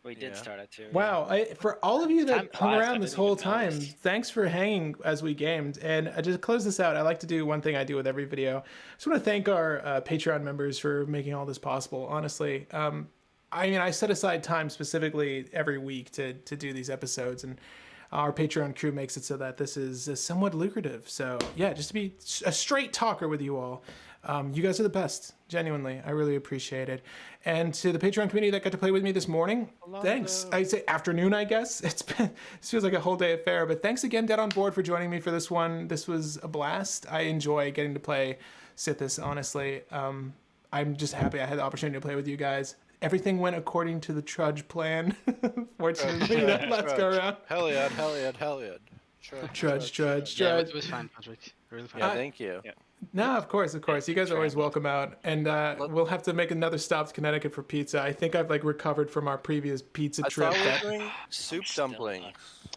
We did Yeah. start at 2. Wow. For all of you Time that hung flies, I around this didn't whole even time, notice. thanks for hanging as we gamed. And I just close this out. I like to do one thing I do with every video. I just want to thank our Patreon members for making all this possible, honestly. I mean, I set aside time specifically every week to do these episodes, and our Patreon crew makes it so that this is somewhat lucrative. So yeah, just to be a straight talker with you all. You guys are the best. Genuinely, I really appreciate it. And to the Patreon community that got to play with me this morning, thanks. I'd say afternoon, I guess. This feels like a whole day affair, but thanks again, Dead on Board, for joining me for this one. This was a blast. I enjoy getting to play Sithis, honestly. I'm just happy I had the opportunity to play with you guys. Everything went according to the Trudge plan. Fortunately, let's go around. Heliod. Trudge. Yeah, it was fine, Patrick. Really fun. Yeah, thank you. Yeah. No, of course. You guys are always welcome out, and no, of course. You guys are always welcome out, and we'll have to make another stop to Connecticut for pizza. I think I've like recovered from our previous pizza I trip. thought we were that- doing soup still dumplings.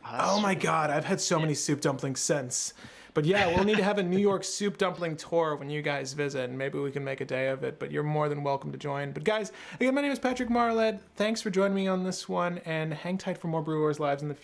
Oh my God, I've had so many soup dumplings since. But yeah, we'll need to have a New York soup dumpling tour when you guys visit, and maybe we can make a day of it. But you're more than welcome to join. But guys, again, my name is Patrick Marled. Thanks for joining me on this one, and hang tight for more Brew Wars lives in the future.